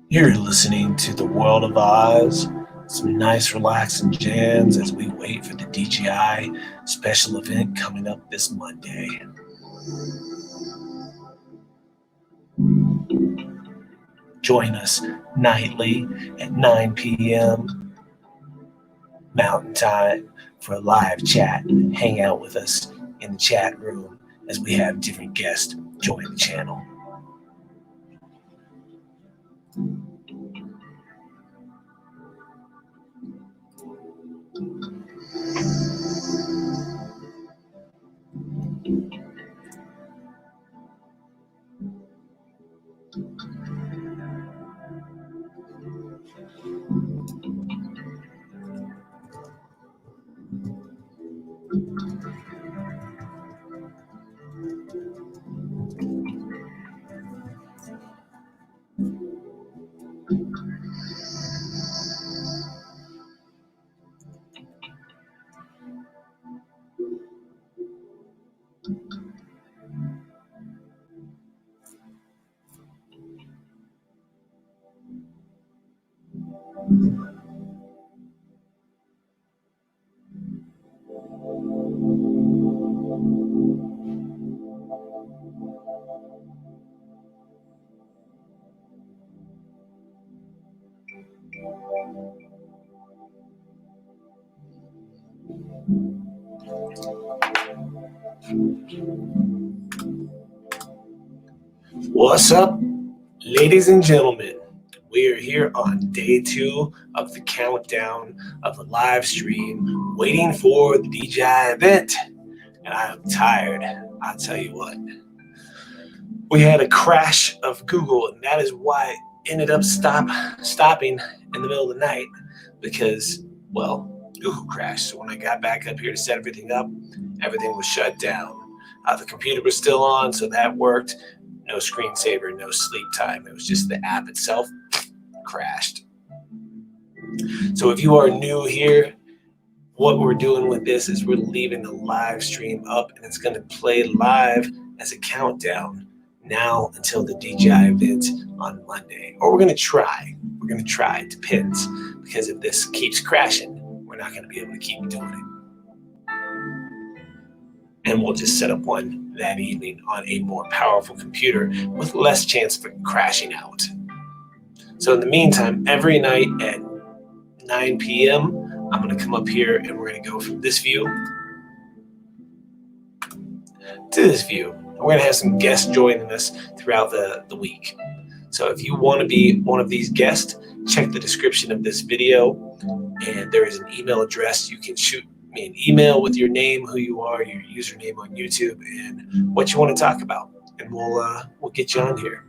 You're listening to the World of Oz. Some nice relaxing jams as we wait for the DJI special event coming up this Monday. Join us nightly at 9 p.m. Mountain Time for a live chat. Hang out with us in the chat room as we have different guests join the channel. What's up, ladies and gentlemen? We are here on day 2 of the countdown of the live stream, waiting for the DJI event. And I am tired. I'll tell you what. We had a crash of Google, and that is why it ended up stopping in the middle of the night because, well, Google crashed. So when I got back up here to set everything up, everything was shut down. The computer was still on, so that worked. No screensaver, no sleep time. It was just the app itself crashed. So if you are new here, what we're doing with this is we're leaving the live stream up, and it's going to play live as a countdown now until the DJI event on Monday. Or we're going to try. We're going to try. It depends, because if this keeps crashing, we're not going to be able to keep doing it. And we'll just set up one that evening on a more powerful computer with less chance for crashing out. So in the meantime, every night at 9 p.m., I'm going to come up here and we're going to go from this view to this view. We're going to have some guests joining us throughout the week. So if you want to be one of these guests, check the description of this video, and there is an email address. You can shoot me an email with your name, who you are, your username on YouTube, and what you want to talk about, and we'll get you on here.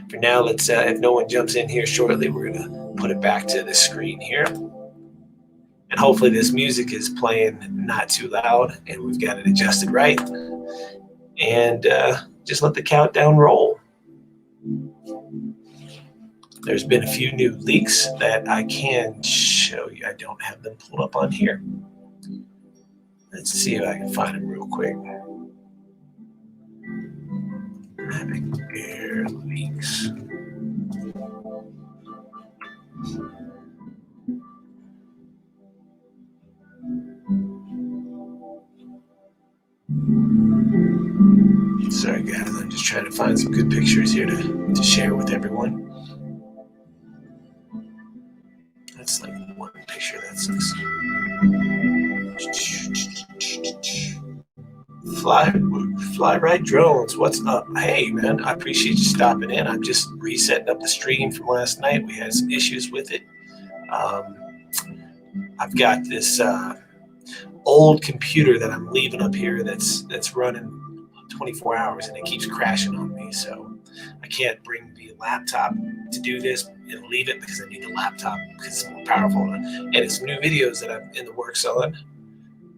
For now, let's if no one jumps in here shortly, we're gonna put it back to the screen here, and hopefully this music is playing not too loud, and we've got it adjusted right, and just let the countdown roll. There's been a few new leaks that I can show you. I don't have them pulled up on here. Let's see if I can find them real quick. Mavic Air leaks. Sorry guys, I'm just trying to find some good pictures here to share with everyone. That's like one picture that says fly right drones. What's up? Hey man, I appreciate you stopping in. I'm just resetting up the stream from last night. We had some issues with it. I've got this old computer that I'm leaving up here that's running 24 hours, and it keeps crashing on me. So I can't bring the laptop to do this and leave it because I need the laptop because it's more powerful, and it's new videos that I'm in the works on.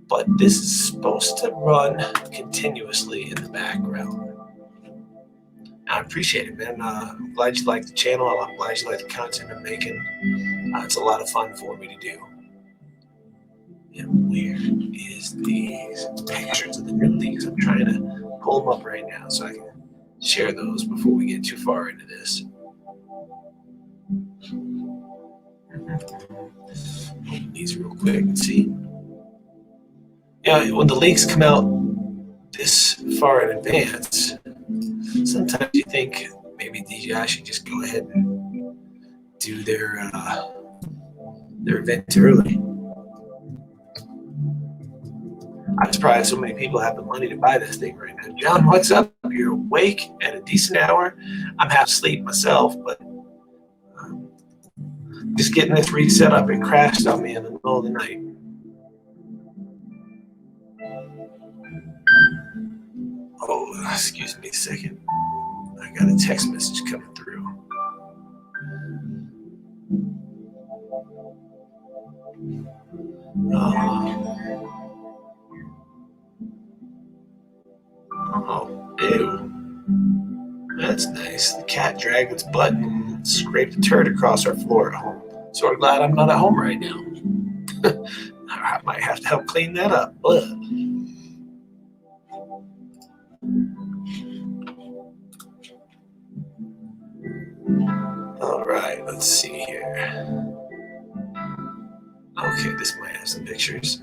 But this is supposed to run continuously in the background. I appreciate it, man. I'm glad you like the channel. I'm glad you like the content I'm making. It's a lot of fun for me to do. And where is these pictures of the new leaks? I'm trying to pull them up right now so I can share those before we get too far into this. Open these real quick and see. When the leaks come out this far in advance, sometimes you think maybe DJI should just go ahead and do their event early. I'm surprised so many people have the money to buy this thing right now. John, what's up? You're awake at a decent hour. I'm half asleep myself, but just getting this reset up. It crashed on me in the middle of the night. Oh, excuse me a second. I got a text message coming through. Oh, ew. That's nice. The cat dragged its butt and scraped a turd across our floor at home. Sort of glad I'm not at home right now. I might have to help clean that up. Ugh. All right, let's see here. Okay, this might have some pictures.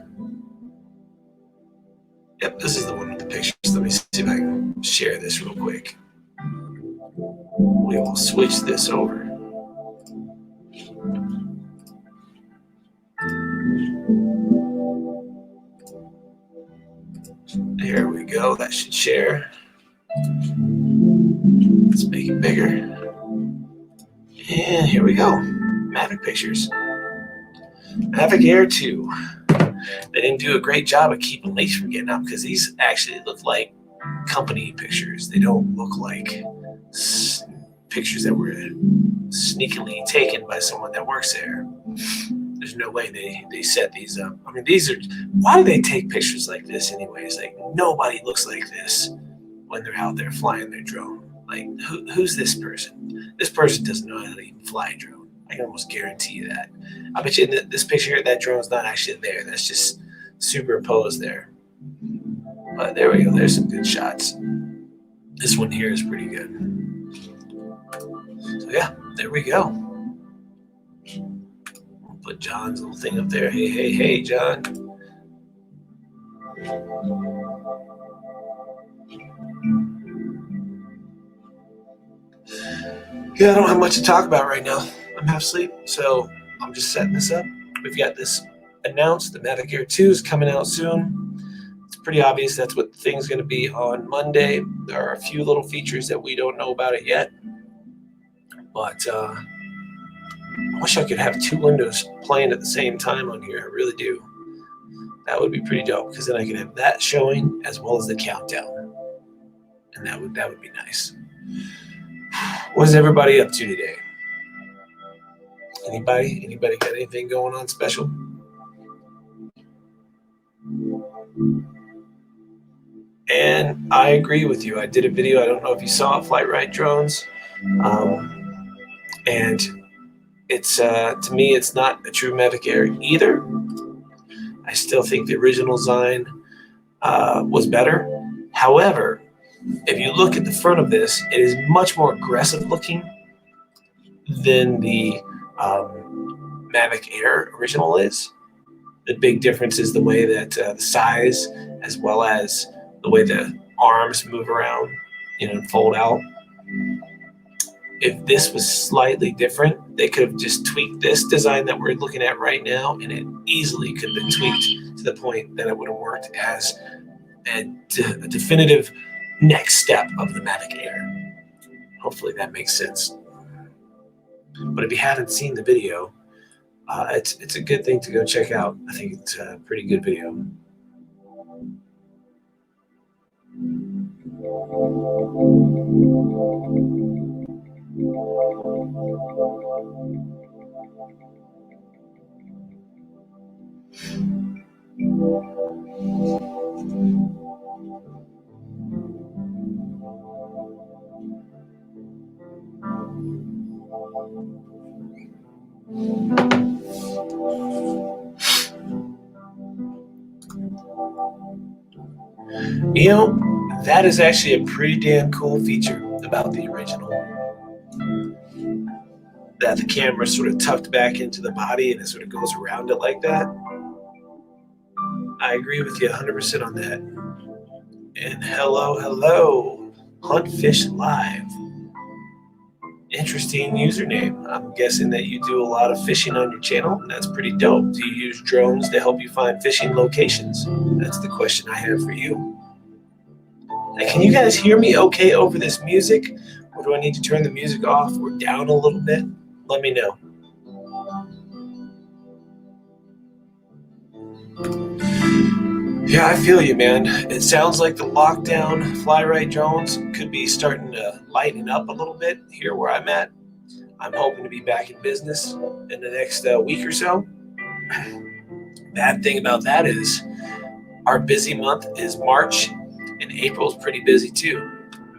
Yep, this is the one with the pictures. Let me see if I can share this real quick. We will switch this over. There we go. That should share. Let's make it bigger. And here we go. Mavic pictures. Mavic Air 2. They didn't do a great job of keeping leaks from getting out because these actually look like company pictures. They don't look like pictures that were sneakily taken by someone that works there. There's no way they set these up. I mean, these are, why do they take pictures like this anyways? Like, nobody looks like this when they're out there flying their drone. Like, who's this person? This person doesn't know how to even fly a drone. I can almost guarantee you that. I bet you in this picture, that drone's not actually there. That's just superimposed there. But there we go. There's some good shots. This one here is pretty good. So yeah, there we go. We'll put John's little thing up there. Hey, John. Yeah, I don't have much to talk about right now. I'm half asleep, so I'm just setting this up. We've got this announced. The Mavic Air 2 is coming out soon. It's pretty obvious that's what the thing's going to be on Monday. There are a few little features that we don't know about it yet. But I wish I could have two windows playing at the same time on here. I really do. That would be pretty dope because then I could have that showing as well as the countdown. And that would be nice. What is everybody up to today? Anybody got anything going on special? And I agree with you. I did a video, I don't know if you saw it, Flight Ride Drones. And it's to me, it's not a true Mavic Air either. I still think the original design was better. However, if you look at the front of this, it is much more aggressive looking than the Mavic Air original is. The big difference is the way that the size, as well as the way the arms move around, and fold out. If this was slightly different, they could have just tweaked this design that we're looking at right now, and it easily could have been tweaked to the point that it would have worked as a definitive next step of the Mavic Air. Hopefully that makes sense. But if you haven't seen the video, it's a good thing to go check out. I think it's a pretty good video. That is actually a pretty damn cool feature about the original. that the camera sort of tucked back into the body and it sort of goes around it like that. I agree with you 100% on that. And hello, Huntfish Live. Interesting username. I'm guessing that you do a lot of fishing on your channel. That's pretty dope. Do you use drones to help you find fishing locations? That's the question I have for you. Now, can you guys hear me okay over this music? Or do I need to turn the music off or down a little bit? Let me know. Yeah, I feel you, man. It sounds like the lockdown fly right drones could be starting to lighten up a little bit here where I'm at. I'm hoping to be back in business in the next week or so. Bad thing about that is our busy month is March, and April's pretty busy too.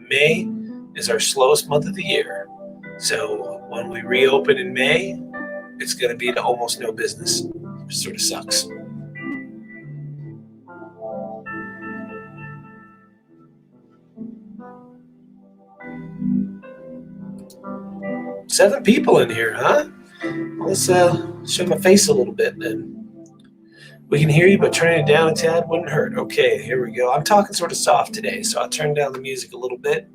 May is our slowest month of the year. So when we reopen in May, it's going to be to almost no business. It sort of sucks. Seven people in here, huh? Let's show my face a little bit then. We can hear you, but turning it down a tad wouldn't hurt. Okay, here we go. I'm talking sort of soft today, so I'll turn down the music a little bit.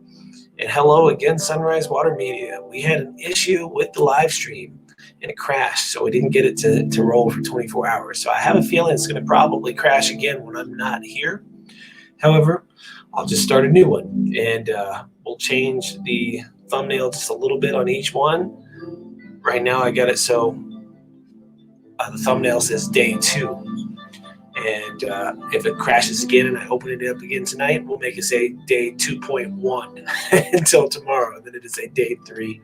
And hello again, Sunrise Water Media. We had an issue with the live stream, and it crashed, so we didn't get it to roll for 24 hours. So I have a feeling it's going to probably crash again when I'm not here. However, I'll just start a new one, and we'll change the thumbnail just a little bit on each one. Right now I got it so the thumbnail says day 2. And if it crashes again and I open it up again tonight, we'll make it say day 2.1 until tomorrow. And then it'll say day 3.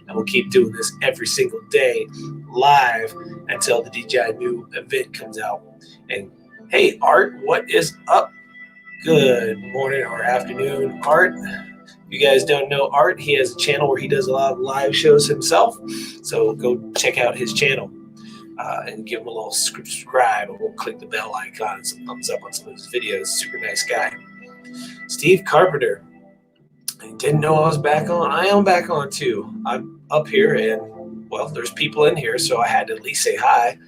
And we'll keep doing this every single day live until the DJI new event comes out. And hey, Art, what is up? Good morning or afternoon, Art. If you guys don't know Art, he has a channel where he does a lot of live shows himself. So go check out his channel. And give him a little subscribe, and we'll click the bell icon and some thumbs up on some of his videos. Super nice guy. Steve Carpenter. I didn't know I was back on. I am back on too. I'm up here, and well, there's people in here, so I had to at least say hi.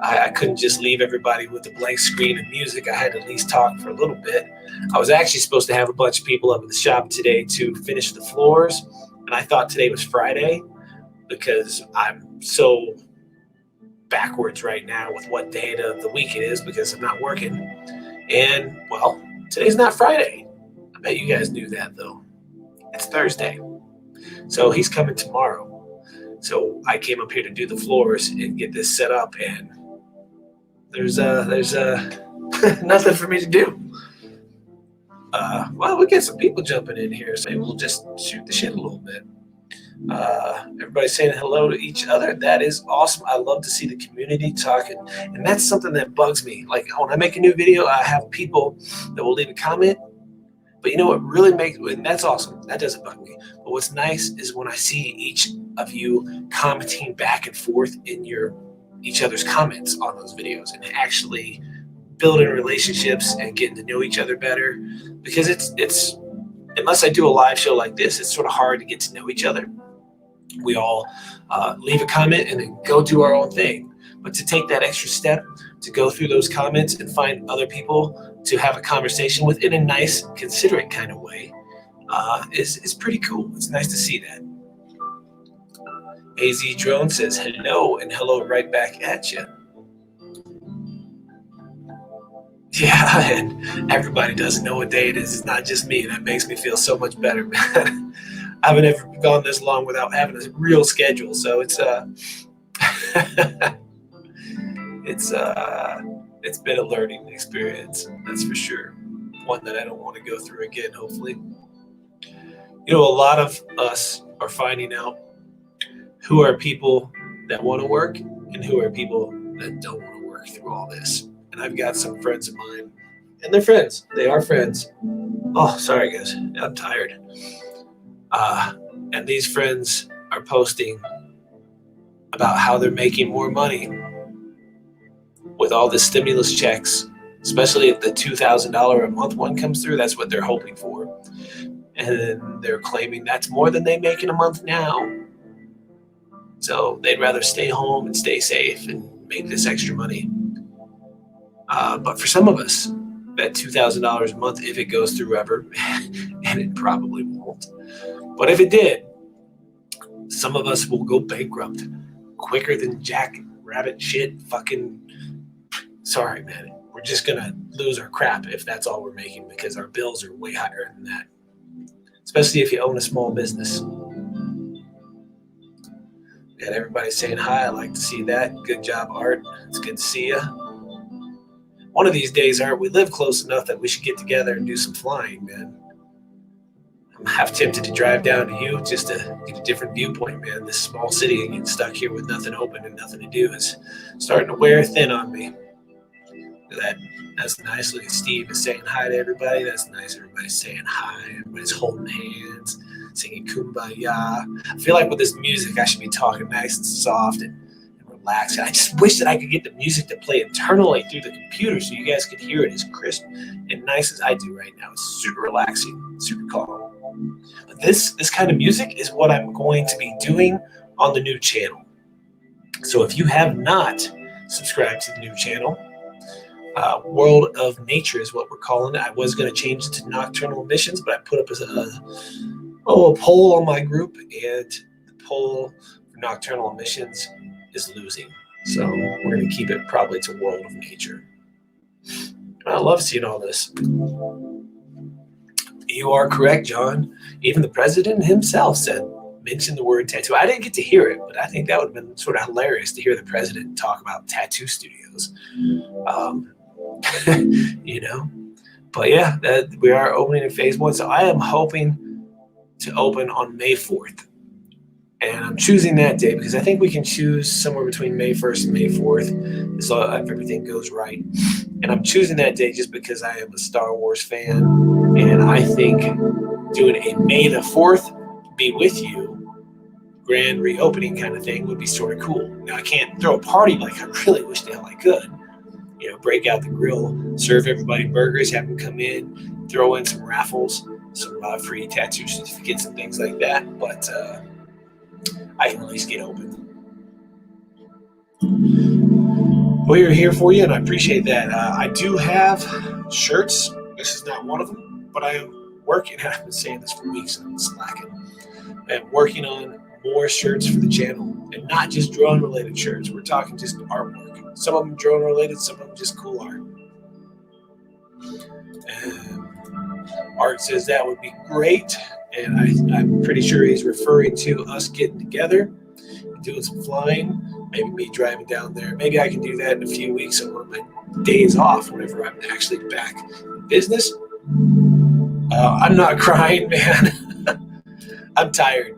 I couldn't just leave everybody with a blank screen of music. I had to at least talk for a little bit. I was actually supposed to have a bunch of people up at the shop today to finish the floors, and I thought today was Friday because I'm so backwards right now with what day of the week it is because I'm not working. And well, today's not Friday. I bet you guys knew that though. It's Thursday. So he's coming tomorrow. So I came up here to do the floors and get this set up, and there's nothing for me to do. Well, we get some people jumping in here, so maybe we'll just shoot the shit a little bit. Everybody's saying hello to each other. That is awesome. I love to see the community talking, and that's something that bugs me. Like when I make a new video, I have people that will leave a comment, but you know what really makes, and that's awesome, that doesn't bug me, but what's nice is when I see each of you commenting back and forth in each other's comments on those videos and actually building relationships and getting to know each other better, because it's unless I do a live show like this, it's sort of hard to get to know each other. We all leave a comment and then go do our own thing. But to take that extra step, to go through those comments and find other people to have a conversation with in a nice, considerate kind of way is pretty cool. It's nice to see that. AZ Drone says hello, and hello right back at you. Yeah, and everybody doesn't know what day it is. It's not just me. That makes me feel so much better, man. I haven't ever gone this long without having a real schedule, so it's it's been a learning experience, that's for sure. One that I don't want to go through again, hopefully. You know, a lot of us are finding out who are people that want to work and who are people that don't want to work through all this. And I've got some friends of mine, and they're friends. They are friends. Oh, sorry, guys. I'm tired. And these friends are posting about how they're making more money with all the stimulus checks, especially if the $2,000 a month one comes through. That's what they're hoping for. And they're claiming that's more than they make in a month now. So they'd rather stay home and stay safe and make this extra money. But for some of us, that $2,000 a month, if it goes through ever, and it probably won't, but if it did, some of us will go bankrupt quicker than Jack Rabbit shit. Fucking sorry, man. We're just gonna lose our crap if that's all we're making, because our bills are way higher than that. Especially if you own a small business. Got everybody saying hi. I like to see that. Good job, Art. It's good to see you. One of these days, Art, we live close enough that we should get together and do some flying, man. I'm half tempted to drive down to you just to get a different viewpoint, man. This small city and getting stuck here with nothing open and nothing to do is starting to wear thin on me. That's nice. Look at Steve is saying hi to everybody. That's nice. Everybody's saying hi. Everybody's holding hands, singing Kumbaya. I feel like with this music, I should be talking nice and soft and relaxed. I just wish that I could get the music to play internally through the computer so you guys could hear it as crisp and nice as I do right now. It's super relaxing, super calm. But this kind of music is what I'm going to be doing on the new channel. So if you have not subscribed to the new channel, World of Nature is what we're calling it. I was going to change it to Nocturnal Emissions, but I put up a poll on my group, and the poll for Nocturnal Emissions is losing. So we're going to keep it probably to World of Nature. I love seeing all this. You are correct, John. Even the president himself mentioned the word tattoo. I didn't get to hear it, but I think that would have been sort of hilarious to hear the president talk about tattoo studios. You know, but yeah, we are opening in phase 1. So I am hoping to open on May 4th. And I'm choosing that day because I think we can choose somewhere between May 1st and May 4th as long as everything goes right. And I'm choosing that day just because I am a Star Wars fan. And I think doing a May the 4th be with you grand reopening kind of thing would be sort of cool. Now, I can't throw a party like I really wish the hell I could. You know, break out the grill, serve everybody burgers, have them come in, throw in some raffles, some free tattoo certificates and things like that. But I can at least get open. We're here for you, and I appreciate that. I do have shirts. This is not one of them, but I am working. I've been saying this for weeks, and I'm slacking. I'm working on more shirts for the channel, and not just drone-related shirts. We're talking just artwork. Some of them drone-related, some of them just cool art. And Art says that would be great, and I'm pretty sure he's referring to us getting together, doing some flying, maybe me driving down there. Maybe I can do that in a few weeks on one of my days off whenever I'm actually back in business. I'm not crying, man. I'm tired.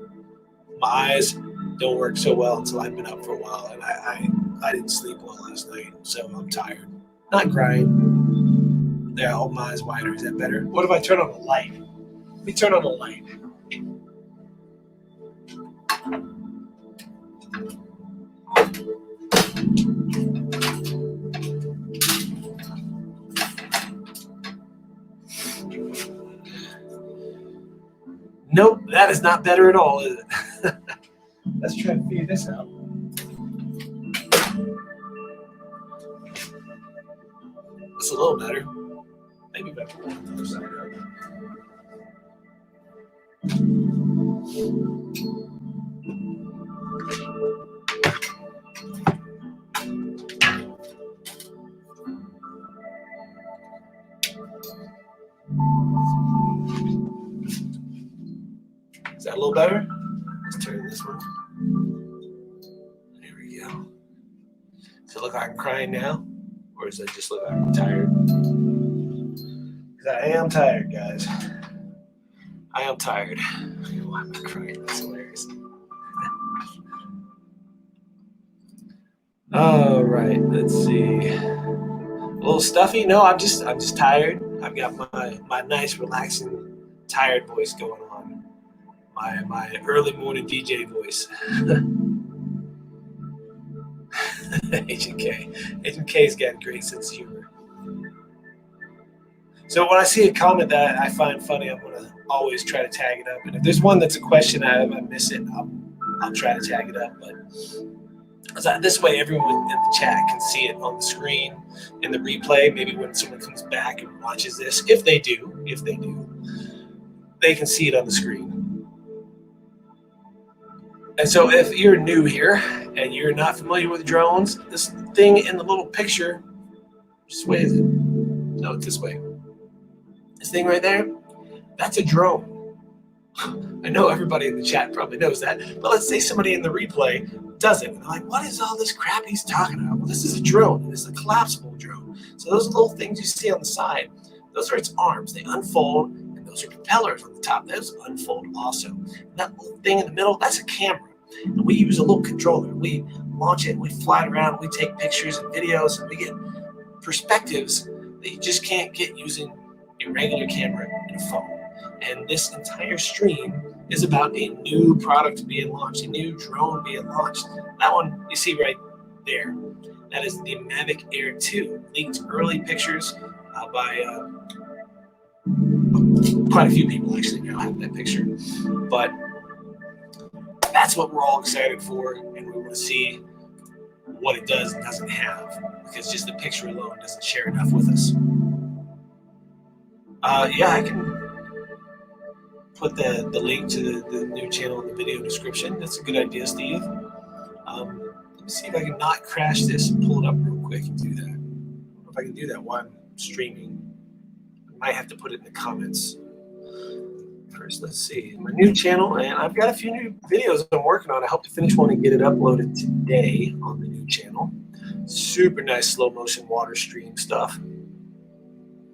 My eyes don't work so well until I've been up for a while, and I didn't sleep well last night, so I'm tired. Not crying. Yeah, hold my eyes wider. Is that better? What if I turn on the light? Let me turn on the light. Nope, that is not better at all, is it? Let's try to figure this out. It's a little better. Maybe better on the other side. Is that a little better? Let's turn this one. There we go. Does it look like I'm crying now? Or does it just look like I'm tired? Because I am tired, guys. I am tired. Why am I crying? That's hilarious. All right, let's see. A little stuffy? No, I'm just tired. I've got my nice, relaxing, tired voice going on. My early morning DJ voice. Agent K. Agent K's got a great sense of humor. So when I see a comment that I find funny, I'm going to always try to tag it up. And if there's one that's a question, I miss it, I'll try to tag it up, but this way everyone in the chat can see it on the screen in the replay. Maybe when someone comes back and watches this, if they do, they can see it on the screen. And so if you're new here and you're not familiar with drones, this thing in the little picture, which way is it? No, it's this way. This thing right there, that's a drone. I know everybody in the chat probably knows that, but let's say somebody in the replay doesn't. And they're like, what is all this crap he's talking about? Well, this is a drone. This is a collapsible drone. So those little things you see on the side, those are its arms. They unfold, and those are propellers on the top. Those unfold also. And that little thing in the middle, that's a camera. And we use a little controller. We launch it, we fly it around, we take pictures and videos, and we get perspectives that you just can't get using a regular camera and a phone. And this entire stream is about a new product being launched, a new drone being launched. That one you see right there, that is the Mavic Air 2. Leaked early pictures by quite a few people actually now have that picture. But that's what we're all excited for, and we want to see what it does and doesn't have, because just the picture alone doesn't share enough with us. Yeah, I can put the link to the new channel in the video description. That's a good idea, Steve. Let me see if I can not crash this and pull it up real quick and do that. I don't know if I can do that while I'm streaming. I might have to put it in the comments. First, let's see. My new channel, and I've got a few new videos I'm working on. I hope to finish one and get it uploaded today on the new channel. Super nice slow motion water stream stuff.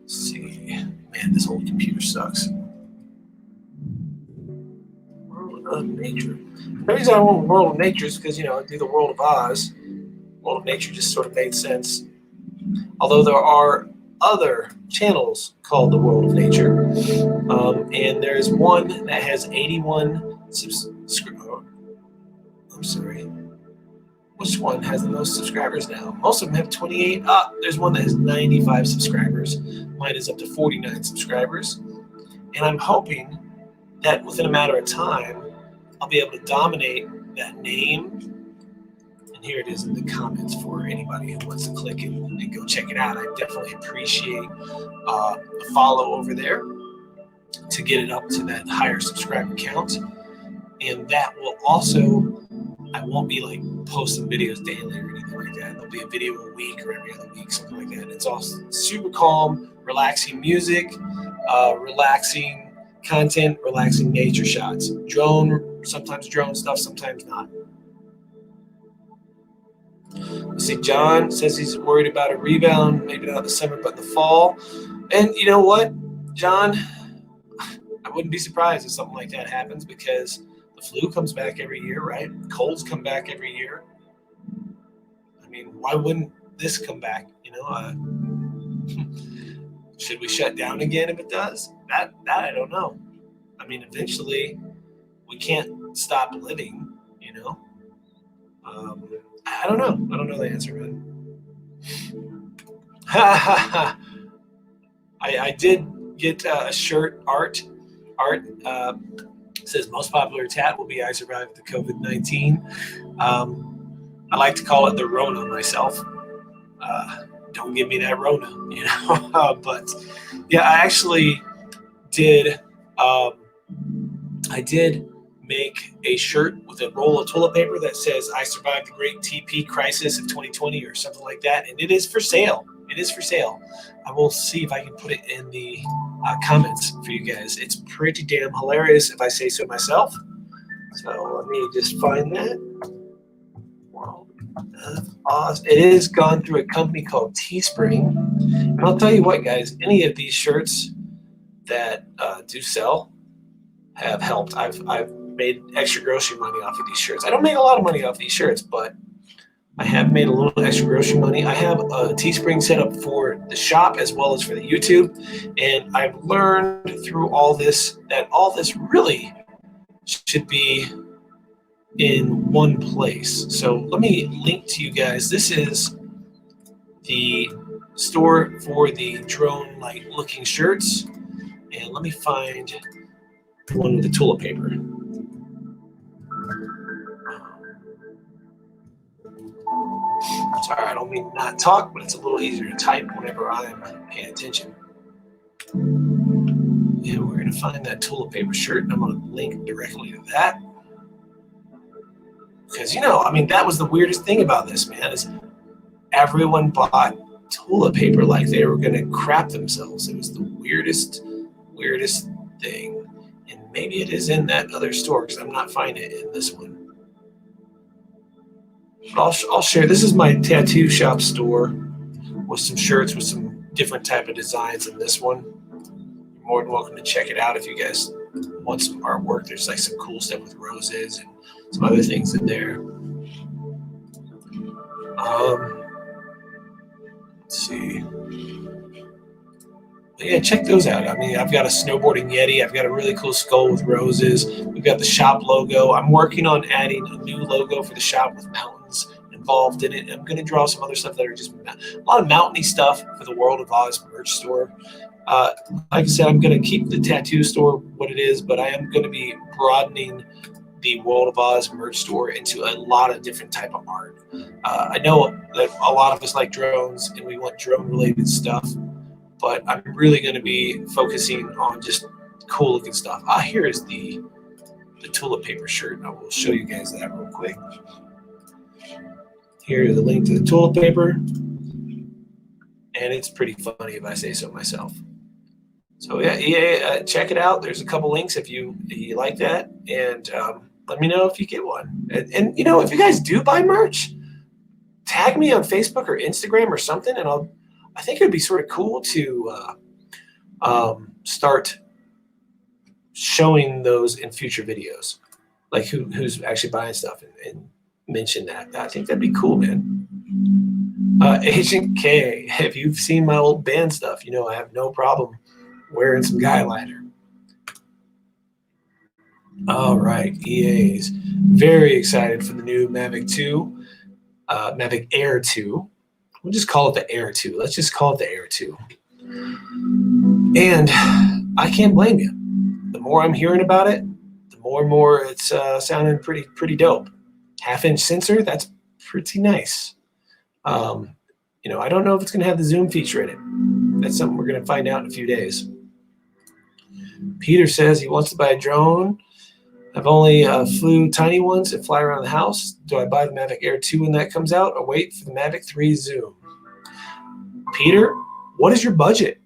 Let's see. Man, this whole computer sucks. World of Nature. The reason I want World of Nature is because, I do the World of Oz. World of Nature just sort of made sense. Although there are other channels called the World of Nature. And there's one that has 81 subscribers. I'm sorry. Which one has the most subscribers now? Most of them have 28. There's one that has 95 subscribers. Mine is up to 49 subscribers. And I'm hoping that within a matter of time, I'll be able to dominate that name. And here it is in the comments for anybody who wants to click and go check it out. I definitely appreciate a follow over there to get it up to that higher subscriber count. And that will also, I won't be like posting videos daily or anything like that. There'll be a video a week or every other week, something like that. It's all super calm, relaxing music, relaxing content, relaxing nature shots. Sometimes drone stuff, sometimes not. Let's see, John says he's worried about a rebound, maybe not the summer, but in the fall. And you know what, John? I wouldn't be surprised if something like that happens, because the flu comes back every year, right? Colds come back every year. I mean, why wouldn't this come back? Should we shut down again if it does? That I don't know. I mean, eventually we can't stop living, I don't know. I don't know the answer, man. I did get a shirt art. Says most popular tat will be I survived the COVID-19. I like to call it the Rona myself. Don't give me that Rona, but yeah, I actually did. I did make a shirt with a roll of toilet paper that says I survived the great TP crisis of 2020 or something like that, and it is for sale. It is for sale. I will see if I can put it in the comments for you guys. It's pretty damn hilarious if I say so myself. So let me just find that. World of Oz. It is gone through a company called Teespring. And I'll tell you what, guys, any of these shirts that do sell have helped. I've made extra grocery money off of these shirts. I don't make a lot of money off these shirts, but I have made a little extra grocery money. I have a Teespring set up for the shop as well as for the YouTube. And I've learned through all this that all this really should be in one place. So let me link to you guys. This is the store for the drone light looking shirts. And let me find one with the toilet paper. Sorry, I don't mean to not talk, but it's a little easier to type whenever I'm paying attention. Yeah, we're going to find that toilet paper shirt, and I'm going to link directly to that. Because, you know, I mean, that was the weirdest thing about this, man, is everyone bought toilet paper like they were going to crap themselves. It was the weirdest thing. And maybe it is in that other store because I'm not finding it in this one. But I'll share. This is my tattoo shop store with some shirts with some different type of designs in this one. You're more than welcome to check it out if you guys want some artwork. There's like some cool stuff with roses and some other things in there. Let's see. But yeah, check those out. I mean, I've got a snowboarding Yeti. I've got a really cool skull with roses. We've got the shop logo. I'm working on adding a new logo for the shop with mountains involved in it. I'm going to draw some other stuff that are just a lot of mountainy stuff for the World of Oz merch store. Like I said, I'm going to keep the tattoo store what it is, but I am going to be broadening the World of Oz merch store into a lot of different type of art. I know that a lot of us like drones and we want drone related stuff, but I'm really going to be focusing on just cool looking stuff. Here is the toilet paper shirt. I will show you guys that real quick. Here's the link to the toilet paper, and it's pretty funny if I say so myself. So yeah, check it out. There's a couple links if you like that, and let me know if you get one. And you know, if you guys do buy merch, tag me on Facebook or Instagram or something, and I think it'd be sort of cool to start showing those in future videos, like who's actually buying stuff and mention that. I think that'd be cool, man. Agent K, if you've seen my old band stuff, you know I have no problem wearing some guy liner. All right, EA's very excited for the new Mavic 2, Mavic Air 2. We'll just call it the Air 2. Let's just call it the Air 2. And I can't blame you. The more I'm hearing about it, the more and more it's sounding pretty dope. 1/2-inch sensor, that's pretty nice. You know, I don't know if it's going to have the zoom feature in it. That's something we're going to find out in a few days. Peter says he wants to buy a drone. I've only flew tiny ones that fly around the house. Do I buy the Mavic Air 2 when that comes out or wait for the Mavic 3 Zoom? Peter, what is your budget?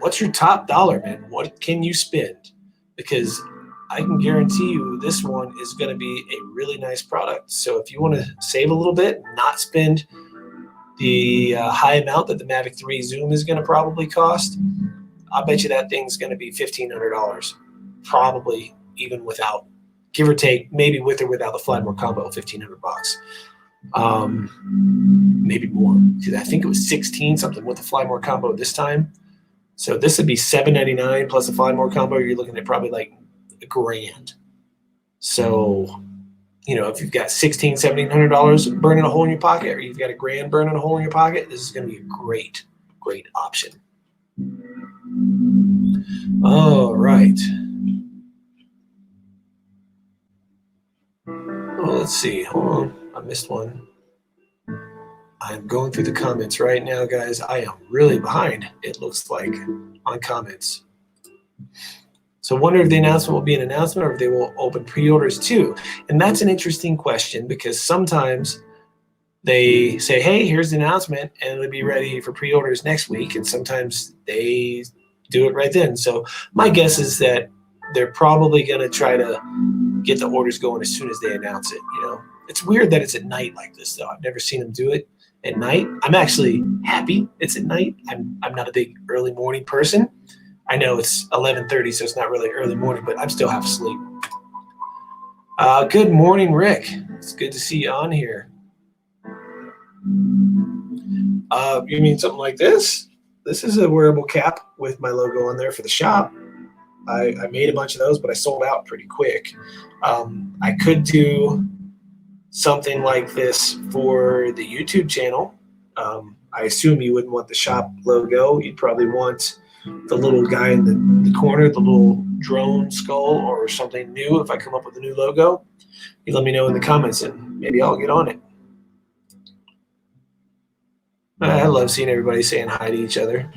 What's your top dollar, man? What can you spend? Because I can guarantee you this one is going to be a really nice product. So if you want to save a little bit, not spend the high amount that the Mavic 3 Zoom is going to probably cost, I bet you that thing's going to be $1,500, probably even without, give or take, maybe with or without the Fly More combo, $1,500. Maybe more, because I think it was 16 something with the Fly More combo this time. So this would be $799 plus a Fly More combo. You're looking at probably like $1,000. So, you know, if you've got $1,600, $1,700 burning a hole in your pocket, or you've got $1,000 burning a hole in your pocket, this is going to be a great option. All right. Oh, let's see. Hold on. I missed one. I'm going through the comments right now, guys. I am really behind, it looks like, on comments. So I wonder if the announcement will be an announcement or if they will open pre-orders too. And that's an interesting question because sometimes they say, hey, here's the announcement, and it'll be ready for pre-orders next week. And sometimes they do it right then. So my guess is that they're probably going to try to get the orders going as soon as they announce it. You know, it's weird that it's at night like this, though. I've never seen them do it at night. I'm actually happy it's at night. I'm not a big early morning person. I know it's 11:30, so it's not really early morning, but I'm still half asleep. Good morning, Rick. It's good to see you on here. You mean something like this? This is a wearable cap with my logo on there for the shop. I made a bunch of those, but I sold out pretty quick. I could do something like this for the YouTube channel. I assume you wouldn't want the shop logo. You'd probably want the little guy in the corner, the little drone skull or something new. If I come up with a new logo, you let me know in the comments and maybe I'll get on it. I love seeing everybody saying hi to each other.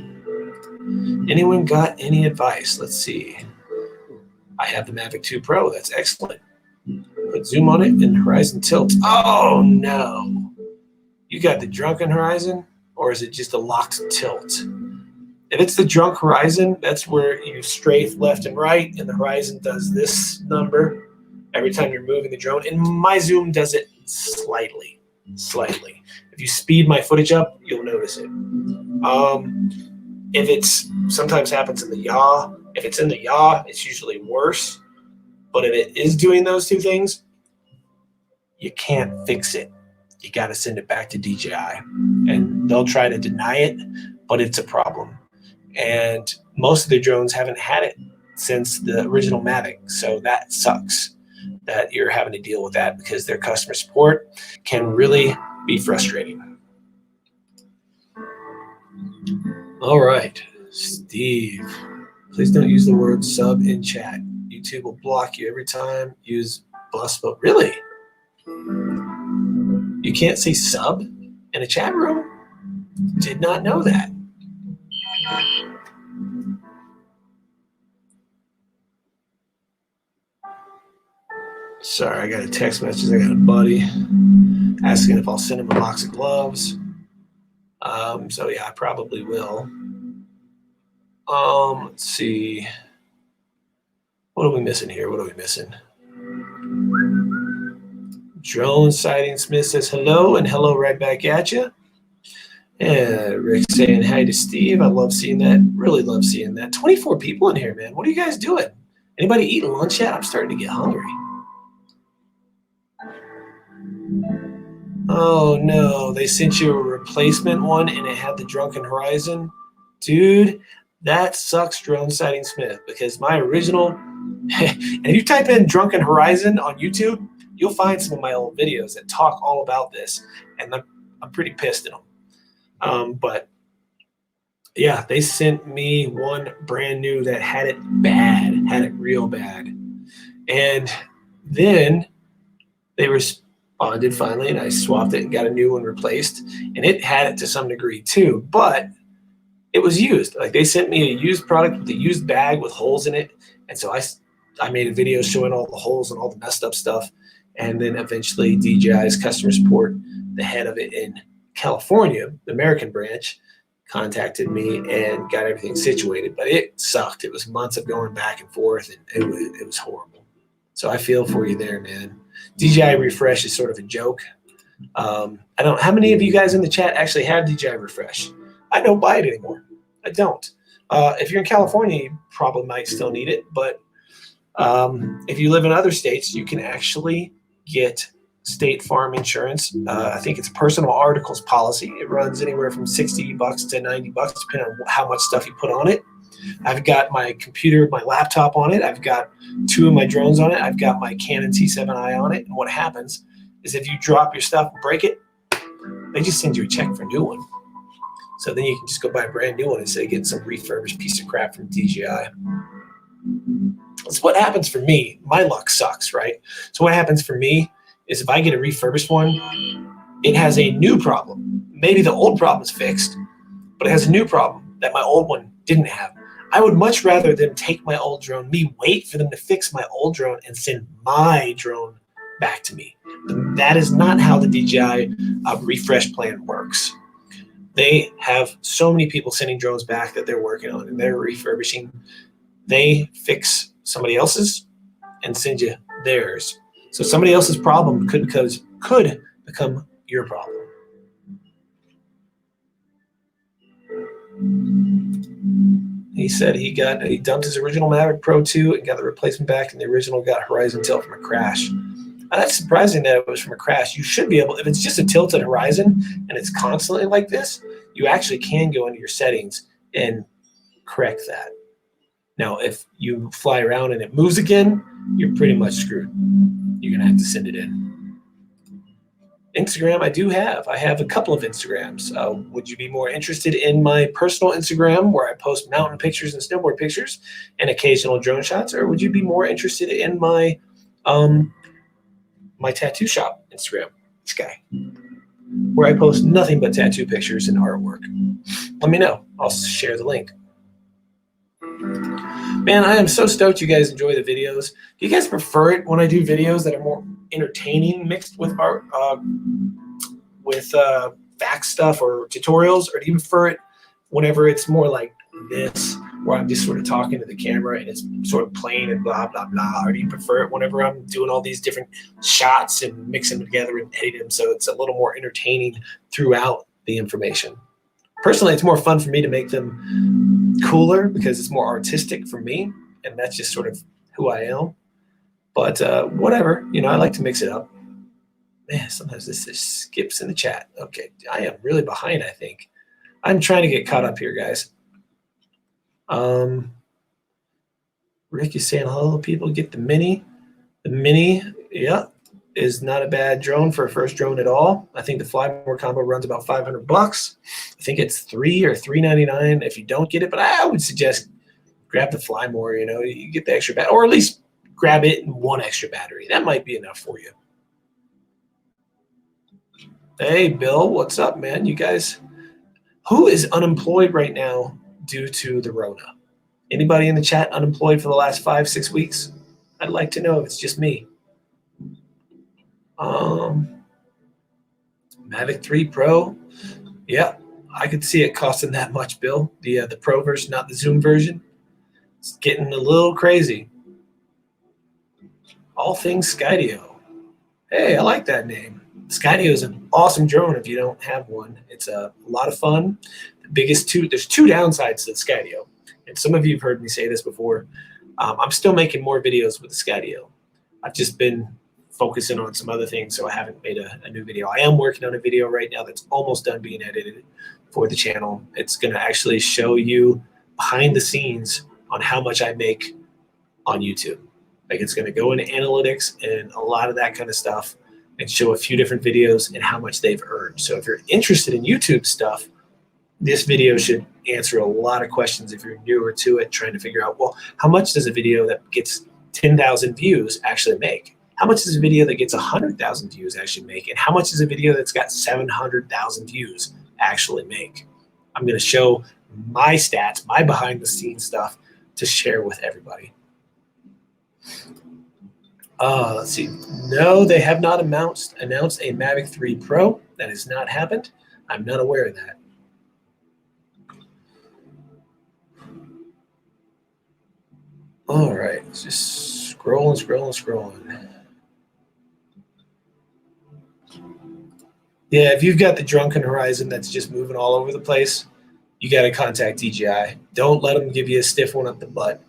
Anyone got any advice? Let's see. I have the Mavic 2 Pro. That's excellent. Put zoom on it and horizon tilt. Oh no. You got the drunken horizon, or is it just a locked tilt? If it's the drunk horizon, that's where you strafe left and right, and the horizon does this number every time you're moving the drone. And my zoom does it slightly. If you speed my footage up, you'll notice it. If it's sometimes happens in the yaw, if it's in the yaw, it's usually worse. But if it is doing those two things, you can't fix it. You got to send it back to DJI, and they'll try to deny it, but it's a problem. And most of the drones haven't had it since the original Mavic, so that sucks that you're having to deal with that, because their customer support can really be frustrating. All right, Steve, please don't use the word sub in chat. YouTube will block you every time. Use bus, but really? You can't say sub in a chat room? Did not know that. Sorry, I got a text message. I got a buddy asking if I'll send him a box of gloves. So yeah, I probably will. Let's see. What are we missing here? What are we missing? Drone sighting Smith says hello, and hello right back at you. And Rick saying hi to Steve. I love seeing that. Really love seeing that. 24 people in here, man. What are you guys doing? Anybody eating lunch yet? I'm starting to get hungry. Oh no, they sent you a replacement one and it had the drunken horizon. Dude, that sucks, Drone Sighting Smith, because my original, and if you type in drunken horizon on YouTube, you'll find some of my old videos that talk all about this, and I'm pretty pissed at them. But yeah, they sent me one brand new that had it bad, had it real bad. And then they responded finally, and I swapped it and got a new one replaced. And it had it to some degree too, but it was used. Like, they sent me a used product with a used bag with holes in it. And so I made a video showing all the holes and all the messed up stuff. And then eventually DJI's customer support, the head of it in California, the American branch, contacted me and got everything situated. But it sucked. It was months of going back and forth, and it was horrible. So I feel for you there, man. DJI Refresh is sort of a joke. I don't. How many of you guys in the chat actually have DJI Refresh? I don't buy it anymore. I don't. If you're in California, you probably might still need it. But if you live in other states, you can actually get State Farm insurance. I think it's personal articles policy. It runs anywhere from $60 to $90, depending on how much stuff you put on it. I've got my computer, my laptop on it. I've got 2 of my drones on it. I've got my Canon T7i on it. And what happens is if you drop your stuff and break it, they just send you a check for a new one. So then you can just go buy a brand new one instead of getting some refurbished piece of crap from DJI. That's what happens for me. My luck sucks, right? So what happens for me is if I get a refurbished one, it has a new problem. Maybe the old problem is fixed, but it has a new problem that my old one didn't have. I would much rather them take my old drone, me wait for them to fix my old drone and send my drone back to me. That is not how the DJI refresh plan works. They have so many people sending drones back that they're working on and they're refurbishing. They fix somebody else's and send you theirs. So somebody else's problem could become your problem. He said he dumped his original Mavic Pro 2 and got the replacement back, and the original got horizon tilt from a crash. That's surprising that it was from a crash. You should be able, if it's just a tilted horizon and it's constantly like this, you actually can go into your settings and correct that. Now, if you fly around and it moves again, you're pretty much screwed. You're going to have to send it in. Instagram, I have a couple of Instagrams. Would you be more interested in my personal Instagram where I post mountain pictures and snowboard pictures and occasional drone shots, or would you be more interested in my my tattoo shop Instagram? This guy. where I post nothing but tattoo pictures and artwork. Let me know. I'll share the link. Man, I am so stoked you guys enjoy the videos. Do you guys prefer it when I do videos that are more entertaining mixed with art, fact stuff or tutorials, or do you prefer it whenever it's more like this, where I'm just sort of talking to the camera and it's sort of plain and blah, blah, blah? Or do you prefer it whenever I'm doing all these different shots and mixing them together and editing them so it's a little more entertaining throughout the information? Personally, it's more fun for me to make them cooler because it's more artistic for me, and that's just sort of who I am. But whatever, I like to mix it up. Man, sometimes this skips in the chat. Okay, I am really behind, I think. I'm trying to get caught up here, guys. Rick is saying hello, people. Get the Mini. The Mini, yeah, is not a bad drone for a first drone at all. I think the Flymore combo runs about $500. I think it's $3 or $3.99 if you don't get it. But I would suggest grab the Flymore. You get the extra battery, or at least grab it and one extra battery. That might be enough for you. Hey, Bill, what's up, man? You guys, who is unemployed right now due to the Rona? Anybody in the chat unemployed for the last 5-6 weeks? I'd like to know if it's just me. Mavic 3 Pro. Yeah, I could see it costing that much, Bill. The Pro version, not the Zoom version. It's getting a little crazy. All things Skydio. Hey, I like that name. Skydio is an awesome drone if you don't have one. It's a lot of fun. There's two downsides to the Skydio. And some of you have heard me say this before. I'm still making more videos with the Skydio. I've just been focusing on some other things, so I haven't made a new video. I am working on a video right now that's almost done being edited for the channel. It's going to actually show you behind the scenes on how much I make on YouTube. Like, it's going to go into analytics and a lot of that kind of stuff and show a few different videos and how much they've earned. So if you're interested in YouTube stuff, this video should answer a lot of questions if you're newer to it, trying to figure out, well, how much does a video that gets 10,000 views actually make? How much does a video that gets 100,000 views actually make? And how much does a video that's got 700,000 views actually make? I'm going to show my stats, my behind the scenes stuff to share with everybody. Let's see. No, they have not announced a Mavic 3 Pro. That has not happened. I'm not aware of that. All right, just scrolling. Yeah, if you've got the drunken Horizon that's just moving all over the place, you got to contact DJI. Don't let them give you a stiff one up the butt.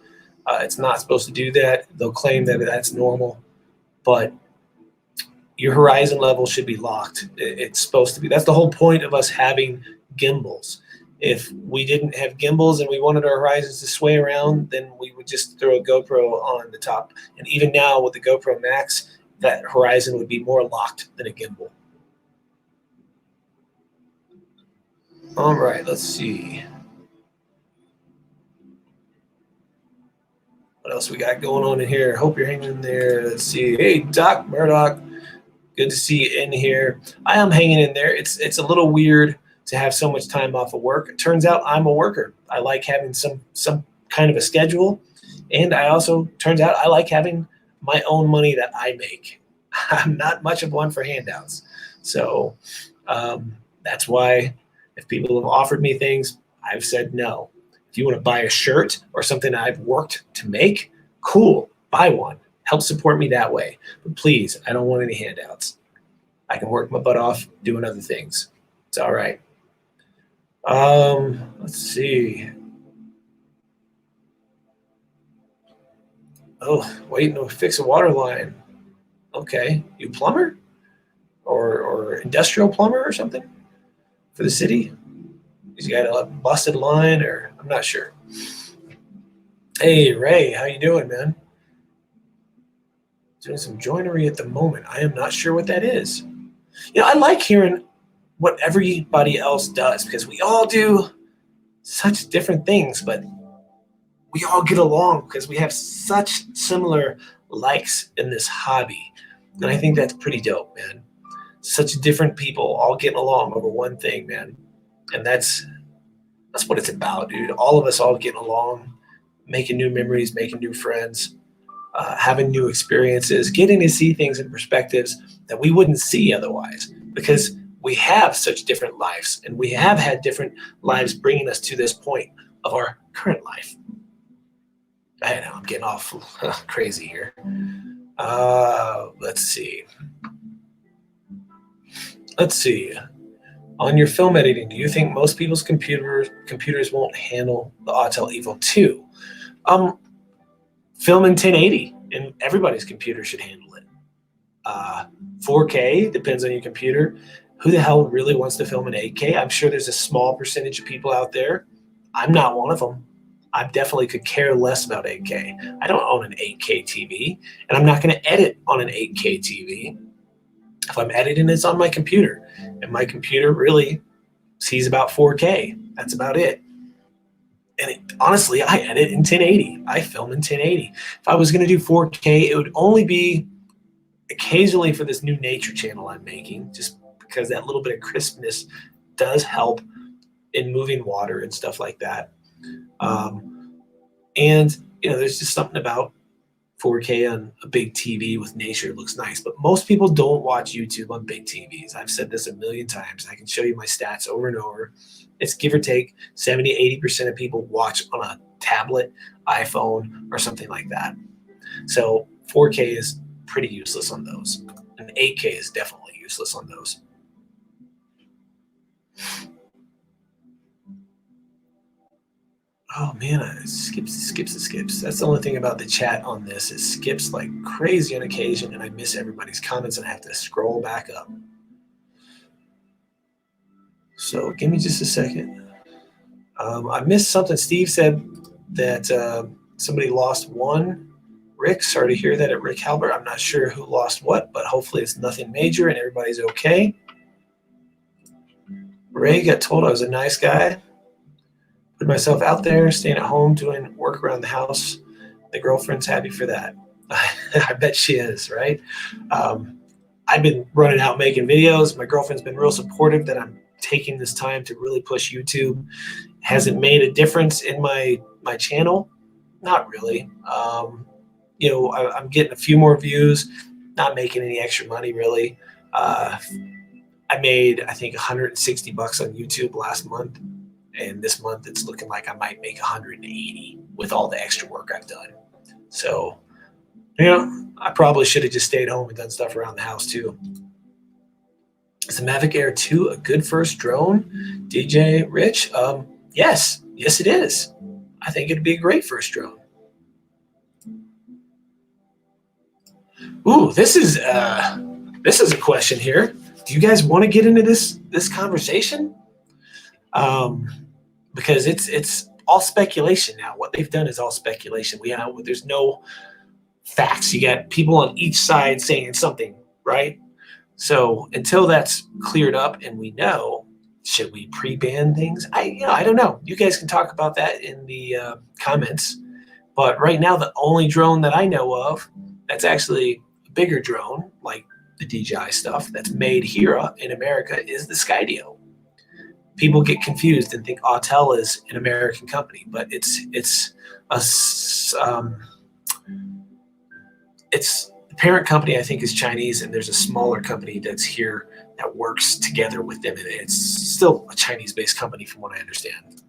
It's not supposed to do that. They'll claim that that's normal, but your Horizon level should be locked. It's supposed to be. That's the whole point of us having gimbals. If we didn't have gimbals and we wanted our Horizons to sway around, then we would just throw a GoPro on the top. And even now with the GoPro Max, that Horizon would be more locked than a gimbal. All right, let's see. What else we got going on in here? Hope you're hanging in there. Let's see. Hey, Doc Murdoch. Good to see you in here. I am hanging in there. It's a little weird to have so much time off of work. It turns out I'm a worker. I like having some kind of a schedule. And turns out I like having my own money that I make. I'm not much of one for handouts. So that's why if people have offered me things, I've said no. If you want to buy a shirt or something I've worked to make, cool, buy one. Help support me that way. But please, I don't want any handouts. I can work my butt off doing other things. It's all right. Let's see. Oh, waiting to fix a water line. Okay, you plumber? Or industrial plumber or something for the city? He's got a busted line, or I'm not sure. Hey, Ray, how you doing, man? Doing some joinery at the moment. I am not sure what that is. I like hearing what everybody else does because we all do such different things, but we all get along because we have such similar likes in this hobby. And I think that's pretty dope, man. such different people all getting along over one thing, man. And that's what it's about, dude. All of us all getting along, making new memories, making new friends, having new experiences, getting to see things in perspectives that we wouldn't see otherwise, because we have such different lives, and we have had different lives bringing us to this point of our current life. I know I'm getting off crazy here. Let's see. On your film editing, do you think most people's computers won't handle the Autel Evo 2? Film in 1080, and everybody's computer should handle it. 4K depends on your computer. Who the hell really wants to film in 8K? I'm sure there's a small percentage of people out there. I'm not one of them. I definitely could care less about 8K. I don't own an 8K TV, and I'm not going to edit on an 8K TV. If I'm editing, it's on my computer, and my computer really sees about 4K. That's about it. And honestly, I edit in 1080. I film in 1080. If I was going to do 4K, it would only be occasionally for this new nature channel I'm making, just because that little bit of crispness does help in moving water and stuff like that. And, there's just something about 4K on a big TV with nature. It looks nice, but most people don't watch YouTube on big TVs. I've said this a million times. I can show you my stats over and over. It's give or take 70, 80% of people watch on a tablet, iPhone, or something like that. So 4K is pretty useless on those. And 8K is definitely useless on those. Oh man, it skips. That's the only thing about the chat on this. It skips like crazy on occasion, and I miss everybody's comments and I have to scroll back up. So give me just a second. I missed something. Steve said that somebody lost one. Rick, sorry to hear that at Rick Halbert. I'm not sure who lost what, but hopefully it's nothing major and everybody's okay. Ray got told I was a nice guy. Put myself out there, staying at home, doing work around the house. The girlfriend's happy for that. I bet she is, right? I've been running out making videos. My girlfriend's been real supportive that I'm taking this time to really push YouTube. Hasn't made a difference in my channel. Not really. I'm getting a few more views, not making any extra money really. I made, I think, $160 on YouTube last month. And this month it's looking like I might make 180 with all the extra work I've done. So, I probably should have just stayed home and done stuff around the house too. Is the Mavic Air 2 a good first drone? DJ Rich? Yes, it is. I think it'd be a great first drone. Ooh, this is a question here. Do you guys want to get into this conversation? Because it's all speculation now. What they've done is all speculation. There's no facts. You got people on each side saying something, right? So until that's cleared up and we know, should we pre-ban things? I don't know. You guys can talk about that in the comments. But right now, the only drone that I know of that's actually a bigger drone, like the DJI stuff, that's made here in America is the Skydio. People get confused and think Autel is an American company, but it's the parent company, I think, is Chinese, and there's a smaller company that's here that works together with them, and it's still a Chinese-based company from what I understand.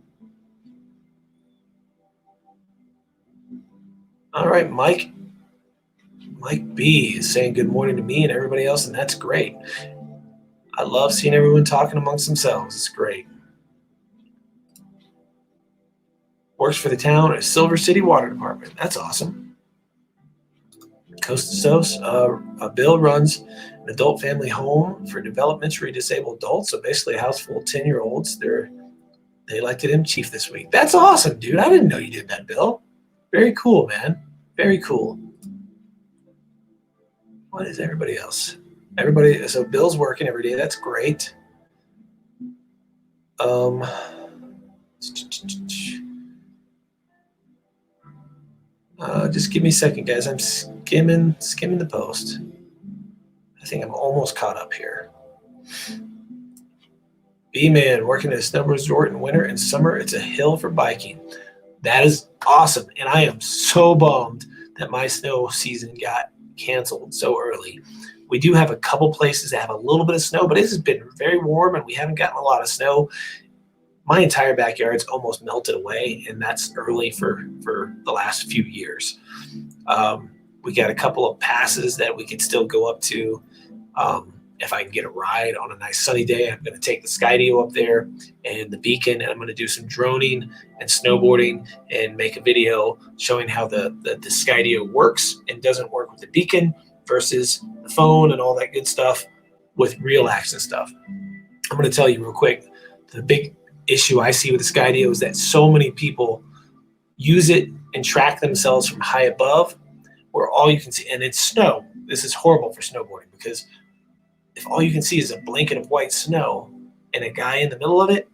All right, Mike B is saying good morning to me and everybody else, and that's great. I love seeing everyone talking amongst themselves. It's great. Works for the town at Silver City Water Department. That's awesome. Coast to Coast. Bill runs an adult family home for developmentally disabled adults. So basically a house full of 10-year-olds. They elected him chief this week. That's awesome, dude. I didn't know you did that, Bill. Very cool, man. Very cool. What is everybody else? So Bill's working every day. That's great. Just give me a second, guys. I'm skimming the post. I think I'm almost caught up here. B-Man, working at a snow resort in winter and summer, it's a hill for biking. That is awesome. And I am so bummed that my snow season got canceled so early. We do have a couple places that have a little bit of snow, but it has been very warm and we haven't gotten a lot of snow. My entire backyard's almost melted away, and that's early for the last few years. We got a couple of passes that we could still go up to. If I can get a ride on a nice sunny day, I'm going to take the Skydio up there and the Beacon, and I'm going to do some droning and snowboarding and make a video showing how the Skydio works and doesn't work with the Beacon versus the phone and all that good stuff with real action stuff. I'm going to tell you real quick, the big issue I see with the Skydio is that so many people use it and track themselves from high above where all you can see, and it's snow. This is horrible for snowboarding because if all you can see is a blanket of white snow and a guy in the middle of it,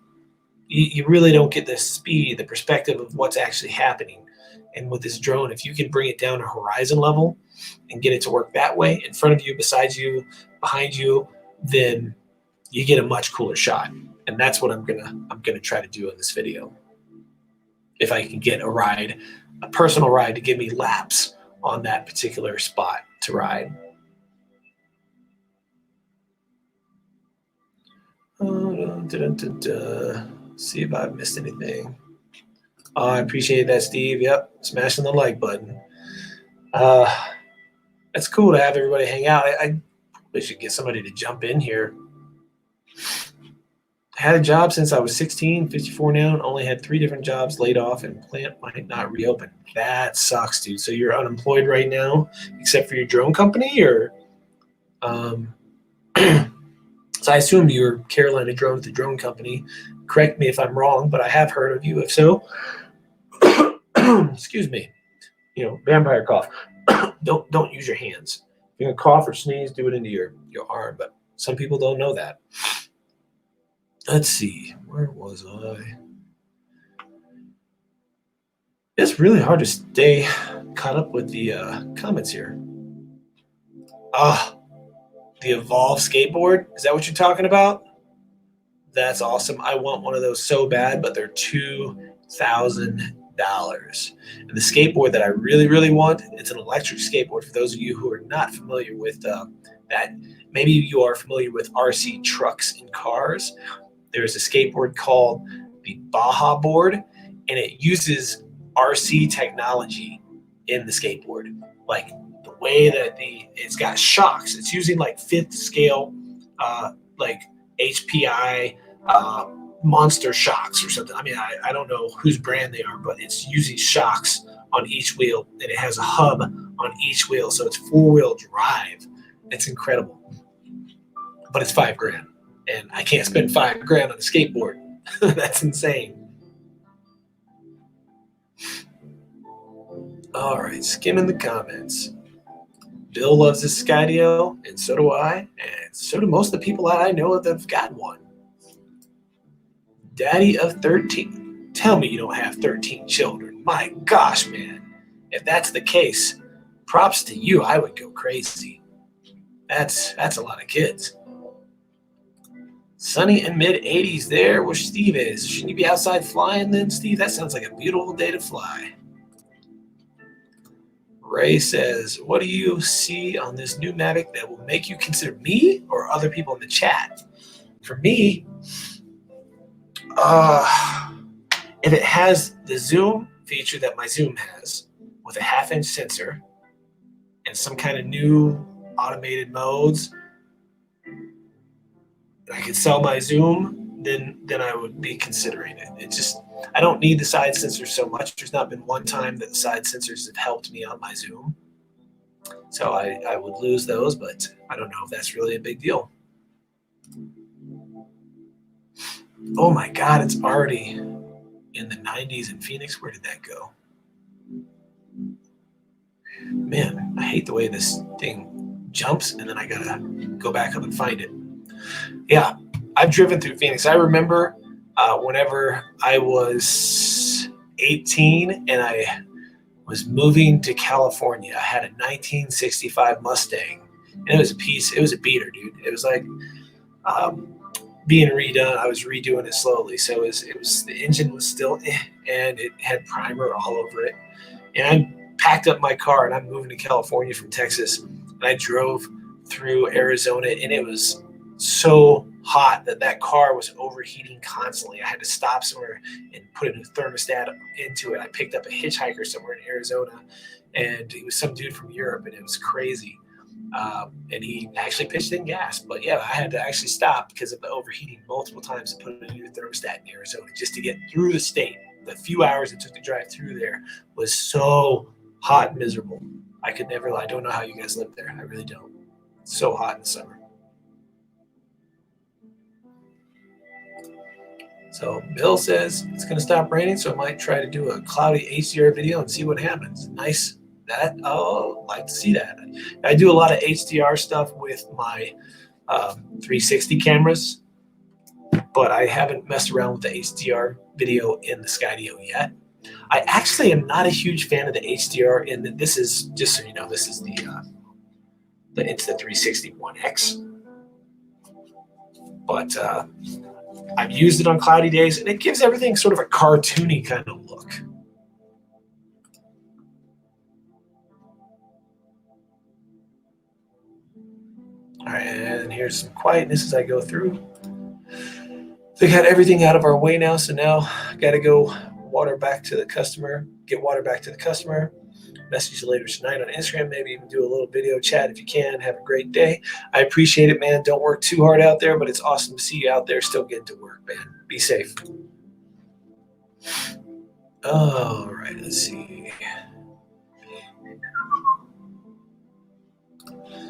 you really don't get the speed, the perspective of what's actually happening. And with this drone, if you can bring it down to horizon level and get it to work that way, in front of you, beside you, behind you, then you get a much cooler shot. And that's what I'm gonna try to do in this video. If I can get a ride, a personal ride to give me laps on that particular spot to ride. See if I've missed anything. Oh, I appreciate that, Steve. Yep, smashing the like button. It's cool to have everybody hang out. I probably should get somebody to jump in here. I had a job since I was 16, 54 now, and only had 3 different jobs, laid off, and plant might not reopen. That sucks, dude. So you're unemployed right now, except for your drone company, or so I assume you're Carolina Drone, the drone company. Correct me if I'm wrong, but I have heard of you. If so, excuse me. You know, vampire cough. Don't use your hands. If you're gonna cough or sneeze, do it into your arm. But some people don't know that. Let's see. Where was I? It's really hard to stay caught up with the comments here. The Evolve skateboard. Is that what you're talking about? That's awesome. I want one of those so bad, but they're $2,000. And the skateboard that I really, really want, it's an electric skateboard. For those of you who are not familiar with that, maybe you are familiar with RC trucks and cars. There's a skateboard called the Baja board, and it uses RC technology in the skateboard. Like the way that it's got shocks. It's using like 5th scale, like HPI monster shocks or something. I mean, I don't know whose brand they are, but it's using shocks on each wheel, and it has a hub on each wheel, so it's 4-wheel drive. It's incredible, but it's $5,000, and I can't spend $5,000 on a skateboard. That's insane. All right, skimming the comments. Bill loves his Skydio, and so do I, and so do most of the people that I know that have gotten one. Daddy of 13. Tell me you don't have 13 children. My gosh, man. If that's the case, props to you. I would go crazy. That's a lot of kids. Sunny and mid-80s there where Steve is. Shouldn't you be outside flying then, Steve? That sounds like a beautiful day to fly. Ray says, what do you see on this new Mavic that will make you consider me or other people in the chat? For me, if it has the zoom feature that my Zoom has with a 1/2-inch sensor and some kind of new automated modes, I could sell my Zoom, then I would be considering it. It just, I don't need the side sensors so much. There's not been one time that the side sensors have helped me on my Zoom. So I would lose those, but I don't know if that's really a big deal. Oh my God, it's already in the 90s in Phoenix. Where did that go? Man, I hate the way this thing jumps and then I gotta go back up and find it. Yeah, I've driven through Phoenix. I remember whenever I was 18 and I was moving to California, I had a 1965 Mustang, and it was a beater, dude. It was like being redone. I was redoing it slowly, so the engine was still and it had primer all over it. And I packed up my car and I'm moving to California from Texas, and I drove through Arizona, and it was so hot that car was overheating constantly. I had to stop somewhere and put a new thermostat into it. I picked up a hitchhiker somewhere in Arizona, and he was some dude from Europe, and it was crazy. And he actually pitched in gas. But yeah, I had to actually stop because of the overheating multiple times and put a new thermostat in Arizona just to get through the state. The few hours it took to drive through there was so hot and miserable. I don't know how you guys live there. I really don't. It's so hot in the summer. So Bill says it's going to stop raining, so I might try to do a cloudy HDR video and see what happens. Nice. I'd like to see that. I do a lot of HDR stuff with my 360 cameras, but I haven't messed around with the HDR video in the Skydio yet. I actually am not a huge fan of the HDR, and this is, just so you know, this is the Insta360 One X. But I've used it on cloudy days, and it gives everything sort of a cartoony kind of look. All right, and here's some quietness as I go through. They got everything out of our way now, so now I got to go get water back to the customer, message you later tonight on Instagram, maybe even do a little video chat if you can. Have a great day. I appreciate it, man. Don't work too hard out there, but it's awesome to see you out there still getting to work, man. Be safe. All right, let's see.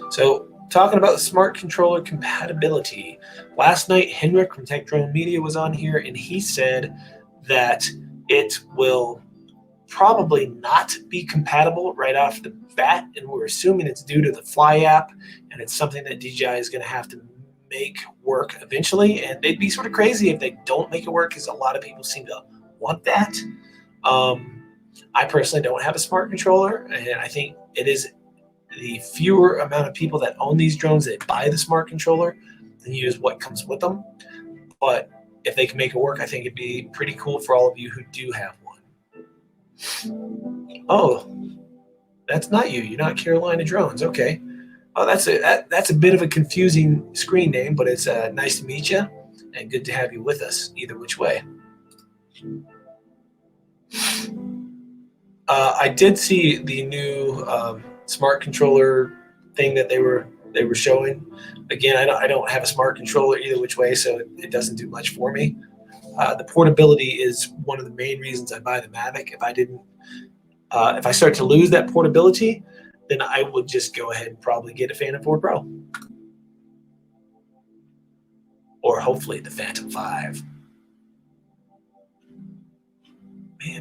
So, talking about smart controller compatibility. Last night, Henrik from Tech Drone Media was on here, and he said that it will probably not be compatible right off the bat, and we're assuming it's due to the Fly app, and it's something that DJI is going to have to make work eventually, and they'd be sort of crazy if they don't make it work, because a lot of people seem to want that. I personally don't have a smart controller, and I think it is the fewer amount of people that own these drones that buy the smart controller than use what comes with them. But if they can make it work, I think it'd be pretty cool for all of you who do have one. Oh, that's not you. You're not Carolina Drones. Okay. Oh, that's a bit of a confusing screen name, but it's nice to meet you and good to have you with us either which way. I did see the new smart controller thing that they were showing. Again, I don't have a smart controller either which way, so it doesn't do much for me. The portability is one of the main reasons I buy the Mavic. If I start to lose that portability, then I would just go ahead and probably get a Phantom 4 Pro. Or hopefully the Phantom 5.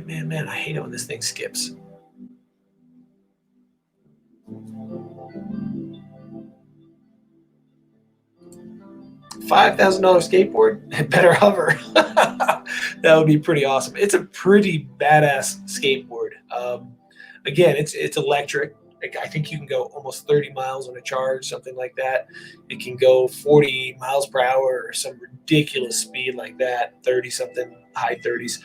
Man, I hate it when this thing skips. $5,000 skateboard, better hover. That would be pretty awesome. It's a pretty badass skateboard. Again, it's electric. I think you can go almost 30 miles on a charge, something like that. It can go 40 miles per hour or some ridiculous speed like that, 30 something, high 30s.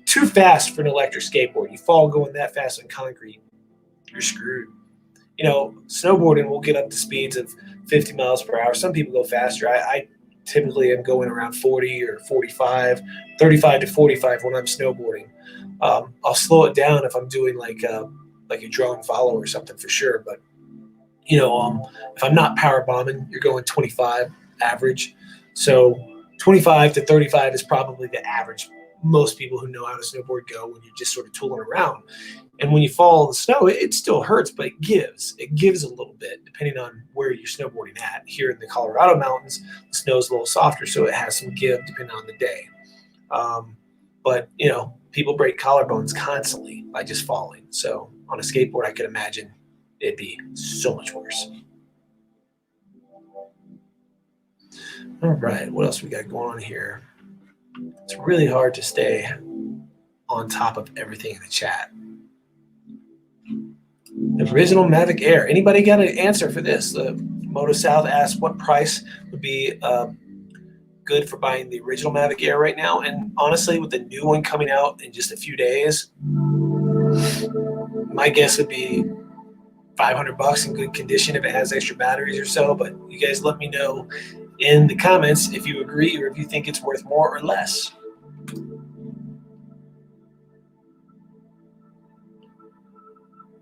Too fast for an electric skateboard. You fall going that fast on concrete, you're screwed. You know, snowboarding will get up to speeds of 50 miles per hour. Some people go faster. I typically am going around 40 or 45, 35 to 45 when I'm snowboarding. I'll slow it down if I'm doing like a drone follow or something for sure. But, you know, if I'm not power bombing, you're going 25 average. So 25 to 35 is probably the average most people who know how to snowboard go when you're just sort of tooling around. And when you fall in the snow, it still hurts, but it gives a little bit depending on where you're snowboarding at. Here in the Colorado mountains, the snow's a little softer, so it has some give depending on the day. But, you know, people break collarbones constantly by just falling. So on a skateboard, I could imagine it'd be so much worse. All right, what else we got going on here? It's really hard to stay on top of everything in the chat. The original Mavic Air. Anybody got an answer for this? Moto South asked what price would be good for buying the original Mavic Air right now. And honestly, with the new one coming out in just a few days, my guess would be $500 in good condition if it has extra batteries or so. But you guys let me know in the comments if you agree or if you think it's worth more or less.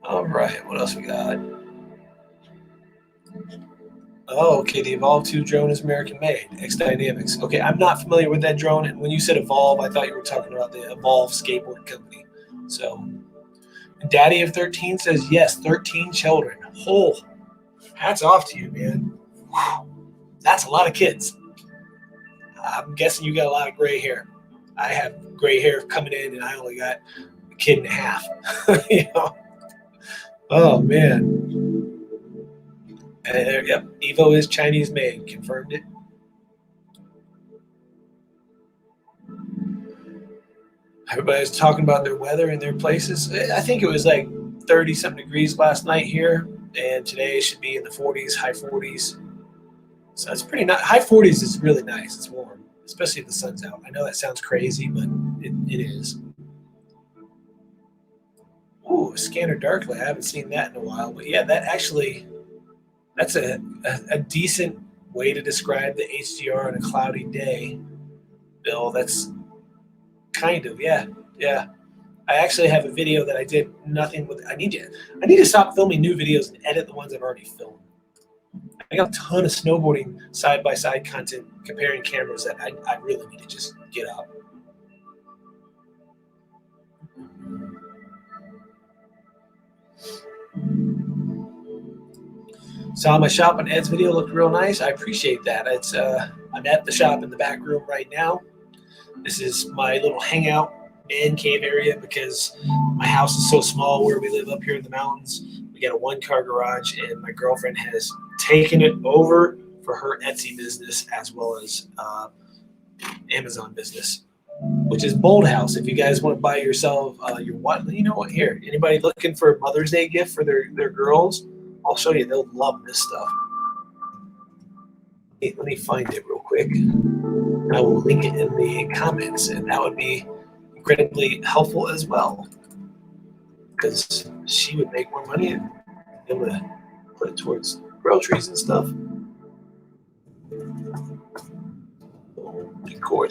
All right, what else we got? Oh, okay, the Evolve 2 drone is American-made, X Dynamics. Okay, I'm not familiar with that drone, and when you said Evolve, I thought you were talking about the Evolve skateboard company. So, Daddy of 13 says, yes, 13 children. Oh, hats off to you, man. Whew, that's a lot of kids. I'm guessing you got a lot of gray hair. I have gray hair coming in, and I only got a kid and a half. You know? Oh, man. Yep, Evo is Chinese made. Confirmed it. Everybody's talking about their weather in their places. I think it was like 30-something degrees last night here, and today should be in the 40s, high 40s. So that's pretty nice. High 40s is really nice. It's warm, especially if the sun's out. I know that sounds crazy, but it is. Ooh, scanner darkly. I haven't seen that in a while. But yeah, that's a decent way to describe the HDR on a cloudy day, Bill. That's kind of, yeah. I actually have a video that I did nothing with. I need to stop filming new videos and edit the ones I've already filmed. I got a ton of snowboarding side-by-side content comparing cameras that I really need to just get up. Saw my shop on Ed's video, looked real nice. I appreciate that. It's I'm at the shop in the back room right now. This is my little hangout man cave area because my house is so small where we live up here in the mountains. We got a one-car garage, and my girlfriend has taken it over for her Etsy business as well as Amazon business, which is Bold House. If you guys want to buy yourself your what, you know what? Here, anybody looking for a Mother's Day gift for their girls? I'll show you. They'll love this stuff. Hey, let me find it real quick. I will link it in the comments, and that would be incredibly helpful as well, because she would make more money and be able to put it towards groceries and stuff.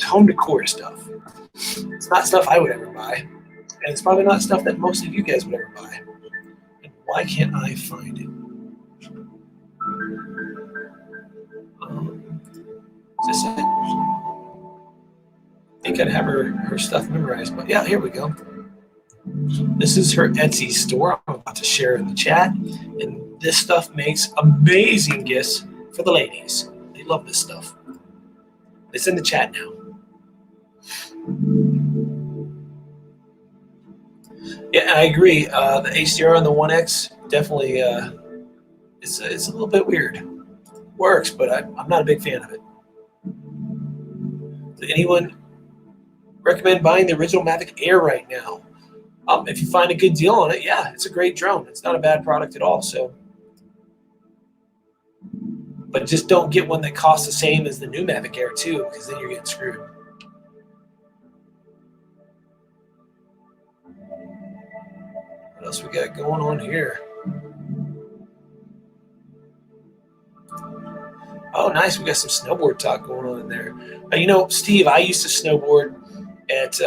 Home decor stuff. It's not stuff I would ever buy, and it's probably not stuff that most of you guys would ever buy. And why can't I find it? Is this it? I think I'd have her stuff memorized, but yeah, here we go. This is her Etsy store. I'm about to share in the chat, and this stuff makes amazing gifts for the ladies. They love this stuff. It's in the chat now. Yeah, I agree. The HDR on the 1X definitely it's a little bit weird. Works, but I'm not a big fan of it. Does anyone recommend buying the original Mavic Air right now? If you find a good deal on it, yeah, it's a great drone. It's not a bad product at all. So, but just don't get one that costs the same as the new Mavic Air 2, because then you're getting screwed. What else we got going on here? Oh, nice. We got some snowboard talk going on in there. You know, Steve, I used to snowboard at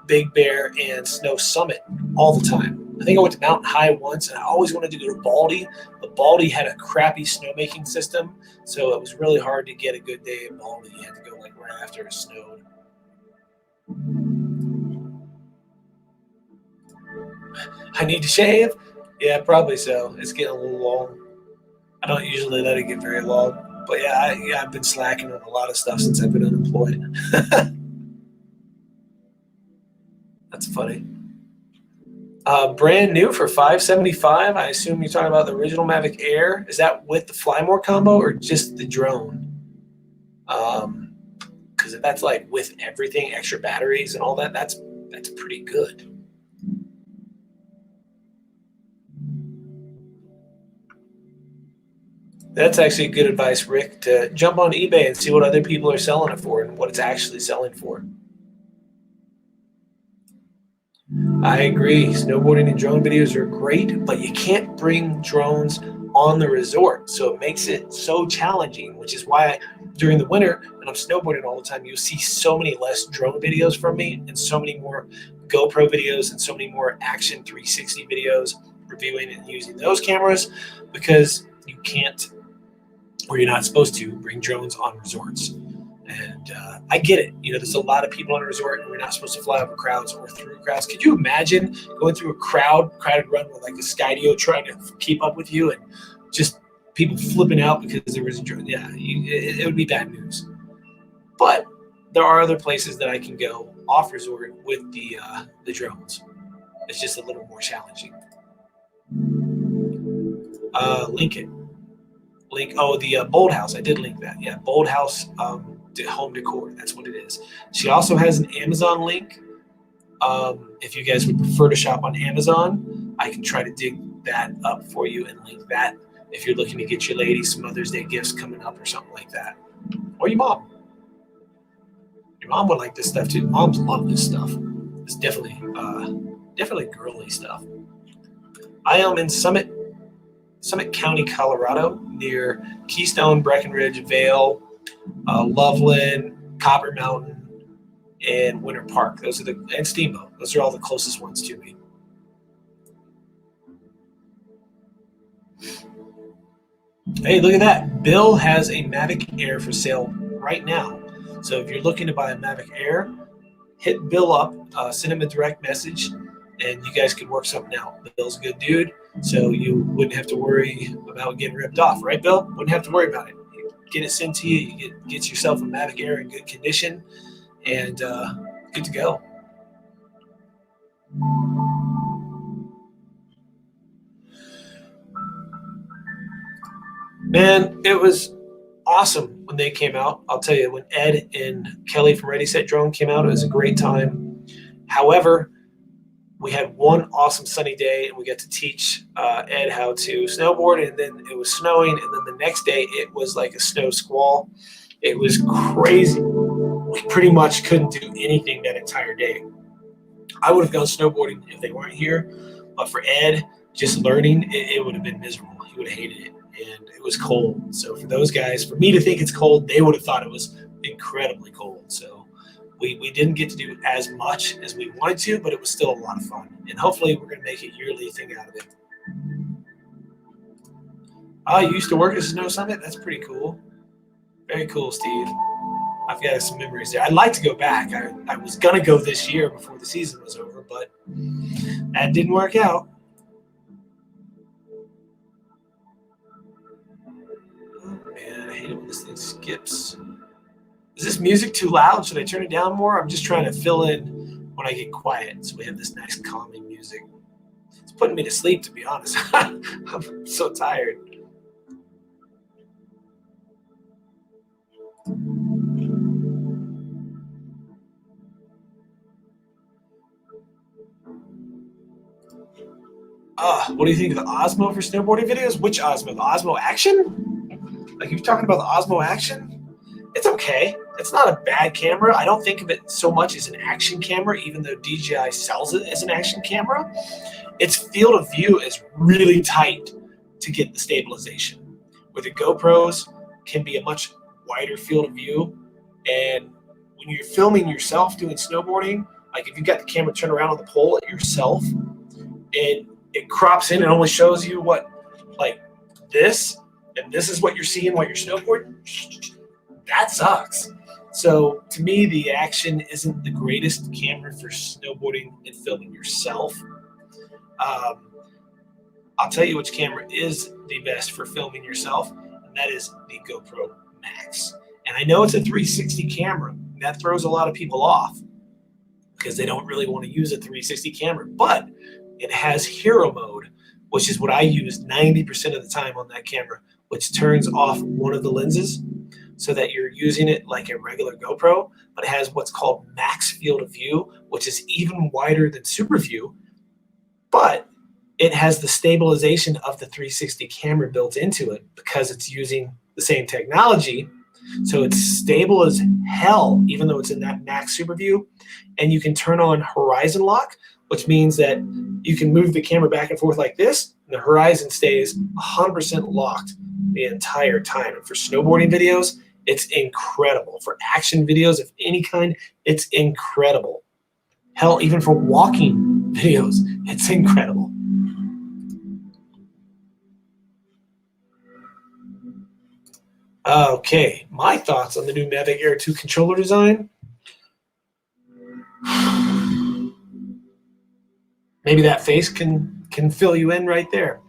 Big Bear and Snow Summit all the time. I think I went to Mountain High once, and I always wanted to go to Baldy, but Baldy had a crappy snowmaking system, so it was really hard to get a good day at Baldy. You had to go like right after it snowed. I need to shave? Yeah, probably so. It's getting a little long. I don't usually let it get very long. But yeah, I've been slacking on a lot of stuff since I've been unemployed. That's funny. Brand new for $575. I assume you're talking about the original Mavic Air. Is that with the Fly More combo or just the drone? Because if that's like with everything, extra batteries and all that, that's pretty good. That's actually good advice, Rick, to jump on eBay and see what other people are selling it for and what it's actually selling for. I agree. Snowboarding and drone videos are great, but you can't bring drones on the resort. So it makes it so challenging, which is why during the winter, when I'm snowboarding all the time, you'll see so many less drone videos from me and so many more GoPro videos and so many more Action 360 videos reviewing and using those cameras, because you can't, or you're not supposed to, bring drones on resorts. And I get it. You know, there's a lot of people on a resort, and we're not supposed to fly over crowds or through crowds. Could you imagine going through a crowded run with like a Skydio trying to keep up with you, and just people flipping out because there was a drone? Yeah, it would be bad news. But there are other places that I can go off resort with the drones. It's just a little more challenging. Link it. The Bold House. I did link that. Yeah, Bold House home decor. That's what it is. She also has an Amazon link. If you guys would prefer to shop on Amazon, I can try to dig that up for you and link that if you're looking to get your lady some Mother's Day gifts coming up or something like that. Or your mom. Your mom would like this stuff too. Moms love this stuff. It's definitely girly stuff. I am in Summit County, Colorado, near Keystone, Breckenridge, Vail, Loveland, Copper Mountain, and Winter Park. And Steamboat. Those are all the closest ones to me. Hey, look at that. Bill has a Mavic Air for sale right now. So if you're looking to buy a Mavic Air, hit Bill up, send him a direct message, and you guys could work something out. Bill's a good dude, so you wouldn't have to worry about getting ripped off, right, Bill? Wouldn't have to worry about it. Get it sent to you. You get yourself a Mavic Air in good condition, and good to go. Man, it was awesome when they came out. I'll tell you, when Ed and Kelly from Ready Set Drone came out, it was a great time. However, we had one awesome sunny day, and we got to teach Ed how to snowboard, and then it was snowing, and then the next day it was like a snow squall. It was crazy. We pretty much couldn't do anything that entire day. I would have gone snowboarding if they weren't here, but for Ed, just learning, it would have been miserable. He would have hated it, and it was cold. So for those guys, for me to think it's cold, they would have thought it was incredibly cold. So we didn't get to do as much as we wanted to, but it was still a lot of fun. And hopefully we're going to make a yearly thing out of it. You used to work at Snow Summit? That's pretty cool. Very cool, Steve. I've got some memories there. I'd like to go back. I was going to go this year before the season was over, but that didn't work out. Oh, man, I hate it when this thing skips. Is this music too loud? Should I turn it down more? I'm just trying to fill in when I get quiet, so we have this nice calming music. It's putting me to sleep, to be honest. I'm so tired. What do you think of the Osmo for snowboarding videos? Which Osmo? The Osmo Action? Like, you're talking about the Osmo Action? It's okay. It's not a bad camera. I don't think of it so much as an action camera, even though DJI sells it as an action camera. Its field of view is really tight to get the stabilization, where the GoPros can be a much wider field of view. And when you're filming yourself doing snowboarding, like if you got the camera turned around on the pole at yourself, and it crops in and only shows you what, like this, and this is what you're seeing while you're snowboarding, that sucks. So to me, the Action isn't the greatest camera for snowboarding and filming yourself. I'll tell you which camera is the best for filming yourself, and that is the GoPro Max. And I know it's a 360 camera. And that throws a lot of people off because they don't really want to use a 360 camera, but it has hero mode, which is what I use 90% of the time on that camera, which turns off one of the lenses so that you're using it like a regular GoPro, but it has what's called max field of view, which is even wider than super view, but it has the stabilization of the 360 camera built into it because it's using the same technology. So it's stable as hell, even though it's in that max super view. And you can turn on horizon lock, which means that you can move the camera back and forth like this, and the horizon stays 100% locked the entire time. And for snowboarding videos, it's incredible. For action videos of any kind, it's incredible. Hell, even for walking videos, it's incredible. Okay, my thoughts on the new Mavic Air 2 controller design. Maybe that face can fill you in right there.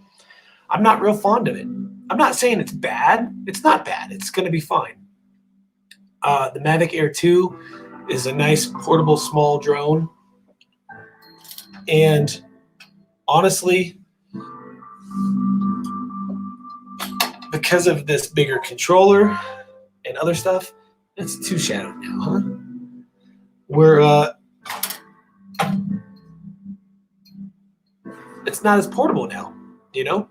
I'm not real fond of it. I'm not saying it's bad. It's not bad. It's going to be fine. The Mavic Air 2 is a nice portable small drone. And honestly, because of this bigger controller and other stuff, it's too shadowed now, huh? It's not as portable now, you know?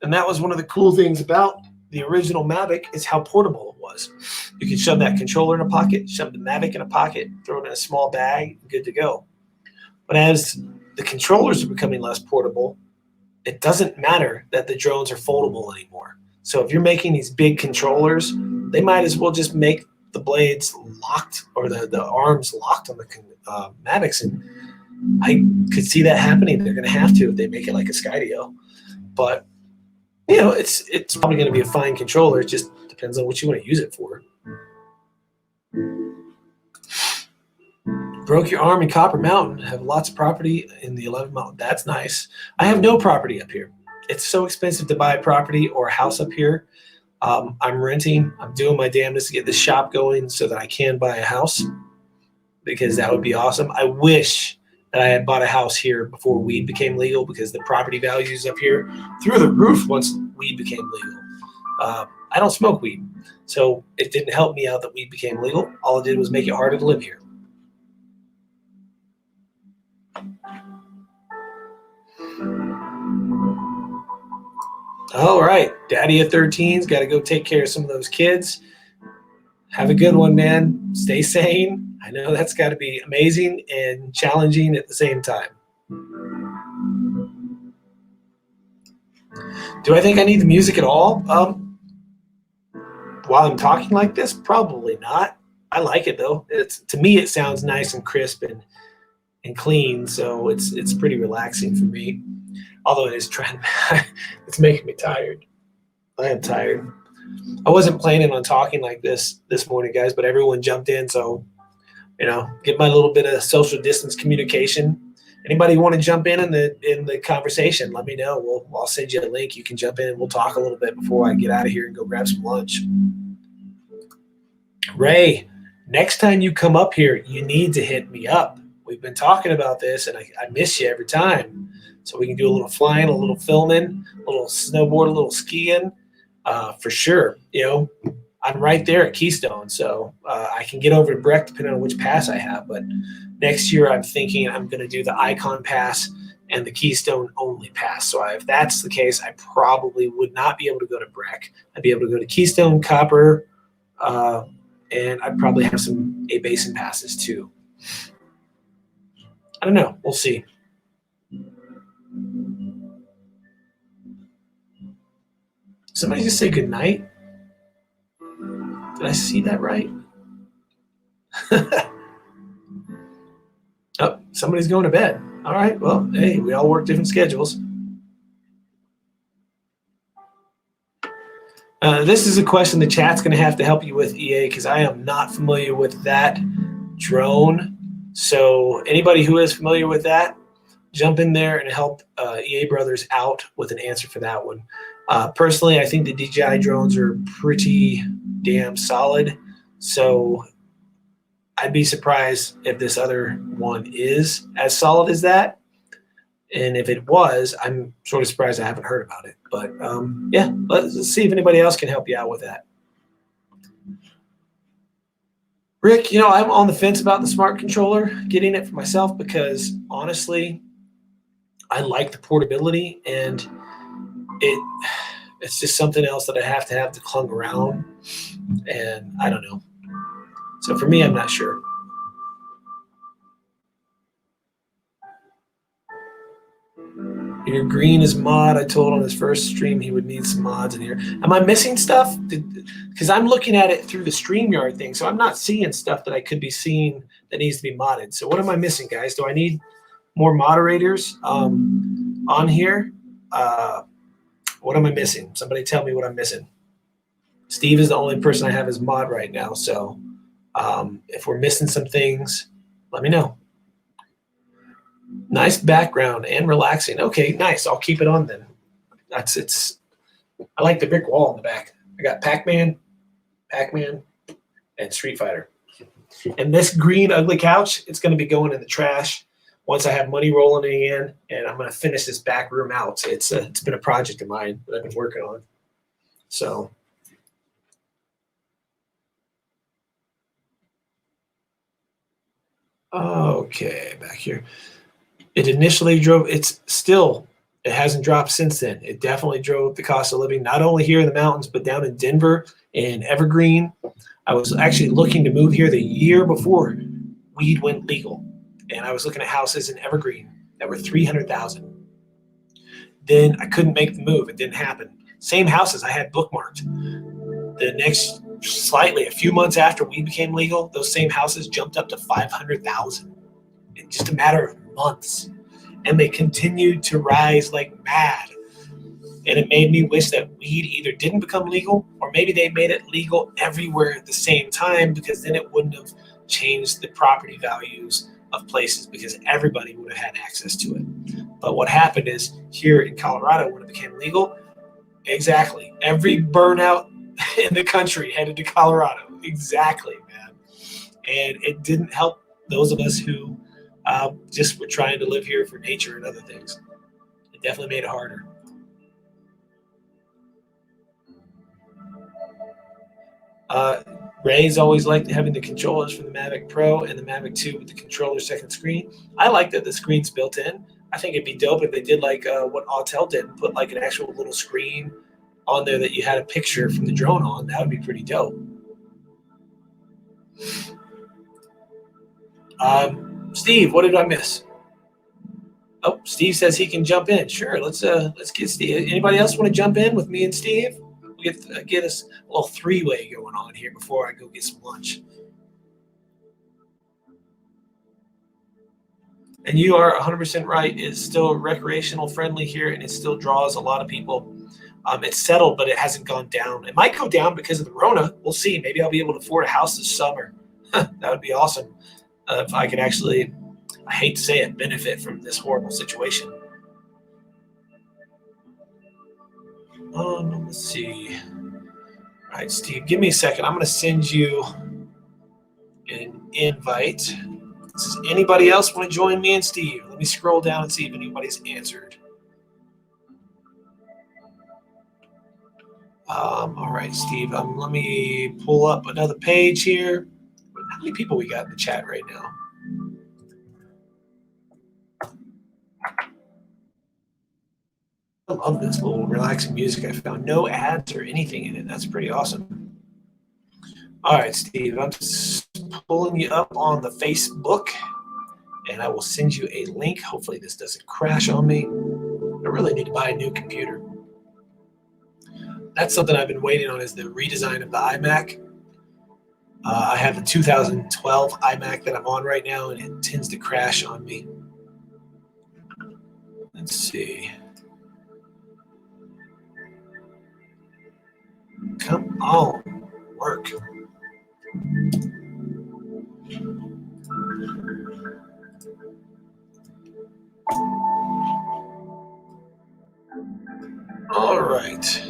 And that was one of the cool things about the original Mavic is how portable it was. You could shove that controller in a pocket, shove the Mavic in a pocket, throw it in a small bag, good to go. But as the controllers are becoming less portable, it doesn't matter that the drones are foldable anymore. So if you're making these big controllers, they might as well just make the blades locked or the arms locked on the Mavics. And I could see that happening. They're going to have to if they make it like a Skydio. But, you know, it's probably going to be a fine controller. It just depends on what you want to use it for. Broke your arm in Copper Mountain. Have lots of property in the 11 Mountain. That's nice. I have no property up here. It's so expensive to buy property or a house up here. I'm renting. I'm doing my damnedest to get this shop going so that I can buy a house because that would be awesome. I wish that I had bought a house here before weed became legal because the property values up here through the roof once weed became legal. I don't smoke weed, so it didn't help me out that weed became legal. All it did was make it harder to live here. All right, Daddy of 13's got to go take care of some of those kids. Have a good one, man. Stay sane. I know that's got to be amazing and challenging at the same time. Do I think I need the music at all? While I'm talking like this, probably not. I like it though. To me, it sounds nice and crisp and clean, so it's pretty relaxing for me. Although it is it's making me tired. I am tired. I wasn't planning on talking like this morning, guys, but everyone jumped in, so get my little bit of social distance communication. Anybody want to jump in the conversation? Let me know. I'll send you a link. You can jump in and we'll talk a little bit before I get out of here and go grab some lunch. Ray, next time you come up here, you need to hit me up. We've been talking about this, and I miss you every time. So we can do a little flying, a little filming, a little snowboard, a little skiing, for sure. I'm right there at Keystone, so I can get over to Breck depending on which pass I have. But next year, I'm thinking I'm going to do the Icon Pass and the Keystone only pass. So if that's the case, I probably would not be able to go to Breck. I'd be able to go to Keystone, Copper, and I'd probably have some A-Basin passes too. I don't know. We'll see. Somebody just say good night. Did I see that right? Oh, somebody's going to bed. All right. Well, hey, we all work different schedules. This is a question the chat's going to have to help you with, EA, because I am not familiar with that drone. So anybody who is familiar with that, jump in there and help EA Brothers out with an answer for that one. Personally, I think the DJI drones are pretty damn solid. So I'd be surprised if this other one is as solid as that. And if it was, I'm sort of surprised I haven't heard about it. But yeah, let's see if anybody else can help you out with that. Rick, I'm on the fence about the smart controller, getting it for myself because honestly, I like the portability, and it's just something else that I have to clung around, and I don't know. So for me, I'm not sure. Your green is mod. I told on his first stream he would need some mods in here. Am I missing stuff? Because I'm looking at it through the StreamYard thing, so I'm not seeing stuff that I could be seeing that needs to be modded. So what am I missing, guys? Do I need more moderators on here? What am I missing? Somebody tell me what I'm missing. Steve is the only person I have as mod right now, so if we're missing some things, let me know. Nice background and relaxing. Okay, nice. I'll keep it on then. I like the brick wall in the back. I got Pac-Man, and Street Fighter. And this green ugly couch, it's going to be going in the trash once I have money rolling in, and I'm going to finish this back room out. It's been a project of mine that I've been working on. So. Okay, back here. It initially drove, it hasn't dropped since then. It definitely drove the cost of living, not only here in the mountains, but down in Denver and Evergreen. I was actually looking to move here the year before weed went legal. And I was looking at houses in Evergreen that were $300,000. Then I couldn't make the move. It didn't happen. Same houses I had bookmarked. The next, a few months after weed became legal, those same houses jumped up to $500,000 in just a matter of months, and they continued to rise like mad. And it made me wish that weed either didn't become legal, or maybe they made it legal everywhere at the same time, because then it wouldn't have changed the property values of places, because everybody would have had access to it. But what happened is, here in Colorado, when it became legal, exactly, every burnout in the country headed to Colorado. Exactly, man. And it didn't help those of us who just were trying to live here for nature and other things. It definitely made it harder. Ray's always liked having the controllers from the Mavic Pro and the Mavic 2 with the controller second screen. I like that the screen's built in. I think it'd be dope if they did like what Autel did and put like an actual little screen on there that you had a picture from the drone on. That would be pretty dope. Steve, what did I miss? Oh, Steve says he can jump in. Sure, let's get Steve. Anybody else want to jump in with me and Steve? We get us a little three-way going on here before I go get some lunch. And you are 100% right. It's still recreational friendly here, and it still draws a lot of people. It's settled, but it hasn't gone down. It might go down because of the Rona. We'll see. Maybe I'll be able to afford a house this summer. That would be awesome. If I could actually, I hate to say it, benefit from this horrible situation. Let's see. All right, Steve, give me a second. I'm going to send you an invite. Does anybody else want to join me and Steve? Let me scroll down and see if anybody's answered. All right, Steve, let me pull up another page here. How many people we got in the chat right now? I love this little relaxing music I found. No ads or anything in it. That's pretty awesome. All right, Steve, I'm just pulling you up on the Facebook, and I will send you a link. Hopefully this doesn't crash on me. I really need to buy a new computer. That's something I've been waiting on, is the redesign of the iMac. I have the 2012 iMac that I'm on right now, and it tends to crash on me. Let's see. Come on, work. All right.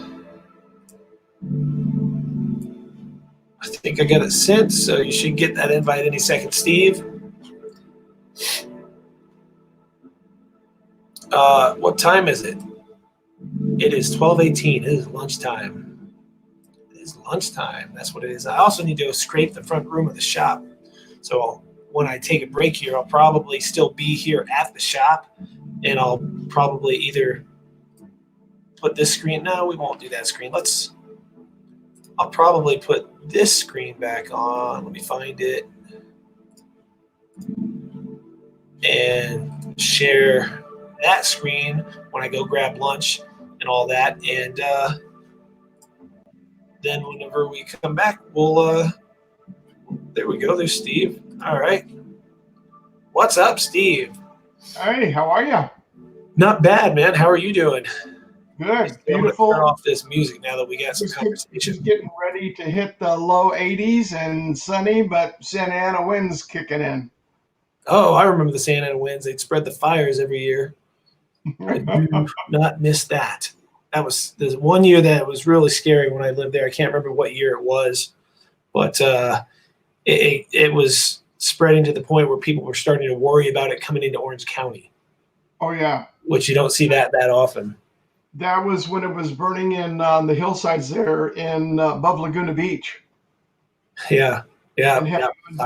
I think I got it sent, so you should get that invite any second, Steve. What time is it? It is 12:18. It is lunchtime. It is lunchtime. That's what it is. I also need to scrape the front room of the shop. So when I take a break here, I'll probably still be here at the shop, and I'll probably either put this screen. No, we won't do that screen. I'll probably put this screen back on. Let me find it and share that screen when I go grab lunch and all that. And then whenever we come back, we'll there we go. There's Steve. All right. What's up, Steve? Hey, how are you? Not bad, man. How are you doing? Good. Beautiful. Turn off this music now that we got some conversation. Just getting ready to hit the low 80s and sunny, but Santa Ana winds kicking in. Oh, I remember the Santa Ana winds. They'd spread the fires every year. I do not miss that. There's one year that was really scary when I lived there. I can't remember what year it was, but it was spreading to the point where people were starting to worry about it coming into Orange County. Oh, yeah. Which you don't see that often. That was when it was burning in the hillsides there in above Laguna Beach. Yeah. I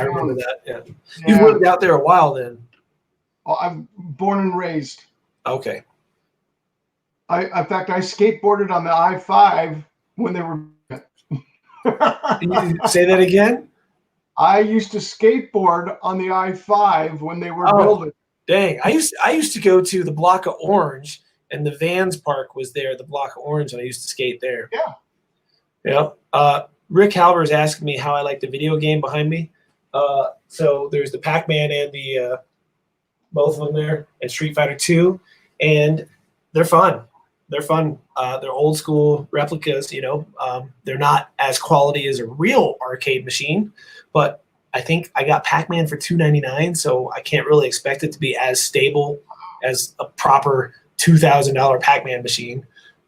remember that. Yeah. You've lived out there a while then. Oh, I'm born and raised. Okay. In fact, I skateboarded on the I-5 when they were. Can you say that again? I used to skateboard on the I-5 when they were building. Dang. I used to go to the block of Orange, and the Vans Park was there, the block of Orange, and I used to skate there. Yeah. Yeah. Rick Halber is asking me how I like the video game behind me. So there's the Pac-Man and the both of them there, and Street Fighter 2, and they're fun. They're fun. They're old school replicas, you know. They're not as quality as a real arcade machine, but I think I got Pac-Man for $2.99, so I can't really expect it to be as stable as a proper $2,000 Pac-Man machine.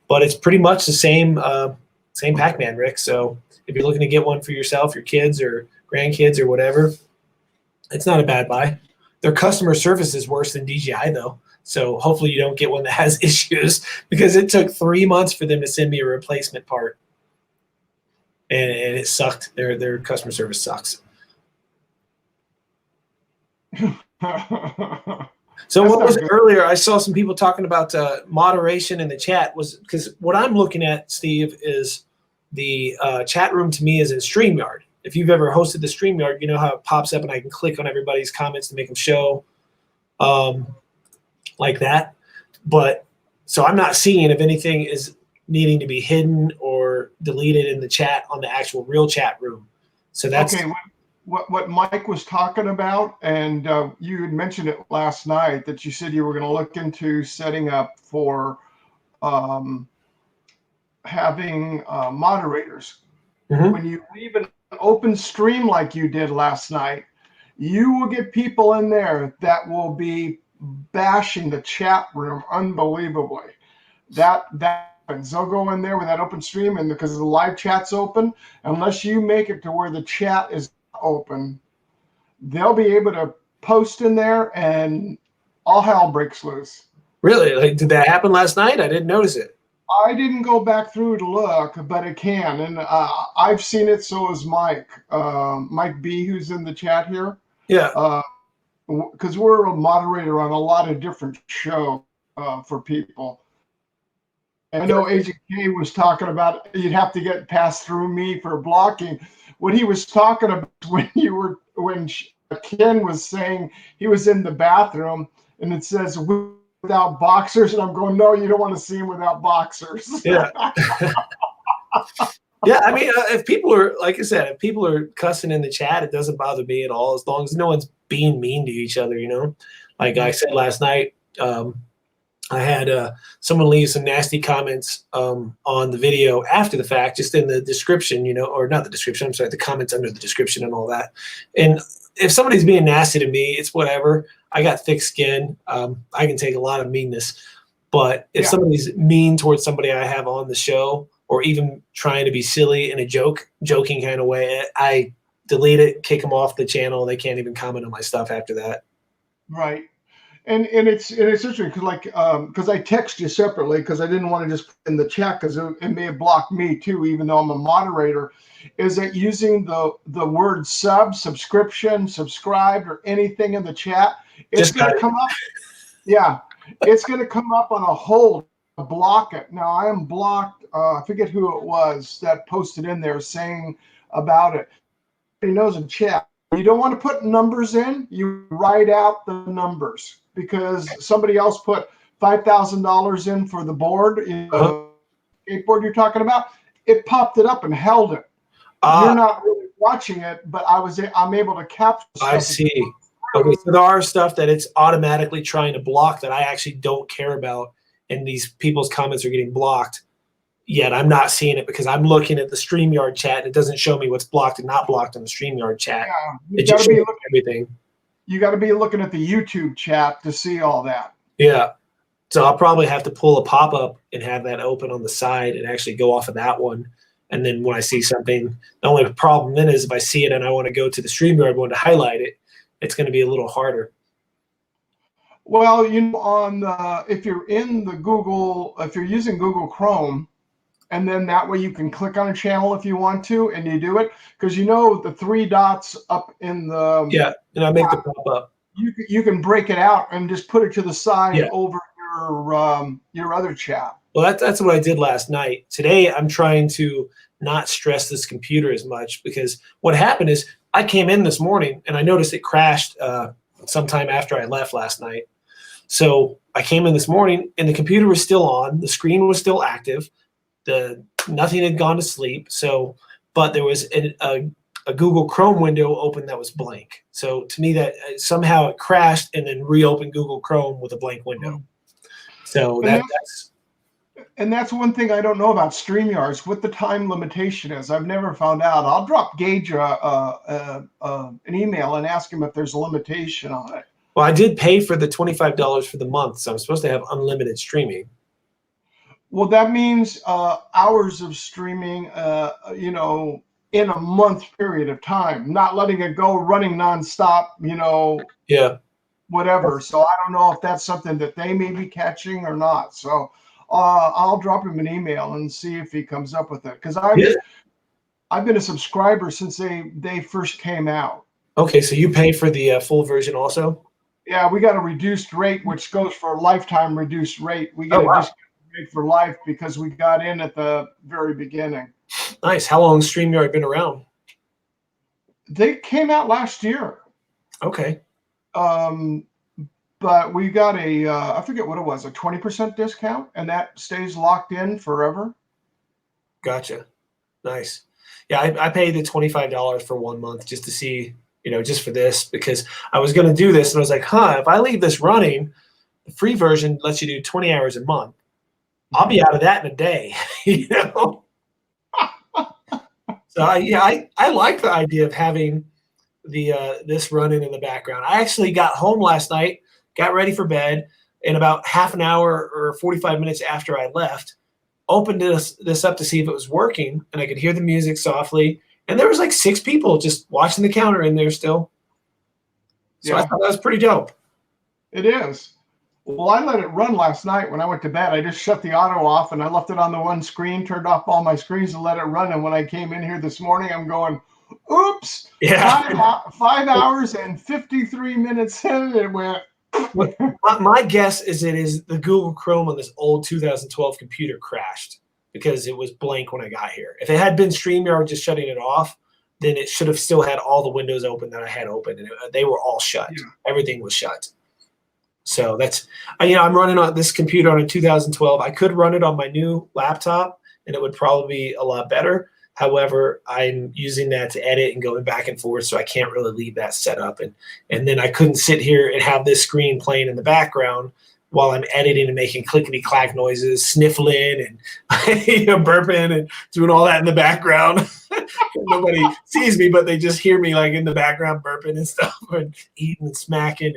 But it's pretty much the same Pac-Man, Rick. So if you're looking to get one for yourself, your kids or grandkids or whatever, it's not a bad buy. Their customer service is worse than DJI though. So hopefully you don't get one that has issues, because it took 3 months for them to send me a replacement part. And it sucked. Their customer service sucks. So what was it earlier? I saw some people talking about moderation in the chat. Was because what I'm looking at, Steve, is the chat room to me is in StreamYard. If you've ever hosted the StreamYard, you know how it pops up and I can click on everybody's comments to make them show like that. But so I'm not seeing if anything is needing to be hidden or deleted in the chat on the actual real chat room. So that's okay. What Mike was talking about, and you had mentioned it last night, that you said you were going to look into setting up for having moderators. Mm-hmm. When you leave an open stream like you did last night, you will get people in there that will be bashing the chat room unbelievably. That happens. They'll go in there with that open stream, and because the live chat's open, unless you make it to where the chat is open, they'll be able to post in there and all hell breaks loose. Really? Like, did that happen last night? I didn't notice it. I didn't go back through to look, but it can. And I've seen it, so has Mike. Mike B, who's in the chat here. Yeah. Because we're a moderator on a lot of different shows for people. And I know Agent K was talking about you'd have to get passed through me for blocking. What he was talking about when Ken was saying he was in the bathroom and it says without boxers, and I'm going, no, you don't want to see him without boxers. Yeah. Yeah, I mean, if people are, like I said, if people are cussing in the chat, it doesn't bother me at all, as long as no one's being mean to each other, you know? Like I said last night, I had someone leave some nasty comments on the video after the fact, just in the description, you know, or not the description, I'm sorry, the comments under the description and all that. And if somebody's being nasty to me, it's whatever. I got thick skin. I can take a lot of meanness. But if somebody's mean towards somebody I have on the show, or even trying to be silly in a joking kind of way, I delete it, kick them off the channel. They can't even comment on my stuff after that. Right. And it's interesting because I text you separately because I didn't want to just put in the chat because it may have blocked me too, even though I'm a moderator. Is that using the word subscription, subscribed, or anything in the chat? It's going to come up. Yeah, It's going to come up on a hold to block it. Now I am blocked. I forget who it was that posted in there saying about it. He knows in chat. You don't want to put numbers in. You write out the numbers because somebody else put $5,000 in for the board, Uh-huh. skateboard you're talking about. It popped it up and held it. You're not really watching it, but I'm able to capture stuff. I see. Okay, so there are stuff that it's automatically trying to block that I actually don't care about, and these people's comments are getting blocked. Yet I'm not seeing it because I'm looking at the StreamYard chat and it doesn't show me what's blocked and not blocked in the StreamYard chat. Yeah, it just shows everything. You got to be looking at the YouTube chat to see all that. Yeah. So I'll probably have to pull a pop-up and have that open on the side and actually go off of that one. And then when I see something, the only problem then is if I see it and I want to go to the StreamYard one to highlight it, it's going to be a little harder. Well, if you're in the Google, if you're using Google Chrome, and then that way you can click on a channel if you want to, and you do it because the 3 dots up in the and I make the pop up. You can break it out and just put it to the side over your other chat. Well, that's what I did last night. Today I'm trying to not stress this computer as much because what happened is I came in this morning and I noticed it crashed sometime after I left last night. So I came in this morning and the computer was still on, the screen was still active. Nothing had gone to sleep. So, but there was a Google Chrome window open that was blank. So to me, that somehow it crashed and then reopened Google Chrome with a blank window. So that's one thing I don't know about StreamYards, what the time limitation is. I've never found out. I'll drop Gage an email and ask him if there's a limitation on it. Well, I did pay for the $25 for the month, so I'm supposed to have unlimited streaming. Well, that means hours of streaming, in a month period of time, not letting it go running nonstop, whatever. So I don't know if that's something that they may be catching or not. So I'll drop him an email and see if he comes up with it. Because I've been a subscriber since they first came out. Okay, so you pay for the full version also? Yeah, we got a reduced rate, which goes for a lifetime reduced rate. We get a discount rate for life because we got in at the very beginning. Nice. How long has StreamYard been around? They came out last year. Okay. But we got I forget what it was, a 20% discount, and that stays locked in forever. Gotcha. Nice. Yeah, I paid the $25 for 1 month just to see, just for this, because I was going to do this and I was like, if I leave this running, the free version lets you do 20 hours a month. I'll be out of that in a day, So I like the idea of having this running in the background. I actually got home last night, got ready for bed, and about half an hour or 45 minutes after I left, opened this up to see if it was working, and I could hear the music softly. And there was like 6 people just watching the counter in there still. So I thought that was pretty dope. It is. Well, I let it run last night when I went to bed. I just shut the auto off and I left it on the one screen, turned off all my screens and let it run. And when I came in here this morning, I'm going, oops, 5 hours and 53 minutes in, it went. My guess is it is the Google Chrome on this old 2012 computer crashed because it was blank when I got here. If it had been StreamYard just shutting it off, then it should have still had all the windows open that I had open, and they were all shut. Yeah. Everything was shut. So that's, I'm running on this computer on a 2012. I could run it on my new laptop, and it would probably be a lot better. However, I'm using that to edit and going back and forth, so I can't really leave that set up. And then I couldn't sit here and have this screen playing in the background while I'm editing and making clickety-clack noises, sniffling and burping and doing all that in the background. Nobody sees me, but they just hear me like in the background burping and stuff and eating and smacking.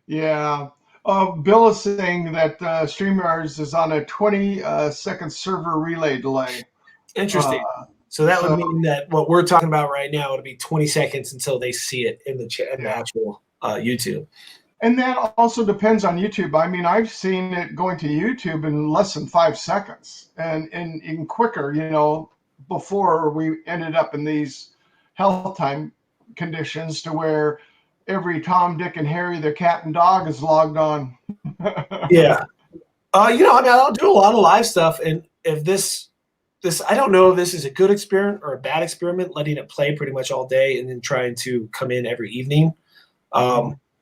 Yeah. Bill is saying that StreamYard is on a 20-second server relay delay. Interesting. So that would mean that what we're talking about right now would be 20 seconds until they see it in the actual YouTube. And that also depends on YouTube. I mean, I've seen it going to YouTube in less than 5 seconds and even quicker, before we ended up in these health time conditions to where every Tom, Dick, and Harry, their cat and dog is logged on. Yeah. I mean, I'll do a lot of live stuff, and if this, I don't know if this is a good experiment or a bad experiment, letting it play pretty much all day and then trying to come in every evening.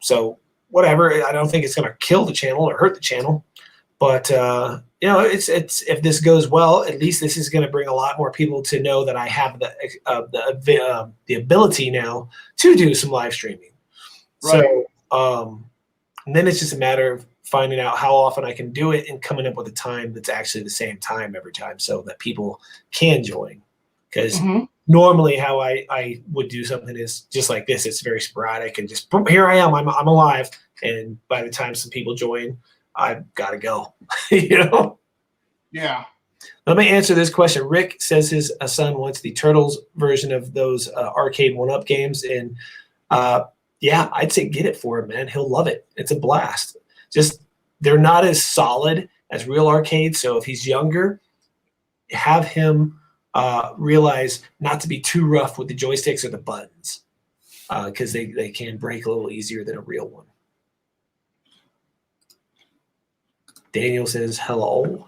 So whatever, I don't think it's going to kill the channel or hurt the channel, but it's if this goes well, at least this is going to bring a lot more people to know that I have the ability now to do some live streaming. Right. So and then it's just a matter of finding out how often I can do it and coming up with a time that's actually the same time every time so that people can join. Because normally how I would do something is just like this. It's very sporadic and just here I am. I'm alive. And by the time some people join, I've got to go, Yeah. Let me answer this question. Rick says his son wants the Turtles version of those arcade one-up games. And yeah, I'd say get it for him, man. He'll love it. It's a blast. Just they're not as solid as real arcades. So if he's younger, have him realize not to be too rough with the joysticks or the buttons because they can break a little easier than a real one. Daniel says, hello.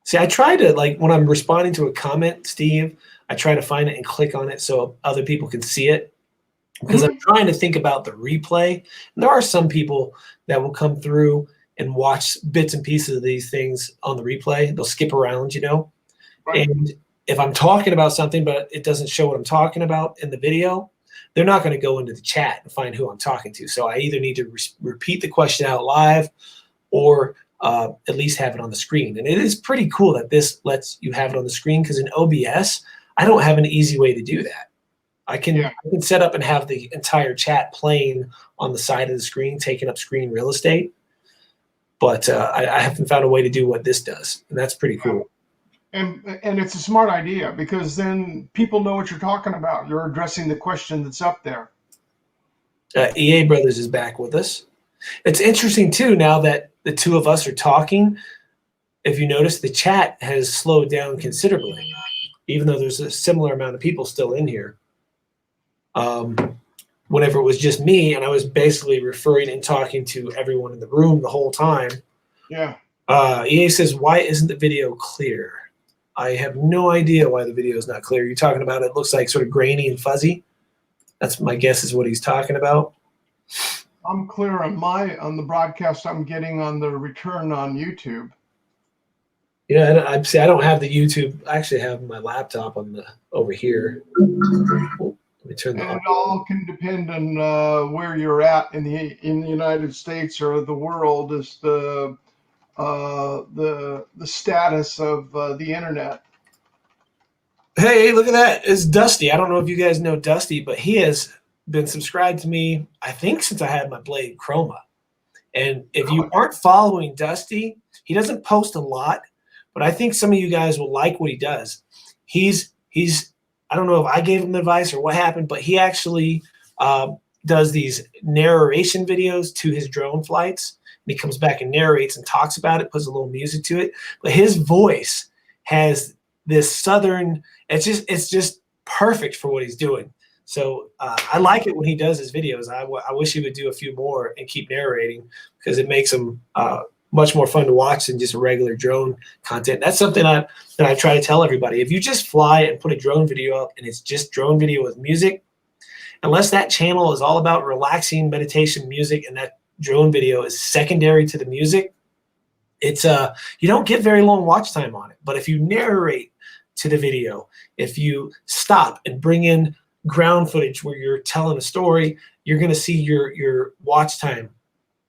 See, I try to, like, when I'm responding to a comment, Steve, I try to find it and click on it so other people can see it because I'm trying to think about the replay. And there are some people that will come through and watch bits and pieces of these things on the replay. They'll skip around, Right. And if I'm talking about something, but it doesn't show what I'm talking about in the video, they're not going to go into the chat and find who I'm talking to. So I either need to repeat the question out live or at least have it on the screen. And it is pretty cool that this lets you have it on the screen because in OBS, I don't have an easy way to do that. I can set up and have the entire chat playing on the side of the screen, taking up screen real estate. But I haven't found a way to do what this does. And that's pretty cool. And it's a smart idea because then people know what you're talking about. You're addressing the question that's up there. EA Brothers is back with us. It's interesting, too, now that the two of us are talking. If you notice, the chat has slowed down considerably, even though there's a similar amount of people still in here. Whenever it was just me and I was basically referring and talking to everyone in the room the whole time. Yeah. EA says, why isn't the video clear? I have no idea why the video is not clear. You're talking about it looks like sort of grainy and fuzzy. That's my guess is what he's talking about. I'm clear on the broadcast I'm getting on the return on YouTube. Yeah, I don't have the YouTube. I actually have my laptop over here. Let me turn that. It all can depend on where you're at in the United States or the world is the status of the internet. Hey, look at that. It's Dusty. I don't know if you guys know Dusty, but he has been subscribed to me, I think, since I had my Blade Chroma. And if you aren't following Dusty, he doesn't post a lot, but I think some of you guys will like what he does. He's I don't know if I gave him advice or what happened, but he actually does these narration videos to his drone flights. And he comes back and narrates and talks about it, puts a little music to it. But his voice has this southern, it's just perfect for what he's doing. So I like it when he does his videos. I wish he would do a few more and keep narrating because it makes them much more fun to watch than just regular drone content. That's something that I try to tell everybody. If you just fly and put a drone video up and it's just drone video with music, unless that channel is all about relaxing meditation music and that drone video is secondary to the music, it's you don't get very long watch time on it. But if you narrate to the video, if you stop and bring in ground footage where you're telling a story, you're going to see your watch time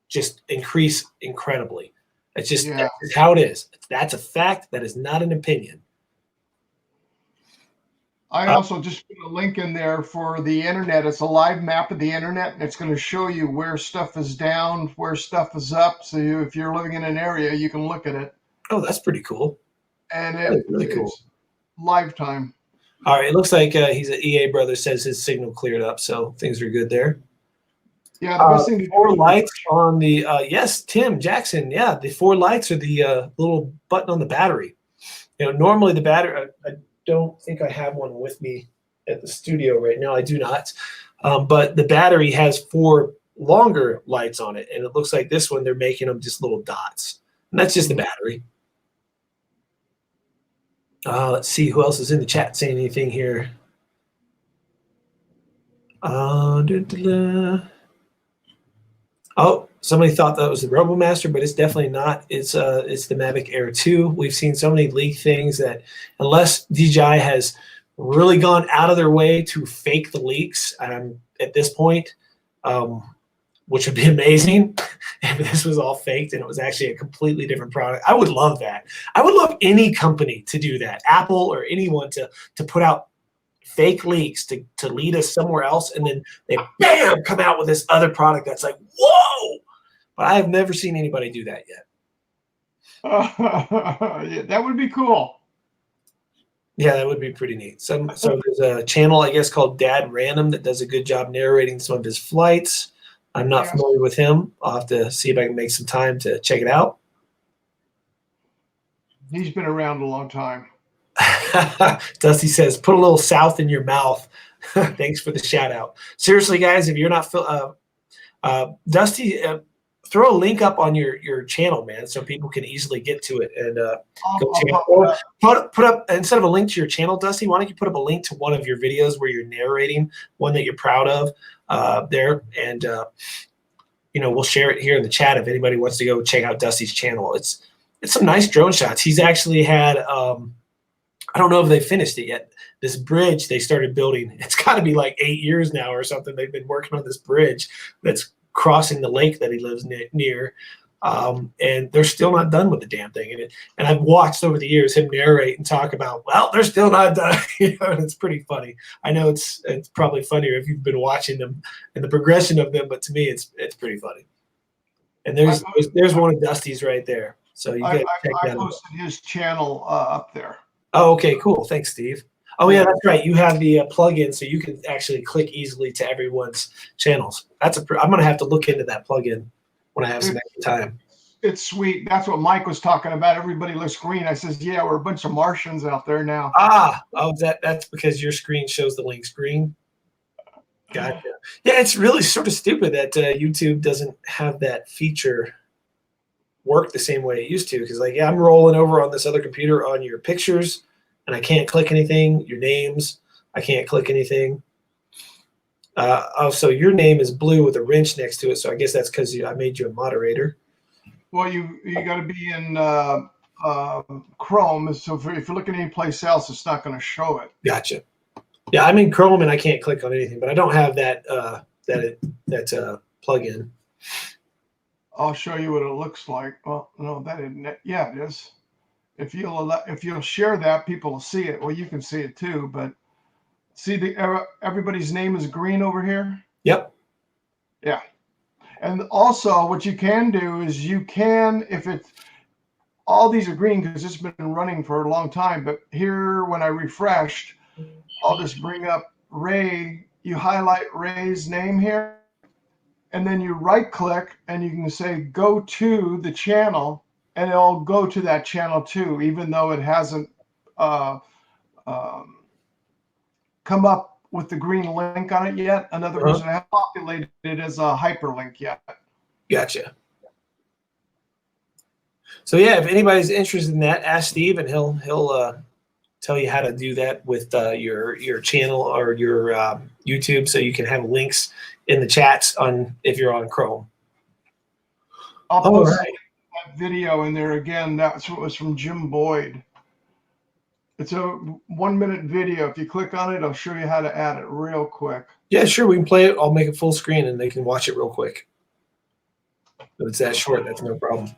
just increase incredibly. It's just that's how it is. That's a fact. That is not an opinion. I also just put a link in there for the internet. It's a live map of the internet, and it's going to show you where stuff is down, where stuff is up. So if you're living in an area, you can look at it. Oh, that's pretty cool. And it's really cool. It's live time. All right. It looks like he's an EA brother says his signal cleared up, so things are good there. Yeah, the best thing to do. 4 lights on the yes, Tim Jackson. Yeah, the 4 lights are the little button on the battery. Normally the battery. I don't think I have one with me at the studio right now. I do not. But the battery has 4 longer lights on it, and it looks like this one they're making them just little dots, and that's just the battery. Let's see who else is in the chat saying anything here. Oh, somebody thought that was the RoboMaster, but it's definitely not. It's the Mavic Air 2. We've seen so many leak things that unless DJI has really gone out of their way to fake the leaks at this point, which would be amazing if this was all faked and it was actually a completely different product. I would love that. I would love any company to do that, Apple or anyone to put out fake leaks to lead us somewhere else, and then they bam come out with this other product that's like, whoa. But I have never seen anybody do that yet. Yeah, that would be cool. Yeah, that would be pretty neat. So there's a channel, I guess, called Dad Random that does a good job narrating some of his flights. I'm not familiar with him. I'll have to see if I can make some time to check it out. He's been around a long time. Dusty says, put a little south in your mouth. Thanks for the shout out. Seriously, guys, if you're not Dusty, throw a link up on your channel, man, so people can easily get to it and go check it out. Or put up, instead of a link to your channel, Dusty, why don't you put up a link to one of your videos where you're narrating one that you're proud of there, and we'll share it here in the chat if anybody wants to go check out Dusty's channel. It's some nice drone shots. He's actually had I don't know if they finished it yet. This bridge they started building, it's got to be like 8 years now or something. They've been working on this bridge that's crossing the lake that he lives near. And they're still not done with the damn thing. And I've watched over the years him narrate and talk about, well, they're still not done. And it's pretty funny. I know it's probably funnier if you've been watching them and the progression of them, but to me, it's pretty funny. And there's one of Dusty's right there. So you got to check that out. I posted his channel up there. Oh, okay, cool. Thanks, Steve. Oh, yeah, that's right. You have the plugin, so you can actually click easily to everyone's channels. I'm going to have to look into that plugin when I have some extra time. It's sweet. That's what Mike was talking about. Everybody looks green. I says, yeah, we're a bunch of Martians out there now. That's because your screen shows the links green. Gotcha. Yeah, it's really sort of stupid that YouTube doesn't have that feature work the same way it used to, because I'm rolling over on this other computer on your pictures and I can't click anything. Your names, I can't click anything. So your name is blue with a wrench next to it, so I guess that's because I made you a moderator. Well, you got to be in Chrome, so if you're looking any place else, it's not going to show it. Gotcha. Yeah, I'm in Chrome and I can't click on anything, but I don't have that plugin. I'll show you what it looks like. Well, no, that isn't it. Yeah, it is. If you'll share that, people will see it. Well, you can see it too, but see everybody's name is green over here? Yep. Yeah. And also what you can do is if it's all these are green because it's been running for a long time, but here when I refreshed, I'll just bring up Ray. You highlight Ray's name here, and then you right click and you can say go to the channel, and it'll go to that channel too, even though it hasn't come up with the green link on it yet. In other words, it hasn't populated it as a hyperlink yet. Gotcha. So yeah, if anybody's interested in that, ask Steve, and he'll tell you how to do that with your channel or your YouTube, so you can have links in the chats if you're on Chrome. I'll post that video in there again. That's what was from Jim Boyd. It's a 1-minute video. If you click on it, I'll show you how to add it real quick. Yeah, sure. We can play it. I'll make it full screen and they can watch it real quick. If it's that short, that's no problem.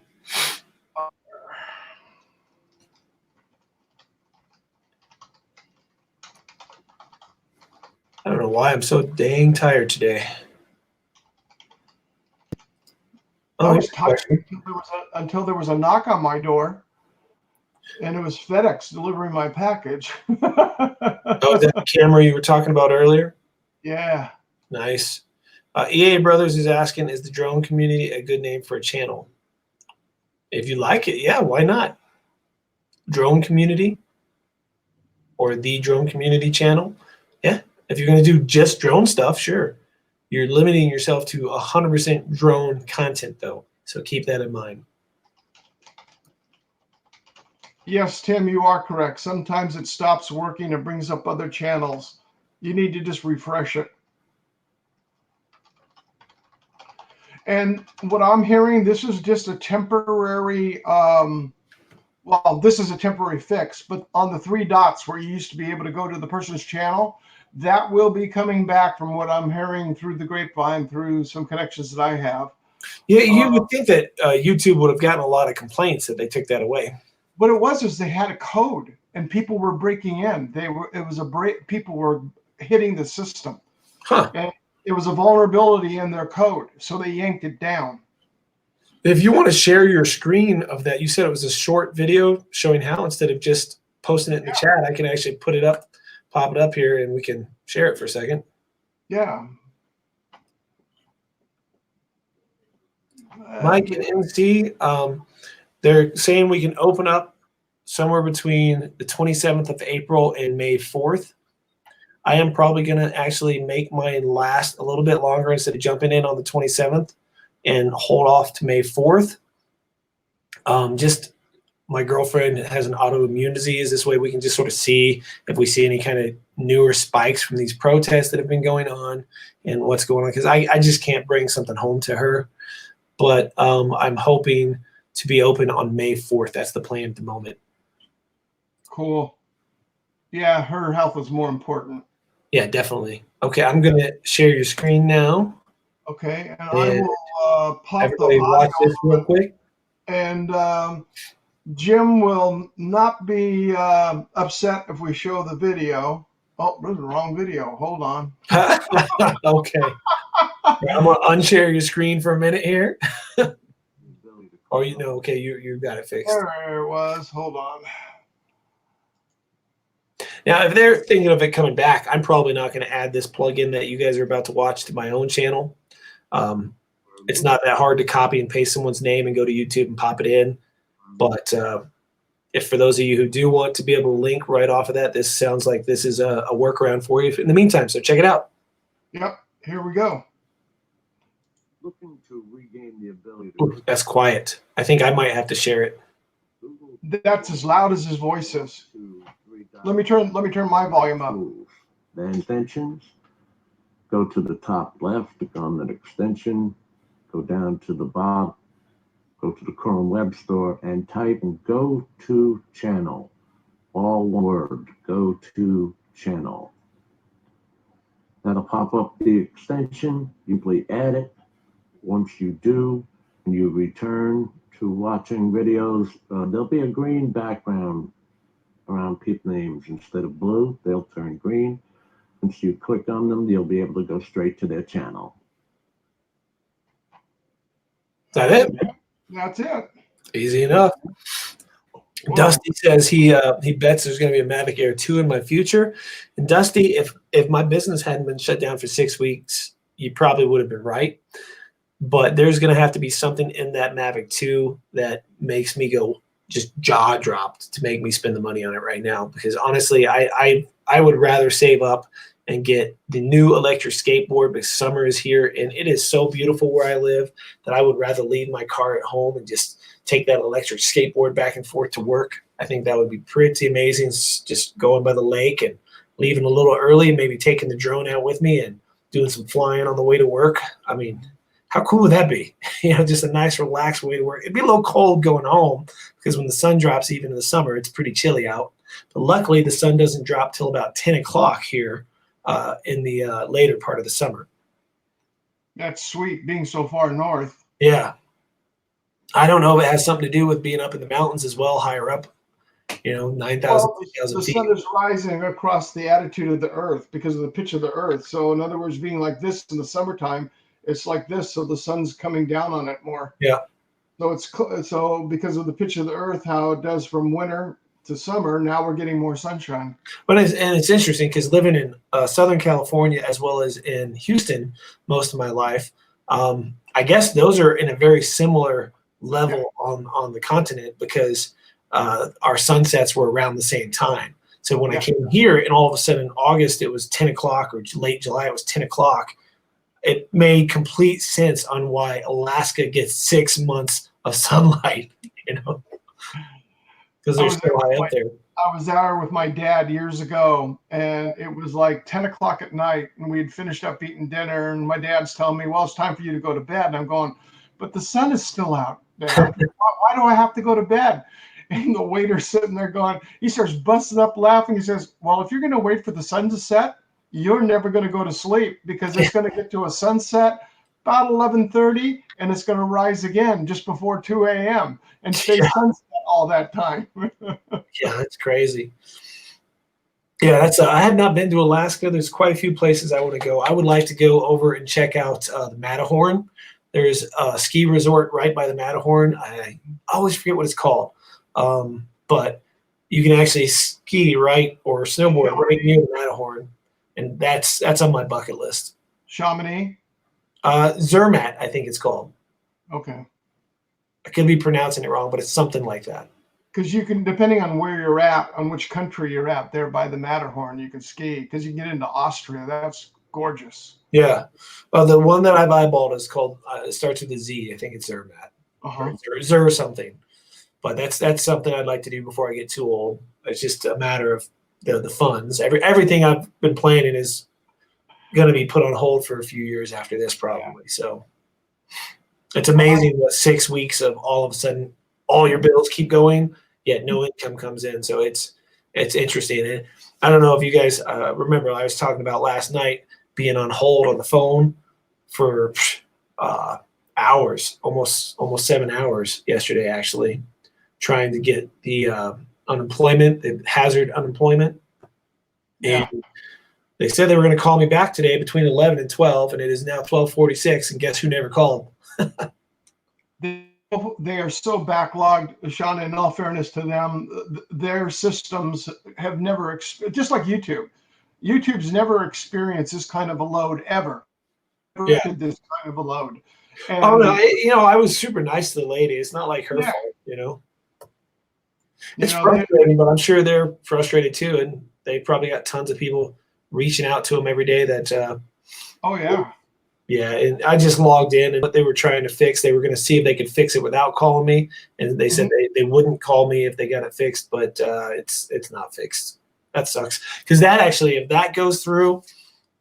I don't know why I'm so dang tired today. I was tired until there was a knock on my door, and it was FedEx delivering my package. Oh, is that the camera you were talking about earlier? Yeah. Nice. EA Brothers is asking, is the drone community a good name for a channel? If you like it, yeah, why not? Drone community or the drone community channel. Yeah, if you're going to do just drone stuff, sure. You're limiting yourself to 100% drone content, though. So keep that in mind. Yes, Tim, you are correct. Sometimes it stops working and brings up other channels. You need to just refresh it. And what I'm hearing, this is just a temporary, well, this is a temporary fix, but on the 3 dots where you used to be able to go to the person's channel, that will be coming back from what I'm hearing through the grapevine, through some connections that I have. Yeah, you would think that YouTube would have gotten a lot of complaints that they took that away. What it was is they had a code and people were breaking in. It was a break. People were hitting the system. Huh. And it was a vulnerability in their code, so they yanked it down. If you want to share your screen of that, you said it was a short video showing how, instead of just posting it in the chat, I can actually put it up, pop it up here, and we can share it for a second. Yeah. Mike and MC, they're saying we can open up somewhere between the 27th of April and May 4th. I am probably going to actually make mine last a little bit longer instead of jumping in on the 27th and hold off to May 4th. Just my girlfriend has an autoimmune disease. This way we can just sort of see if we see any kind of newer spikes from these protests that have been going on and what's going on. Because I just can't bring something home to her. But I'm hoping to be open on May 4th. That's the plan at the moment. Cool. Yeah, her health is more important. Yeah, definitely. Okay, I'm going to share your screen now. Okay, and I will pop everybody the watch this real quick. And Jim will not be upset if we show the video. Oh, this is the wrong video. Hold on. Okay. I'm going to unshare your screen for a minute here. Or, you know, okay, you got it fixed. There it was. Hold on. Now, if they're thinking of it coming back, I'm probably not going to add this plugin that you guys are about to watch to my own channel. It's not that hard to copy and paste someone's name and go to YouTube and pop it in. But if for those of you who do want to be able to link right off of that, this sounds like this is a workaround for you in the meantime. So check it out. Yep, here we go. Looking to regain the ability Ooh, that's quiet. I think I might have to share it. That's as loud as his voice is. Let me turn my volume up. The extensions. Go to the top left, click on that extension, go down to the bottom, go to the Chrome Web Store and type in go to channel. All one word, go to channel. That'll pop up the extension. You simply add it. Once you do, and you return to watching videos, there'll be a green background around people names. Instead of blue, they'll turn green. Once you click on them, you'll be able to go straight to their channel. Is that it? That's it. Easy enough. Whoa. Dusty says he bets there's going to be a Mavic Air 2 in my future. And Dusty, if my business hadn't been shut down for 6 weeks, you probably would have been right. But there's going to have to be something in that Mavic 2 that makes me go just jaw dropped to make me spend the money on it right now. Because honestly, I would rather save up and get the new electric skateboard because summer is here and it is so beautiful where I live that I would rather leave my car at home and just take that electric skateboard back and forth to work. I think that would be pretty amazing. Just going by the lake and leaving a little early and maybe taking the drone out with me and doing some flying on the way to work. I mean, how cool would that be? You know, just a nice, relaxed way to work. It'd be a little cold going home because when the sun drops, even in the summer, it's pretty chilly out. But luckily, the sun doesn't drop till about 10 o'clock here in the later part of the summer. That's sweet, being so far north. Yeah. I don't know if it has something to do with being up in the mountains as well, higher up, you know, 9,000, 10,000 feet. The sun is rising across the attitude of the earth because of the pitch of the earth. So in other words, being like this in the summertime, it's like this, so the sun's coming down on it more. Yeah. So because of the pitch of the earth, how it does from winter to summer, now we're getting more sunshine. But it's interesting because living in Southern California as well as in Houston most of my life, I guess those are in a very similar level on the continent because our sunsets were around the same time. So when I Yeah. came here, and all of a sudden in August it was 10 o'clock, or late July it was 10 o'clock, it made complete sense on why Alaska gets 6 months of sunlight, you know, because they're so high up there. I was there with my dad years ago, and it was like 10 o'clock at night, and we had finished up eating dinner, and my dad's telling me, well, it's time for you to go to bed. And I'm going, but the sun is still out, Dad. Why do I have to go to bed? And the waiter's sitting there going, he starts busting up laughing. He says, well, if you're going to wait for the sun to set, you're never going to go to sleep, because it's going to get to a sunset about 11:30, and it's going to rise again just before 2 a.m. and stay sunset all that time. Yeah, that's crazy. Yeah, that's. I have not been to Alaska. There's quite a few places I want to go. I would like to go over and check out the Matterhorn. There's a ski resort right by the Matterhorn. I always forget what it's called, but you can actually ski or snowboard right near the Matterhorn, and that's on my bucket list. Chamonix? Zermatt, I think it's called. Okay. I could be pronouncing it wrong, but it's something like that. Because you can, depending on where you're at, on which country you're at, there by the Matterhorn, you can ski. Because you can get into Austria. That's gorgeous. Yeah. Well, the one that I've eyeballed is called, it starts with a Z. I think it's Zermatt. Or something. But that's something I'd like to do before I get too old. It's just a matter of the funds. Everything I've been planning is going to be put on hold for a few years after this, probably. So it's amazing what 6 weeks of all of a sudden all your bills keep going, yet no income comes in. So it's interesting. And I don't know if you guys remember, I was talking about last night being on hold on the phone for hours, almost 7 hours yesterday, actually, trying to get the unemployment, the hazard unemployment. Yeah. And they said they were going to call me back today between 11 and 12, and it is now 12:46, and guess who never called? They are so backlogged, Sean, in all fairness to them, their systems have never, just like YouTube. YouTube's never experienced this kind of a load ever. Yeah. This kind of a load. And, oh, no, I was super nice to the lady. It's not like her fault, It's frustrating, but I'm sure they're frustrated too, and they probably got tons of people reaching out to them every day that oh, yeah. Yeah, and I just logged in, and what they were trying to fix, they were going to see if they could fix it without calling me, and they said they wouldn't call me if they got it fixed, but it's not fixed. That sucks, because that actually, if that goes through,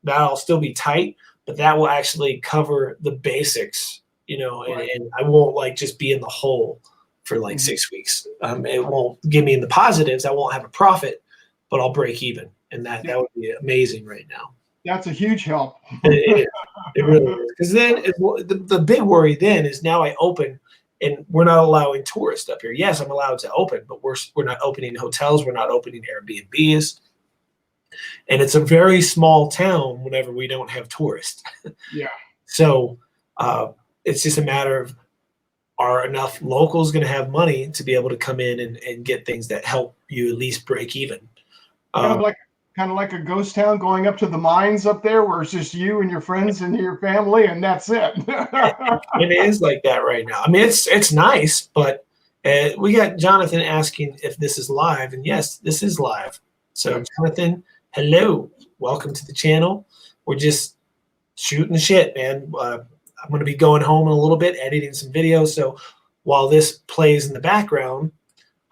that'll still be tight, but that will actually cover the basics, and I won't just be in the hole for 6 weeks. It won't give me in the positives. I won't have a profit, but I'll break even, and that would be amazing right now. That's a huge help. It really is. Because then the big worry then is now I open and we're not allowing tourists up here. Yes, I'm allowed to open, but we're not opening hotels. We're not opening Airbnbs. And it's a very small town whenever we don't have tourists. Yeah. So it's just a matter of, are enough locals going to have money to be able to come in and get things that help you at least break even? Kind of like a ghost town, going up to the mines up there where it's just you and your friends and your family, and that's it. It is like that right now. I mean, it's nice, but we got Jonathan asking if this is live, and yes, this is live. So Jonathan, hello, welcome to the channel. We're just shooting the shit, man. I'm going to be going home in a little bit, editing some videos. So while this plays in the background,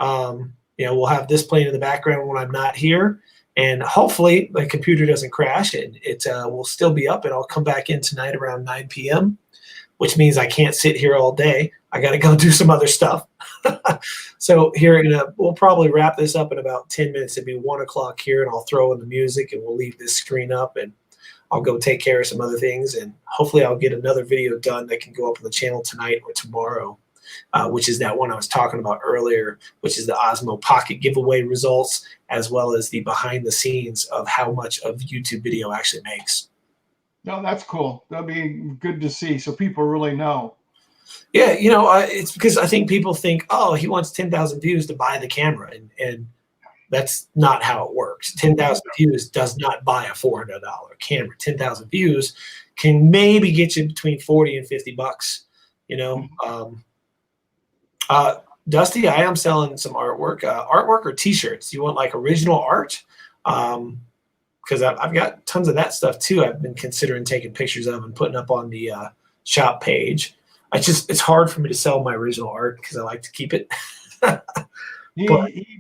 we'll have this playing in the background when I'm not here. And hopefully my computer doesn't crash, and it will still be up, and I'll come back in tonight around 9 p.m., which means I can't sit here all day. I got to go do some other stuff. So we'll probably wrap this up in about 10 minutes. It'll be 1 o'clock here, and I'll throw in the music, and we'll leave this screen up, and I'll go take care of some other things. And hopefully I'll get another video done that can go up on the channel tonight or tomorrow, which is that one I was talking about earlier, which is the Osmo Pocket giveaway results, as well as the behind the scenes of how much of YouTube video actually makes. No, that's cool. That'll be good to see, so people really know. Yeah, it's because I think people think, oh, he wants 10,000 views to buy the camera, and that's not how it works. 10,000 views does not buy a $400 camera. 10,000 views can maybe get you between $40 and $50. Dusty, I am selling some artwork, artwork or T-shirts. You want like original art? Because I've got tons of that stuff too. I've been considering taking pictures of and putting up on the shop page. It's hard for me to sell my original art because I like to keep it. He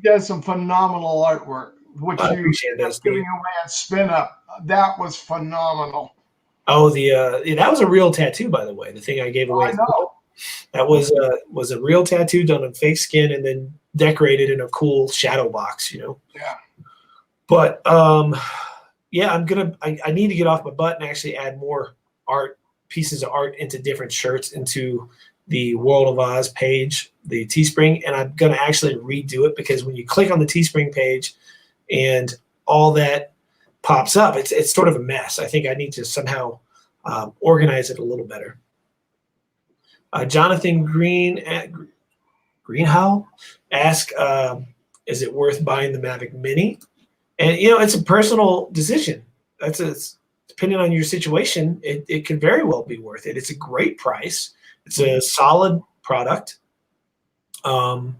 does some phenomenal artwork, which I you appreciate that, Steve. giving away at Spin Up. That was phenomenal. Oh, that was a real tattoo, by the way. The thing I gave away. I know. That was a real tattoo done on fake skin and then decorated in a cool shadow box, you know. Yeah. But yeah, I need to get off my butt and actually add more pieces of art into different shirts into the World of Oz page, the Teespring, and I'm gonna actually redo it because when you click on the Teespring page and all that pops up, it's sort of a mess. I think I need to somehow organize it a little better. Jonathan Green at Greenhow asked, is it worth buying the Mavic Mini? And you know, it's a personal decision. Depending on your situation, it could very well be worth it. It's a great price. It's a solid product. And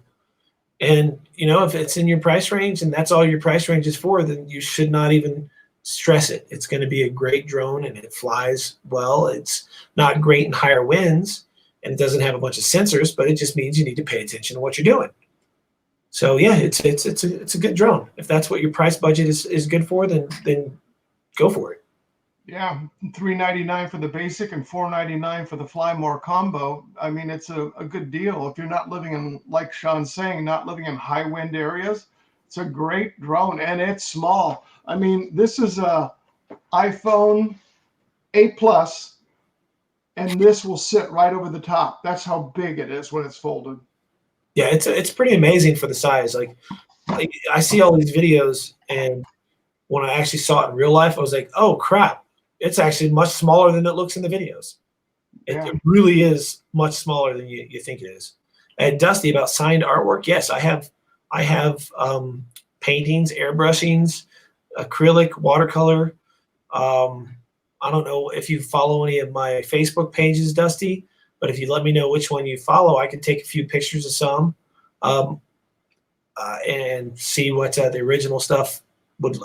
you know, if it's in your price range and that's all your price range is for, then you should not even stress it. It's going to be a great drone and it flies well. It's not great in higher winds and it doesn't have a bunch of sensors, but it just means you need to pay attention to what you're doing. So yeah, it's a good drone. If that's what your price budget is good for, then go for it. Yeah, $399 for the basic and $499 for the Fly More combo. I mean, it's a good deal. If you're not living in, like Sean's saying, not living in high wind areas, it's a great drone and it's small. I mean, this is a iPhone 8 Plus, and this will sit right over the top. That's how big it is when it's folded. Yeah, it's pretty amazing for the size. Like I see all these videos, and when I actually saw it in real life, I was like, oh crap. It's actually much smaller than it looks in the videos. It really is much smaller than you think it is. And Dusty, about signed artwork, yes, I have paintings, airbrushings, acrylic, watercolor. I don't know if you follow any of my Facebook pages, Dusty, but if you let me know which one you follow, I can take a few pictures of some and see what the original stuff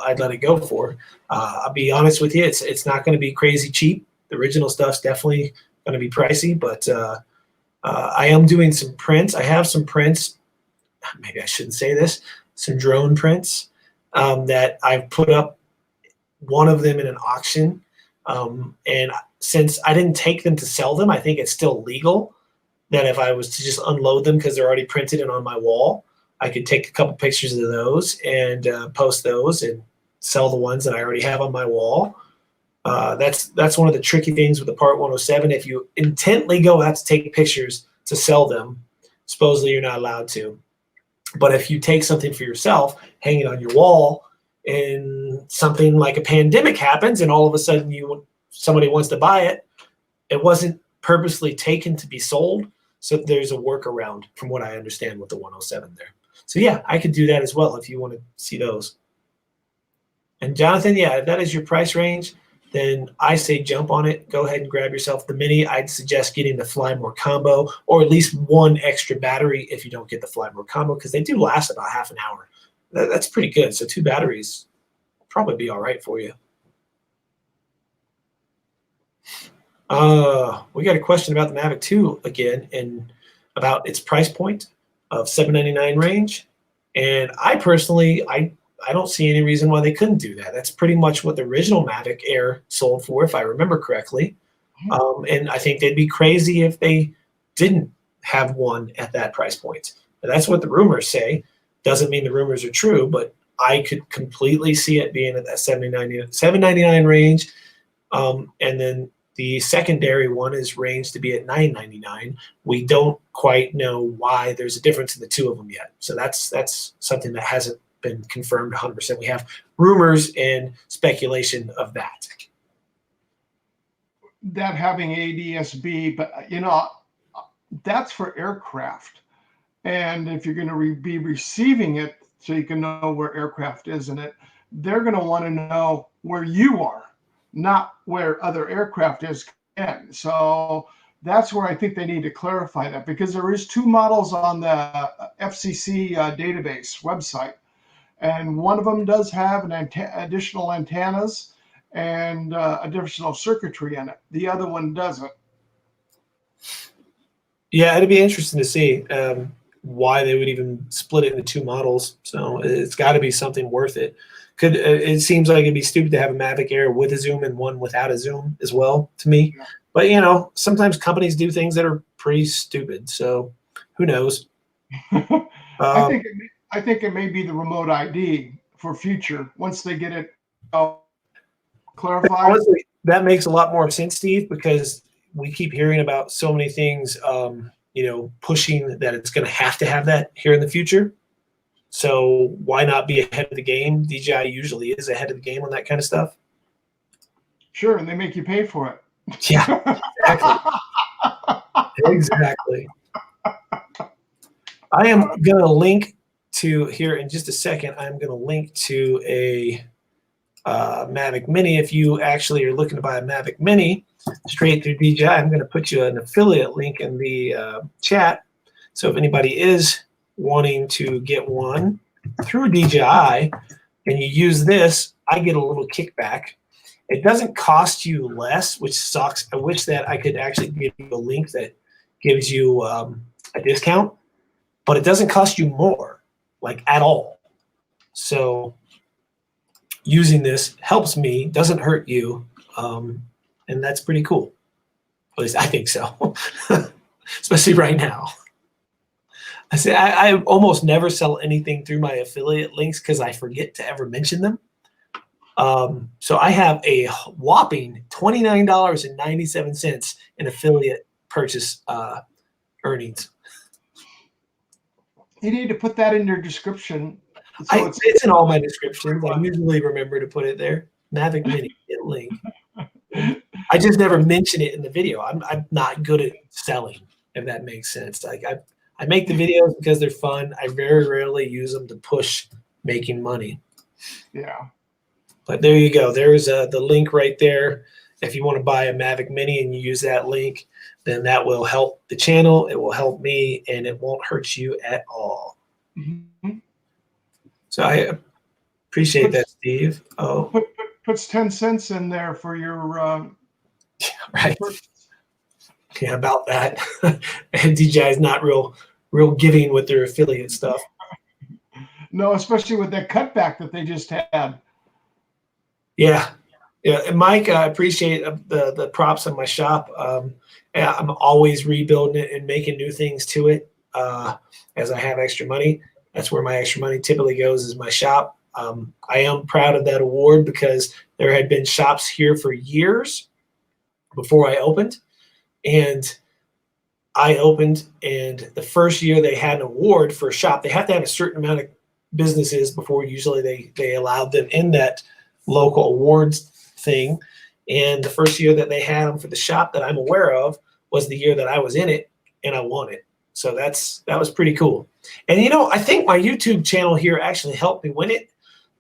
I'd let it go for. I'll be honest with you, it's not going to be crazy cheap. The original stuff's definitely going to be pricey, but I am doing some prints. I have some prints. Maybe I shouldn't say this. Some drone prints that I've put up. One of them in an auction, and since I didn't take them to sell them, I think it's still legal. That if I was to just unload them because they're already printed and on my wall, I could take a couple pictures of those and post those and sell the ones that I already have on my wall. That's one of the tricky things with the Part 107. If you intently go out to take pictures to sell them, supposedly you're not allowed to. But if you take something for yourself, hang it on your wall, and something like a pandemic happens and all of a sudden somebody wants to buy it, it wasn't purposely taken to be sold. So there's a workaround from what I understand with the 107 there. So yeah, I could do that as well if you want to see those. And Jonathan, yeah, if that is your price range, then I say jump on it. Go ahead and grab yourself the Mini. I'd suggest getting the Fly More combo, or at least one extra battery if you don't get the Fly More combo, because they do last about half an hour. That's pretty good. So 2 batteries will probably be all right for you. We got a question about the Mavic 2 again, and about its price point of $799 range. And I personally, I don't see any reason why they couldn't do that. That's pretty much what the original Mavic Air sold for, if I remember correctly. And I think they'd be crazy if they didn't have one at that price point. But that's what the rumors say. Doesn't mean the rumors are true, but I could completely see it being at that $799 range. And then the secondary one is ranged to be at $999. We don't quite know why there's a difference in the two of them yet. So that's something that hasn't been confirmed 100%. We have rumors and speculation of that. That having ADS-B, but you know, that's for aircraft. And if you're going to be receiving it so you can know where aircraft is in it, they're going to want to know where you are, not where other aircraft is. So That's where I think they need to clarify that, because there is 2 models on the FCC database website, and one of them does have an additional antennas and additional circuitry in it. The other one doesn't. Yeah, it'd be interesting to see why they would even split it into 2 models. So it's got to be something worth it. It seems like it'd be stupid to have a Mavic Air with a zoom and one without a zoom as well, to me. Yeah. But you know, sometimes companies do things that are pretty stupid. So who knows? I think it may be the remote ID for future once they get it clarified. Honestly, that makes a lot more sense, Steve, because we keep hearing about so many things, you know, pushing that it's going to have that here in the future. So why not be ahead of the game? DJI usually is ahead of the game on that kind of stuff. Sure, and they make you pay for it. Yeah, exactly. I am going to link to here in just a second. I'm going to link to a Mavic Mini. If you actually are looking to buy a Mavic Mini straight through DJI, I'm going to put you an affiliate link in the chat. So if anybody is wanting to get one through DJI and you use this, I get a little kickback. It doesn't cost you less, which sucks. I wish that I could actually give you a link that gives you a discount, but it doesn't cost you more, like at all. So using this helps me, doesn't hurt you, and that's pretty cool. At least I think so, especially right now. I almost never sell anything through my affiliate links because I forget to ever mention them. So I have a whopping $29.97 in affiliate purchase earnings. You need to put that in your description. So it's in all my descriptions. I usually remember to put it there. Mavic Mini, get link. I just never mention it in the video. I'm not good at selling, if that makes sense. Like I make the videos because they're fun. I very rarely use them to push making money. Yeah. But there you go. There's the link right there. If you want to buy a Mavic Mini and you use that link, then that will help the channel. It will help me, and it won't hurt you at all. Mm-hmm. So I appreciate that, Steve. Oh, puts 10 cents in there for your yeah, right. Yeah, about that. And DJI is not real giving with their affiliate stuff. No, especially with that cutback that they just had. Yeah. Yeah. And Mike, I appreciate the props on my shop. I'm always rebuilding it and making new things to it as I have extra money. That's where my extra money typically goes, is my shop. I am proud of that award because there had been shops here for years before I opened. And I opened, and the first year they had an award for a shop. They have to have a certain amount of businesses before usually they allowed them in that local awards thing. And the first year that they had them for the shop that I'm aware of was the year that I was in it, and I won it. So that was pretty cool. And you know, I think my YouTube channel here actually helped me win it,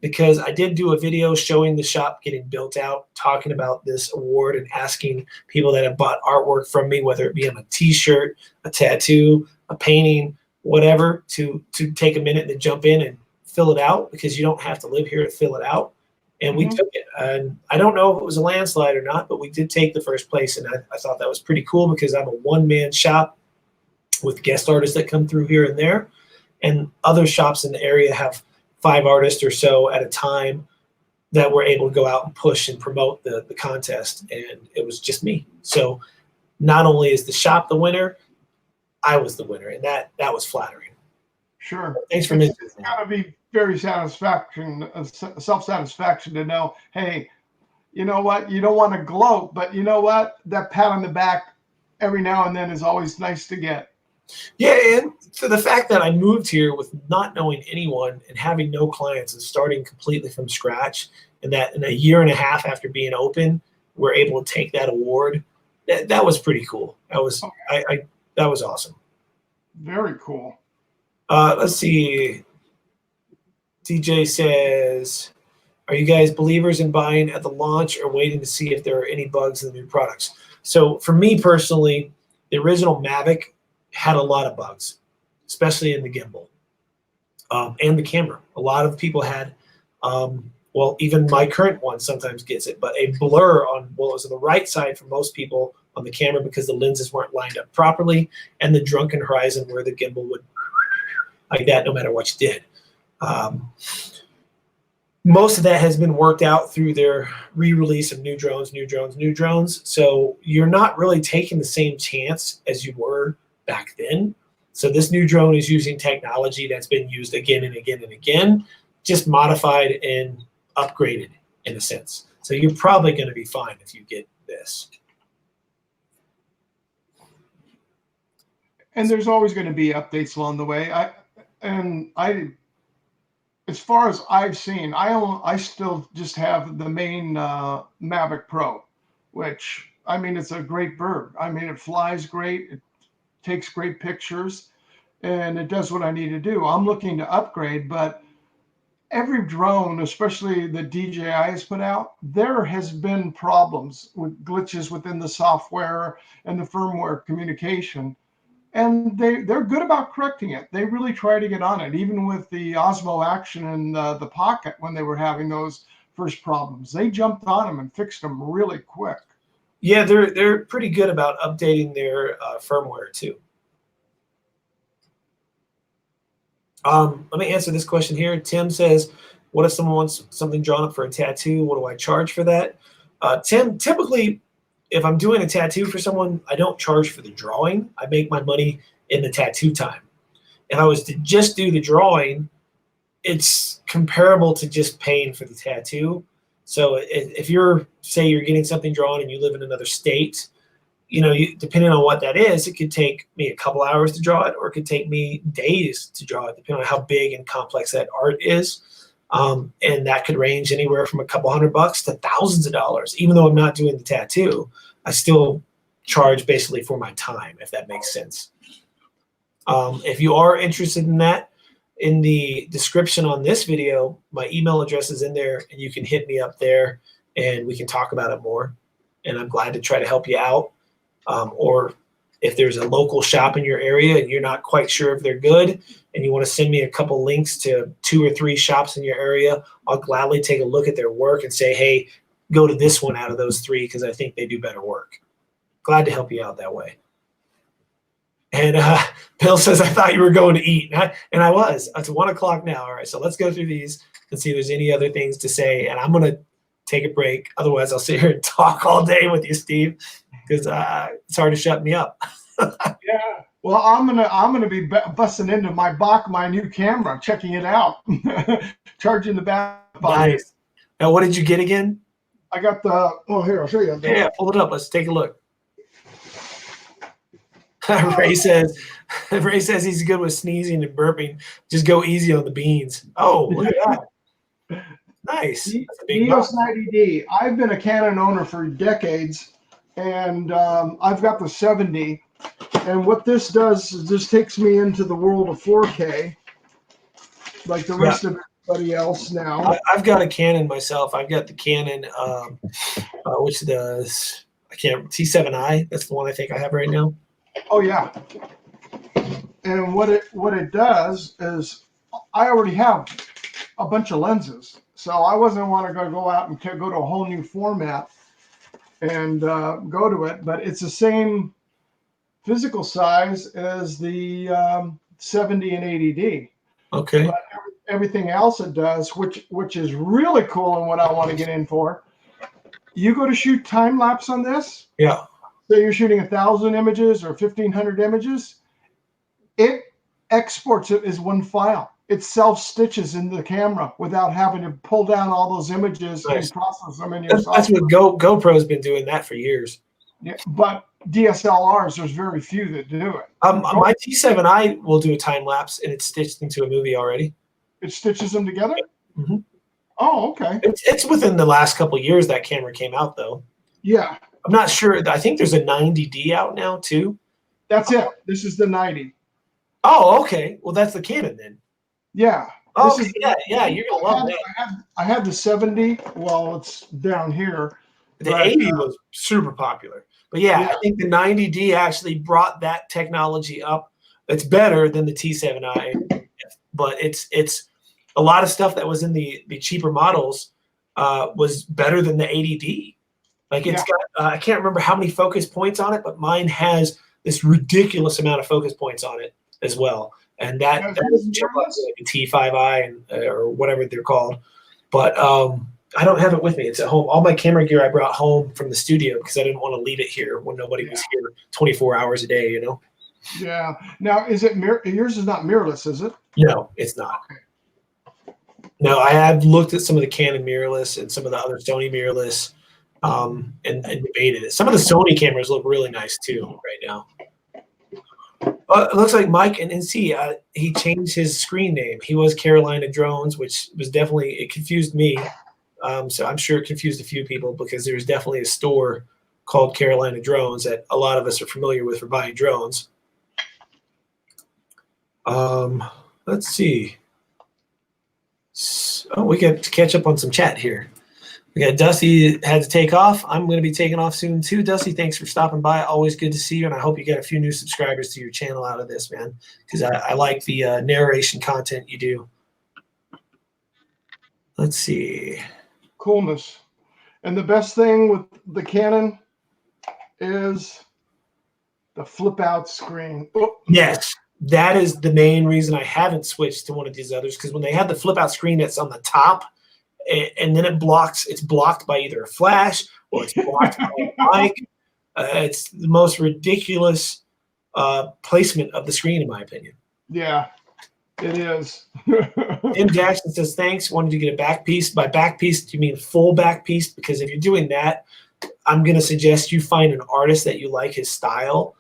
because I did do a video showing the shop getting built out, talking about this award and asking people that have bought artwork from me, whether it be on a t-shirt, a tattoo, a painting, whatever, to take a minute to jump in and fill it out, because you don't have to live here to fill it out. And we took it. And I don't know if it was a landslide or not, but we did take the first place. And I thought that was pretty cool, because I'm a one-man shop with guest artists that come through here and there. And other shops in the area have 5 artists or so at a time that were able to go out and push and promote the contest. And it was just me. So not only is the shop the winner, I was the winner. And that was flattering. Sure. Thanks for mentioning It's got to be very self-satisfaction to know, hey, you know what? You don't want to gloat, but you know what? That pat on the back every now and then is always nice to get. Yeah, and so the fact that I moved here with not knowing anyone and having no clients and starting completely from scratch, and that in a year and a half after being open, we're able to take that award, that was pretty cool. That was that was awesome. Very cool. Let's see. DJ says, are you guys believers in buying at the launch or waiting to see if there are any bugs in the new products? So for me personally, the original Mavic had a lot of bugs, especially in the gimbal and the camera. A lot of people had, well, even my current one sometimes gets it, but a blur on what was on the right side for most people on the camera because the lenses weren't lined up properly, and the drunken horizon where the gimbal would like that no matter what you did. Most of that has been worked out through their re-release of new drones. So you're not really taking the same chance as you were back then. So this new drone is using technology that's been used again and again and again, just modified and upgraded in a sense. So you're probably going to be fine if you get this. And there's always going to be updates along the way. As far as I've seen, I still just have the main Mavic Pro, which, I mean, it's a great bird. I mean, it flies great, it takes great pictures, and it does what I need to do. I'm looking to upgrade, but every drone, especially the DJI has put out, there has been problems with glitches within the software and the firmware communication. And they're good about correcting it. They really try to get on it, even with the Osmo Action and the Pocket when they were having those first problems. They jumped on them and fixed them really quick. Yeah, they're pretty good about updating their firmware too. Let me answer this question here. Tim says, what if someone wants something drawn up for a tattoo? What do I charge for that? Tim, typically, if I'm doing a tattoo for someone, I don't charge for the drawing. I make my money in the tattoo time. If I was to just do the drawing, it's comparable to just paying for the tattoo. So if you're, say you're getting something drawn and you live in another state, you know, depending on what that is, it could take me a couple hours to draw it, or it could take me days to draw it, depending on how big and complex that art is. And that could range anywhere from a couple $100 to thousands of dollars. Even though I'm not doing the tattoo, I still charge basically for my time, if that makes sense. If you are interested in that, in the description on this video, my email address is in there, and you can hit me up there and we can talk about it more. And I'm glad to try to help you out. Or if there's a local shop in your area and you're not quite sure if they're good and you want to send me a couple links to 2 or 3 shops in your area, I'll gladly take a look at their work and say, hey, go to this one out of those 3 because I think they do better work. Glad to help you out that way. And Bill says, I thought you were going to eat. And I was. It's 1 o'clock now. All right, so let's go through these and see if there's any other things to say. And I'm going to take a break. Otherwise, I'll sit here and talk all day with you, Steve, because it's hard to shut me up. Yeah. Well, I'm gonna be busting into my new camera, checking it out, charging the battery. Nice. Now, what did you get again? I got the. Oh, here, I'll show you. Yeah, pull it up. Let's take a look. Ray says he's good with sneezing and burping. Just go easy on the beans. Oh, look at that. Nice. That's a big EOS 90D. I've been a Canon owner for decades, and I've got the 70. And what this does is this takes me into the world of 4K, like the rest of everybody else now. I've got a Canon myself. I've got the Canon, which does T7i. That's the one I think I have right now. Oh yeah. And what it does is I already have a bunch of lenses, so I wasn't want to go out and go to a whole new format and go to it. But it's the same physical size as the 70 and 80D. Okay. But everything else it does, which is really cool, and what I want to get in for, you go to shoot time lapse on this. Yeah. So you're shooting 1,000 images or 1,500 images. It exports it as one file. It self-stitches into the camera without having to pull down all those images and process them in your software. That's what GoPro's been doing that for years. Yeah, but DSLRs, there's very few that do it. My T7i will do a time lapse, and it's stitched into a movie already. It stitches them together? Mm-hmm. Oh, okay. It's within the last couple of years that camera came out, though. Yeah. I'm not sure. I think there's a 90D out now, too. That's it. This is the 90. Oh, okay. Well, that's the Canon then. Yeah. Oh, okay. Yeah, you're going to love that. I had the 70. Well, it's down here. The But, 80 was super popular. But yeah, Yeah. I think the 90D actually brought that technology up. It's better than the T7i, but it's a lot of stuff that was in the cheaper models was better than the 80D. Like it's got I can't remember how many focus points on it, but mine has this ridiculous amount of focus points on it as well. And that is like a T5i or whatever they're called. But I don't have it with me. It's at home. All my camera gear I brought home from the studio because I didn't want to leave it here when nobody was here 24 hours a day, you know? Yeah. Now, is it yours is not mirrorless, is it? No, it's not. No, I have looked at some of the Canon mirrorless and some of the other Sony mirrorless and debated it. Some of the Sony cameras look really nice too right now. It looks like Mike and NC, he changed his screen name. He was Carolina Drones, which was definitely, it confused me. So I'm sure it confused a few people because there's definitely a store called Carolina Drones that a lot of us are familiar with for buying drones. Let's see. Oh, we got to catch up on some chat here. We got Dusty had to take off. I'm going to be taking off soon too. Dusty, thanks for stopping by. Always good to see you, and I hope you get a few new subscribers to your channel out of this, man, because I like the narration content you do. Let's see. Coolness. And the best thing with the Canon is the flip out screen. Oh. Yes, that is the main reason I haven't switched to one of these others, because when they have the flip out screen that's on the top, and then it's blocked by either a flash or it's blocked by a mic. It's the most ridiculous placement of the screen, in my opinion. Yeah, it is. Tim Jackson says, thanks. Wanted to get a back piece. By back piece, do you mean full back piece? Because if you're doing that, I'm going to suggest you find an artist that you like his style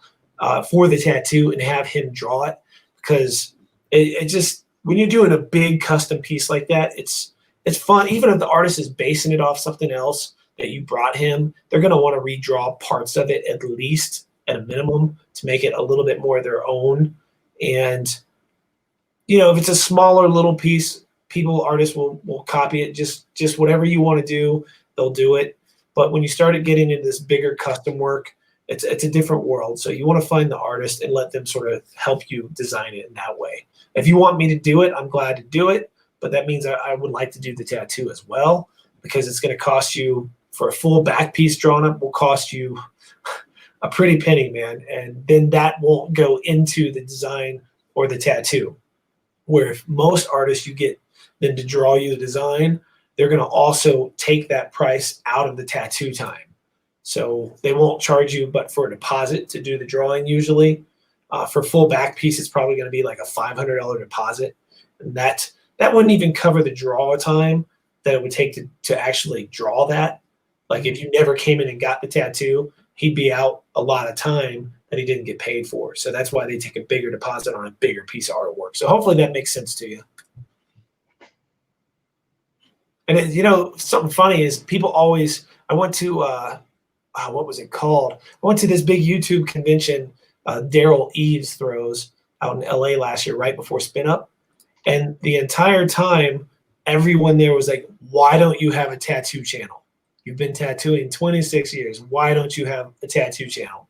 for the tattoo and have him draw it. Because it just, when you're doing a big custom piece like that, it's fun. Even if the artist is basing it off something else that you brought him, they're going to want to redraw parts of it at least, at a minimum, to make it a little bit more their own. And, you know, if it's a smaller little piece, artists will copy it. Just whatever you want to do, they'll do it. But when you started getting into this bigger custom work, it's a different world. So you want to find the artist and let them sort of help you design it in that way. If you want me to do it, I'm glad to do it. But that means I would like to do the tattoo as well, because it's going to cost you, for a full back piece drawn up, will cost you a pretty penny, man. And then that won't go into the design or the tattoo. Where if most artists, you get them to draw you the design, they're going to also take that price out of the tattoo time. So they won't charge you but for a deposit to do the drawing usually. For full back piece, it's probably going to be like a $500 deposit. And that wouldn't even cover the draw time that it would take to actually draw that. Like if you never came in and got the tattoo, he'd be out a lot of time that he didn't get paid for. So that's why they take a bigger deposit on a bigger piece of artwork. So hopefully that makes sense to you. And you know, something funny is people always, I went to, what was it called? I went to this big YouTube convention Daryl Eves throws out in LA last year, right before Spin Up. And the entire time, everyone there was like, why don't you have a tattoo channel? You've been tattooing 26 years. Why don't you have a tattoo channel?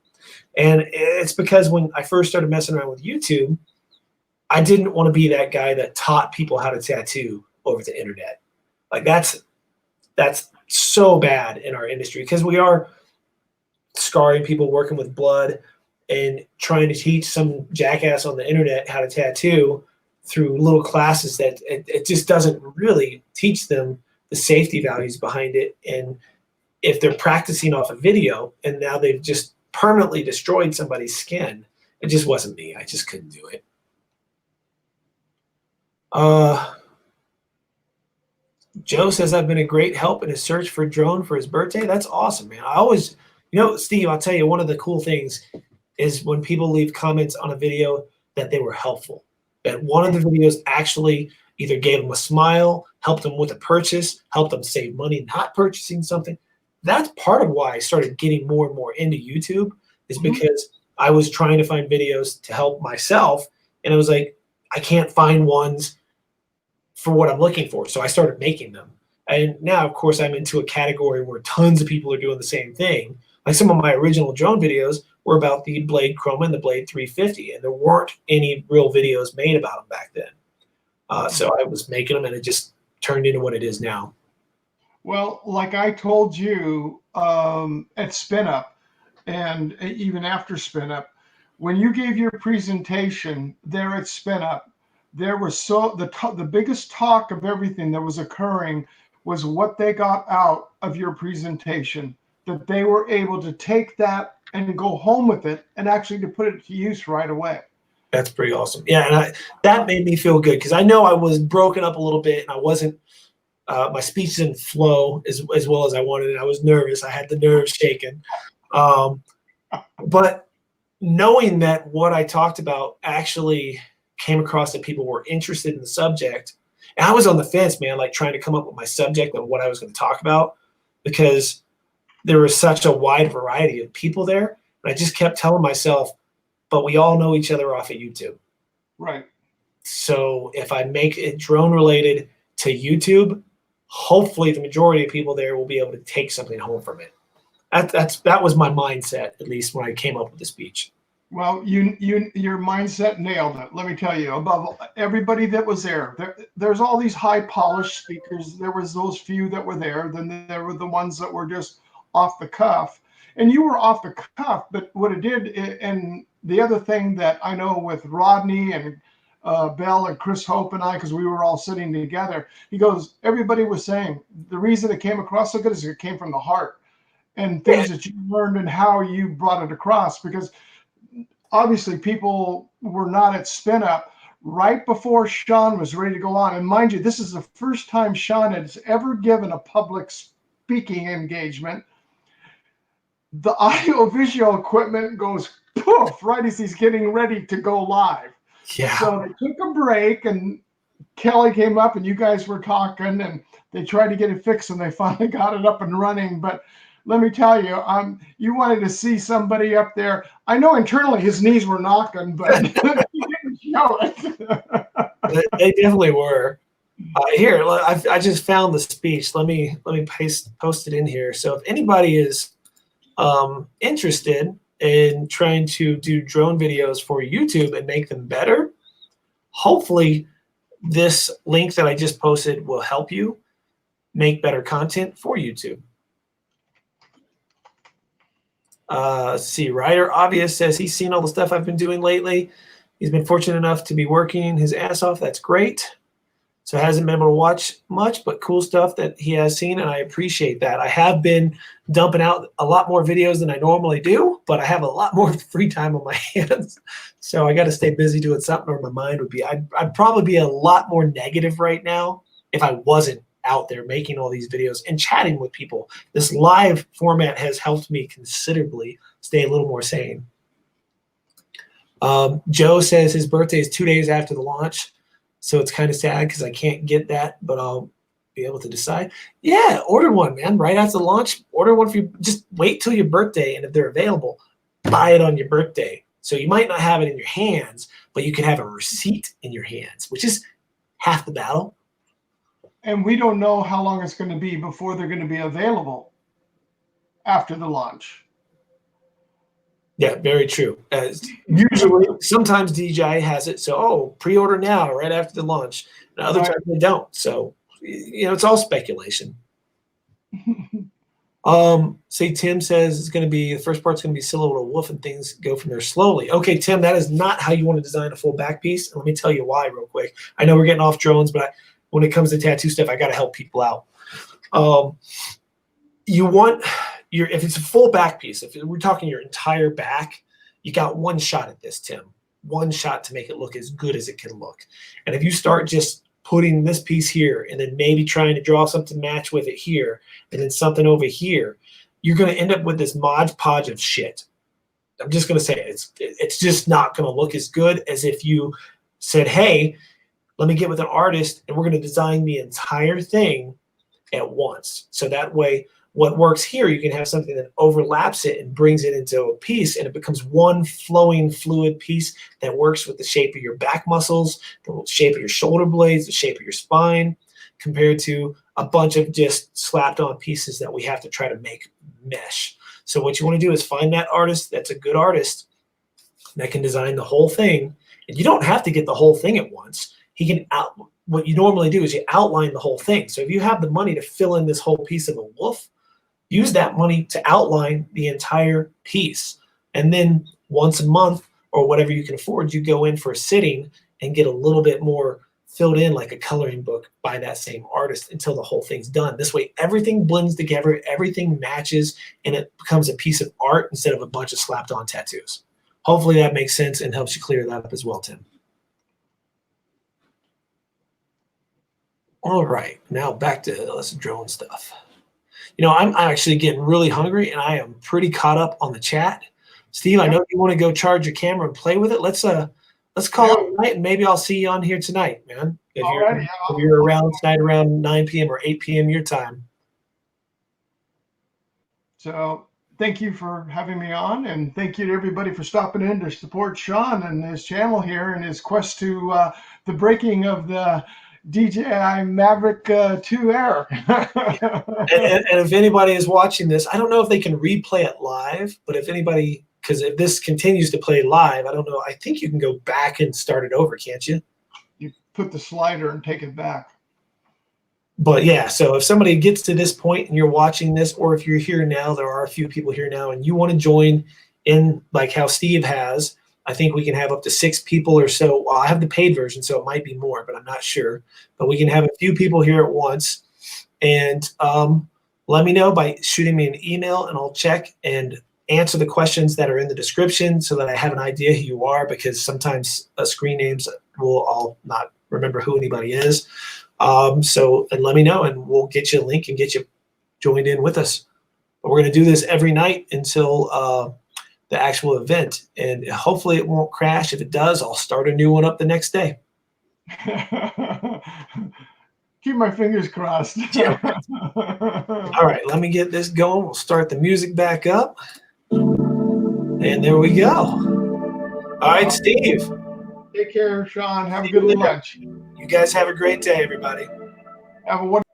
And it's because when I first started messing around with YouTube, I didn't want to be that guy that taught people how to tattoo over the internet. Like that's so bad in our industry, because we are scarring people, working with blood, and trying to teach some jackass on the internet how to tattoo through little classes that it just doesn't really teach them the safety values behind it. And if they're practicing off a video and now they've just permanently destroyed somebody's skin, it just wasn't me. I just couldn't do it. Joe says, I've been a great help in his search for a drone for his birthday. That's awesome, man. I always, you know, Steve, I'll tell you, one of the cool things is when people leave comments on a video that they were helpful, that one of the videos actually either gave them a smile, helped them with a purchase, helped them save money not purchasing something. That's part of why I started getting more and more into YouTube, is because I was trying to find videos to help myself. And I was like, I can't find ones for what I'm looking for. So I started making them. And now, of course, I'm into a category where tons of people are doing the same thing. Like some of my original drone videos were about the Blade Chroma and the Blade 350, and there weren't any real videos made about them back then. So I was making them, and it just turned into what it is now. Well, like I told you at Spin Up, and even after Spin Up, when you gave your presentation there at Spin Up, there was the biggest talk of everything that was occurring was what they got out of your presentation, that they were able to take that and go home with it and actually to put it to use right away. That's pretty awesome. Yeah, and that made me feel good because I know I was broken up a little bit and I wasn't, my speech didn't flow as well as I wanted, and I was nervous. I had the nerves shaking. But knowing that what I talked about actually came across that people were interested in the subject, and I was on the fence, man, like trying to come up with my subject and what I was going to talk about because there was such a wide variety of people there. And I just kept telling myself, but we all know each other off of YouTube. Right. So if I make it drone related to YouTube, hopefully the majority of people there will be able to take something home from it. That was my mindset, at least when I came up with the speech. Well, your mindset nailed it. Let me tell you, above everybody that was there's all these high polished speakers. There was those few that were there. Then there were the ones that were just off the cuff, and you were off the cuff. But what it did, and the other thing that I know with Rodney and Bell and Chris Hope and I, because we were all sitting together, he goes, everybody was saying the reason it came across so good is it came from the heart and things that you learned and how you brought it across, because obviously people were not at Spin Up right before Sean was ready to go on. And mind you, this is the first time Sean has ever given a public speaking engagement. The audio visual equipment goes poof right as he's getting ready to go live. Yeah. So they took a break and Kelly came up and you guys were talking and they tried to get it fixed and they finally got it up and running. But let me tell you, you wanted to see somebody up there. I know internally his knees were knocking, but he didn't show it. They definitely were. Here, I just found the speech. Let me post it in here. So if anybody is interested in trying to do drone videos for YouTube and make them better, hopefully this link that I just posted will help you make better content for YouTube. Let's see, Ryder Obvious says he's seen all the stuff I've been doing lately. He's been fortunate enough to be working his ass off. That's great. So hasn't been able to watch much, but cool stuff that he has seen, and I appreciate that. I have been dumping out a lot more videos than I normally do, but I have a lot more free time on my hands. So I got to stay busy doing something, or my mind would be, I'd probably be a lot more negative right now if I wasn't out there making all these videos and chatting with people. This live format has helped me considerably stay a little more sane. Joe says his birthday is 2 days after the launch, so it's kind of sad because I can't get that, but I'll be able to decide. Yeah, order one, man. Right after the launch, order one for you. Just wait till your birthday, and if they're available, buy it on your birthday. So you might not have it in your hands, but you can have a receipt in your hands, which is half the battle. And we don't know how long it's going to be before they're going to be available after the launch. Yeah, very true. Usually, sometimes DJI has it, so pre-order now, right after the launch. And other times they don't. So, it's all speculation. Say Tim says it's going to be, the first part's going to be silhouette of wolf and things go from there slowly. Okay, Tim, that is not how you want to design a full back piece. And let me tell you why real quick. I know we're getting off drones, but when it comes to tattoo stuff, I got to help people out. You want if it's a full back piece, if we're talking your entire back, you got one shot at this, Tim. One shot to make it look as good as it can look. And if you start just putting this piece here and then maybe trying to draw something to match with it here and then something over here, you're going to end up with this Mod Podge of shit. I'm just going to say it. It's just not going to look as good as if you said, hey, let me get with an artist and we're going to design the entire thing at once. So that way, what works here, you can have something that overlaps it and brings it into a piece, and it becomes one flowing fluid piece that works with the shape of your back muscles, the shape of your shoulder blades, the shape of your spine, compared to a bunch of just slapped on pieces that we have to try to make mesh. So what you want to do is find that artist that's a good artist that can design the whole thing. And you don't have to get the whole thing at once. He can what you normally do is you outline the whole thing. So if you have the money to fill in this whole piece of a wolf, use that money to outline the entire piece. And then once a month or whatever you can afford, you go in for a sitting and get a little bit more filled in like a coloring book by that same artist until the whole thing's done. This way, everything blends together, everything matches, and it becomes a piece of art instead of a bunch of slapped on tattoos. Hopefully that makes sense and helps you clear that up as well, Tim. All right, now back to this drone stuff. You know, I'm actually getting really hungry, and I am pretty caught up on the chat. Steve, I know you want to go charge your camera and play with it. Let's call it a night, and maybe I'll see you on here tonight, man. If you're around tonight around 9 p.m. or 8 p.m. your time. So thank you for having me on, and thank you to everybody for stopping in to support Sean and his channel here and his quest to the breaking of the DJI Mavic 2 Air. and if anybody is watching this, I don't know if they can replay it live, but if anybody, because if this continues to play live, I don't know, I think you can go back and start it over, can't you? You put the slider and take it back. But yeah, so if somebody gets to this point and you're watching this, or if you're here now, there are a few people here now, and you want to join in like how Steve has, I think we can have up to 6 people or so. Well, I have the paid version, so it might be more, but I'm not sure. But we can have a few people here at once. And let me know by shooting me an email, and I'll check and answer the questions that are in the description so that I have an idea who you are, because sometimes screen names I'll not remember who anybody is. And let me know, and we'll get you a link and get you joined in with us. But we're going to do this every night until the actual event, and hopefully it won't crash. If it does, I'll start a new one up the next day. Keep my fingers crossed. Yeah. All right, let me get this going. We'll start the music back up. And there we go. All right, Steve. Take care, Sean. Have a good lunch. You guys have a great day, everybody. Have a wonderful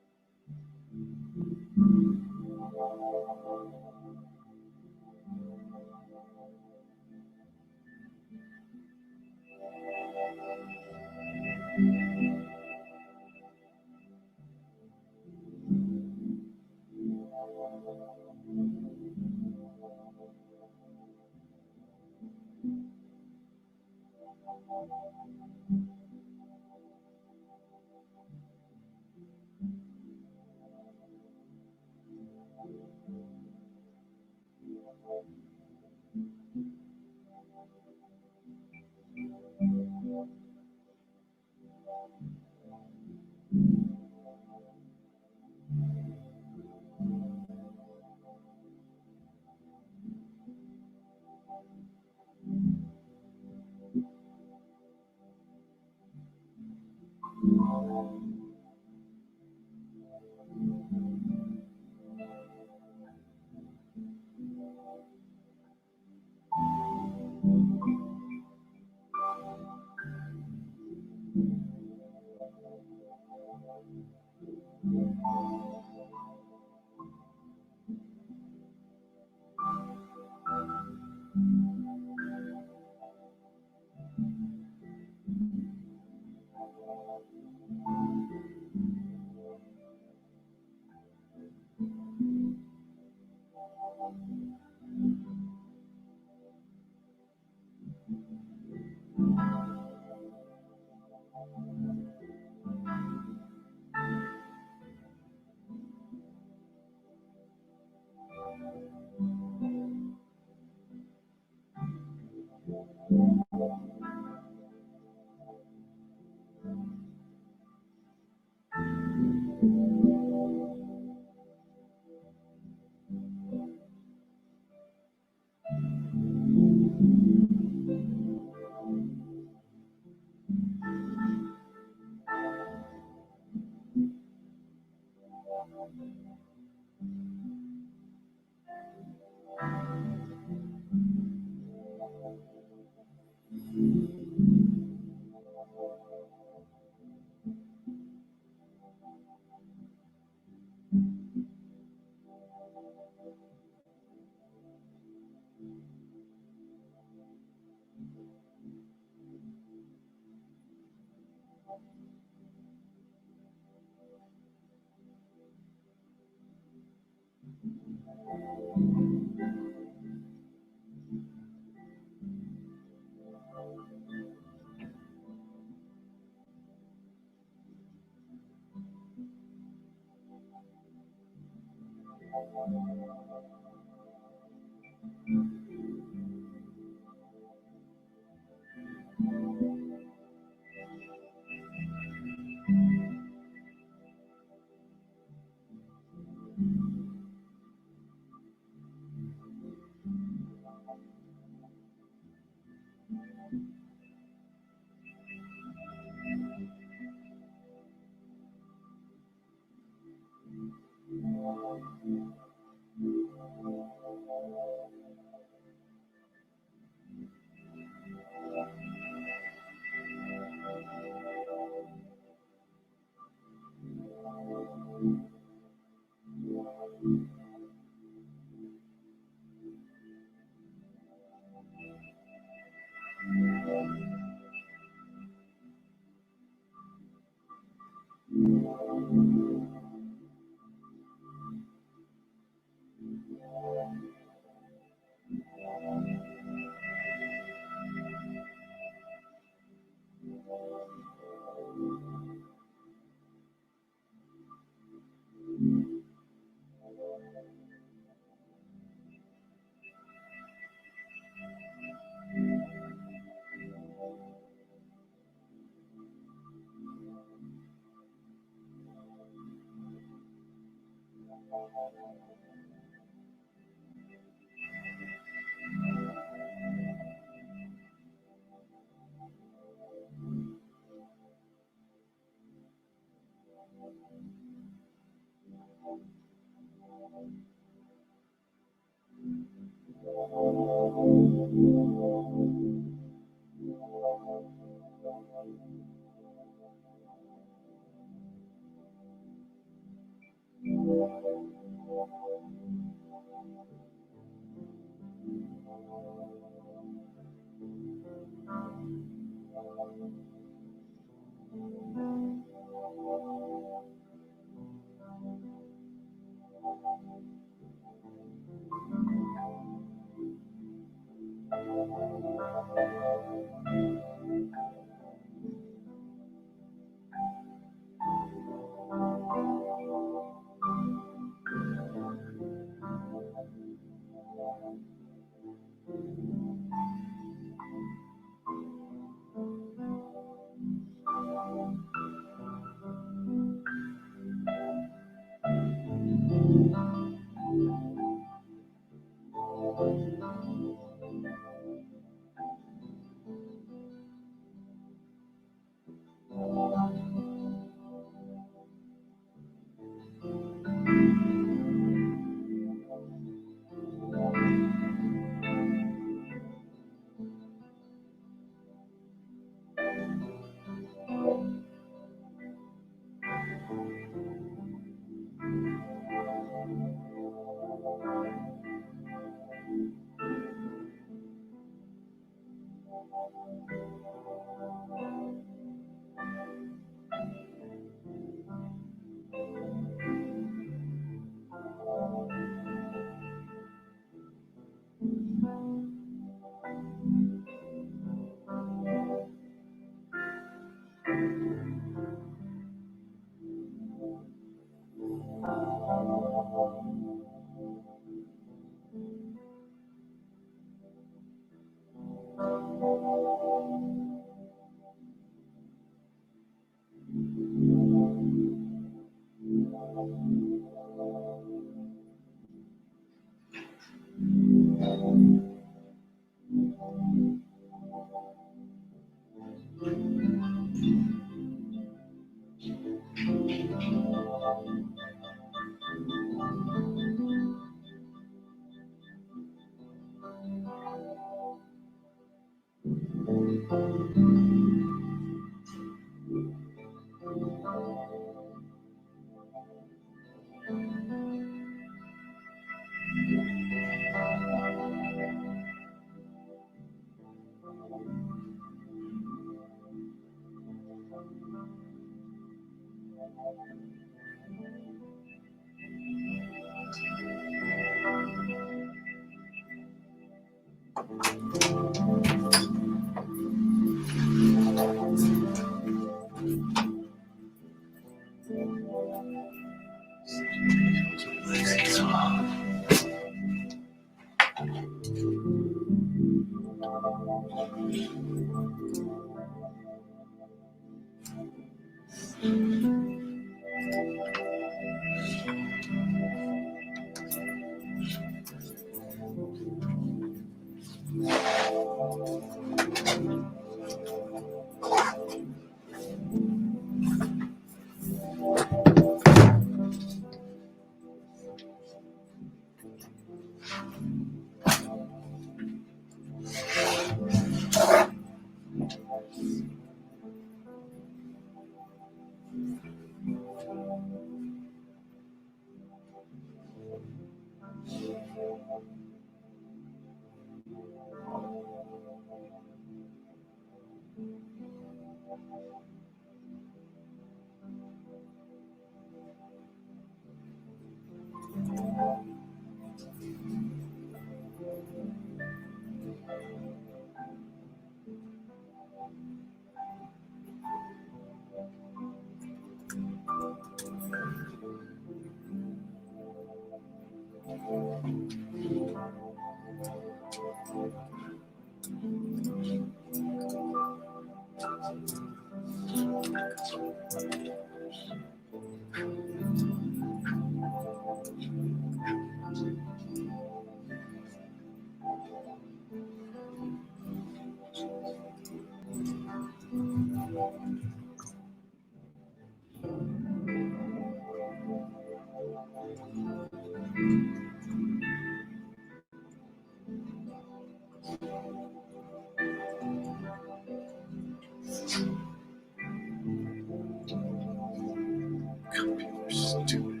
Stupid.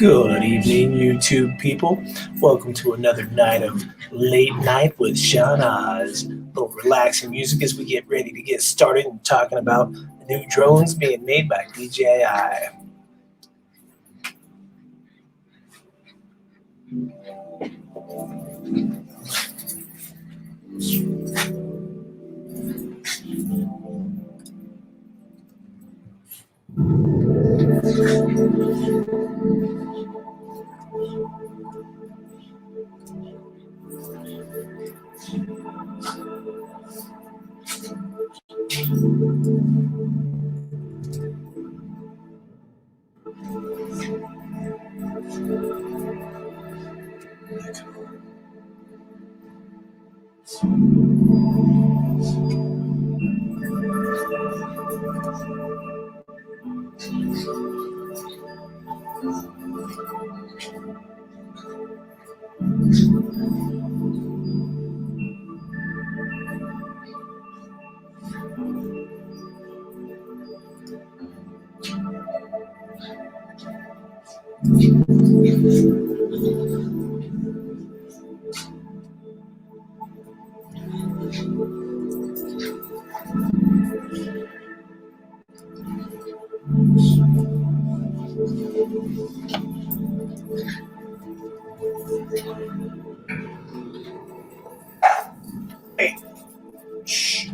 Good evening, YouTube people. Welcome to another night of Late Night with Sean Oz. A little relaxing music as we get ready to get started and talking about the new drones being made by DJI. Hey, shh.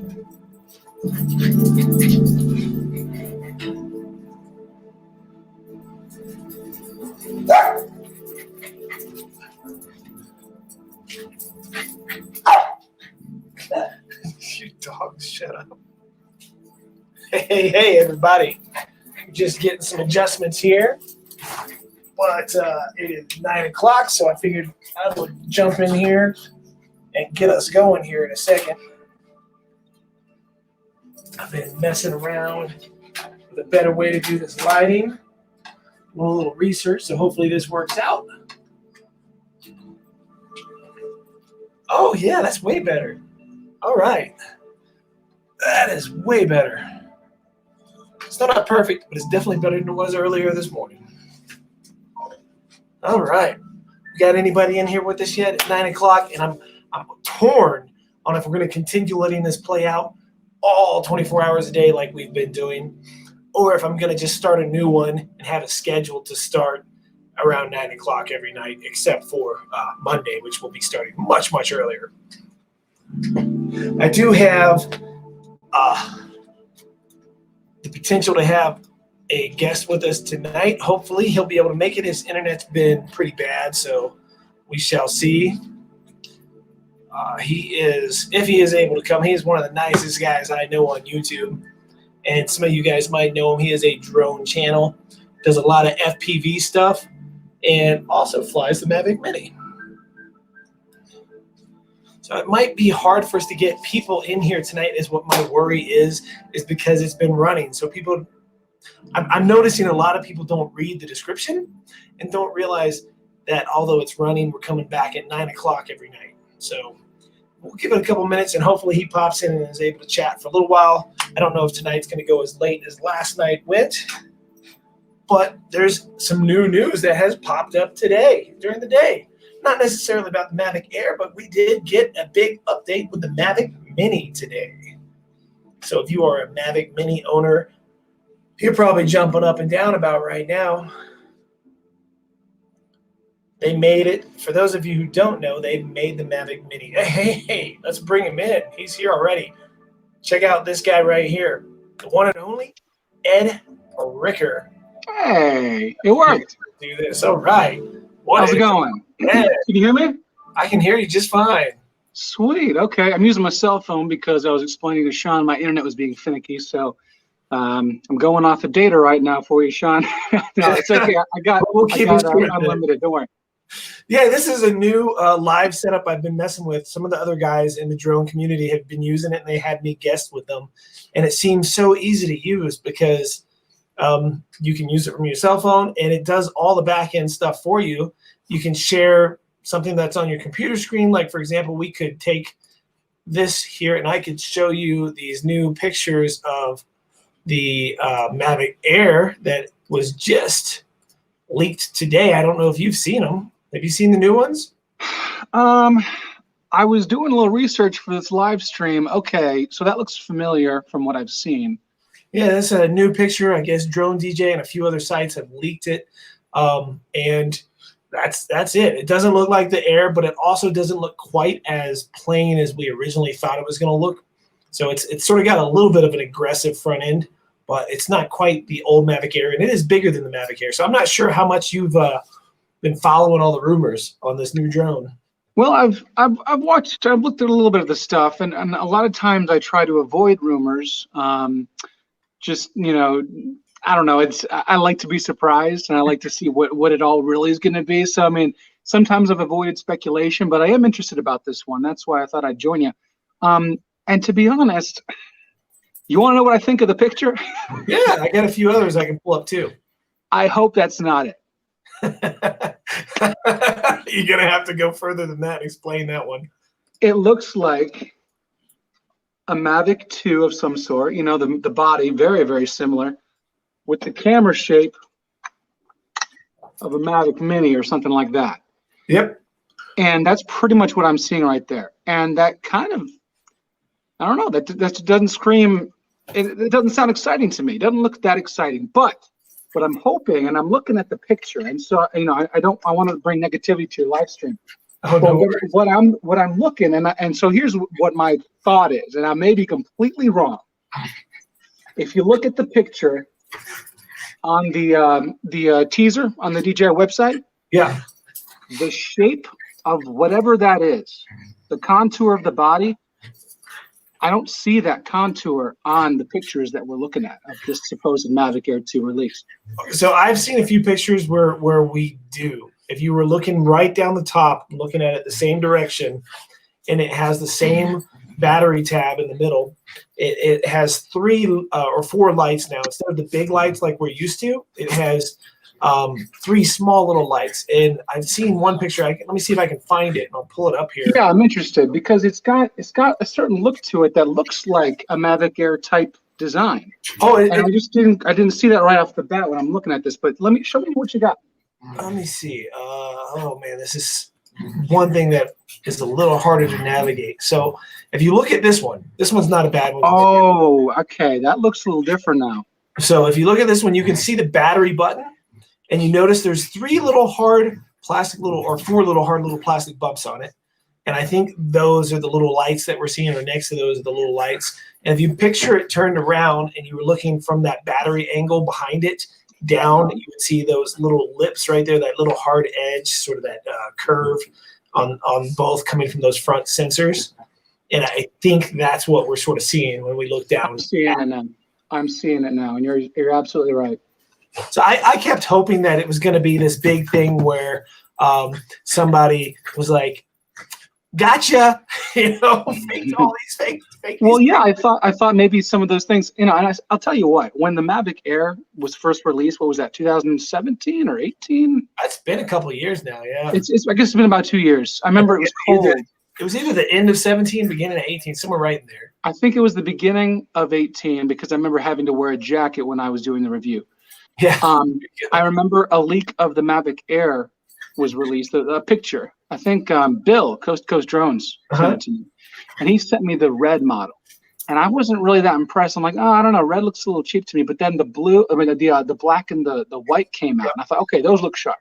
You dogs, shut up. Hey, everybody. Just getting some adjustments here. But it is 9 o'clock, so I figured I would jump in here and get us going here in a second. I've been messing around with a better way to do this lighting. A little research, so hopefully this works out. Oh, yeah, that's way better. All right. That is way better. It's still not perfect, but it's definitely better than it was earlier this morning. All right. We got anybody in here with us yet? At 9 o'clock, and I'm torn on if we're going to continue letting this play out all 24 hours a day like we've been doing, or if I'm going to just start a new one and have it scheduled to start around 9 o'clock every night, except for Monday, which will be starting much, much earlier. I do have the potential to have a guest with us tonight. Hopefully he'll be able to make it. His internet's been pretty bad, so we shall see. If he is able to come, he is one of the nicest guys I know on YouTube. And some of you guys might know him. He has a drone channel, does a lot of FPV stuff, and also flies the Mavic Mini. So it might be hard for us to get people in here tonight is what my worry is because it's been running. So people, I'm noticing a lot of people don't read the description and don't realize that although it's running, we're coming back at 9 o'clock every night. So we'll give it a couple minutes and hopefully he pops in and is able to chat for a little while. I don't know if tonight's going to go as late as last night went, but there's some new news that has popped up today during the day. Not necessarily about the Mavic Air, but we did get a big update with the Mavic Mini today. So if you are a Mavic Mini owner, you're probably jumping up and down about right now. They made it. For those of you who don't know, they made the Mavic Mini. Hey, let's bring him in. He's here already. Check out this guy right here. The one and only Ed Ricker. Hey, it worked. Do this. All right. How's it going? Ed, Can you hear me? I can hear you just fine. Sweet. Okay. I'm using my cell phone because I was explaining to Sean my internet was being finicky. So I'm going off the data right now for you, Sean. No, it's okay. I got unlimited. Don't worry. Yeah, this is a new live setup I've been messing with. Some of the other guys in the drone community have been using it, and they had me guest with them. And it seems so easy to use because you can use it from your cell phone, and it does all the back-end stuff for you. You can share something that's on your computer screen. Like, for example, we could take this here, and I could show you these new pictures of the Mavic Air that was just leaked today. I don't know if you've seen them. Have you seen the new ones? I was doing a little research for this live stream. Okay, so that looks familiar from what I've seen. Yeah, that's a new picture. I guess Drone DJ and a few other sites have leaked it. And That's it. It doesn't look like the Air, but it also doesn't look quite as plain as we originally thought it was going to look. So it's sort of got a little bit of an aggressive front end, but it's not quite the old Mavic Air, and it is bigger than the Mavic Air. So I'm not sure how much you've been following all the rumors on this new drone. Well, I've looked at a little bit of the stuff, and a lot of times I try to avoid rumors. Just, you know, I don't know. I like to be surprised, and I like to see what it all really is going to be. So, I mean, sometimes I've avoided speculation, but I am interested about this one. That's why I thought I'd join you. And to be honest, you want to know what I think of the picture? Yeah, I got a few others I can pull up too. I hope that's not it. You're going to have to go further than that and explain that one. It looks like a Mavic 2 of some sort. You know, the body, very, very similar, with the camera shape of a Mavic Mini or something like that. Yep. And that's pretty much what I'm seeing right there. And that kind of, I don't know, that doesn't scream, it doesn't sound exciting to me. It doesn't look that exciting. But what I'm hoping, and I'm looking at the picture, and so, you know, I want to bring negativity to your live stream. Oh, no worries. What I'm looking, and so here's what my thought is, and I may be completely wrong. If you look at the picture on the teaser on the DJI website, yeah, the shape of whatever that is, the contour of the body, I don't see that contour on the pictures that we're looking at of this supposed Mavic Air 2 release. So I've seen a few pictures where we do. If you were looking right down the top, looking at it the same direction, and it has the same battery tab in the middle, it has 3 or 4 lights now. Instead of the big lights like we're used to, it has 3 small little lights. And I've seen one picture. Let me see if I can find it, and I'll pull it up here. Yeah, I'm interested because it's got a certain look to it that looks like a Mavic Air type design. Oh, and I didn't see that right off the bat when I'm looking at this. But show me what you got. Let me see. Oh man, this is one thing that is a little harder to navigate. So if you look at this one's not a bad one. Oh, okay, that looks a little different now. So if you look at this one, you can see the battery button, and you notice there's 3 little hard plastic or 4 little hard plastic bumps on it. And I think those are the little lights that we're seeing, or next to those are the little lights. And if you picture it turned around and you were looking from that battery angle behind it down, you would see those little lips right there, that little hard edge, sort of that curve on both coming from those front sensors. And I think that's what we're sort of seeing when we look down. I'm seeing it now, and you're absolutely right. So I kept hoping that it was going to be this big thing where somebody was like, "Gotcha," you know, faked all these fake. Well, yeah, I thought maybe some of those things, you know. And I'll tell you what, when the Mavic Air was first released, what was that, 2017 or 18? It's been a couple of years now. Yeah, I guess it's been about 2 years. I remember it was cold. It was either the end of 17, beginning of 18, somewhere right in there. I think it was the beginning of 18 because I remember having to wear a jacket when I was doing the review. Yeah. I remember a leak of the Mavic Air was released, a picture. I think Bill, Coast to Coast Drones, sent it to me. And he sent me the red model. And I wasn't really that impressed. I'm like, oh, I don't know, red looks a little cheap to me. But then the black and the white came out. And I thought, okay, those look sharp.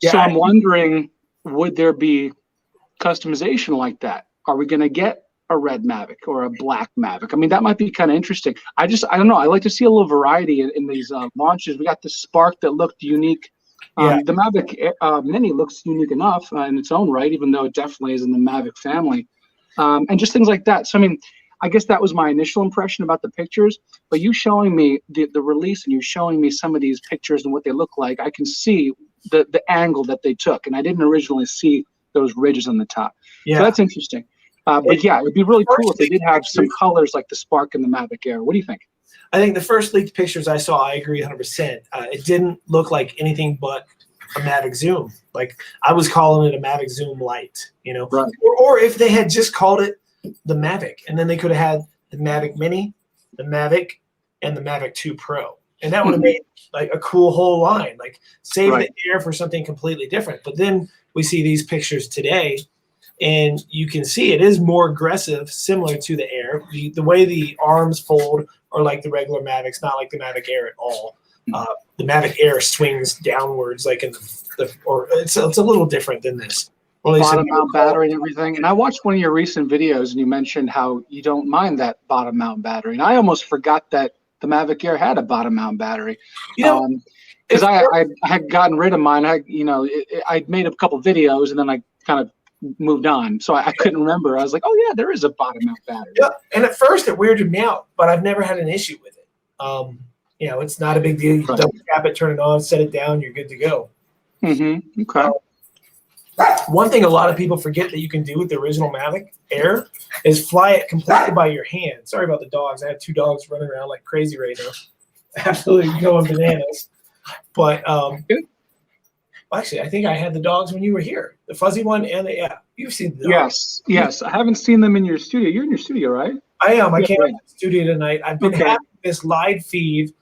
Yeah, so I'm wondering, would there be customization like that? Are we going to get a red Mavic or a black Mavic? I mean, that might be kind of interesting. I don't know. I like to see a little variety in these launches. We got the Spark that looked unique. The Mavic Mini looks unique enough in its own right, even though it definitely is in the Mavic family. And just things like that. So, I mean, I guess that was my initial impression about the pictures. But you showing me the release, and you showing me some of these pictures and what they look like, I can see the angle that they took. And I didn't originally see those ridges on the top. Yeah. So that's interesting. But yeah, it would be really cool if they did have some colors like the Spark and the Mavic Air. What do you think? I think the first leaked pictures I saw, I agree 100%. It didn't look like anything but a Mavic Zoom. Like, I was calling it a Mavic Zoom Lite, you know? Right. Or if they had just called it the Mavic, and then they could have had the Mavic Mini, the Mavic, and the Mavic 2 Pro. And that would have made like a cool whole line. Like, save the Air for something completely different. But then we see these pictures today, and you can see it is more aggressive, similar to the Air. The way the arms fold are like the regular Mavics, not like the Mavic Air at all. The Mavic Air swings downwards, like in or it's a little different than this. Well, bottom mount battery and everything. And I watched one of your recent videos, and you mentioned how you don't mind that bottom mount battery. And I almost forgot that the Mavic Air had a bottom mount battery. You know, because I had gotten rid of mine. I'd made a couple videos, and then I kind of moved on, so I couldn't remember. I was like, oh yeah, there is a bottom mount battery. Yeah, and at first it weirded me out, but I've never had an issue with it. It's not a big deal. You double tap it, turn it on, set it down, you're good to go. Mm-hmm. Okay. One thing a lot of people forget that you can do with the original Mavic Air is fly it completely by your hand. Sorry about the dogs. I have 2 dogs running around like crazy right now, absolutely going bananas. But actually, I think I had the dogs when you were here. The fuzzy one and you've seen the dogs. Yes. I haven't seen them in your studio. You're in your studio, right? I am. I came out to the studio tonight. I've been having this live feed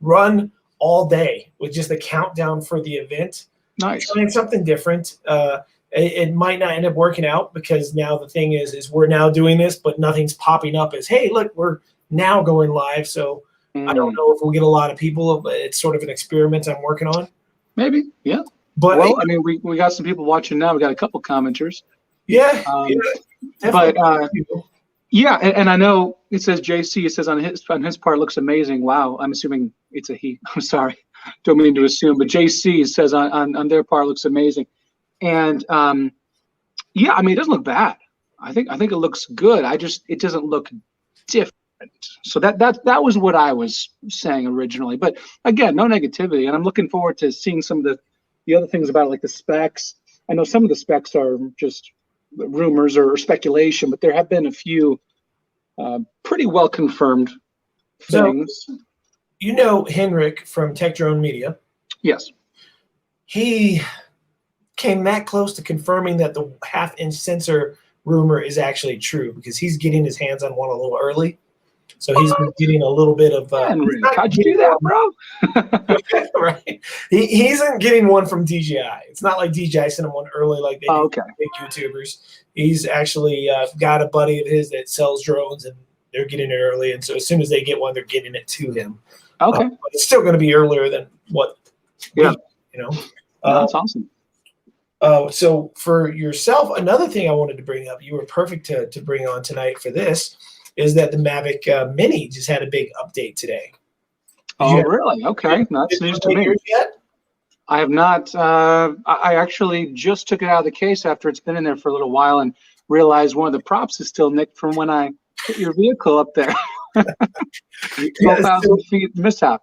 run all day with just a countdown for the event. Nice. Trying something different. It might not end up working out because now the thing is we're now doing this, but nothing's popping up as, hey, look, we're now going live. So I don't know if we'll get a lot of people. It's sort of an experiment I'm working on. Maybe, yeah. But we got some people watching now. We got a couple commenters. Yeah. And I know it says JC. It says on his part looks amazing. Wow, I'm assuming it's a he. I'm sorry, don't mean to assume, but JC says on their part looks amazing, and it doesn't look bad. I think it looks good. It doesn't look different. So that was what I was saying originally. But again, no negativity, and I'm looking forward to seeing some of the other things about it, like the specs. I know some of the specs are just rumors or speculation, but there have been a few pretty well confirmed things. So, Henrik from Tech Drone Media. Yes. He came that close to confirming that the 1/2-inch sensor rumor is actually true because he's getting his hands on one a little early. So he's been getting a little bit of. How'd you do that, bro? Right. He isn't getting one from DJI. It's not like DJI sent him one early like they do big YouTubers. He's actually got a buddy of his that sells drones, and they're getting it early. And so as soon as they get one, they're getting it to him. Okay. But it's still going to be earlier than what. Yeah. That's awesome. So for yourself, another thing I wanted to bring up, you were perfect to bring on tonight for this, is that the Mavic Mini just had a big update today. Oh, really? Okay. That's news to me. Yet? I have not. I actually just took it out of the case after it's been in there for a little while and realized one of the props is still nicked from when I put your vehicle up there. 12,000 feet mishap.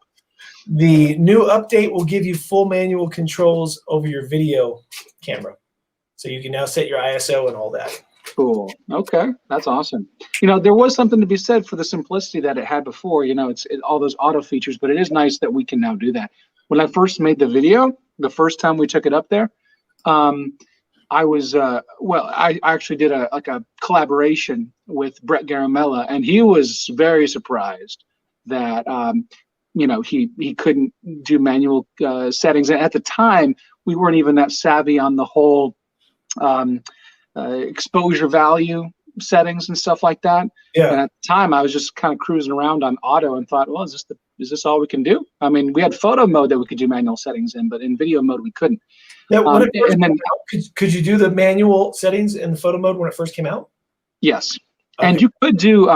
The new update will give you full manual controls over your video camera. So you can now set your ISO and all that. Cool. Okay. That's awesome. There was something to be said for the simplicity that it had before. It's all those auto features, but it is nice that we can now do that. When I first made the video, the first time we took it up there, I was, I actually did a collaboration with Brett Garamella, and he was very surprised that, he couldn't do manual settings. And at the time, we weren't even that savvy on the whole exposure value settings and stuff like that. Yeah. And at the time, I was just kind of cruising around on auto and thought, well, is this all we can do? I mean, we had photo mode that we could do manual settings in, but in video mode we couldn't. Now, could you do the manual settings in the photo mode when it first came out? Yes. Okay. And you could do,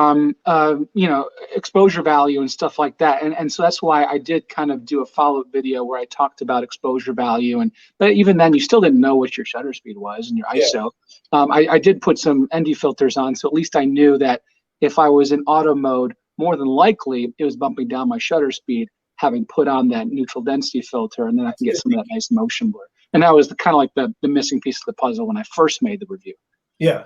exposure value and stuff like that. And so that's why I did kind of do a follow-up video where I talked about exposure value. But even then, you still didn't know what your shutter speed was and your ISO. I did put some ND filters on, so at least I knew that if I was in auto mode, more than likely it was bumping down my shutter speed, having put on that neutral density filter, and then I can get some of that nice motion blur. And that was kind of like the missing piece of the puzzle when I first made the review. Yeah.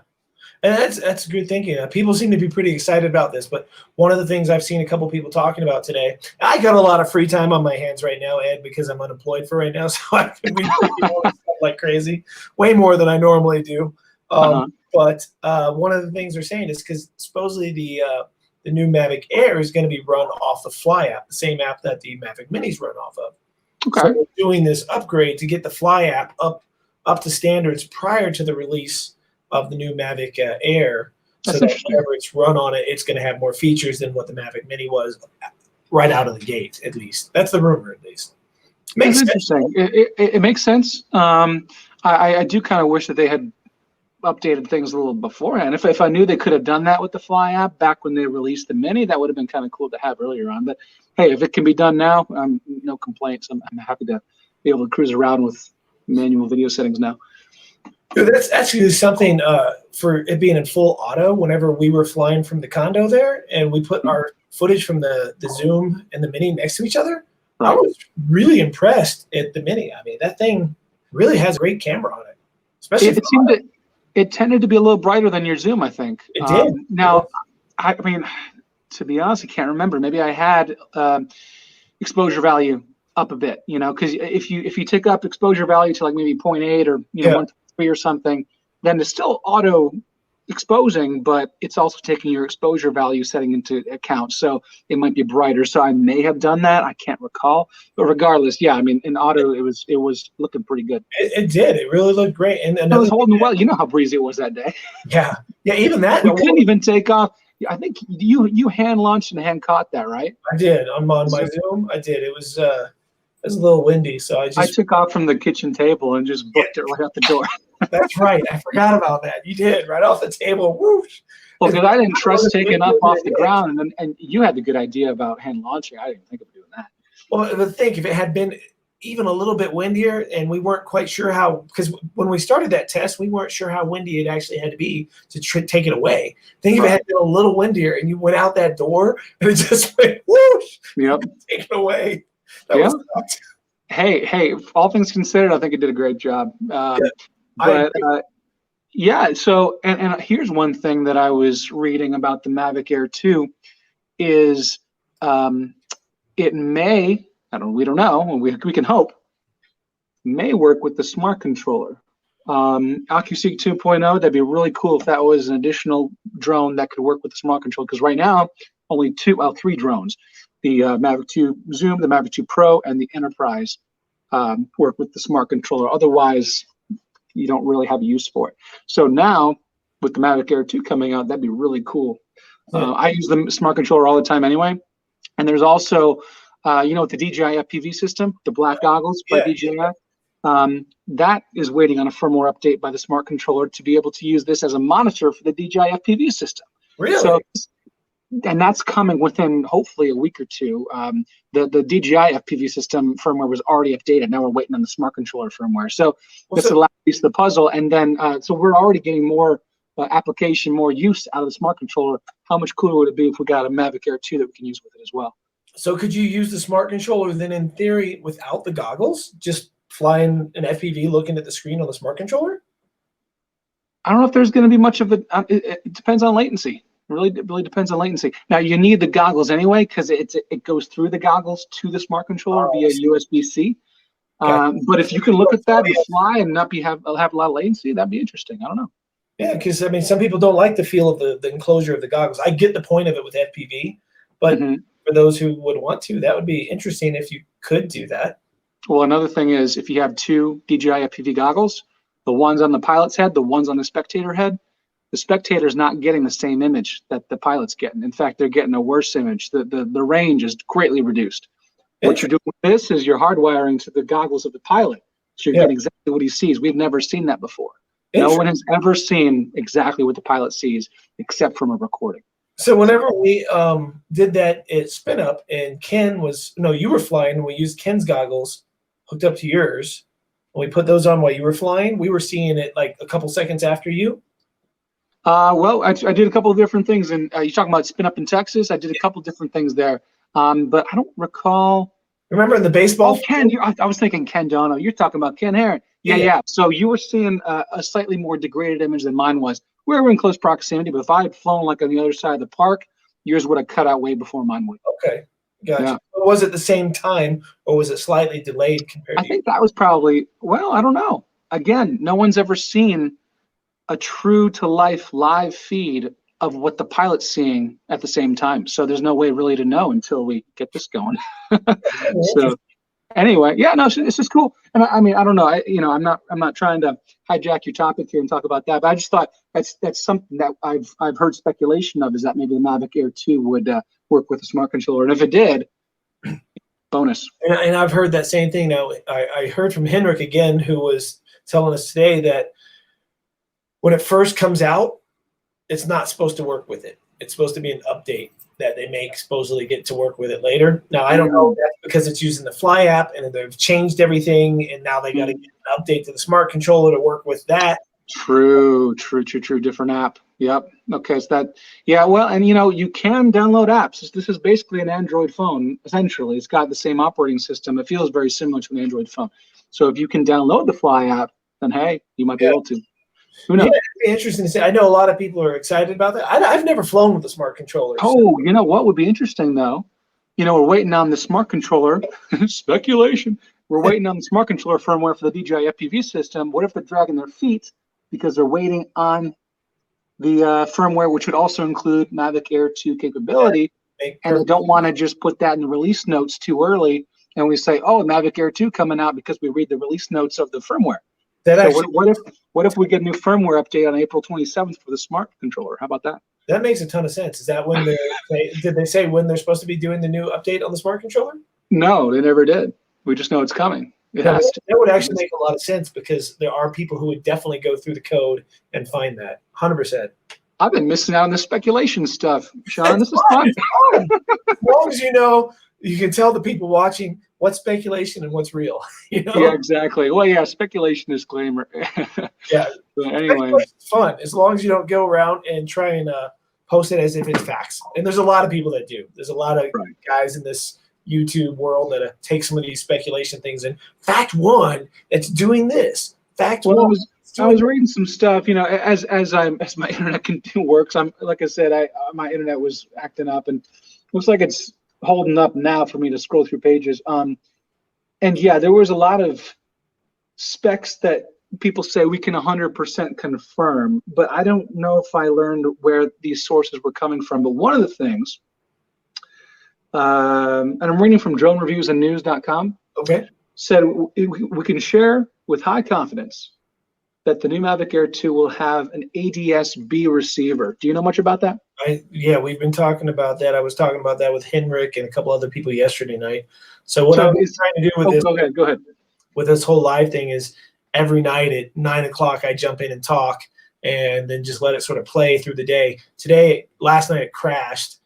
And that's good thinking. People seem to be pretty excited about this, but one of the things I've seen a couple people talking about today, I got a lot of free time on my hands right now, Ed, because I'm unemployed for right now, so I can be doing stuff like crazy, way more than I normally do. But one of the things they're saying is because supposedly the new Mavic Air is going to be run off the Fly app, the same app that the Mavic Minis run off of. Okay. So we're doing this upgrade to get the Fly app up to standards prior to the release of the new Mavic Air, so that whenever it's run on it, it's going to have more features than what the Mavic Mini was. right out of the gate. At least that's the rumor. At least makes It's sense. interesting. It makes sense. I do kind of wish that they had updated things a little beforehand. If I knew they could have done that with the Fly app back when they released the Mini, that would have been kind of cool to have earlier on. But hey, if it can be done now, no complaints. I'm happy to be able to cruise around with manual video settings now. That's actually something for it being in full auto. Whenever we were flying from the condo there, and we put our footage from the Zoom and the Mini next to each other, I was really impressed at the Mini. I mean, that thing really has a great camera on it. Especially it tended to be a little brighter than your Zoom, I think. It did. Now, I mean, to be honest, I can't remember. Maybe I had exposure value up a bit, because if you take up exposure value to like maybe 0.8 or 1.3 or something, then it's still auto exposing, but it's also taking your exposure value setting into account. So it might be brighter. So I may have done that. I can't recall. But regardless, yeah, I mean, in auto, it was looking pretty good. It did. It really looked great. And it was holding well. You know how breezy it was that day. Yeah. Even that. We couldn't even take off. I think you hand launched and hand caught that, right? I did. On my Zoom, I did. It was a little windy, so I took off from the kitchen table and just booked it right out the door. That's right. I forgot about that. You did right off the table. Whoosh. Well, because I didn't trust taking up off the ground, and you had the good idea about hand launching. I didn't think of doing that. Well, the thing, if it had been even a little bit windier, and we weren't quite sure how, because when we started that test, we weren't sure how windy it actually had to be to take it away. I think if it had been a little windier and you went out that door and it just went whoosh, take it away. That was sucked. Hey, all things considered, I think it did a great job. So and here's one thing that I was reading about the Mavic Air 2 is it may, we don't know, we can hope, may work with the smart controller. OcuSeek 2.0, that'd be really cool if that was an additional drone that could work with the smart controller, because right now only three drones, the Mavic 2 Zoom, the Mavic 2 Pro, and the Enterprise work with the smart controller. Otherwise, you don't really have a use for it. So now, with the Mavic Air 2 coming out, that'd be really cool. I use the smart controller all the time anyway. And there's also, with the DJI FPV system, the black goggles by DJI, that is waiting on a firmware update by the smart controller to be able to use this as a monitor for the DJI FPV system. Really? So, and that's coming within hopefully a week or two. The DJI FPV system firmware was already updated. Now we're waiting on the smart controller firmware. So that's the last piece of the puzzle. And then, so we're already getting more application, more use out of the smart controller. How much cooler would it be if we got a Mavic Air 2 that we can use with it as well? So could you use the smart controller then in theory without the goggles? Just flying an FPV looking at the screen on the smart controller? I don't know if there's going to be much of it. It depends on latency. It really depends on latency. Now you need the goggles anyway because it goes through the goggles to the smart controller via USB-C. But if you can look at that and fly and not have a lot of latency, that'd be interesting. I don't know. Yeah, because I mean, some people don't like the feel of the enclosure of the goggles. I get the point of it with FPV, but for those who would want to, that would be interesting if you could do that. Well, another thing is if you have two DJI FPV goggles, the ones on the pilot's head, the ones on the spectator head, the spectator's not getting the same image that the pilot's getting. In fact, they're getting a worse image. The range is greatly reduced. What you're doing with this is you're hardwiring to the goggles of the pilot. So you're getting exactly what he sees. We've never seen that before. No one has ever seen exactly what the pilot sees except from a recording. So whenever we did that at Spin Up and you were flying, we used Ken's goggles hooked up to yours. When we put those on while you were flying, we were seeing it like a couple seconds after you. Well, I did a couple of different things. And you're talking about Spin Up in Texas. I did a couple different things there. But I don't recall. Remember in the baseball? Oh, Ken, I was thinking Ken Dono. You're talking about Ken Heron. Yeah. So you were seeing a slightly more degraded image than mine was. We were in close proximity, but if I had flown like on the other side of the park, yours would have cut out way before mine would. Okay, gotcha. Yeah. Was it the same time, or was it slightly delayed compared to I think that was probably, I don't know. Again, no one's ever seen a true-to-life live feed of what the pilot's seeing at the same time. So there's no way really to know until we get this going. So anyway, this is cool. And I mean, I don't know. I'm not trying to hijack your topic here and talk about that, but I just thought that's something that I've heard speculation of, is that maybe the Mavic Air 2 would work with a smart controller. And if it did, Bonus. And I've heard that same thing. Now, I heard from Henrik again, who was telling us today that when it first comes out, it's not supposed to work with it. It's supposed to be an update that they make, supposedly get to work with it later. Now, I don't know if that's because it's using the Fly app and they've changed everything, and now they got to get an update to the smart controller to work with that. True. Different app. Yep. Okay. So that, yeah. Well, and you can download apps. This is basically an Android phone. Essentially, it's got the same operating system. It feels very similar to an Android phone. So if you can download the Fly app, then hey, you might be able to. Who knows? Yeah, it'd be interesting to see. I know a lot of people are excited about that. I've never flown with the smart controller. Oh, you know what would be interesting though? We're waiting on the smart controller. Speculation. We're waiting on the smart controller firmware for the DJI FPV system. What if they're dragging their feet because they're waiting on the firmware, which would also include Mavic Air 2 capability, and they don't want to just put that in the release notes too early, and we say, oh, Mavic Air 2 coming out because we read the release notes of the firmware. What if we get a new firmware update on April 27th for the smart controller? How about that? That makes a ton of sense. Is that when did they say when they're supposed to be doing the new update on the smart controller? No, they never did. We just know it's coming. That would actually make a lot of sense because there are people who would definitely go through the code and find that 100%. I've been missing out on the speculation stuff, Sean. This is fun. As long as you can tell the people watching what's speculation and what's real. Yeah, exactly. Well, yeah, speculation disclaimer. Yeah. But anyway, it's fun as long as you don't go around and try and post it as if it's facts. And there's a lot of people that do. There's a lot of guys in this YouTube world that take some of these speculation things and fact one, it's doing this. Fact one. I was reading some stuff, as my internet works. I'm like I said, my internet was acting up, and looks like it's holding up now for me to scroll through pages. And yeah, there was a lot of specs that people say we can 100% confirm, but I don't know if I learned where these sources were coming from. But one of the things, and I'm reading from dronereviewsandnews.com. Okay. Said we can share with high confidence that the new Mavic Air 2 will have an ADS-B receiver. Do you know much about that? Yeah, we've been talking about that. I was talking about that with Henrik and a couple other people yesterday night. So what I'm trying to do with this, go ahead. With this whole live thing is every night at 9 o'clock I jump in and talk, and then just let it sort of play through the day. Last night it crashed,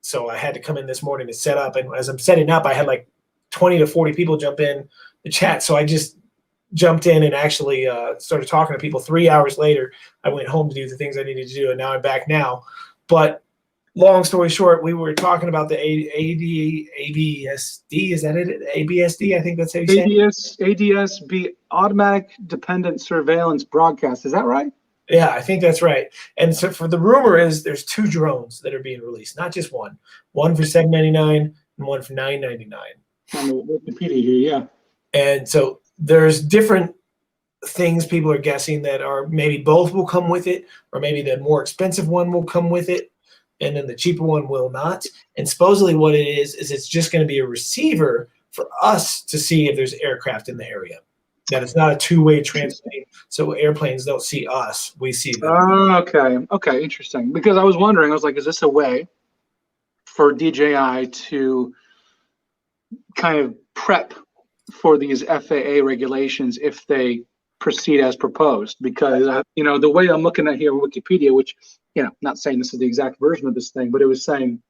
so I had to come in this morning to set up. And as I'm setting up, I had like 20 to 40 people jump in the chat. So I just jumped in and actually started talking to people. 3 hours later, I went home to do the things I needed to do, and now I'm back now. But long story short, we were talking about the ABSD. Is that it? ABSD, I think that's how you say it. ADS-B, Automatic Dependent Surveillance Broadcast. Is that right? Yeah, I think that's right. And so for the rumor is there's 2 drones that are being released, not just one. One for $799 and one for $999. On the Wikipedia here, yeah. And so there's different things people are guessing that are maybe both will come with it, or maybe the more expensive one will come with it, and then the cheaper one will not. And supposedly what it is it's just going to be a receiver for us to see if there's aircraft in the area. That it's not a two-way transmitting, so airplanes don't see us, we see them. Okay, interesting. Because I was wondering, I was like, is this a way for DJI to kind of prep for these FAA regulations if they proceed as proposed? Because the way I'm looking at here on Wikipedia, which not saying this is the exact version of this thing, but it was saying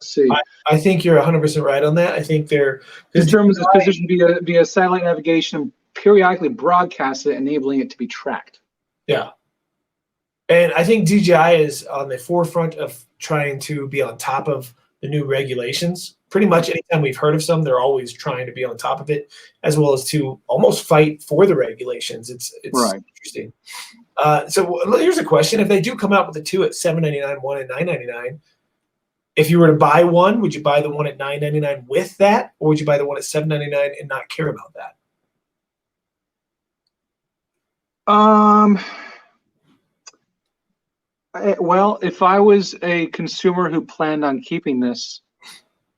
see, I think you're 100% right on that. I think they're determines its position via satellite navigation and periodically broadcasts it, enabling it to be tracked. Yeah. And I think DJI is on the forefront of trying to be on top of the new regulations. Pretty much anytime we've heard of some, they're always trying to be on top of it, as well as to almost fight for the regulations. It's right. Interesting. So here's a question. If they do come out with the 2 at $799, 1 at $999, if you were to buy one, would you buy the one at $999 with that, or would you buy the one at $799 and not care about that? Well, if I was a consumer who planned on keeping this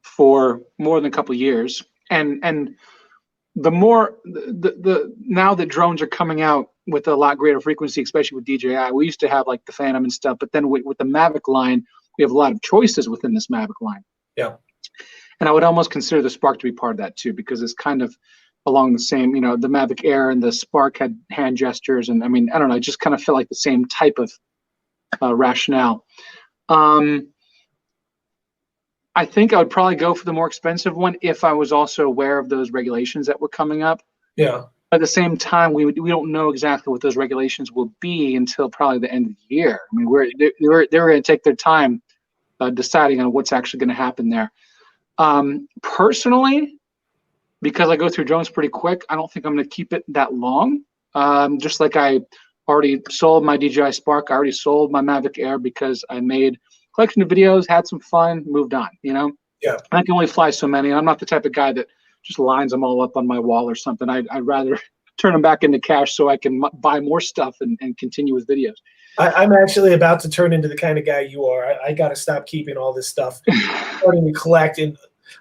for more than a couple of years, and the more now that drones are coming out with a lot greater frequency, especially with DJI, we used to have like the Phantom and stuff, but then with the Mavic line, we have a lot of choices within this Mavic line. Yeah. And I would almost consider the Spark to be part of that too, because it's kind of along the same, you know, the Mavic Air and the Spark had hand gestures. And I mean, I don't know, it just kind of felt like the same type of rationale. I think I would probably go for the more expensive one if I was also aware of those regulations that were coming up. Yeah. At the same time, we don't know exactly what those regulations will be until probably the end of the year. I mean, they're going to take their time deciding on what's actually going to happen there. Personally, because I go through drones pretty quick, I don't think I'm going to keep it that long. Just like I already sold my DJI Spark, I already sold my Mavic Air because I made a collection of videos, had some fun, moved on, you know? Yeah. I can only fly so many. I'm not the type of guy that just lines them all up on my wall or something. I'd rather turn them back into cash so I can buy more stuff and continue with videos. I'm actually about to turn into the kind of guy you are. I got to stop keeping all this stuff. Starting to collect, and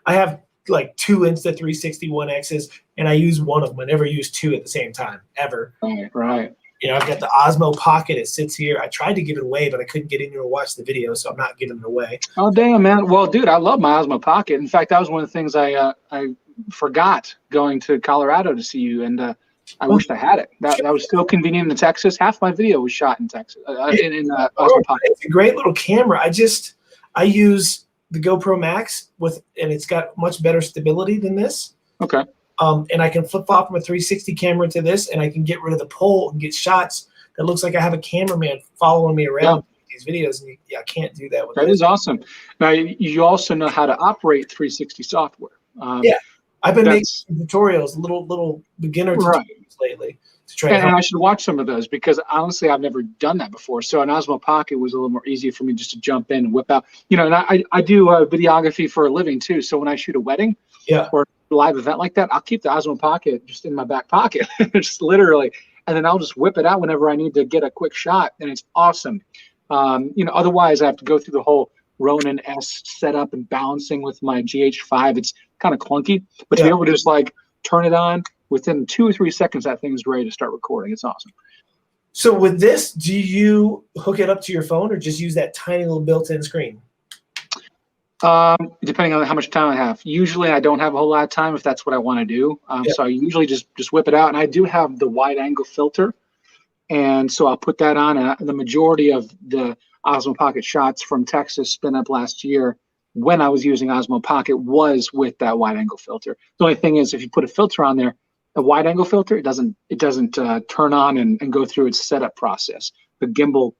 I have like 2 Insta360 1Xs, and I use one of them. I never use 2 at the same time, ever. Right. You know, I've got the Osmo Pocket. It sits here. I tried to give it away, but I couldn't get in here to watch the video, so I'm not giving it away. Oh, damn, man. Well, dude, I love my Osmo Pocket. In fact, that was one of the things I forgot going to Colorado to see you, and I wished I had it. That was so convenient in Texas. Half my video was shot in Texas, in Osmo Pocket. It's a great little camera. I use the GoPro Max and it's got much better stability than this. Okay. And I can flip flop from a 360 camera to this, and I can get rid of the pole and get shots that looks like I have a cameraman following me around these videos. And I can't do that with that. This Is awesome. Now you also know how to operate 360 software. Yeah, I've been making tutorials, little beginner tutorials lately to try. And I should watch some of those because honestly, I've never done that before. So an Osmo Pocket was a little more easy for me just to jump in and whip out. You know, and I do videography for a living too. So when I shoot a wedding, or a live event like that, I'll keep the Osmo Pocket just in my back pocket, just literally, and then I'll just whip it out whenever I need to get a quick shot, and it's awesome. You know, otherwise I have to go through the whole Ronin S setup and balancing with my GH5. It's kind of clunky, but to be able to just like turn it on within 2 or 3 seconds, that thing's ready to start recording. It's awesome. So with this, do you hook it up to your phone or just use that tiny little built-in screen? Depending on how much time I have. Usually I don't have a whole lot of time if that's what I want to do. So I usually just whip it out. And I do have the wide angle filter. And so I'll put that on. And the majority of the Osmo Pocket shots from Texas spin up last year when I was using Osmo Pocket was with that wide angle filter. The only thing is if you put a filter on there, a wide angle filter, it doesn't turn on and go through its setup process. The gimbal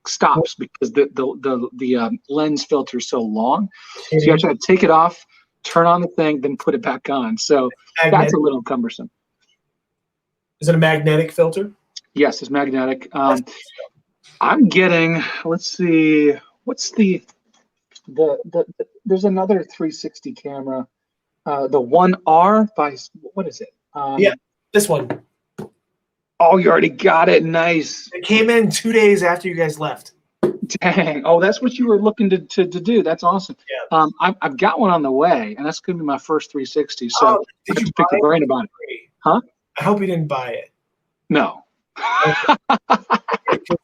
stops because the lens filter is so long. So you actually have to take it off, turn on the thing, then put it back on. So that's a little cumbersome. Is it a magnetic filter? Yes, it's magnetic. I'm getting, let's see, what's there's another 360 camera, the 1R by, what is it? This one. Oh, you already got it. Nice. It came in 2 days after you guys left. Dang. Oh, that's what you were looking to do. That's awesome. Yeah. I've got one on the way, and that's going to be my first 360. So did you pick your brain about it? Huh? I hope you didn't buy it. No.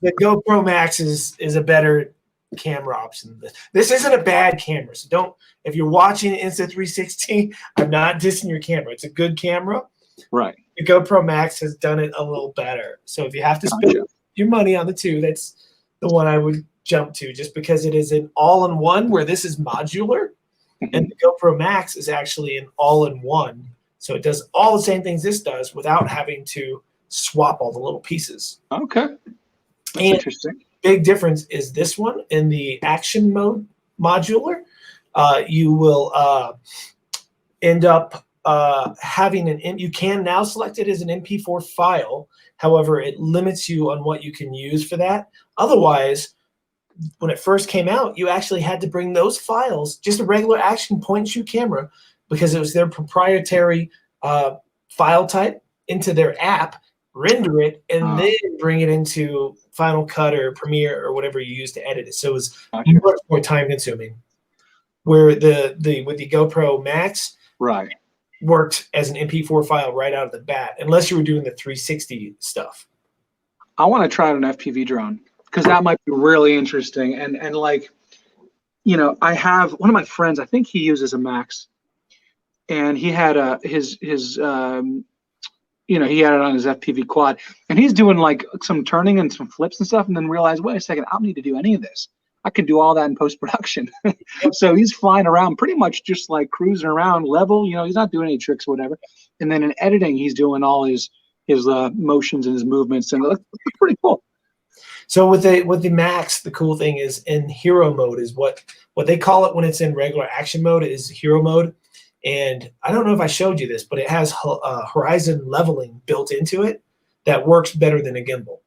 The GoPro Max is a better camera option. This isn't a bad camera. So don't, if you're watching Insta360, I'm not dissing your camera. It's a good camera. Right. The GoPro Max has done it a little better. So if you have to spend your money on the 2, that's the one I would jump to, just because it is an all-in-one, where this is modular, and the GoPro Max is actually an all-in-one. So it does all the same things this does without having to swap all the little pieces. Okay. That's interesting. Big difference is this one in the action mode modular. You will end up having you can now select it as an MP4 file. However, it limits you on what you can use for that. Otherwise, when it first came out, you actually had to bring those files, just a regular action point and shoot camera, because it was their proprietary file type, into their app, render it, and then bring it into Final Cut or Premiere or whatever you use to edit it. So it was much more time consuming. Where with the GoPro Max worked as an MP4 file right out of the bat, unless you were doing the 360 stuff. I want to try it on FPV drone because that might be really interesting. And like, you know, I have one of my friends, I think he uses a Max, and he had his you know, he had it on his FPV quad, and he's doing like some turning and some flips and stuff, and then realized, wait a second, I don't need to do any of this. I can do all that in post-production. So he's flying around pretty much just like cruising around level, you know, he's not doing any tricks or whatever. And then in editing, he's doing all his motions and his movements, and it looks pretty cool. So with the Max, the cool thing is in hero mode is what they call it when it's in regular action mode is hero mode. And I don't know if I showed you this, but it has horizon leveling built into it that works better than a gimbal.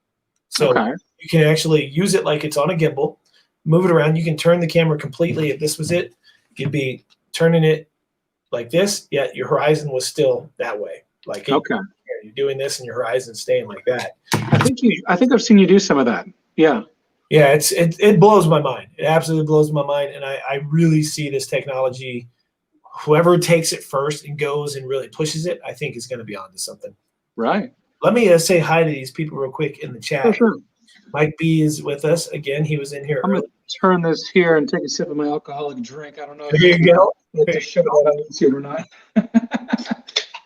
So you can actually use it like it's on a gimbal, move it around. You can turn the camera completely. If this was it, you'd be turning it like this, yet your horizon was still that way. Like you're doing this and your horizon's staying like that. I think I've seen you do some of that. Yeah. Yeah, it blows my mind. It absolutely blows my mind. And I really see this technology, whoever takes it first and goes and really pushes it, I think is going to be onto something. Right. Let me say hi to these people real quick in the chat. Oh, sure. Mike B is with us again. He was in here. I'm going to turn this here and take a sip of my alcoholic drink. I don't know. There you go. If show that on YouTube or not.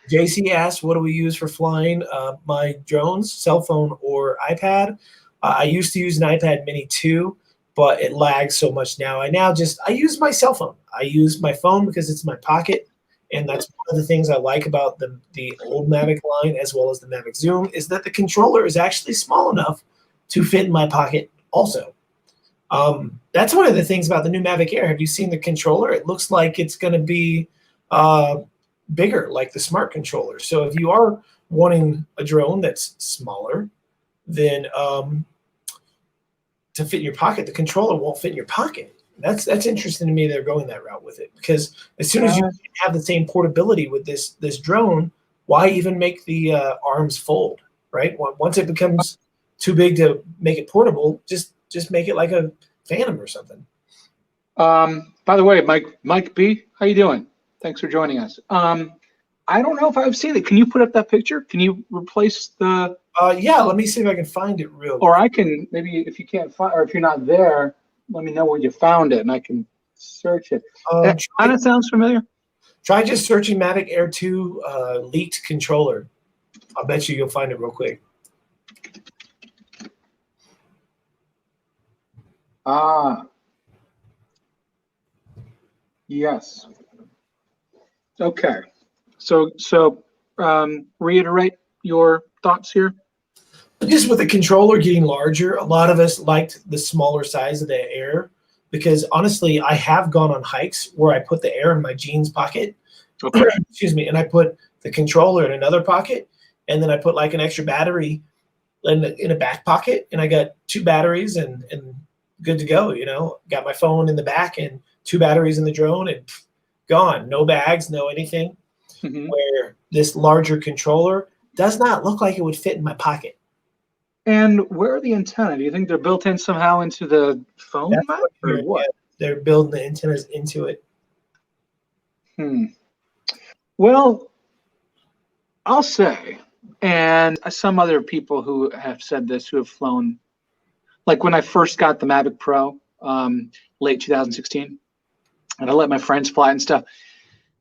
JC asked, what do we use for flying my drones, cell phone or iPad? I used to use an iPad mini 2, but it lags so much now. I use my cell phone. I use my phone because it's in my pocket, and that's one of the things I like about the old Mavic line as well as the Mavic Zoom is that the controller is actually small enough to fit in my pocket also. That's one of the things about the new Mavic Air. Have you seen the controller? It looks like it's going to be bigger, like the smart controller. So if you are wanting a drone that's smaller, then to fit in your pocket, the controller won't fit in your pocket. That's interesting to me. They're going that route with it because as soon as you have the same portability with this drone, why even make the arms fold, right? Once it becomes too big to make it portable, just make it like a Phantom or something. By the way, Mike B, how you doing? Thanks for joining us. I don't know if I've seen it. Can you put up that picture? Can you replace the? Yeah, let me see if I can find it real. Or I can maybe if you can't find, or if you're not there, let me know where you found it, and I can search it. That kind of sounds familiar. Try just searching Mavic Air 2 leaked controller. I'll bet you'll find it real quick. Yes. Okay. So reiterate your thoughts here. Just with the controller getting larger, a lot of us liked the smaller size of the Air because honestly, I have gone on hikes where I put the Air in my jeans pocket. Okay. Excuse me, and I put the controller in another pocket, and then I put like an extra battery in a back pocket, and I got 2 batteries and good to go. You know, got my phone in the back and 2 batteries in the drone, and gone. No bags, no anything. Mm-hmm. Where this larger controller does not look like it would fit in my pocket. And where are the antennae? Do you think they're built in somehow into the phone mount, or what? Yeah, they're building the antennas into it. Well, I'll say, and some other people who have said this, who have flown, like when I first got the Mavic Pro, late 2016, and I let my friends fly and stuff,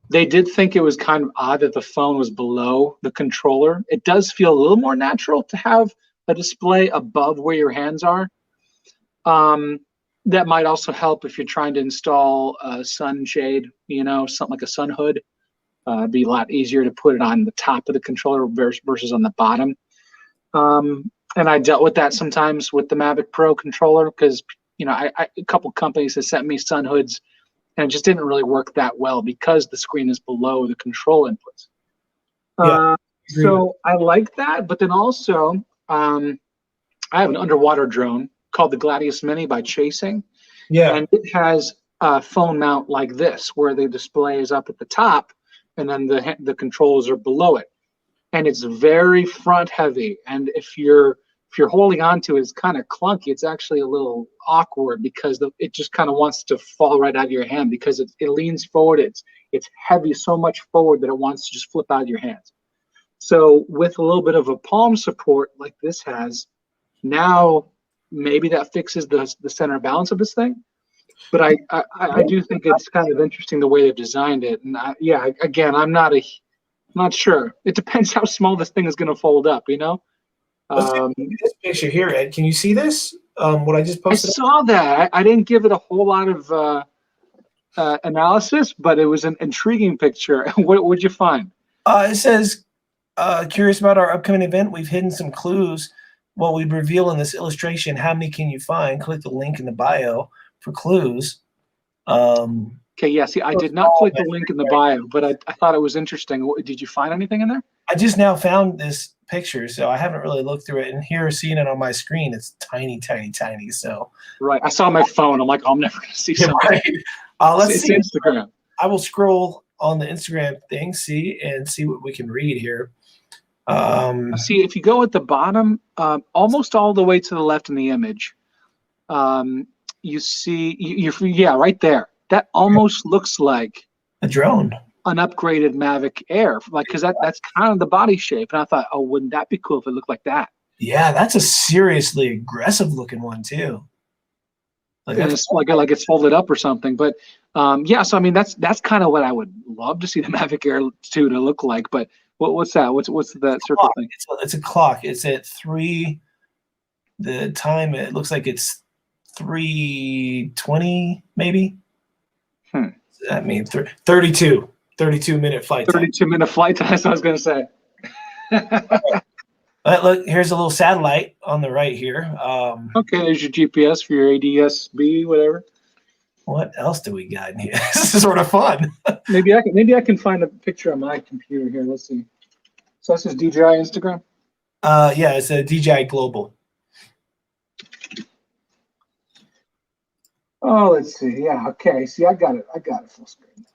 they did think it was kind of odd that the phone was below the controller. It does feel a little more natural to have a display above where your hands are. That might also help if you're trying to install a sunshade, you know, something like a sun hood. It'd be a lot easier to put it on the top of the controller versus on the bottom. And I dealt with that sometimes with the Mavic Pro controller because, you know, a couple companies have sent me sun hoods, and it just didn't really work that well because the screen is below the control inputs. So I like that, but then also I have an underwater drone called the Gladius Mini by Chasing. Yeah. And it has a phone mount like this, where the display is up at the top and then the controls are below it. And it's very front heavy. And if you're holding on to it, it's kind of clunky. It's actually a little awkward because it just kind of wants to fall right out of your hand because it leans forward. It's heavy so much forward that it wants to just flip out of your hands. So with a little bit of a palm support like this has, now maybe that fixes the center balance of this thing. But I do think it's kind of interesting the way they've designed it. And again, I'm not sure. It depends how small this thing is going to fold up, you know? Let's take a look at this picture here, Ed. Can you see this? What I just I posted? saw that. I didn't give it a whole lot of analysis, but it was an intriguing picture. What would you find? It says, curious about our upcoming event. We've hidden some clues. What we reveal in this illustration. How many can you find? Click the link in the bio for clues. Okay, yeah, see, I did not click the link in the bio, but I thought it was interesting. Did you find anything in there? I just now found this picture, so I haven't really looked through it. And here, seeing it on my screen, it's tiny, tiny, tiny. So right, I saw my phone. I'm like, oh, I'm never going to see something. Right. Let's see. Instagram. I will scroll on the Instagram thing, see what we can read here. See, if you go at the bottom, almost all the way to the left in the image, you see, right there. That almost looks like a drone, an upgraded Mavic Air, because that's kind of the body shape. And I thought, oh, wouldn't that be cool if it looked like that? Yeah, that's a seriously aggressive looking one too. Like it's like it's folded up or something. But so I mean that's kind of what I would love to see the Mavic Air 2 to look like. But what's that? What's that circle thing? It's a clock. It's at 3. The time, it looks like it's 3:20 maybe. I mean 32 minute flight time. 32-minute flight time. That's what I was gonna say. Look, here's a little satellite on the right here. Okay, there's your GPS for your ADS-B, whatever. What else do we got in here? This is sort of fun. maybe I can find a picture on my computer here. Let's see. So this is DJI Instagram? Yeah, it's a DJI Global. Oh, let's see. Yeah, okay. See, I got it full screen.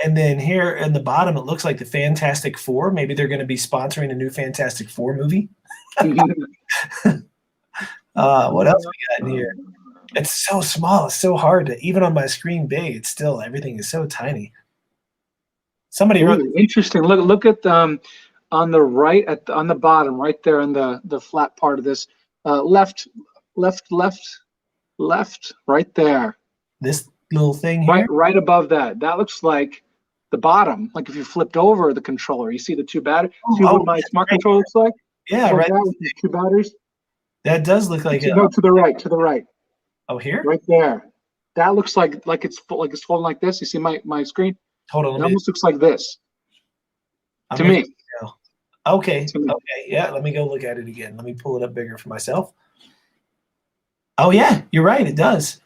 And then here in the bottom, it looks like the Fantastic Four. Maybe they're going to be sponsoring a new Fantastic Four movie. What else we got in here? It's so small. It's so hard to, even on my screen big, it's still, everything is so tiny. Somebody wrote, interesting. Look at on the right, on the bottom, right there in the flat part of this, left, right there. This little thing here? Right above that. That looks like the bottom. Like if you flipped over the controller, you see the two batteries. See what my smart controller looks like? Yeah, right. With the two batteries. That does look like no, to the right. Oh, here? Right there. That looks like it's folding like this. You see my screen? Hold on. It almost looks like this. To me. Okay. Okay. Yeah. Let me go look at it again. Let me pull it up bigger for myself. Oh yeah, you're right. It does.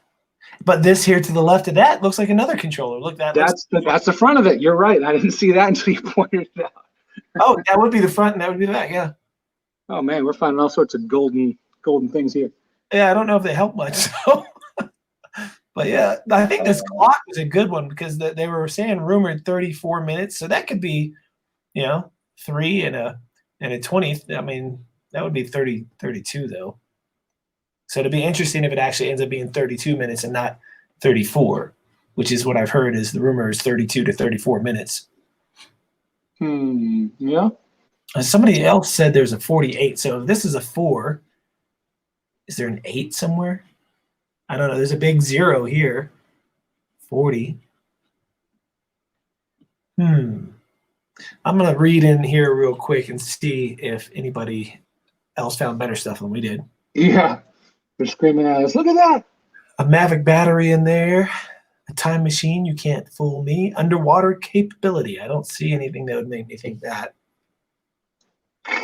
But this here to the left of that looks like another controller. Look, that's the front of it. You're right. I didn't see that until you pointed it out. Oh, that would be the front, and that would be the back. Yeah. Oh man, we're finding all sorts of golden things here. Yeah, I don't know if they help much. So. But yeah, I think this clock was a good one because they were saying rumored 34 minutes, so that could be, 3 and a 20. I mean, that would be 32 though. So it'd be interesting if it actually ends up being 32 minutes and not 34, which is what I've heard is the rumor is 32 to 34 minutes. Yeah. Somebody else said there's a 48. So if this is a 4, is there an 8 somewhere? I don't know. There's a big 0 here. 40. I'm going to read in here real quick and see if anybody else found better stuff than we did. Yeah. They're screaming at us. Look at that. A Mavic battery in there. A time machine. You can't fool me. Underwater capability. I don't see anything that would make me think that.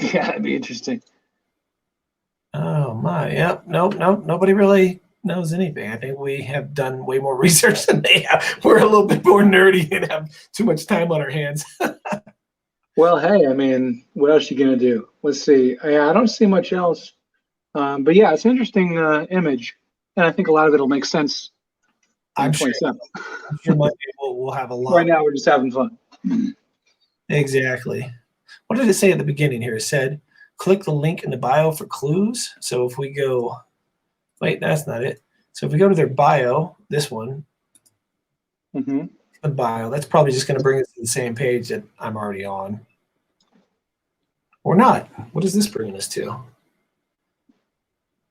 Yeah, that'd be interesting. Oh, my. Yep. Nope. Nobody really knows anything. I think we have done way more research than they have. We're a little bit more nerdy and have too much time on our hands. Well, hey, I mean, what else are you going to do? Let's see. I don't see much else. But yeah, it's an interesting image, and I think a lot of it will make sense. I'm sure Monday we'll have a lot. Right now, we're just having fun. Exactly. What did it say at the beginning here? It said, click the link in the bio for clues. So if we go, wait, that's not it. So if we go to their bio, this one, the bio, that's probably just going to bring us to the same page that I'm already on. Or not. What is this bringing us to?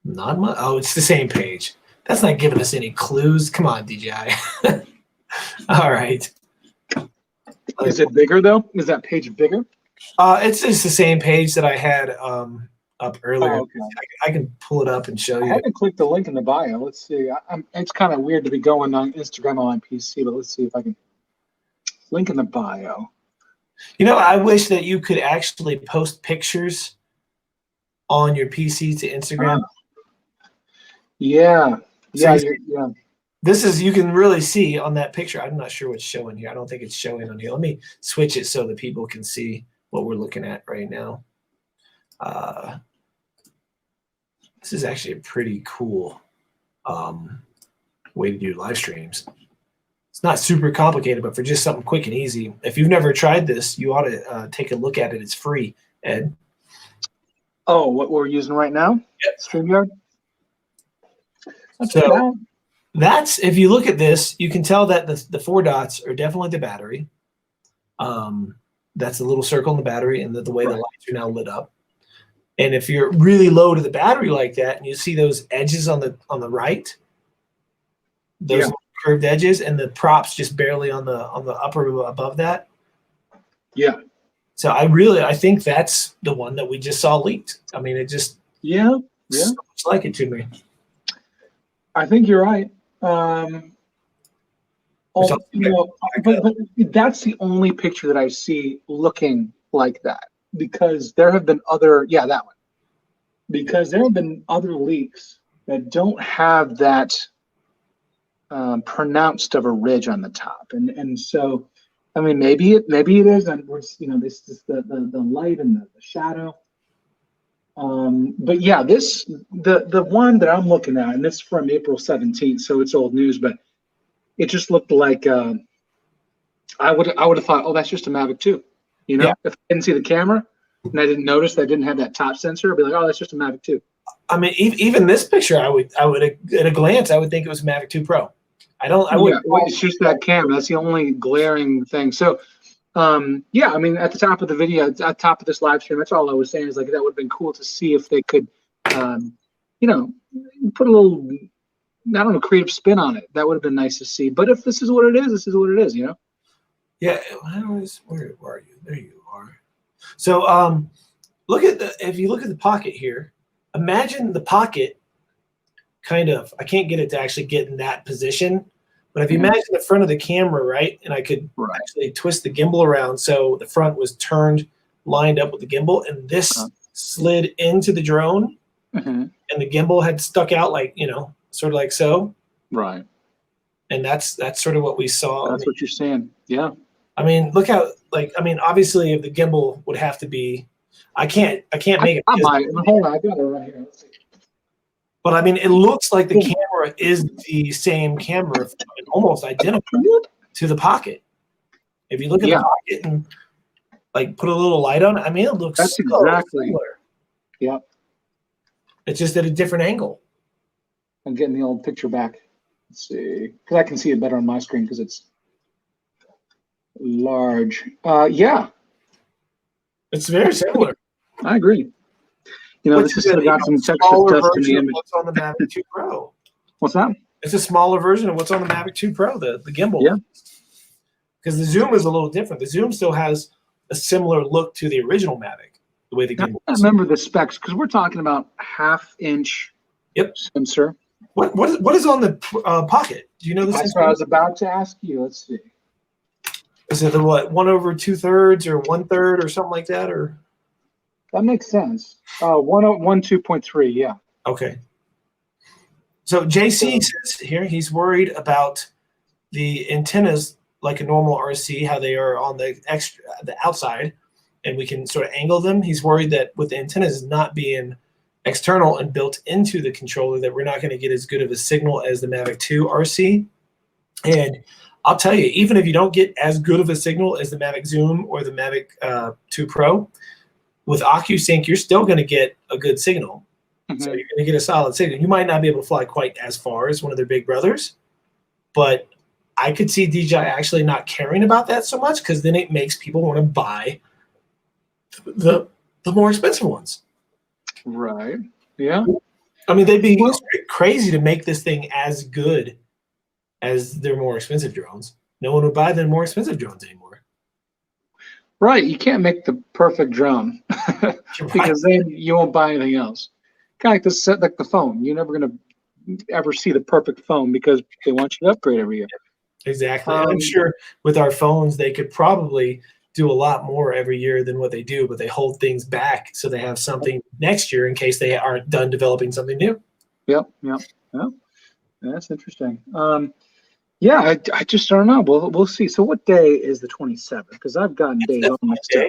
Not much. Oh, it's the same page. That's not giving us any clues. Come on, DJI. All right. Is it bigger though? Is that page bigger? It's the same page that I had up earlier. Oh, okay. I can pull it up and show I you. haven't clicked the link in the bio. Let's see. It's kind of weird to be going on Instagram on PC, but let's see if I can link in the bio. You know, I wish that you could actually post pictures on your PC to Instagram. Yeah. So Yeah. This is, you can really see on that picture. I'm not sure what's showing here. I don't think it's showing on here. Let me switch it so that people can see what we're looking at right now. This is actually a pretty cool way to do live streams. It's not super complicated, but for just something quick and easy. If you've never tried this, you ought to take a look at it. It's free, Ed. Oh, what we're using right now? Yep. StreamYard? So that's, if you look at this, you can tell that the 4 dots are definitely the battery. That's the little circle in the battery, and the way the lights are now lit up. And if you're really low to the battery like that, and you see those edges on the right, those curved edges, and the props just barely on the upper above that. Yeah. So I think that's the one that we just saw leaked. I mean, it just so much like it to me. I think you're right. But that's the only picture that I see looking like that, because there have been other, that one, because there have been other leaks that don't have that pronounced of a ridge on the top, and so, I mean, maybe it is, and this is the light and the shadow. But yeah, the one that I'm looking at, and it's from April 17th, so it's old news, but it just looked like I would have thought, oh, that's just a Mavic 2. If I didn't see the camera and I didn't notice that I didn't have that top sensor, I'd be like, oh, that's just a Mavic 2. I mean, even this picture, I would at a glance, I would think it was Mavic 2 Pro. It's just that camera. That's the only glaring thing. So, I mean, at the top of the video, at the top of this live stream, that's all I was saying is like that would have been cool to see if they could, put a little, I don't know, creative spin on it. That would have been nice to see. But if this is what it is, this is what it is, Yeah. Where are you? There you are. So, if you look at the pocket here, imagine the pocket kind of, I can't get it to actually get in that position, but if you imagine the front of the camera, right, and I could actually twist the gimbal around so the front was lined up with the gimbal, and this slid into the drone, and the gimbal had stuck out like, sort of like so. Right. And that's sort of what we saw. That's what you're saying. Yeah. I mean, look how, obviously if the gimbal would have to be, I can't make it. Hold on, I got it right here. Let's see. But I mean, it looks like the camera is the same camera, almost identical to the pocket. If you look at the pocket and put a little light on it, I mean, it looks exactly similar. Yeah. It's just at a different angle. I'm getting the old picture back. Let's see, because I can see it better on my screen because it's large. It's very similar. I agree. This has still got some Texas dust in the image. What's on the Mavic 2 Pro? What's that? It's a smaller version of what's on the Mavic 2 Pro, the gimbal. Yeah. Because the zoom is a little different. The zoom still has a similar look to the original Mavic, the way the gimbal I remember the specs, because we're talking about 1/2-inch sensor. What is on the pocket? Do you know the That's sensor? what I was about to ask you. Let's see. Is it the 1/2 or 1/3 or something like that, or? That makes sense. 102.3, yeah. Okay. So JC says here he's worried about the antennas like a normal RC, how they are on the outside, and we can sort of angle them. He's worried that with the antennas not being external and built into the controller, that we're not going to get as good of a signal as the Mavic 2 RC. And I'll tell you, even if you don't get as good of a signal as the Mavic Zoom or the Mavic 2 Pro, with OcuSync, you're still going to get a good signal. So you're going to get a solid signal. You might not be able to fly quite as far as one of their big brothers, but I could see DJI actually not caring about that so much, because then it makes people want to buy the more expensive ones. Right. Yeah. I mean, they'd be crazy to make this thing as good as their more expensive drones. No one would buy the more expensive drones anymore. Right. You can't make the perfect drone because then you won't buy anything else. Kind of like the phone. You're never going to ever see the perfect phone because they want you to upgrade every year. Exactly. I'm sure with our phones, they could probably do a lot more every year than what they do, but they hold things back so they have something next year in case they aren't done developing something new. Yep. That's interesting. Yeah, I just don't know. We'll see. So what day is the 27th? Because I've gotten days all mixed up.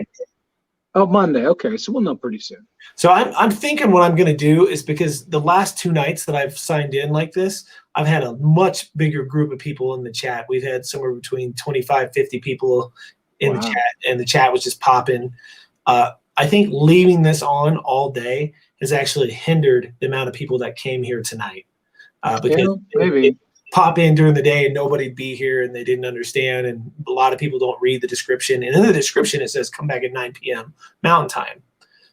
Oh, Monday. Okay, so we'll know pretty soon. So I'm thinking what I'm going to do is, because the last 2 nights that I've signed in like this, I've had a much bigger group of people in the chat. We've had somewhere between 25, 50 people in the chat, and the chat was just popping. I think leaving this on all day has actually hindered the amount of people that came here tonight. Because maybe pop in during the day and nobody'd be here and they didn't understand, and a lot of people don't read the description, and in the description it says come back at 9 p.m. Mountain Time.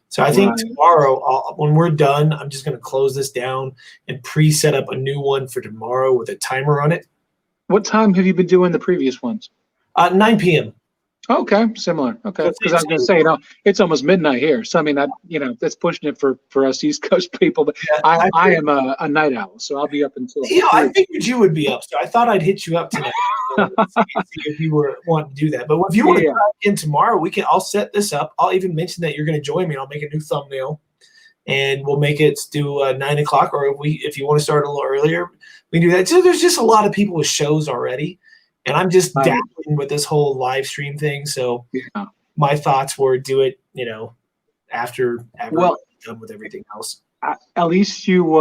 So I think tomorrow, when we're done, I'm just going to close this down and pre-set up a new one for tomorrow with a timer on it. What time have you been doing the previous ones? 9 p.m. Okay, similar. Okay, because I was going to say, it's almost midnight here, so I mean, that's pushing it for us East Coast people. But yeah, I am a night owl, so I'll be up until. I figured you would be up, so I thought I'd hit you up tonight see if you were wanting to do that. But if you want to come in tomorrow, I'll set this up. I'll even mention that you're going to join me. I'll make a new thumbnail, and we'll make it do 9 o'clock, or if you want to start a little earlier, we can do that. So there's just a lot of people with shows already. And I'm just dabbling with this whole live stream thing. So my thoughts were do it, after we're done with everything else. At least you,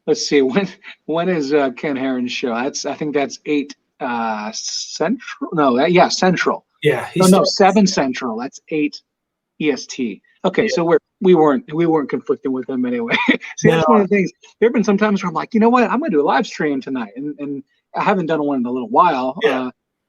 let's see, when is Ken Heron's show? I think that's 8 Central. No, Central. Yeah. No, 7 Central. That's 8 EST. Okay, so we weren't conflicting with them anyway. See, that's one of the things. There have been some times where I'm like, you know what, I'm going to do a live stream tonight, and I haven't done one in a little while.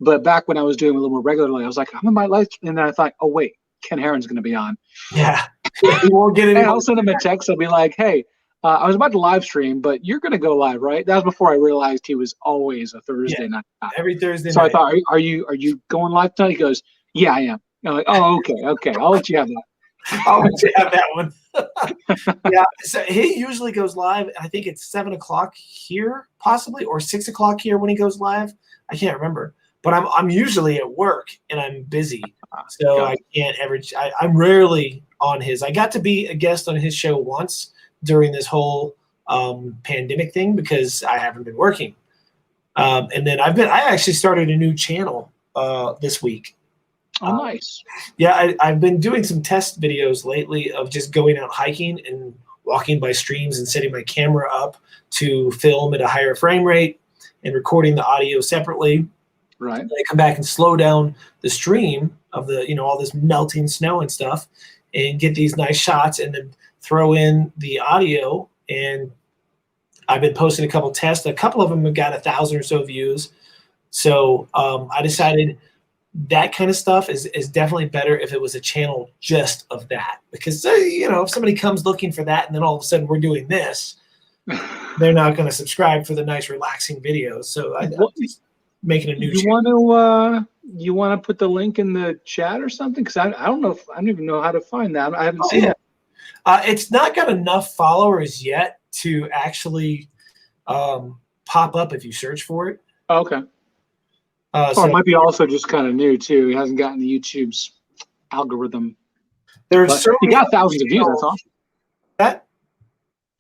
But back when I was doing it a little more regularly, I was like, I'm in my live, and then I thought, oh wait, Ken Heron's going to be on. Yeah, we won't get it. And I'll send him a text. I'll be like, hey, I was about to live stream, but you're going to go live, right? That was before I realized he was always a Thursday night. Every Thursday night. So I thought, are you going live tonight? He goes, yeah, I am. And I'm like, oh, okay, I'll let you have that. I'll let you have that one. Yeah, so he usually goes live. I think it's 7 o'clock here, possibly, or 6 o'clock here when he goes live. I can't remember, but I'm usually at work and I'm busy, so I can't ever. I'm rarely on his. I got to be a guest on his show once during this whole pandemic thing because I haven't been working, and then I actually started a new channel this week. Oh, nice. Yeah, I've been doing some test videos lately of just going out hiking and walking by streams and setting my camera up to film at a higher frame rate and recording the audio separately. Right. And I come back and slow down the stream of the, all this melting snow and stuff and get these nice shots and then throw in the audio. And I've been posting a couple tests. A couple of them have got 1,000 or so views. So I decided that kind of stuff is definitely better if it was a channel just of that, because if somebody comes looking for that and then all of a sudden we're doing this, they're not going to subscribe for the nice relaxing videos. So I'm just making a new channel. You want to put the link in the chat or something? Because I don't even know how to find that. I haven't seen it. It's not got enough followers yet to actually pop up if you search for it. Oh, okay. Or it might be also just kind of new too. He hasn't gotten the YouTube's algorithm. He got thousands of views. That's awesome.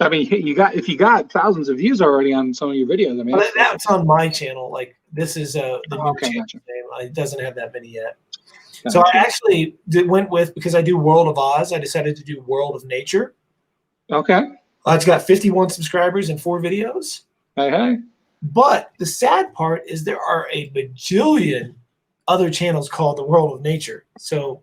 I mean, if you got thousands of views already on some of your videos. I mean, that's on my channel. Like this is the new channel name. It doesn't have that many yet. So I actually went with, because I do World of Oz, I decided to do World of Nature. Okay. It's got 51 subscribers and 4 videos. Hey. But the sad part is there are a bajillion other channels called the World of Nature. So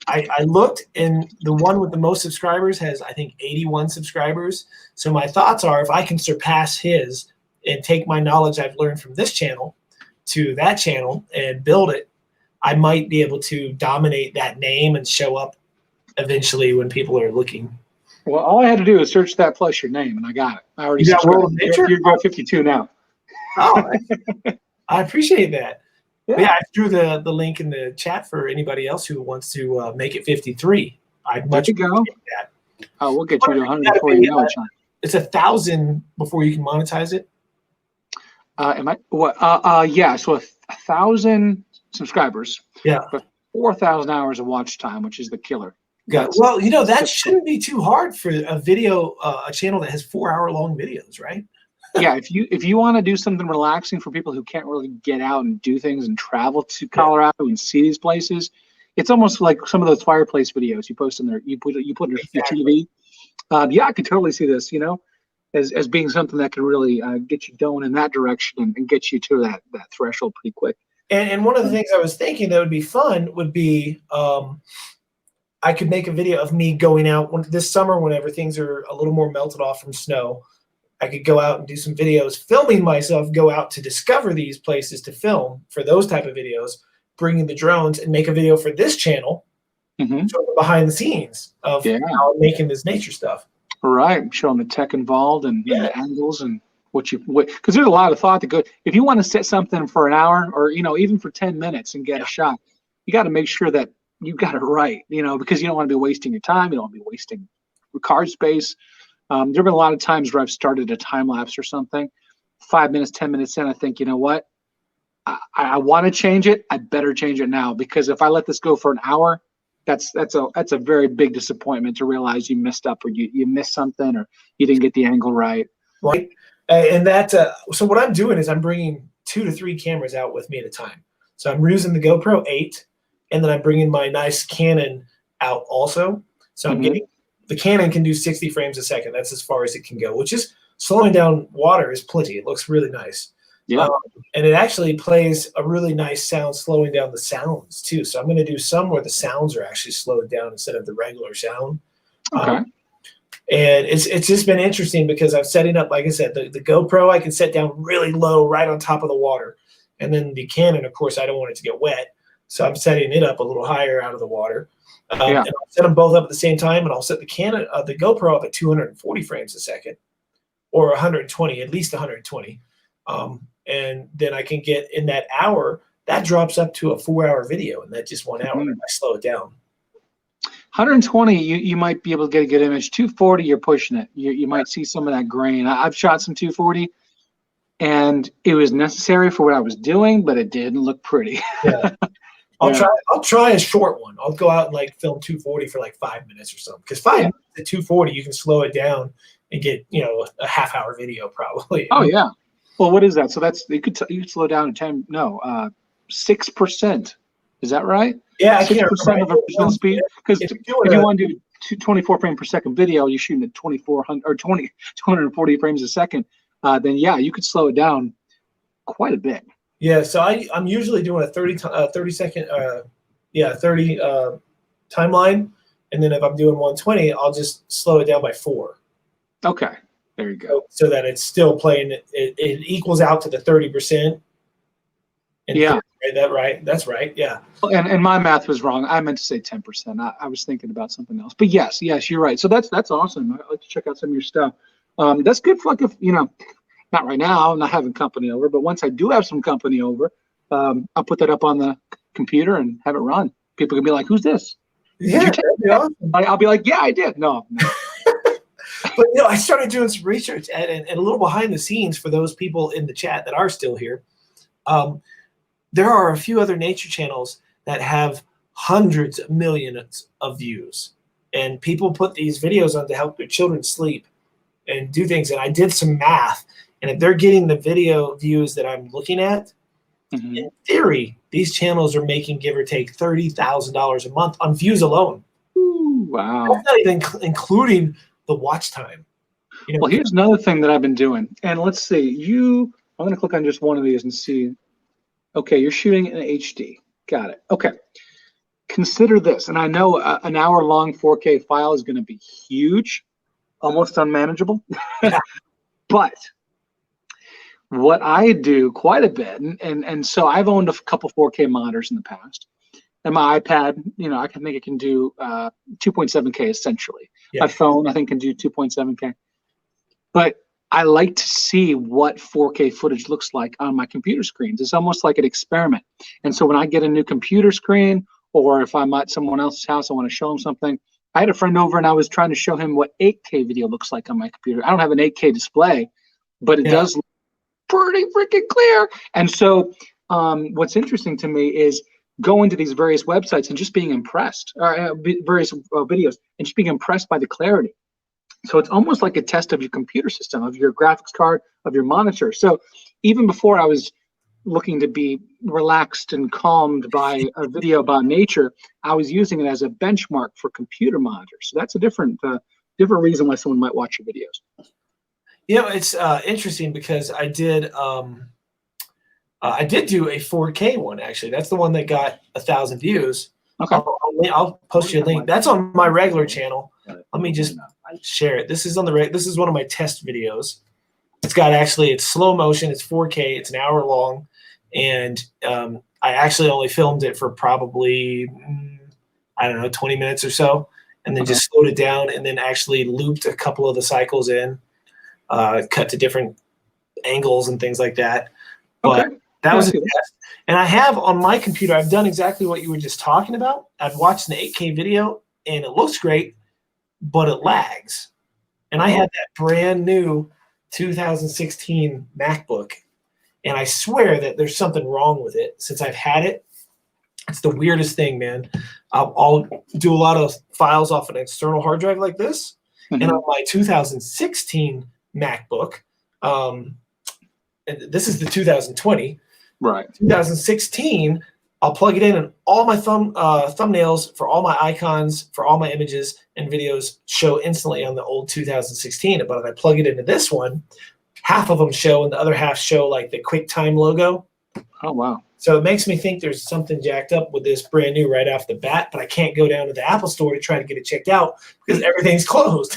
I looked, and the one with the most subscribers has, I think, 81 subscribers. So my thoughts are, if I can surpass his and take my knowledge I've learned from this channel to that channel and build it, I might be able to dominate that name and show up eventually when people are looking. Well, all I had to do is search that plus your name, and I got it. I already You got subscribed. World of Nature? You're 52 now. Oh, I appreciate that. Yeah. But yeah, I threw the link in the chat for anybody else who wants to make it 53. I'd much There you go. appreciate that. Oh, we'll get you to 100 before you know it, John. It's 1,000 before you can monetize it. Am I what? Yeah. So 1,000 subscribers. Yeah. But 4,000 hours of watch time, which is the killer. Yeah. Well, you know, that shouldn't be too hard for a video, a channel that has 4-hour-long videos, right? Yeah, if you want to do something relaxing for people who can't really get out and do things and travel to Colorado and see these places, it's almost like some of those fireplace videos you post in there. You put your TV. Yeah, I could totally see this, you know, as being something that could really get you going in that direction and get you to that threshold pretty quick. And one of the things I was thinking that would be fun would be I could make a video of me going out this summer whenever things are a little more melted off from snow. I could go out and do some videos, filming myself, go out to discover these places to film for those type of videos, bringing the drones and make a video for this channel, sort of behind the scenes of how I'm making this nature stuff. Right, showing the tech involved and the angles and because there's a lot of thought that goes. If you want to set something for an hour or even for 10 minutes and get a shot, you got to make sure that you got it right, because you don't want to be wasting your time. You don't want to be wasting card space. There have been a lot of times where I've started a time lapse or something, 5 minutes, 10 minutes in, I think, you know what? I want to change it. I better change it now, because if I let this go for an hour, that's a very big disappointment to realize you messed up or you missed something or you didn't get the angle right. Right. And so what I'm doing is I'm bringing 2 to 3 cameras out with me at a time. So I'm using the GoPro 8, and then I'm bringing my nice Canon out also. So I'm getting the Canon can do 60 frames a second. That's as far as it can go, which is slowing down water is plenty. It looks really nice. Yeah. And it actually plays a really nice sound, slowing down the sounds too. So I'm going to do some where the sounds are actually slowed down instead of the regular sound. Okay. And it's just been interesting because I'm setting up, like I said, the GoPro I can set down really low right on top of the water. And then the Canon, of course, I don't want it to get wet. So I'm setting it up a little higher out of the water. And I'll set them both up at the same time, and I'll set the GoPro up at 240 frames a second, or 120, at least 120. And then I can get in that hour, that drops up to a 4-hour video, and that's just 1 hour. And I slow it down. 120, you might be able to get a good image. 240, you're pushing it. You might see some of that grain. I've shot some 240, and it was necessary for what I was doing, but it didn't look pretty. Yeah. I'll try a short one. I'll go out and film 240 for 5 minutes or something. Because 5 minutes at 240, you can slow it down and get a half-hour video probably. Oh yeah. Well, what is that? So that's you could slow down to 6%. Is that right? Yeah, 6% of a speed. Because if you want to do 24 frame per second video, you're shooting at 240 frames a second. Then you could slow it down quite a bit. Yeah, so I'm usually doing a 30 second, 30 timeline, and then if I'm doing 120, I'll just slow it down by 4. Okay, there you go. So that it's still playing. It equals out to the 30%. Yeah, that's right. Yeah. And my math was wrong. I meant to say 10%. I was thinking about something else. But yes, you're right. So that's awesome. I'd like to check out some of your stuff. That's good for not right now, I'm not having company over, but once I do have some company over, I'll put that up on the computer and have it run. People can be like, who's this? Yeah, that'd be awesome. I'll be like, yeah, I did. No. But I started doing some research and a little behind the scenes for those people in the chat that are still here. There are a few other nature channels that have hundreds of millions of views. And people put these videos on to help their children sleep and do things. And I did some math. And if they're getting the video views that I'm looking at, in theory, these channels are making give or take $30,000 a month on views alone. Ooh, wow. That's not even including the watch time. Well, here's another thing that I've been doing. And let's see, I'm going to click on just one of these and see. Okay, you're shooting in HD. Got it. Okay. Consider this. And I know an hour-long 4K file is going to be huge, almost unmanageable. But what I do quite a bit, and so I've owned a couple 4K monitors in the past, And my iPad, I think it can do 2.7K essentially. Yeah. My phone, I think, can do 2.7K. But I like to see what 4K footage looks like on my computer screens. It's almost like an experiment. And so when I get a new computer screen, or if I'm at someone else's house, I want to show them something. I had a friend over and I was trying to show him what 8K video looks like on my computer. I don't have an 8K display, but it does look pretty freaking clear. And so what's interesting to me is going to these various websites and just being impressed, or various videos, and just being impressed by the clarity. So it's almost like a test of your computer system, of your graphics card, of your monitor. So even before I was looking to be relaxed and calmed by a video about nature, I was using it as a benchmark for computer monitors. So that's a different reason why someone might watch your videos. It's interesting because I did do a 4K one, actually. That's the one that got 1,000 views. Okay. I'll post you a link. That's on my regular channel. Let me just share it. This is on the this is one of my test videos. It's slow motion. It's 4K. It's an hour long, and I actually only filmed it for probably 20 minutes or so, and then just slowed it down, and then actually looped a couple of the cycles in, cut to different angles and things like that. But that was a test. And I have on my computer, I've done exactly what you were just talking about. I've watched an 8K video, and it looks great, but it lags. And I had that brand new 2016 MacBook, and I swear that there's something wrong with it since I've had it. It's the weirdest thing, man. I'll do a lot of files off an external hard drive like this, and on my 2016 MacBook, and this is the 2020. Right. 2016, I'll plug it in, and all my thumbnails for all my icons, for all my images and videos show instantly on the old 2016. But when I plug it into this one, half of them show, and the other half show like the QuickTime logo. Oh, wow. So it makes me think there's something jacked up with this brand new right off the bat, but I can't go down to the Apple store to try to get it checked out because everything's closed.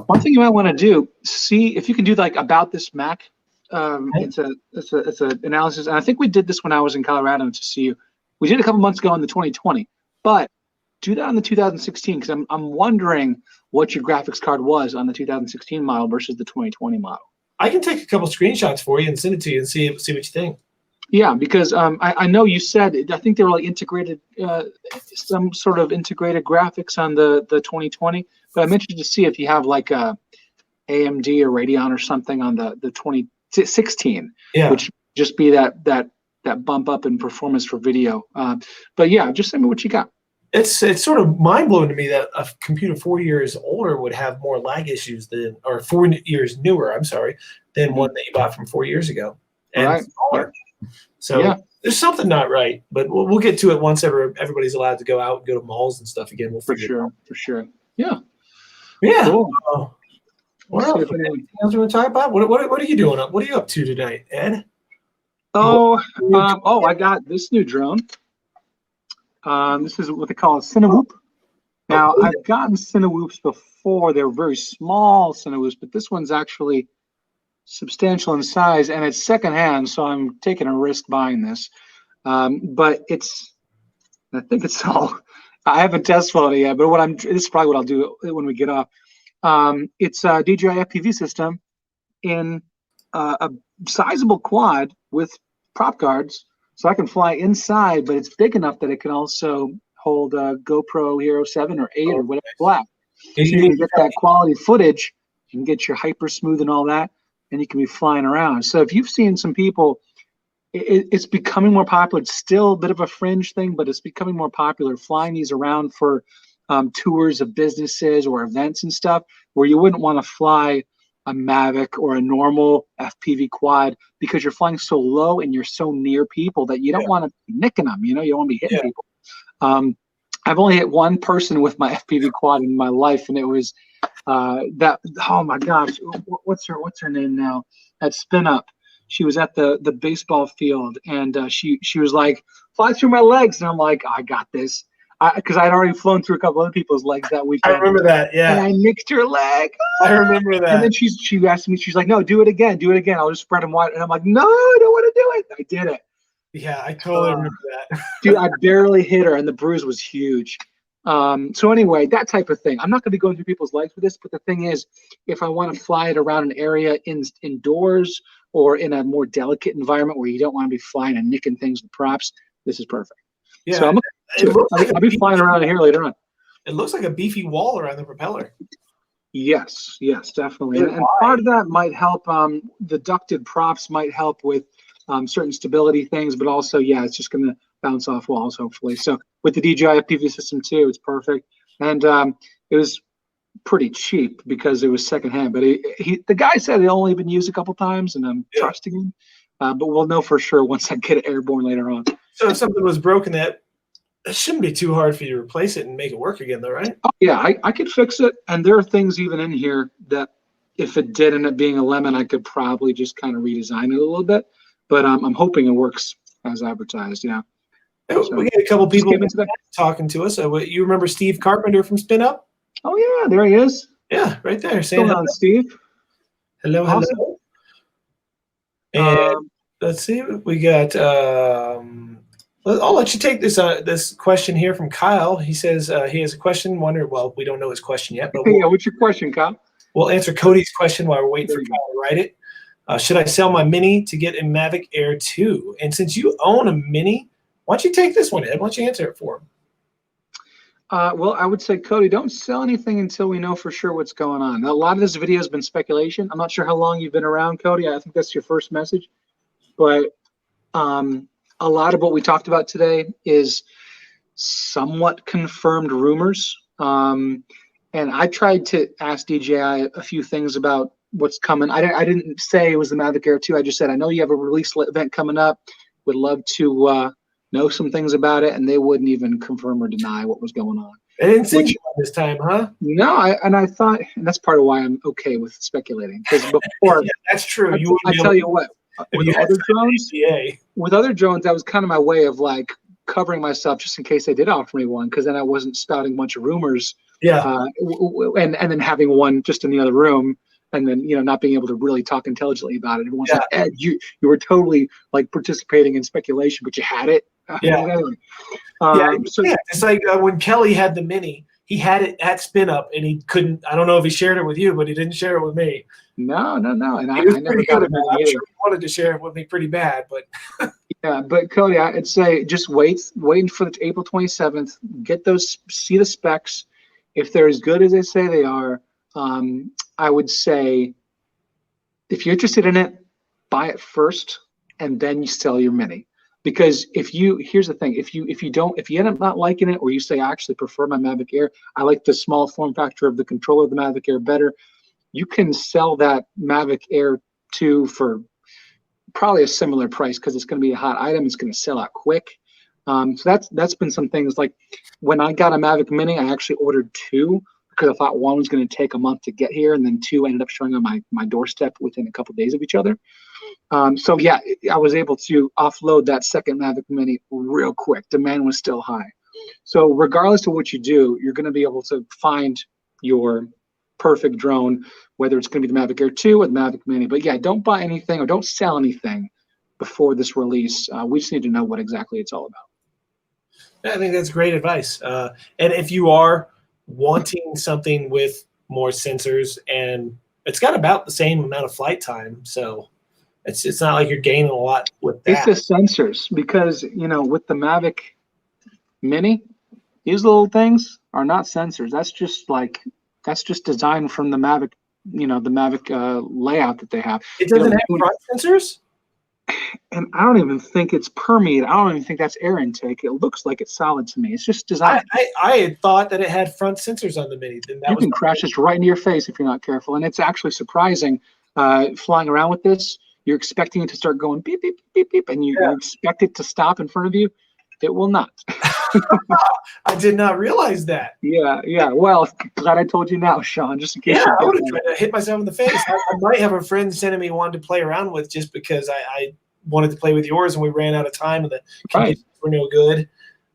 One thing you might want to do, see if you can do like about this Mac. It's an analysis, and I think we did this when I was in Colorado to see you. We did a couple months ago in the 2020, but do that on the 2016 because I'm wondering what your graphics card was on the 2016 model versus the 2020 model. I can take a couple screenshots for you and send it to you and see what you think. Yeah, because I know you said, I think they were like integrated, some sort of integrated graphics on the 2020, but I'm interested to see if you have like a AMD or Radeon or something on the 2016, which just be that bump up in performance for video. But yeah, just send me what you got. It's sort of mind blowing to me that a computer 4 years older would have more lag issues than, or 4 years newer, I'm sorry, than one that you bought from 4 years ago. And smaller. So there's something not right, but we'll get to it once everybody's allowed to go out and go to malls and stuff again. We'll figure it out. For sure. Yeah. Cool. What else? Anything else you want to talk about? What are you doing? What are you up to tonight, Ed? I got this new drone. This is what they call a Cinewhoop. Now, I've gotten Cinewhoops before. They're very small Cinewhoops, but this one's actually substantial in size, and it's secondhand, so I'm taking a risk buying this. But I think it's all. I haven't test flown it yet, but this is probably what I'll do when we get off. It's a DJI FPV system in a sizable quad with prop guards, so I can fly inside, but it's big enough that it can also hold a GoPro Hero 7 or 8 or whatever black. So you can get that quality footage, you can get your hyper smooth and all that, and you can be flying around. So if you've seen some people, it's becoming more popular. It's still a bit of a fringe thing, but it's becoming more popular, flying these around for tours of businesses or events and stuff, where you wouldn't want to fly a Mavic or a normal FPV quad because you're flying so low and you're so near people that you don't want to be nicking them. You don't want to be hitting people. I've only hit one person with my FPV quad in my life, and it was that. Oh my gosh, what's her name now? At Spin Up. She was at the baseball field, and she was like, "Fly through my legs," and I'm like, "I got this." Because I'd already flown through a couple other people's legs that weekend. I remember that, And I nicked her leg. I remember that. And then she asked me, she's like, "No, do it again. I'll just spread them wide." And I'm like, "No, I don't want to do it." I did it. Yeah, I totally remember that. Dude, I barely hit her, and the bruise was huge. So anyway, that type of thing. I'm not going to be going through people's lives with this, but the thing is, if I want to fly it around an area indoors or in a more delicate environment where you don't want to be flying and nicking things with props, this is perfect. Yeah, So I'll be flying around here later on. It looks like a beefy wall around the propeller. Yes, definitely. And part of that might help. The ducted props might help with certain stability things, but also, yeah, it's just going to bounce off walls, hopefully. So with the DJI FPV system too, it's perfect. And it was pretty cheap because it was secondhand. But the guy said it only been used a couple times, and I'm trusting him. But we'll know for sure once I get it airborne later on. So if something was broken, that shouldn't be too hard for you to replace it and make it work again, though, right? Oh, yeah, I could fix it. And there are things even in here that if it did end up being a lemon, I could probably just kind of redesign it a little bit. But I'm hoping it works as advertised. Yeah. So, we got a couple people talking to us. You remember Steve Carpenter from Spin Up? Oh yeah, there he is. Yeah, right there. Saying hello, Steve. Hello, awesome. And let's see, we got. I'll let you take this question here from Kyle. He says he has a question. Well, we don't know his question yet, but what's your question, Kyle? We'll answer Cody's question while we're waiting for Kyle to write it. Should I sell my Mini to get a Mavic Air 2? And since you own a Mini, why don't you take this one, Ed? Why don't you answer it for him? Well, I would say, Cody, don't sell anything until we know for sure what's going on. Now, a lot of this video has been speculation. I'm not sure how long you've been around, Cody. I think that's your first message. But a lot of what we talked about today is somewhat confirmed rumors. And I tried to ask DJI a few things about what's coming. I didn't say it was the Mavic Air 2. I just said, I know you have a release event coming up. Would love to know some things about it. And they wouldn't even confirm or deny what was going on. They didn't see you this time, huh? No, I thought, and that's part of why I'm okay with speculating. Because before, yeah, that's true. I tell you what, with other drones, that was kind of my way of like covering myself just in case they did offer me one, because then I wasn't spouting a bunch of rumors. Yeah. And then having one just in the other room, and then not being able to really talk intelligently about it. Everyone's like, Ed, you were totally like participating in speculation, but you had it. Yeah. It's like when Kelly had the Mini, he had it at Spin Up, and he couldn't. I don't know if he shared it with you, but he didn't share it with me. No. And I never got it. I'm sure he wanted to share it with me pretty bad, but yeah. But Cody, I'd say just waiting for the April 27th. Get those, see the specs. If they're as good as they say they are, I would say if you're interested in it, buy it first, and then you sell your Mini. Because here's the thing, if you end up not liking it, or you say I actually prefer my Mavic Air, I like the small form factor of the controller of the Mavic Air better, you can sell that Mavic Air 2 for probably a similar price, because it's going to be a hot item. It's going to sell out quick. So that's been some things. Like when I got a Mavic Mini, I actually ordered 2 because I thought one was going to take a month to get here, and then 2 ended up showing on my doorstep within a couple of days of each other. So yeah, I was able to offload that second Mavic Mini real quick. Demand was still high. So regardless of what you do, you're going to be able to find your perfect drone, whether it's going to be the Mavic Air 2 or the Mavic Mini. But yeah, don't buy anything or don't sell anything before this release. We just need to know what exactly it's all about. I think that's great advice. And if you are wanting something with more sensors, and it's got about the same amount of flight time, so it's not like you're gaining a lot with that. It's the sensors, because with the Mavic Mini, these little things are not sensors. That's just designed from the Mavic, the Mavic layout that they have. It doesn't have front sensors? And I don't even think it's permeated. I don't even think that's air intake. It looks like it's solid to me. It's just designed. I had thought that it had front sensors on the Mini. Then you can crash this right into your face if you're not careful. And it's actually surprising flying around with this. You're expecting it to start going beep, beep, beep, beep, and you expect it to stop in front of you. It will not. I did not realize that. Yeah. Well, glad I told you now, Sean, just in case. Yeah, I would have tried to hit myself in the face. I might have a friend sending me one to play around with just because I wanted to play with yours, and we ran out of time, and the conditions were no good.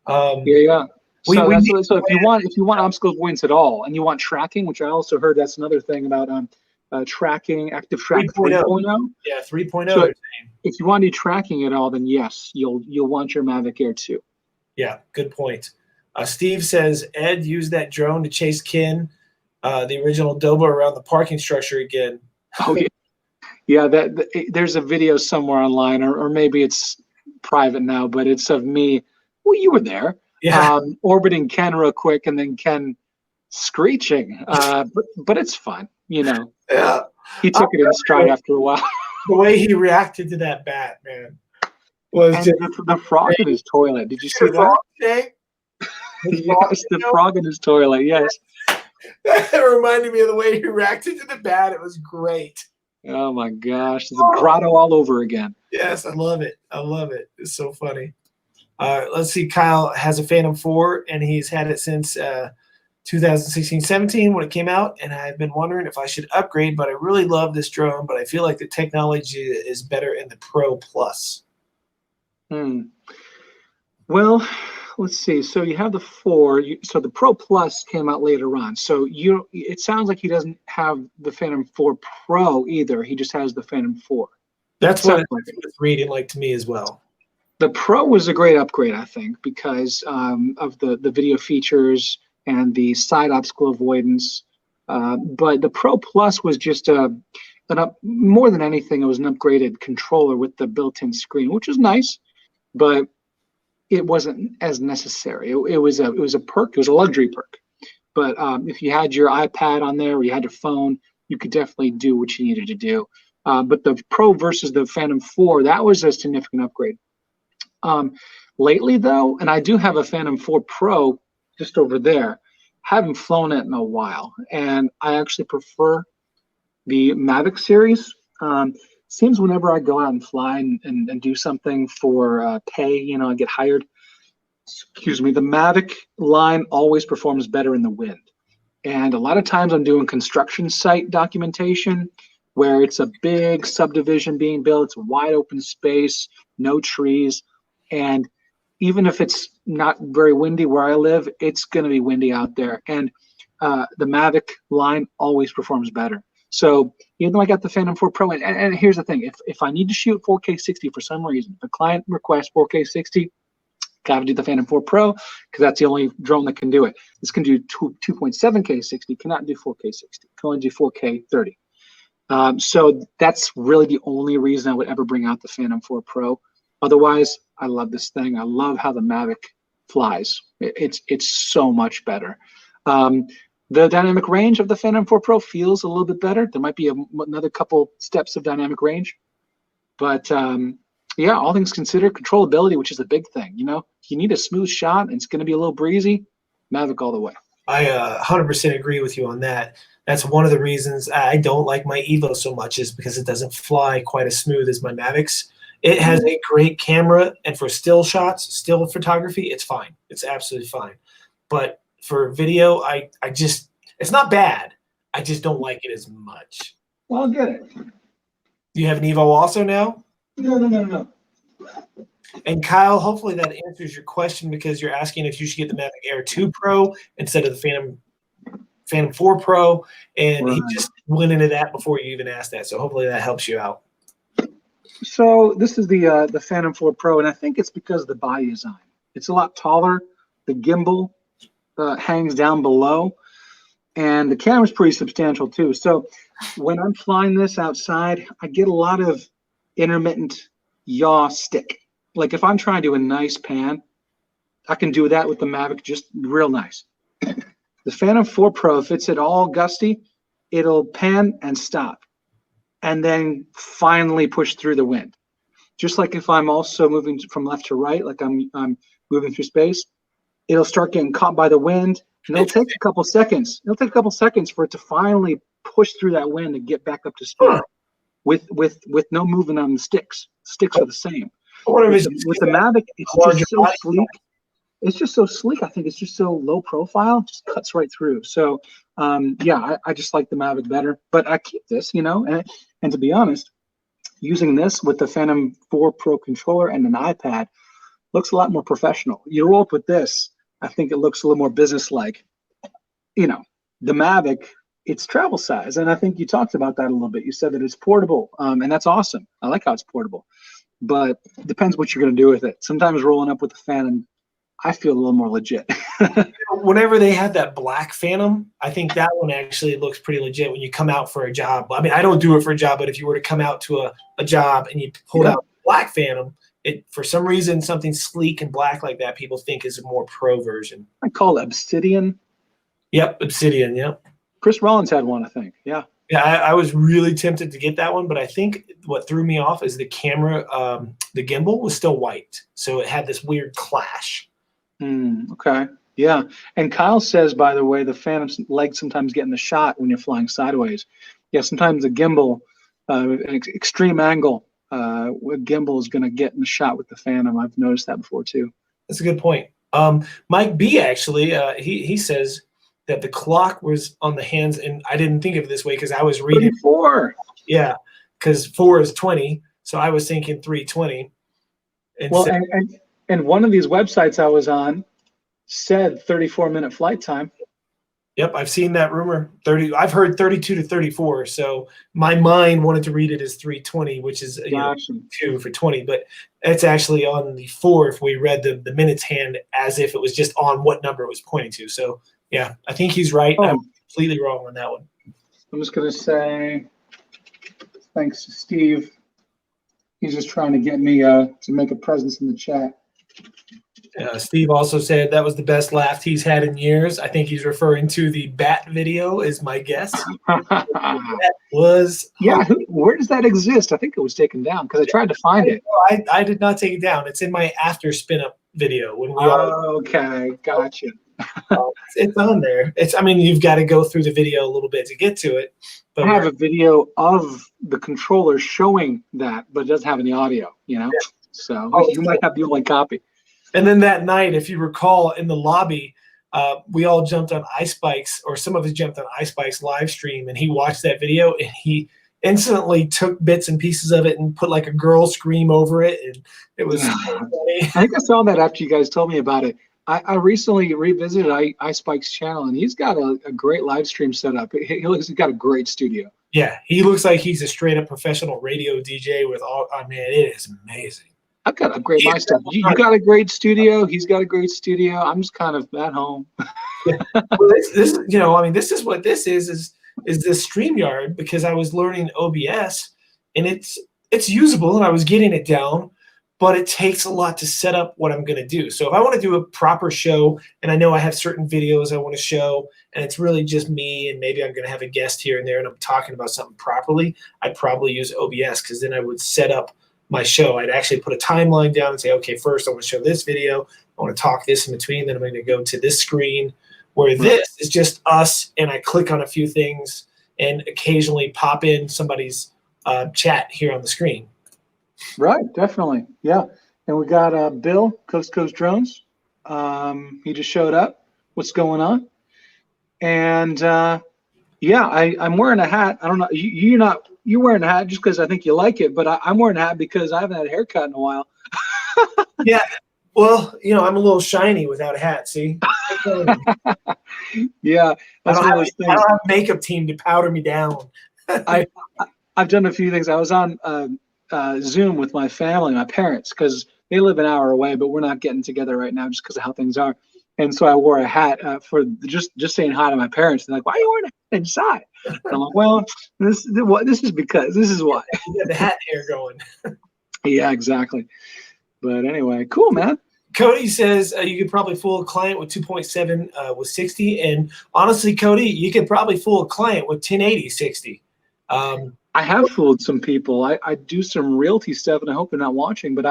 Yeah. So if you want obstacle avoidance at all, and you want tracking, which I also heard that's another thing about tracking, active track 3.0. 3.0. Yeah, 3.0. So they're saying. if you want to do tracking at all, then yes, you'll want your Mavic Air 2. Yeah, good point. Steve says, Ed used that drone to chase Ken, the original Dobo, around the parking structure again. Oh, yeah. Yeah, there's a video somewhere online, or maybe it's private now, but it's of me. Well, you were there. Yeah. Orbiting Ken real quick, and then Ken screeching. But it's fun, you know. Yeah. He took it in stride after a while. The way he reacted to that bat, man, was And just the frog in his toilet. Did you see that? Yes, the frog in his toilet. Yes. That reminded me of the way he reacted to the bat. It was great. Oh my gosh, it's a grotto all over again. Yes, I love it. I love it. It's so funny. Let's see. Kyle has a Phantom 4, and he's had it since 2016-17 when it came out, and I've been wondering if I should upgrade, but I really love this drone, but I feel like the technology is better in the Pro Plus. Well, let's see. So you have the 4. So the Pro Plus came out later on. So it sounds like he doesn't have the Phantom 4 Pro either. He just has the Phantom 4. That's what it's reading like to me as well. The Pro was a great upgrade, I think, because of the video features and the side obstacle avoidance. But the Pro Plus was just more than anything, it was an upgraded controller with the built-in screen, which was nice, but it wasn't as necessary. It was a perk. It was a luxury perk. But if you had your iPad on there or you had your phone, you could definitely do what you needed to do. But the Pro versus the Phantom 4, that was a significant upgrade. Lately, though, and I do have a Phantom 4 Pro just over there, haven't flown it in a while, and I actually prefer the Mavic series. Seems whenever I go out and fly and do something for pay, I get hired. Excuse me, the Mavic line always performs better in the wind. And a lot of times I'm doing construction site documentation where it's a big subdivision being built, it's a wide open space, no trees. And even if it's not very windy where I live, it's going to be windy out there. And the Mavic line always performs better. So even though I got the Phantom 4 Pro, and here's the thing, if I need to shoot 4K 60 for some reason, if a client requests 4K 60, gotta do the Phantom 4 Pro because that's the only drone that can do it. This can do 2.7K 60, cannot do 4K 60, can only do 4K 30. So that's really the only reason I would ever bring out the Phantom 4 Pro. Otherwise, I love this thing. I love how the Mavic flies. It's so much better. The dynamic range of the Phantom 4 Pro feels a little bit better. There might be another couple steps of dynamic range. But yeah, all things considered, controllability, which is a big thing. If you need a smooth shot and it's going to be a little breezy, Mavic all the way. I 100% agree with you on that. That's one of the reasons I don't like my Evo so much, is because it doesn't fly quite as smooth as my Mavics. It has a great camera, and for still shots, still photography, it's fine. It's absolutely fine. But for video, I just, it's not bad. I just don't like it as much. Well, I'll get it. You have an Evo also now? No. And Kyle, hopefully that answers your question, because you're asking if you should get the Mavic Air 2 Pro instead of the Phantom 4 Pro, and he just went into that before you even asked that. So hopefully that helps you out. So this is the Phantom 4 Pro, and I think it's because of the body design. It's a lot taller. The gimbal hangs down below, and the camera's pretty substantial too. So when I'm flying this outside, I get a lot of intermittent yaw stick. Like if I'm trying to do a nice pan, I can do that with the Mavic just real nice. The Phantom 4 Pro, if it's at all gusty, it'll pan and stop, and then finally push through the wind. Just like if I'm also moving from left to right, like I'm moving through space, it'll start getting caught by the wind, and it'll take a couple seconds. It'll take a couple seconds for it to finally push through that wind and get back up to speed with no movement on the sticks. Sticks are the same. With the Mavic, it's just so sleek. It's just so sleek. I think it's just so low profile. It just cuts right through. So, yeah, I just like the Mavic better. But I keep this, and to be honest, using this with the Phantom 4 Pro controller and an iPad looks a lot more professional. You roll up with this, I think it looks a little more business-like. The Mavic it's travel size. And I think you talked about that a little bit. You said that it's portable, and that's awesome. I like how it's portable, but it depends what you're going to do with it. Sometimes rolling up with the Phantom, I feel a little more legit. Whenever they have that black Phantom, I think that one actually looks pretty legit when you come out for a job. I mean, I don't do it for a job, but if you were to come out to a job and you pulled out a black Phantom, it for some reason something sleek and black like that people think is a more pro version. I call it Obsidian. Yep, Obsidian. Yep. Chris Rollins had one, I think. Yeah. Yeah, I was really tempted to get that one, but I think what threw me off is the camera, the gimbal was still white, so it had this weird clash. Okay. Yeah. And Kyle says, by the way, the Phantom's legs sometimes get in the shot when you're flying sideways. Yeah, sometimes the gimbal, an extreme angle, gimbal is going to get in the shot with the Phantom. I've noticed that before too. That's a good point. Mike B actually, he says that the clock was on the hands, and I didn't think of it this way because I was reading 34. Yeah, because 4 is 20, so I was thinking 320. Well, and one of these websites I was on said 34-minute flight time. Yep, I've seen that rumor. I've heard 32 to 34. So my mind wanted to read it as 320, which is 2 for 20. But it's actually on the 4 if we read the minutes hand as if it was just on what number it was pointing to. So yeah, I think he's right. I'm completely wrong on that one. I'm just gonna say thanks to Steve. He's just trying to get me to make a presence in the chat. Steve also said that was the best laugh he's had in years. I think he's referring to the bat video, is my guess. That was where does that exist? I think it was taken down because I tried to find it. I did not take it down. It's in my after spin up video when we okay, gotcha. It's on there. I mean, you've got to go through the video a little bit to get to it. But I have a video of the controller showing that, but it doesn't have any audio, So you might have the only copy. And then that night, if you recall, in the lobby, we all jumped on Ice Bike's, or some of us jumped on Ice Bike's live stream, and he watched that video, and he instantly took bits and pieces of it and put like a girl scream over it, and it was funny. I think I saw that after you guys told me about it. I recently revisited Ice Bike's channel, and he's got a great live stream set up. He's got a great studio. Yeah, he looks like he's a straight-up professional radio DJ with all – I mean, it is amazing. I've got a great live stuff. You got a great studio. He's got a great studio. I'm just kind of at home. Well, this this is what this is this StreamYard, because I was learning OBS, and it's usable, and I was getting it down, but it takes a lot to set up what I'm going to do. So if I want to do a proper show, and I know I have certain videos I want to show, and it's really just me, and maybe I'm going to have a guest here and there, and I'm talking about something properly, I'd probably use OBS, because then I would set up my show. I'd actually put a timeline down and say, okay, first I want to show this video. I want to talk this in between. Then I'm going to go to this screen where this is just us, and I click on a few things and occasionally pop in somebody's chat here on the screen. Right, definitely. Yeah. And we got Bill, Coast Coast Drones. He just showed up. What's going on? And I'm wearing a hat. I don't know. You're wearing a hat just because I think you like it, but I'm wearing a hat because I haven't had a haircut in a while. Yeah. Well, I'm a little shiny without a hat, see? Yeah. I don't have a makeup team to powder me down. I've done a few things. I was on Zoom with my family, my parents, because they live an hour away, but we're not getting together right now just because of how things are. And so I wore a hat for just saying hi to my parents. They're like, "Why are you wearing a hat inside?" And I'm like, "Well, this is why." You got the hat hair going. Yeah, exactly. But anyway, cool, man. Cody says you could probably fool a client with 2.7 with 60, and honestly, Cody, you could probably fool a client with 1080 60. I have fooled some people. I do some realty stuff, and I hope they're not watching, but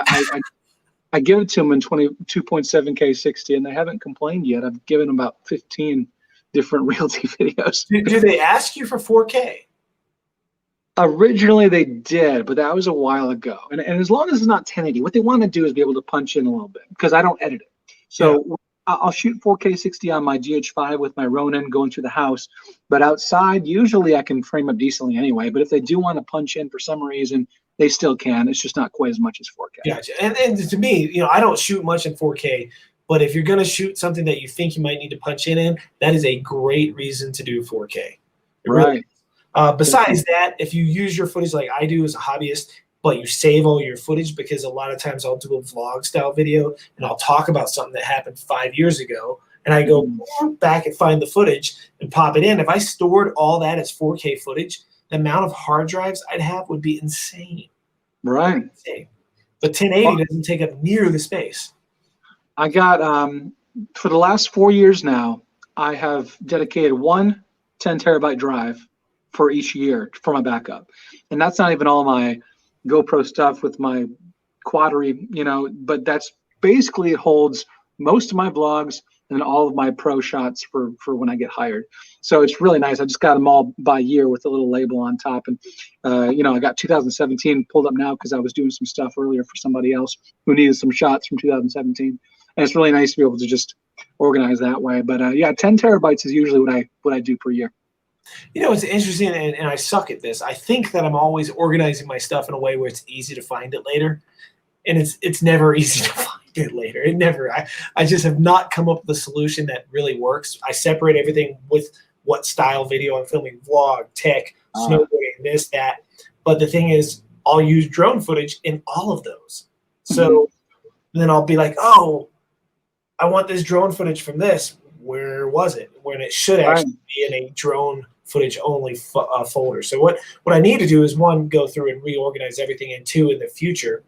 I give it to them in 2.7K 60, and they haven't complained yet. I've given them about 15 different realty videos. Do they ask you for 4K? Originally they did, but that was a while ago. And as long as it's not 1080, what they want to do is be able to punch in a little bit, because I don't edit it. So I'll shoot 4K 60 on my GH5 with my Ronin going through the house, but outside, usually I can frame up decently anyway. But if they do want to punch in for some reason, they still can. It's just not quite as much as 4K. Gotcha. And to me, I don't shoot much in 4K, but if you're going to shoot something that you think you might need to punch in, that is a great reason to do 4K. It really Right. is. Besides that, if you use your footage like I do as a hobbyist, but you save all your footage, because a lot of times I'll do a vlog style video and I'll talk about something that happened 5 years ago, and I go back and find the footage and pop it in. If I stored all that as 4K footage, the amount of hard drives I'd have would be insane. Right. Insane. But 1080 doesn't take up near the space. I got, for the last 4 years now, I have dedicated one 10 terabyte drive for each year for my backup. And that's not even all my GoPro stuff with my quadery, you know, but that's basically, it holds most of my vlogs and all of my pro shots for when I get hired. So it's really nice. I just got them all by year with a little label on top. And, you know, I got 2017 pulled up now because I was doing some stuff earlier for somebody else who needed some shots from 2017. And it's really nice to be able to just organize that way. But yeah, 10 terabytes is usually what I do per year. You know, it's interesting, and I suck at this. I think that I'm always organizing my stuff in a way where it's easy to find it later, and it's never easy to find it later. It never. I just have not come up with a solution that really works. I separate everything with what style video I'm filming: vlog, tech, snowboarding, this, that. But the thing is, I'll use drone footage in all of those. So then I'll be like, oh, I want this drone footage from this. Where was it? When it should actually be in a drone footage only folder. So what I need to do is, one, go through and reorganize everything, and two, in the future,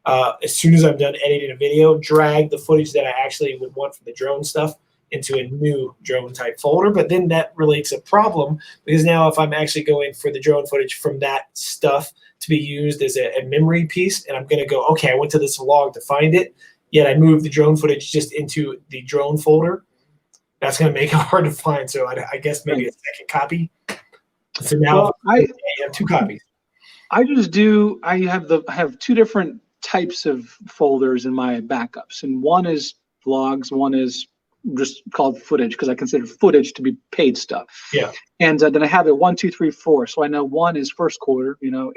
as soon as I'm done editing a video, drag the footage that I actually would want for the drone stuff into a new drone type folder. But then that relates a problem, because now if I'm actually going for the drone footage from that stuff to be used as a memory piece, and I'm going to go, okay, I went to this vlog to find it, yet I moved the drone footage just into the drone folder, that's going to make it hard to find. So I guess maybe a second copy. So now I have two copies. I have two different types of folders in my backups, and one is vlogs, one is just called footage, because I consider footage to be paid stuff. Yeah. And then I have it 1, 2, 3, 4. So I know one is first quarter, you know,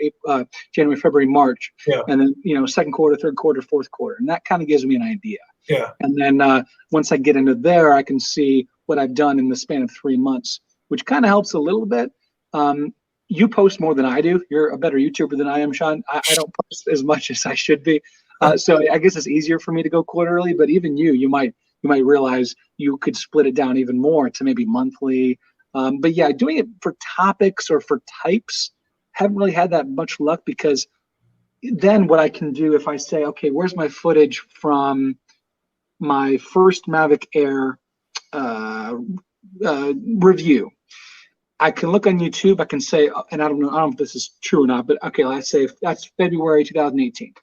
January, February, March. Yeah. And then, you know, second quarter, third quarter, fourth quarter. And that kind of gives me an idea. Yeah. And then once I get into there, I can see what I've done in the span of 3 months, which kind of helps a little bit. You post more than I do. You're a better YouTuber than I am, Sean. I don't post as much as I should be. So I guess it's easier for me to go quarterly, but even you might realize you could split it down even more to maybe monthly. But yeah, doing it for topics or for types, haven't really had that much luck, because then what I can do, if I say, okay, where's my footage from my first Mavic Air review? I can look on YouTube. I can say, and I don't know if this is true or not, but okay, let's say that's February 2018.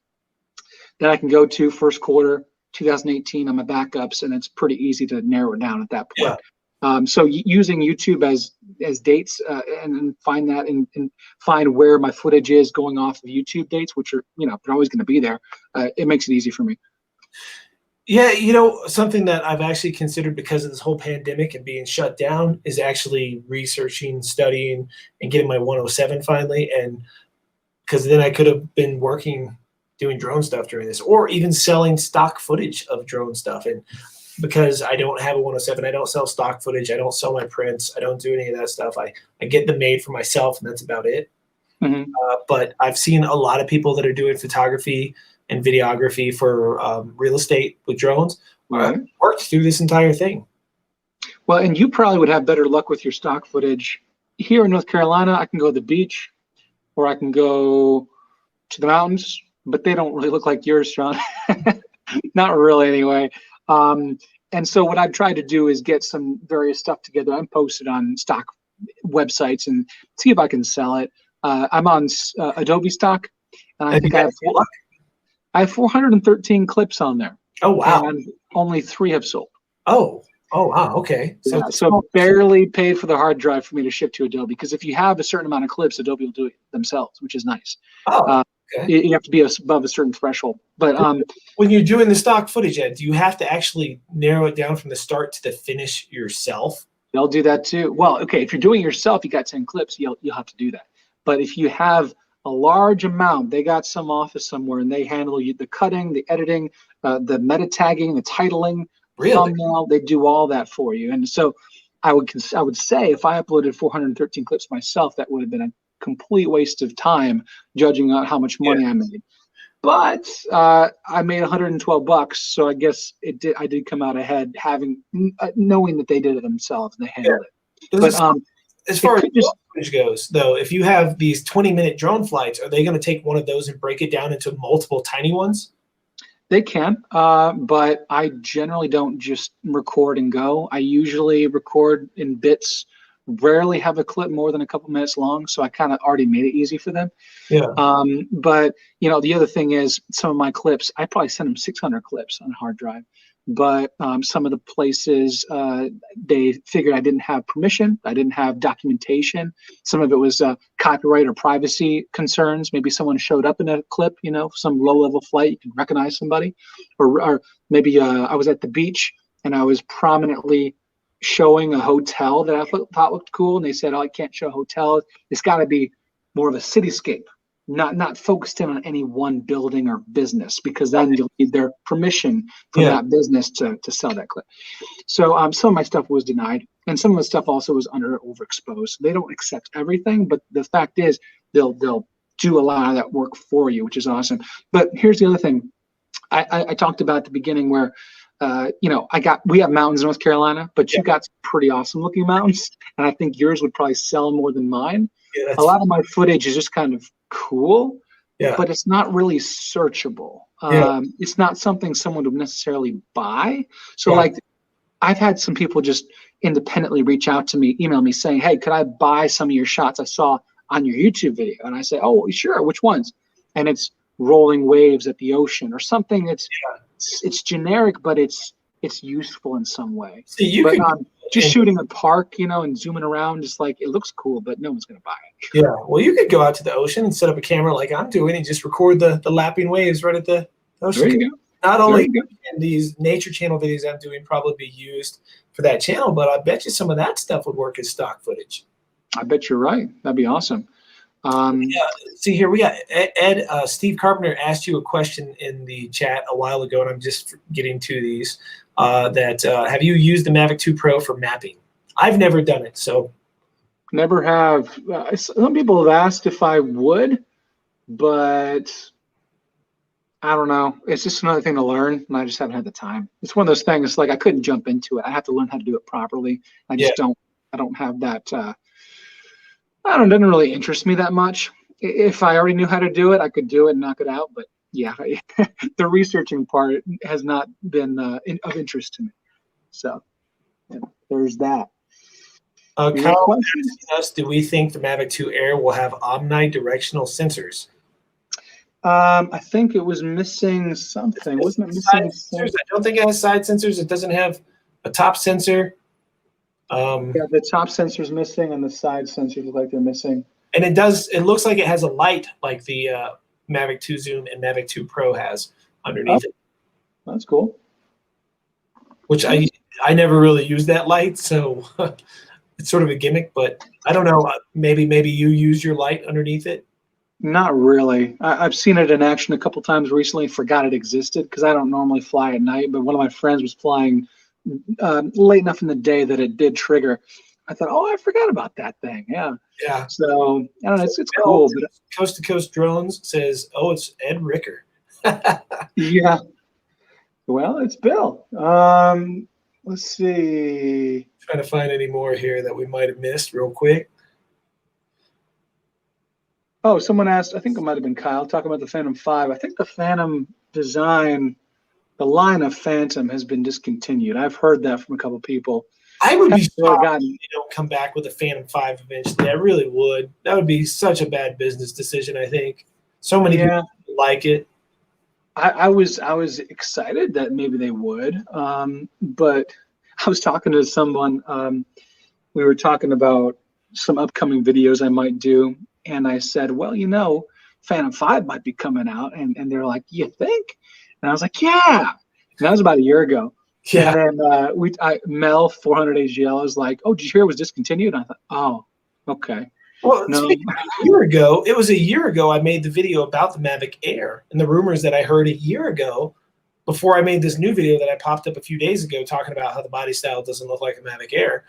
Then I can go to first quarter 2018 on my backups, and it's pretty easy to narrow it down at that point. Yeah. So using YouTube as dates and find that and find where my footage is going off of YouTube dates, which are, you know, they're always going to be there. It makes it easy for me. Yeah, you know, something that I've actually considered because of this whole pandemic and being shut down is actually researching, studying, and getting my 107 finally. And because then I could have been working, doing drone stuff during this, or even selling stock footage of drone stuff. And because I don't have a 107, I don't sell stock footage, I don't sell my prints, I don't do any of that stuff. I get them made for myself, and that's about it. Mm-hmm. But I've seen a lot of people that are doing photography and videography for real estate with drones worked through this entire thing. Well, and you probably would have better luck with your stock footage. Here in North Carolina, I can go to the beach, or I can go to the mountains, but they don't really look like yours, Sean. Not really, anyway. And so what I've tried to do is get some various stuff together and post it on stock websites and see if I can sell it. I'm on Adobe stock, and I think I have 413 clips on there. Oh, wow. And only 3 have sold. Oh, wow. Okay. So barely paid for the hard drive for me to ship to Adobe, because if you have a certain amount of clips, Adobe will do it themselves, which is nice. Oh, okay. You have to be above a certain threshold. But when you're doing the stock footage, Ed, do you have to actually narrow it down from the start to the finish yourself? They'll do that too. Well, okay, if you're doing it yourself, you got 10 clips, you'll have to do that. But if you have a large amount, they got some office somewhere, and they handle the cutting, the editing, the meta tagging, the titling, thumbnail. They do all that for you. And so I would say if I uploaded 413 clips myself, that would have been a complete waste of time judging on how much money I made. But I made $112, so I guess I did come out ahead, having knowing that they did it themselves and they handled it. But as far as footage goes, though, if you have these 20-minute drone flights, are they going to take one of those and break it down into multiple tiny ones? They can, but I generally don't just record and go. I usually record in bits, rarely have a clip more than a couple minutes long, so I kind of already made it easy for them. Yeah. But, you know, the other thing is some of my clips, I probably sent them 600 clips on a hard drive. But some of the places, they figured I didn't have permission. I didn't have documentation. Some of it was copyright or privacy concerns. Maybe someone showed up in a clip, you know, some low-level flight, you can recognize somebody. Or maybe I was at the beach and I was prominently showing a hotel that I thought looked cool. And they said, oh, I can't show hotels. It's got to be more of a cityscape. Not focused in on any one building or business, because then you'll need their permission from that business to sell that clip. So some of my stuff was denied, and some of the stuff also was overexposed. So they don't accept everything, but the fact is they'll do a lot of that work for you, which is awesome. But here's the other thing I talked about at the beginning, where you know, we have mountains in North Carolina, but you got some pretty awesome looking mountains, and I think yours would probably sell more than mine. A lot of my footage is just kind of cool, but it's not really searchable. It's not something someone would necessarily buy. So like, I've had some people just independently reach out to me, email me saying, hey, could I buy some of your shots I saw on your YouTube video? And I say, oh, sure, which ones? And it's rolling waves at the ocean or something that's it's generic, but it's useful in some way. So you just shooting a park, you know, and zooming around, just like, it looks cool, but no one's going to buy it. Yeah, well, you could go out to the ocean and set up a camera like I'm doing and just record the lapping waves right at the ocean. There you go. Not only can these nature channel videos I'm doing probably be used for that channel, but I bet you some of that stuff would work as stock footage. I bet you're right. That'd be awesome. See here, we got Ed. Steve Carpenter asked you a question in the chat a while ago, and I'm just getting to these. Have you used the Mavic 2 Pro for mapping? I've never done it, so. Never have. Some people have asked if I would, but I don't know. It's just another thing to learn, and I just haven't had the time. It's one of those things, like I couldn't jump into it. I have to learn how to do it properly. I just don't have that. It doesn't really interest me that much. If I already knew how to do it, I could do it and knock it out. But yeah, the researching part has not been of interest to me. So there's that. Kyle asking us, do we think the Mavic 2 Air will have omnidirectional sensors? I think it was missing something. Wasn't it missing sensors? I don't think it has side sensors. It doesn't have a top sensor. Yeah, the top sensor's missing and the side sensors look like they're missing. And it looks like it has a light like the Mavic 2 Zoom and Mavic 2 Pro has underneath it. That's cool. Which I never really used that light, so it's sort of a gimmick, but I don't know. Maybe you use your light underneath it? Not really. I've seen it in action a couple times recently, forgot it existed because I don't normally fly at night, but one of my friends was flying late enough in the day that it did trigger. I thought, oh, I forgot about that thing. Yeah. So I don't know. It's cool. But Coast to Coast Drones says, oh, it's Ed Ricker. Yeah. Well, it's Bill. Let's see. Trying to find any more here that we might have missed real quick. Oh, someone asked, I think it might have been Kyle, talking about the Phantom 5. I think the Phantom design, the line of Phantom has been discontinued. I've heard that from a couple people. I would be shocked if they don't come back with a Phantom 5 eventually. I really would. That would be such a bad business decision, I think. So many people like it. I was excited that maybe they would, but I was talking to someone. We were talking about some upcoming videos I might do, and I said, well, you know, Phantom 5 might be coming out, and they're like, you think? And I was like, yeah. And that was about a year ago. Yeah. And then Mel 400 AGL was like, oh, did you hear it was discontinued? And I thought, oh, okay. Well, no. It was a year ago I made the video about the Mavic Air and the rumors that I heard a year ago before I made this new video that I popped up a few days ago talking about how the body style doesn't look like a Mavic Air.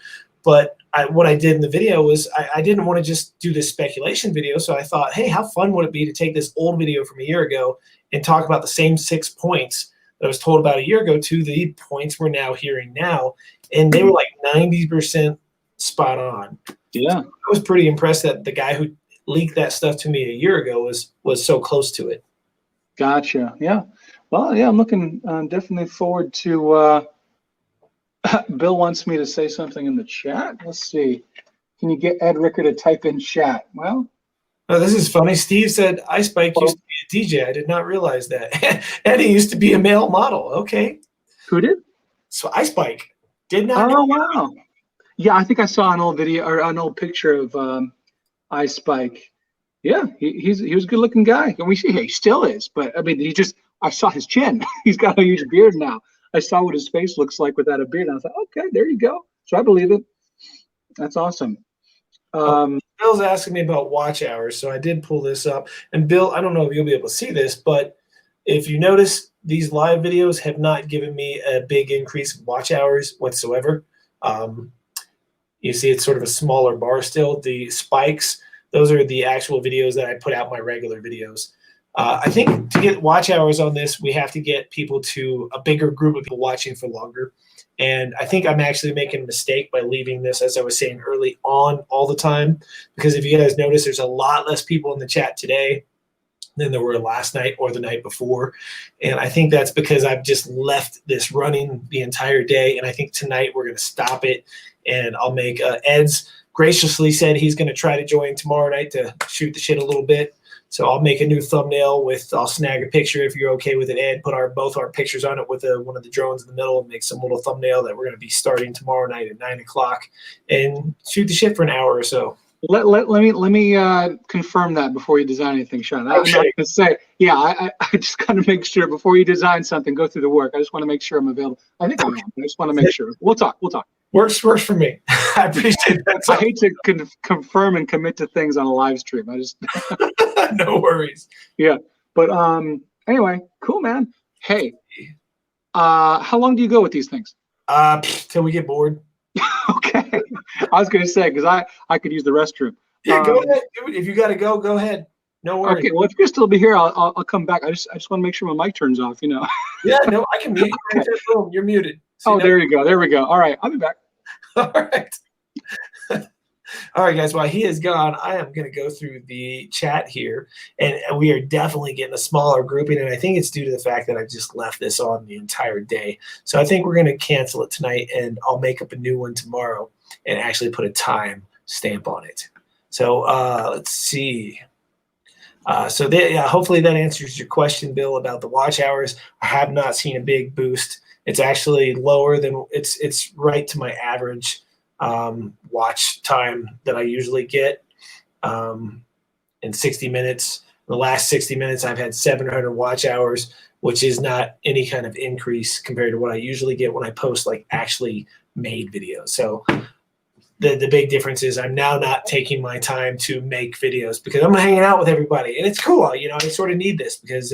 But what I did in the video was I didn't want to just do this speculation video. So I thought, hey, how fun would it be to take this old video from a year ago and talk about the same 6 points that I was told about a year ago to the points we're now hearing now. And they were like 90% spot on. Yeah. So I was pretty impressed that the guy who leaked that stuff to me a year ago was so close to it. Gotcha. Yeah. Well, yeah, I'm looking definitely forward to. Bill wants me to say something in the chat. Let's see. Can you get Ed Ricker to type in chat? Well, oh, this is funny. Steve said iSpike used to be a DJ. I did not realize that. And he used to be a male model. Okay. who did? So iSpike did not. Oh, wow. Yeah, I think I saw an old video or an old picture of iSpike. Yeah, he was a good looking guy. And he still is. But I mean, I saw his chin. He's got a huge beard now. I saw what his face looks like without a beard. And I was like, okay, there you go. So I believe it. That's awesome. Bill's asking me about watch hours, so I did pull this up. And Bill, I don't know if you'll be able to see this, but if you notice, these live videos have not given me a big increase in watch hours whatsoever. You see it's sort of a smaller bar still. The spikes, those are the actual videos that I put out my regular videos. I think to get watch hours on this, we have to get people to a bigger group of people watching for longer. And I think I'm actually making a mistake by leaving this, as I was saying, early on all the time. Because if you guys notice, there's a lot less people in the chat today than there were last night or the night before. And I think that's because I've just left this running the entire day. And I think tonight we're going to stop it. And I'll make Ed's graciously said he's going to try to join tomorrow night to shoot the shit a little bit. So I'll make a new thumbnail I'll snag a picture if you're okay with it, Ed. Put both our pictures on it with one of the drones in the middle and make some little thumbnail that we're going to be starting tomorrow night at 9 o'clock and shoot the shit for an hour or so. Let me confirm that before you design anything, Sean. I'm not going to say, yeah, I just got to make sure before you design something, go through the work. I just want to make sure I'm available. I think I am. I just want to make sure. We'll talk. Works for me. I appreciate that. I hate to confirm and commit to things on a live stream. I just no worries. Yeah, but anyway, cool, man. Hey, how long do you go with these things? Till we get bored. Okay, I was gonna say because I could use the restroom. Yeah, go ahead. If you got to go ahead. No worries. Okay, well, if you're still be here, I'll come back. I just want to make sure my mic turns off. You know. Yeah, no, I can mute you. Boom, you're muted. See, there you go. There we go. All right, I'll be back. All right. All right, guys. While he is gone, I am going to go through the chat here, and we are definitely getting a smaller grouping, and I think it's due to the fact that I just left this on the entire day. So I think we're going to cancel it tonight, and I'll make up a new one tomorrow and actually put a time stamp on it. So let's see. Hopefully that answers your question, Bill, about the watch hours. I have not seen a big boost. It's actually lower than it's right to my average watch time that I usually get in 60 minutes. In the last 60 minutes, I've had 700 watch hours, which is not any kind of increase compared to what I usually get when I post like actually made videos. So the big difference is I'm now not taking my time to make videos because I'm hanging out with everybody, and it's cool. You know, I sort of need this because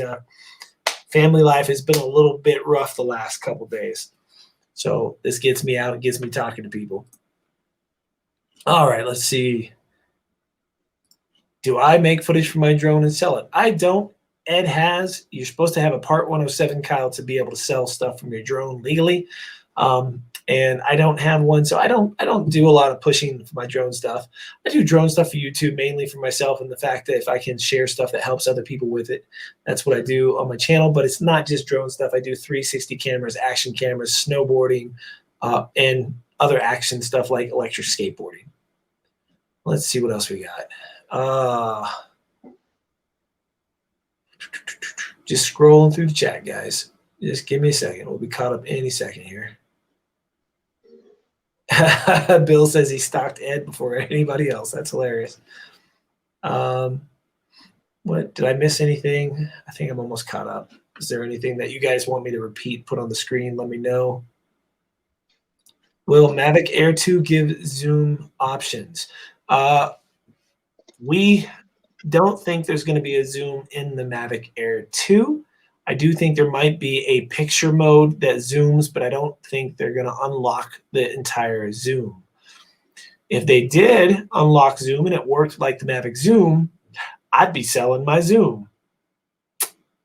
family life has been a little bit rough the last couple days. So this gets me out. It gets me talking to people. All right, let's see. Do I make footage from my drone and sell it? I don't. Ed has. You're supposed to have a Part 107, Kyle, to be able to sell stuff from your drone legally. And I don't have one, so I don't do a lot of pushing for my drone stuff. I do drone stuff for YouTube mainly for myself and the fact that if I can share stuff that helps other people with it, that's what I do on my channel. But it's not just drone stuff. I do 360 cameras, action cameras, snowboarding, and other action stuff like electric skateboarding. Let's see what else we got. Just scrolling through the chat, guys. Just give me a second. We'll be caught up any second here. Bill says he stalked Ed before anybody else. That's hilarious. What did I miss anything? I think I'm almost caught up. Is there anything that you guys want me to repeat, put on the screen? Let me know. Will Mavic Air 2 give zoom options? We don't think there's going to be a zoom in the Mavic Air 2. I do think there might be a picture mode that zooms, but I don't think they're going to unlock the entire zoom. If they did unlock Zoom and it worked like the Mavic Zoom, I'd be selling my Zoom.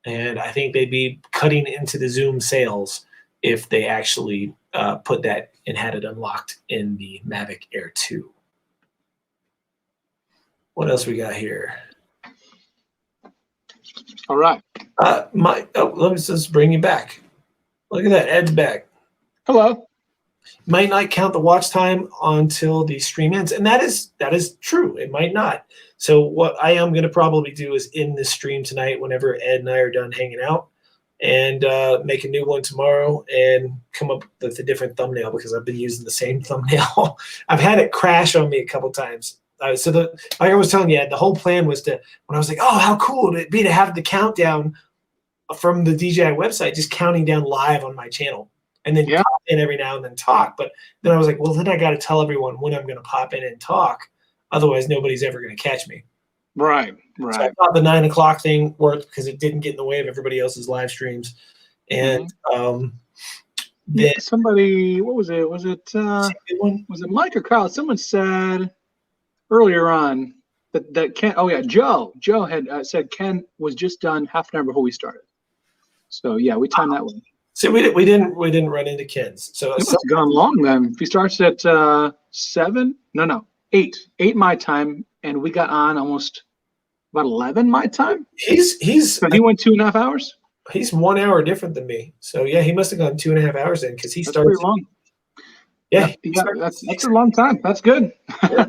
And I think they'd be cutting into the Zoom sales if they actually put that and had it unlocked in the Mavic Air 2. What else we got here? All right. Let me just bring you back. Look at that, Ed's back. Hello. Might not count the watch time until the stream ends, and that is true. It might not. So what I am going to probably do is end this stream tonight whenever Ed and I are done hanging out, and make a new one tomorrow and come up with a different thumbnail because I've been using the same thumbnail. I've had it crash on me a couple times. Like I was telling you, Ed, the whole plan was to, when I was like, oh, how cool would it be to have the countdown from the DJI website just counting down live on my channel. And then pop in every now and then talk. But then I was like, well, then I got to tell everyone when I'm going to pop in and talk. Otherwise, nobody's ever going to catch me. Right. So I thought the 9 o'clock thing worked because it didn't get in the way of everybody else's live streams. And then somebody, what was it? Was it Mike or Kyle? Someone said earlier on that Ken. Oh yeah, Joe had said Ken was just done half an hour before we started. So yeah, we timed that one. So we didn't run into Ken's. So it must have gone long then. If he starts at 8 my time, and we got on almost about 11 my time. So he went 2.5 hours. He's 1 hour different than me. So yeah, he must have gone 2.5 hours in because he started. Pretty long. Yeah, that's a long time. That's good. Yeah.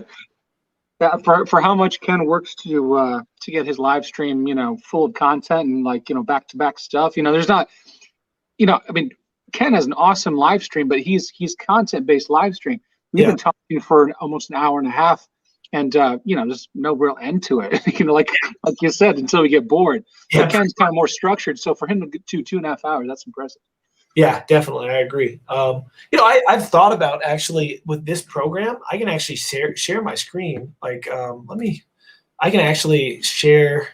For how much Ken works to get his live stream, full of content and back-to-back stuff. There's not. I mean, Ken has an awesome live stream, but he's content-based live stream. We've been talking for almost an hour and a half, and there's no real end to it. Like you said, until we get bored. Yeah. But Ken's kind of more structured, so for him to get to 2.5 hours, that's impressive. Yeah, definitely, I agree. I've thought about actually with this program, I can actually share my screen. Like, I can actually share.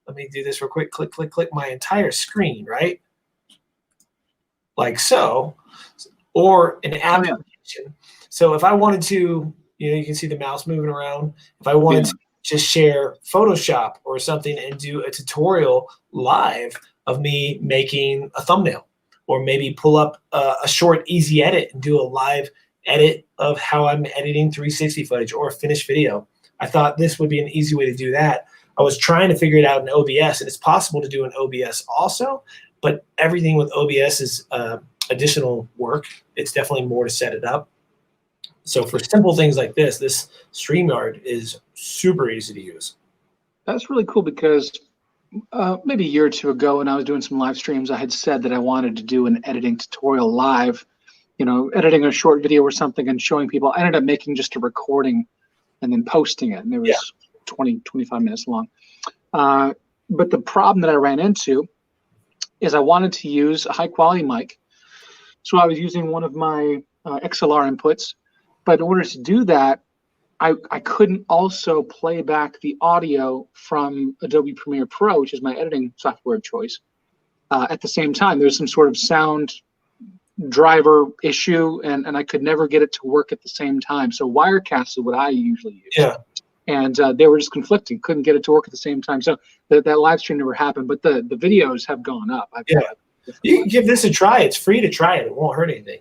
Let me do this real quick. Click my entire screen, right? Like so, or an application. So if I wanted to, you can see the mouse moving around. If I wanted to just share Photoshop or something and do a tutorial live of me making a thumbnail, or maybe pull up a short, easy edit and do a live edit of how I'm editing 360 footage or a finished video. I thought this would be an easy way to do that. I was trying to figure it out in OBS, and it's possible to do in OBS also. But everything with OBS is additional work. It's definitely more to set it up. So for simple things like this StreamYard is super easy to use. That's really cool because maybe a year or two ago when I was doing some live streams, I had said that I wanted to do an editing tutorial live, editing a short video or something and showing people. I ended up making just a recording and then posting it. And it was 20, 25 minutes long. But the problem that I ran into is I wanted to use a high quality mic. So I was using one of my XLR inputs, but in order to do that, I couldn't also play back the audio from Adobe Premiere Pro, which is my editing software of choice. At the same time, there's some sort of sound driver issue, and I could never get it to work at the same time. So Wirecast is what I usually use. Yeah. And they were just conflicting, couldn't get it to work at the same time. So that live stream never happened, but the videos have gone up. You can give this a try. It's free to try it. It won't hurt anything.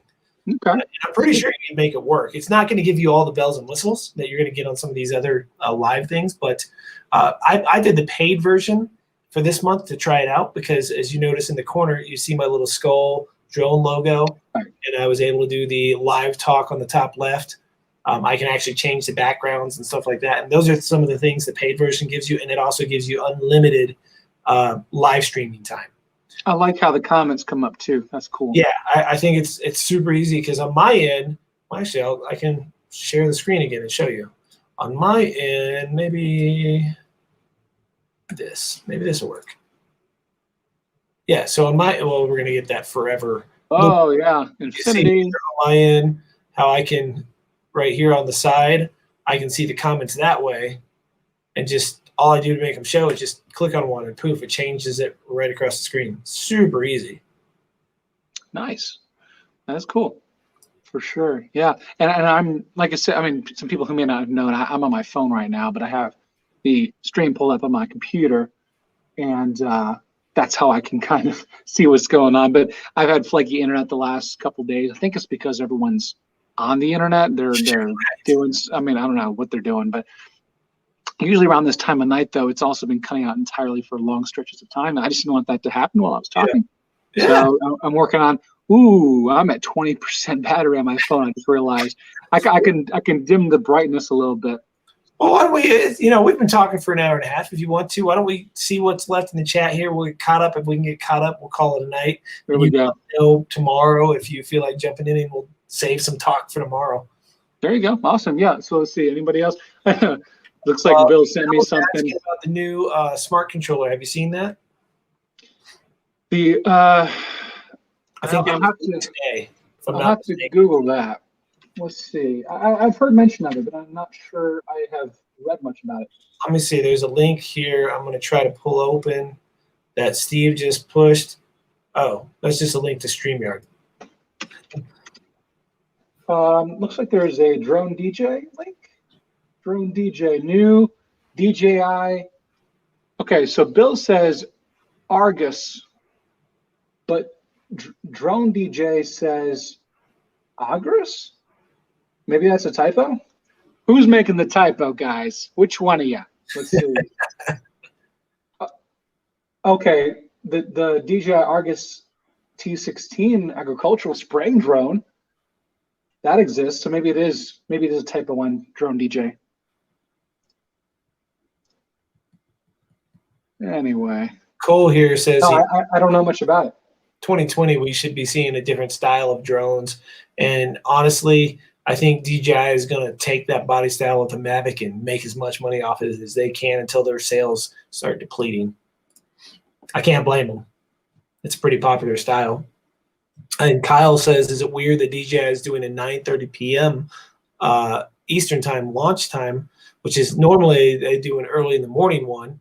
Okay. And I'm pretty sure you can make it work. It's not going to give you all the bells and whistles that you're going to get on some of these other live things, but I did the paid version for this month to try it out because, as you notice in the corner, you see my little skull drone logo, and I was able to do the live talk on the top left. I can actually change the backgrounds and stuff like that. And those are some of the things the paid version gives you. And it also gives you unlimited live streaming time. I like how the comments come up too. That's cool. Yeah, I think it's super easy because on my end, actually, I can share the screen again and show you. On my end, maybe this will work. Yeah, so on my, we're going to get that forever. Oh, yeah, infinity. On my end, how I can, right here on the side, I can see the comments that way, and just all I do to make them show is just click on one and poof, it changes it right across the screen. Super easy. Nice. That's cool. For sure. Yeah. And I'm, like I said, I mean, some people who may not have known, I'm on my phone right now, but I have the stream pulled up on my computer, and that's how I can kind of see what's going on. But I've had flaky internet the last couple days. I think it's because everyone's on the internet. They're doing, I mean, I don't know what they're doing, but usually around this time of night, though, it's also been cutting out entirely for long stretches of time. I just didn't want that to happen while I was talking. Yeah. So I'm working on. Ooh, I'm at 20% battery on my phone. I just realized I can dim the brightness a little bit. Well, why don't we? We've been talking for an hour and a half. If you want to, why don't we see what's left in the chat here? We'll get caught up. If we can get caught up, we'll call it a night. There we go. Know tomorrow if you feel like jumping in, and we'll save some talk for tomorrow. There you go. Awesome. Yeah. So let's see. Anybody else? Looks like Bill sent me something about the new smart controller. Have you seen that? I think I'll have to Google that. Let's see. I've heard mention of it, but I'm not sure I have read much about it. Let me see. There's a link here. I'm going to try to pull open that Steve just pushed. Oh, that's just a link to StreamYard. Looks like there's a Drone DJ link. Drone DJ, new DJI. Okay, so Bill says Argus, but Drone DJ says Agris? Maybe that's a typo? Who's making the typo, guys? Which one of you? Let's see. Okay, the DJI Argus T16 agricultural spraying drone, that exists. So maybe it is a typo on Drone DJ. Anyway. Cole here says I don't know much about it. 2020, we should be seeing a different style of drones. And honestly, I think DJI is going to take that body style of the Mavic and make as much money off it as they can until their sales start depleting. I can't blame them. It's a pretty popular style. And Kyle says, is it weird that DJI is doing a 9:30 p.m. Eastern time launch time, which is normally they do an early in the morning one,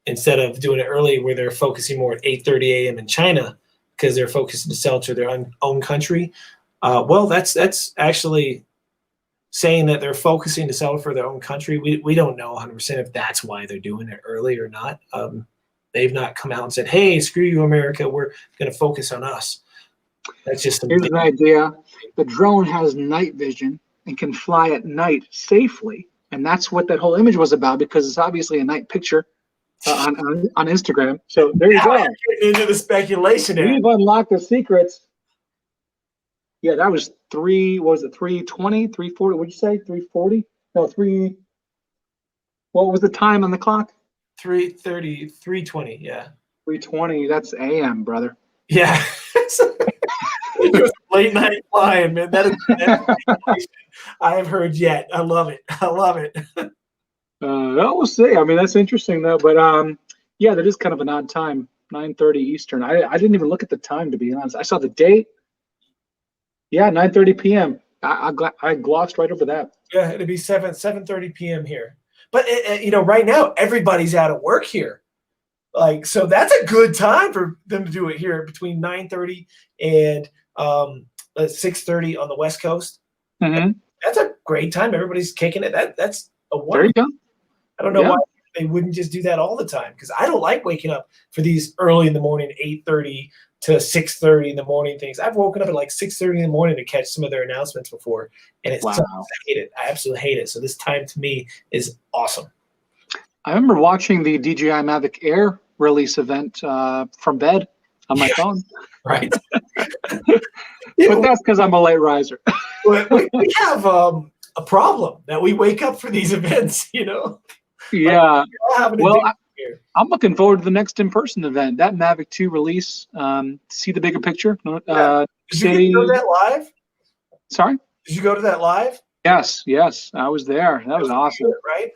instead of doing it early where they're focusing more at 8:30 a.m. in China because they're focused to sell to their own country. Well, that's actually saying that they're focusing to sell for their own country. We don't know 100% if that's why they're doing it early or not. They've not come out and said, hey, screw you, America. We're going to focus on us. That's just here's an idea. The drone has night vision and can fly at night safely. And that's what that whole image was about, because it's obviously a night picture on Instagram. So there you go. Getting into the speculation. We've unlocked the secrets. Yeah, that was 320, 340? What'd you say? 340? No, what was the time on the clock? 3:30, 3:20, yeah. 3:20, that's AM, brother. Yeah. It was late night flying, man. That is I have heard yet. I love it. I love it. We'll see. I mean, that's interesting though. But yeah, that is kind of an odd time, 9:30 Eastern. I didn't even look at the time, to be honest. I saw the date. Yeah, 9:30 p.m. I glossed right over that. Yeah, it'd be 7:30 p.m. here. But right now everybody's out of work here. Like, so that's a good time for them to do it here between 9:30 and 6:30 on the West Coast. Mm-hmm. That's a great time. Everybody's kicking it. That's a wonderful. There you go. I don't know why they wouldn't just do that all the time, because I don't like waking up for these early in the morning, 8:30 to 6:30 in the morning things. I've woken up at like 6:30 in the morning to catch some of their announcements before, and it's I hate it. I absolutely hate it. So this time to me is awesome. I remember watching the DJI Mavic Air release event from bed on my phone. Right. But that's because I'm a late riser. we have a problem that we wake up for these events, Yeah. Well, I'm looking forward to the next in-person event, that Mavic 2 release. See the bigger picture. Did you go to that live? Sorry? Did you go to that live? Yes, I was there. That was awesome. Right?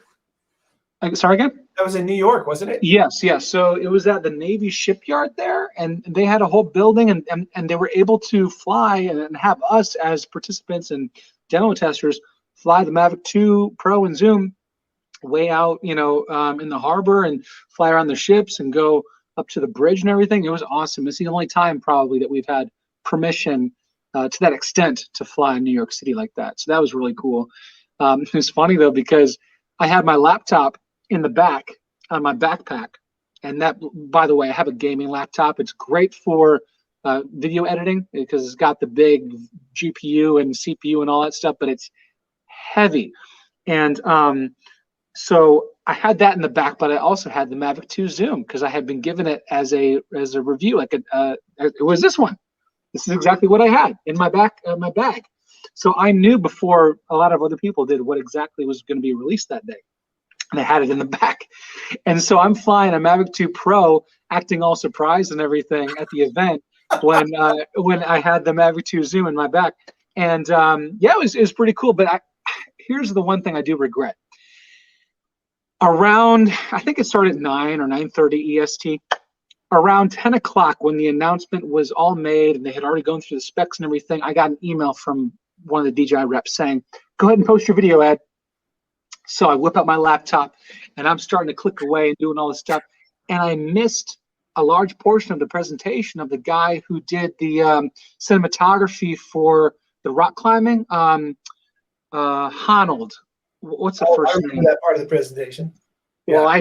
Sorry again? That was in New York, wasn't it? Yes. So it was at the Navy shipyard there, and they had a whole building, and they were able to fly and have us as participants and demo testers fly the Mavic 2 Pro and Zoom way out, in the harbor, and fly around the ships and go up to the bridge and everything. It was awesome. It's the only time probably that we've had permission to that extent to fly in New York City like that. So that was really cool. It was funny though, because I had my laptop in the back on my backpack. And that, by the way, I have a gaming laptop. It's great for video editing because it's got the big GPU and CPU and all that stuff, but it's heavy. And so I had that in the back, but I also had the Mavic 2 Zoom because I had been given it as a review. Like it was this one. This is exactly what I had in my bag. So I knew before a lot of other people did what exactly was going to be released that day. And I had it in the back. And so I'm flying a Mavic 2 Pro, acting all surprised and everything at the event when I had the Mavic 2 Zoom in my back. And yeah, it was pretty cool. But here's the one thing I do regret. Around, I think it started at 9 or 9:30 EST. Around 10 o'clock, when the announcement was all made and they had already gone through the specs and everything, I got an email from one of the DJI reps saying, "Go ahead and post your video, Ed." So I whip out my laptop and I'm starting to click away and doing all this stuff. And I missed a large portion of the presentation of the guy who did the cinematography for the rock climbing. Honnold. What's the first name? That part of the presentation. Yeah. Well, I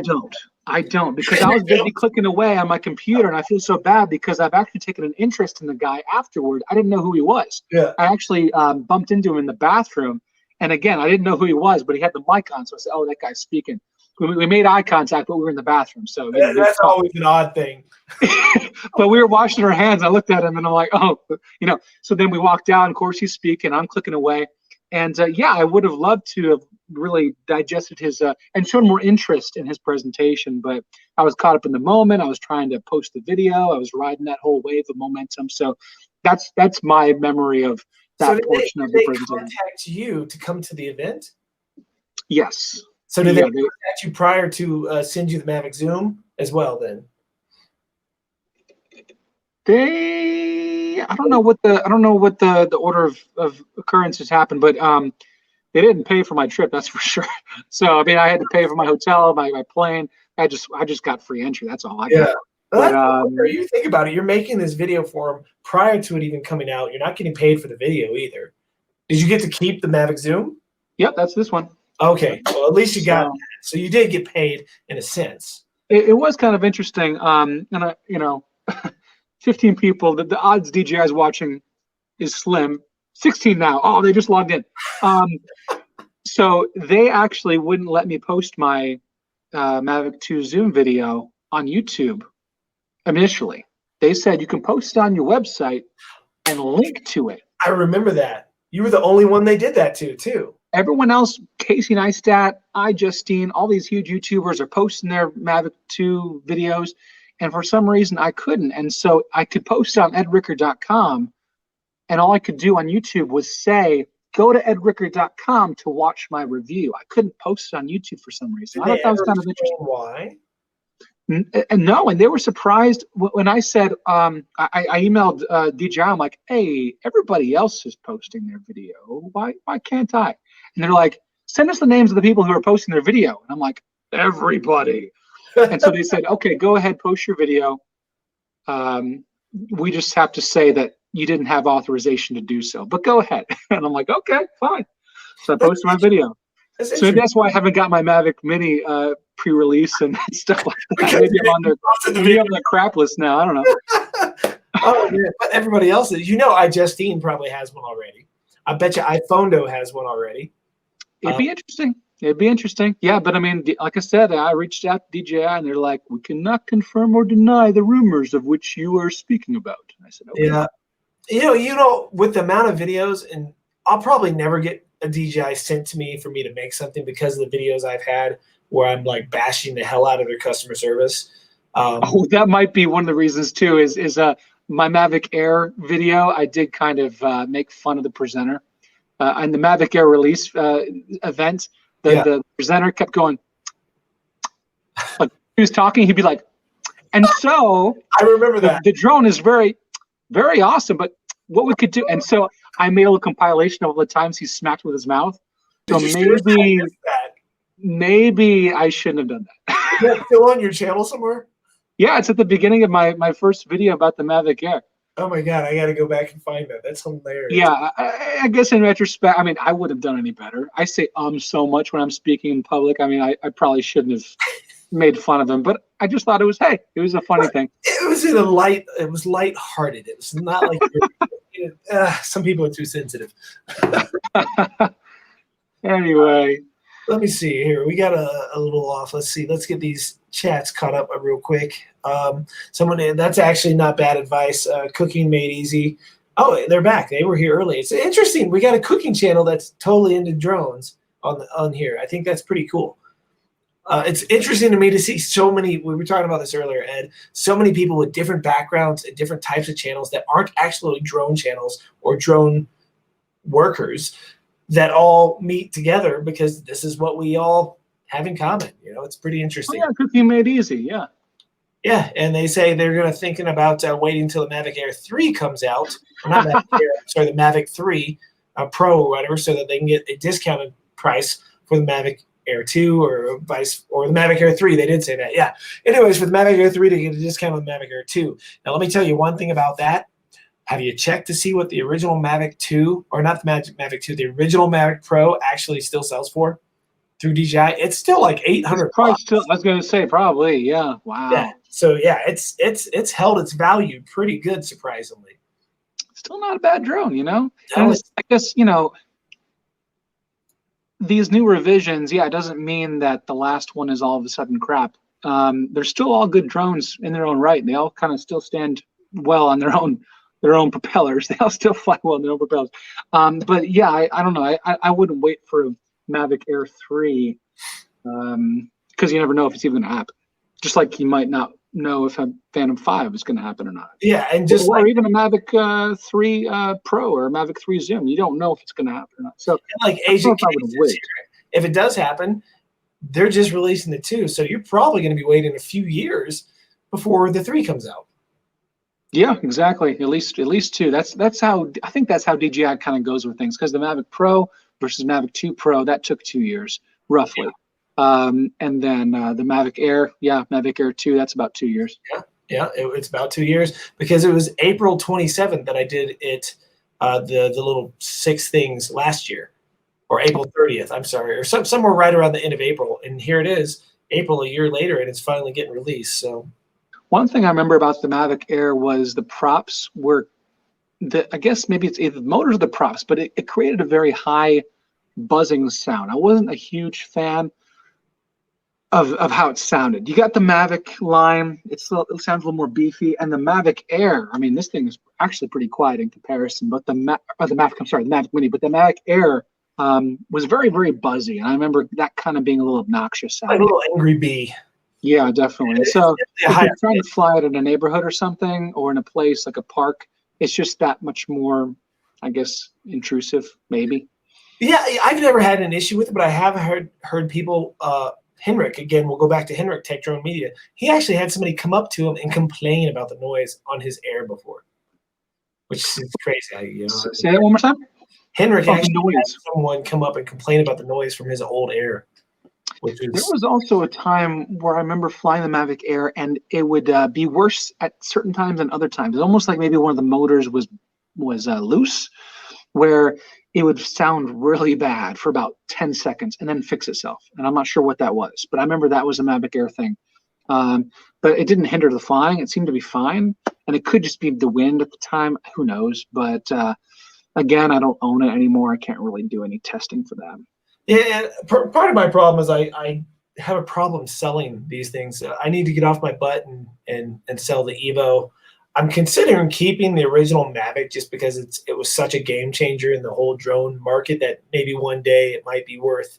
don't because I was busy clicking away on my computer, and I feel so bad because I've actually taken an interest in the guy afterward. I didn't know who he was. Yeah. I actually bumped into him in the bathroom. And again, I didn't know who he was, but he had the mic on. So I said, "Oh, that guy's speaking." We made eye contact, but we were in the bathroom. So that's always an odd thing. But we were washing our hands. I looked at him and I'm like, "Oh, you know." So then we walked out, and of course he's speaking. I'm clicking away. And yeah, I would have loved to have really digested his and shown more interest in his presentation, but I was caught up in the moment. I was trying to post the video. I was riding that whole wave of momentum. So that's my memory of that portion of the presentation. Contact you to come to the event? Yes. So did they contact you prior to send you the Mavic Zoom as well then? I don't know what the order of occurrences happened, but they didn't pay for my trip, that's for sure. So I mean, I had to pay for my hotel, my plane. I just got free entry. That's all I got. But, you think about it, you're making this video for them prior to it even coming out. You're not getting paid for the video either. Did you get to keep the Mavic Zoom? Yep, that's this one. Okay, well at least you got that. So you did get paid in a sense. It was kind of interesting. And 15 people. The odds DJI is watching is slim. 16 now. Oh, they just logged in. So they actually wouldn't let me post my Mavic 2 Zoom video on YouTube initially. They said you can post it on your website and link to it. I remember that. You were the only one they did that to, too. Everyone else, Casey Neistat, iJustine, all these huge YouTubers are posting their Mavic 2 videos. And for some reason, I couldn't. And so I could post it on edricker.com. And all I could do on YouTube was say, go to edricker.com to watch my review. I couldn't post it on YouTube for some reason. I thought that was kind of interesting. Why? And no, and they were surprised when I said, I emailed DJI. I'm like, "Hey, everybody else is posting their video. Why can't I?" And they're like, "Send us the names of the people who are posting their video." And I'm like, "Everybody." And so they said, "Okay, go ahead, post your video. We just have to say that you didn't have authorization to do so, but go ahead." And I'm like, "Okay, fine." So I posted my video. So that's why I haven't got my Mavic Mini pre-release and stuff like that. Maybe I'm on the crap list now. I don't know. Oh, yeah. But everybody else is. iJustine probably has one already. I bet you iPhonedo has one already. It'd be interesting. It'd be interesting. Yeah, but I mean, like I said, I reached out to DJI and they're like, "We cannot confirm or deny the rumors of which you are speaking about." And I said, "Okay." Yeah. With the amount of videos, and I'll probably never get a DJI sent to me for me to make something because of the videos I've had where I'm like bashing the hell out of their customer service. That might be one of the reasons too, is my Mavic Air video. I did kind of make fun of the presenter and the Mavic Air release event. The presenter kept going, like he was talking, he'd be like, "And so I remember that the drone is very, very awesome, but what we could do." And so I made a little compilation of all the times he smacked with his mouth. So maybe I shouldn't have done that. Is that still on your channel somewhere? Yeah, it's at the beginning of my first video about the Mavic Air. Oh my God, I got to go back and find that. That's hilarious. Yeah, I guess in retrospect, I mean, I wouldn't have done any better. I say so much when I'm speaking in public. I mean, I probably shouldn't have made fun of him, but I just thought it was a funny thing. It was lighthearted. It was not like some people are too sensitive. Anyway, let me see here. We got a little off. Let's see. Let's get these chats caught up real quick. Someone that's actually not bad advice. Cooking made easy. Oh, they're back. They were here early. It's interesting. We got a cooking channel that's totally into drones on here. I think that's pretty cool. It's interesting to me to see so many. We were talking about this earlier, Ed. So many people with different backgrounds and different types of channels that aren't actually drone channels or drone workers that all meet together because this is what we all have in common. You know, it's pretty interesting. Oh, yeah, cooking made easy. Yeah. Yeah, and they say they're going to thinking about waiting until the Mavic Air 3 comes out. Or not Mavic Air, sorry, the Mavic 3 Pro or whatever, so that they can get a discounted price for the Mavic Air 2 or the Mavic Air 3. They did say that, yeah. Anyways, for the Mavic Air 3 to get a discount on the Mavic Air 2. Now, let me tell you one thing about that. Have you checked to see what the original Mavic 2, or not the Mavic 2, the original Mavic Pro actually still sells for through DJI? It's still like $800. Probably still, I was going to say probably, yeah. Wow. Yeah. So yeah, it's held its value pretty good, surprisingly. Still not a bad drone, you know. No, And I guess, you know, these new revisions, yeah, it doesn't mean that the last one is all of a sudden crap. They're still all good drones in their own right. They all kind of still stand well on their own propellers. They all still fly well on their own propellers. But yeah, I don't know. I wouldn't wait for a Mavic Air 3 because you never know if it's even going to happen. Just like you might not know if a Phantom 5 is going to happen or not. Yeah, and just or even a Mavic 3 Pro or a Mavic 3 Zoom. You don't know if it's going to happen or not. So like Asian cases, if it does happen, they're just releasing the 2. So you're probably going to be waiting a few years before the 3 comes out. Yeah, exactly. At least 2. That's how I think that's how DJI kind of goes with things, because the Mavic Pro versus Mavic 2 Pro, that took 2 years roughly. And then the Mavic Air, Mavic Air 2, that's about 2 years. Yeah, it's about 2 years because it was April 27th that I did it, the little 6 things last year, or April 30th, I'm sorry, or somewhere right around the end of April. And here it is, April a year later, and it's finally getting released. So one thing I remember about the Mavic Air was the props were, I guess maybe it's either the motors or the props, but it created a very high buzzing sound. I wasn't a huge fan of how it sounded. You got the Mavic line, it sounds a little more beefy, and the Mavic Air, I mean, this thing is actually pretty quiet in comparison, but the Mavic Mini, but the Mavic Air was very, very buzzy, and I remember that kind of being a little obnoxious. Like a little angry bee. Yeah, definitely. So if you're trying to fly it in a neighborhood or something, or in a place like a park, it's just that much more, I guess, intrusive, maybe. Yeah, I've never had an issue with it, but I have heard people, Henrik, again, we'll go back to Henrik, Tech Drone Media. He actually had somebody come up to him and complain about the noise on his Air before, which is crazy. You know, say that one more time. Henrik actually had someone come up and complain about the noise from his old Air. There was also a time where I remember flying the Mavic Air, and it would be worse at certain times than other times. It's almost like maybe one of the motors was loose, where it would sound really bad for about 10 seconds and then fix itself. And I'm not sure what that was, but I remember that was a Mavic Air thing. But it didn't hinder the flying. It seemed to be fine. And it could just be the wind at the time. Who knows? But again, I don't own it anymore. I can't really do any testing for that. Yeah, part of my problem is I have a problem selling these things. I need to get off my butt and sell the Evo. I'm considering keeping the original Mavic just because it was such a game changer in the whole drone market that maybe one day it might be worth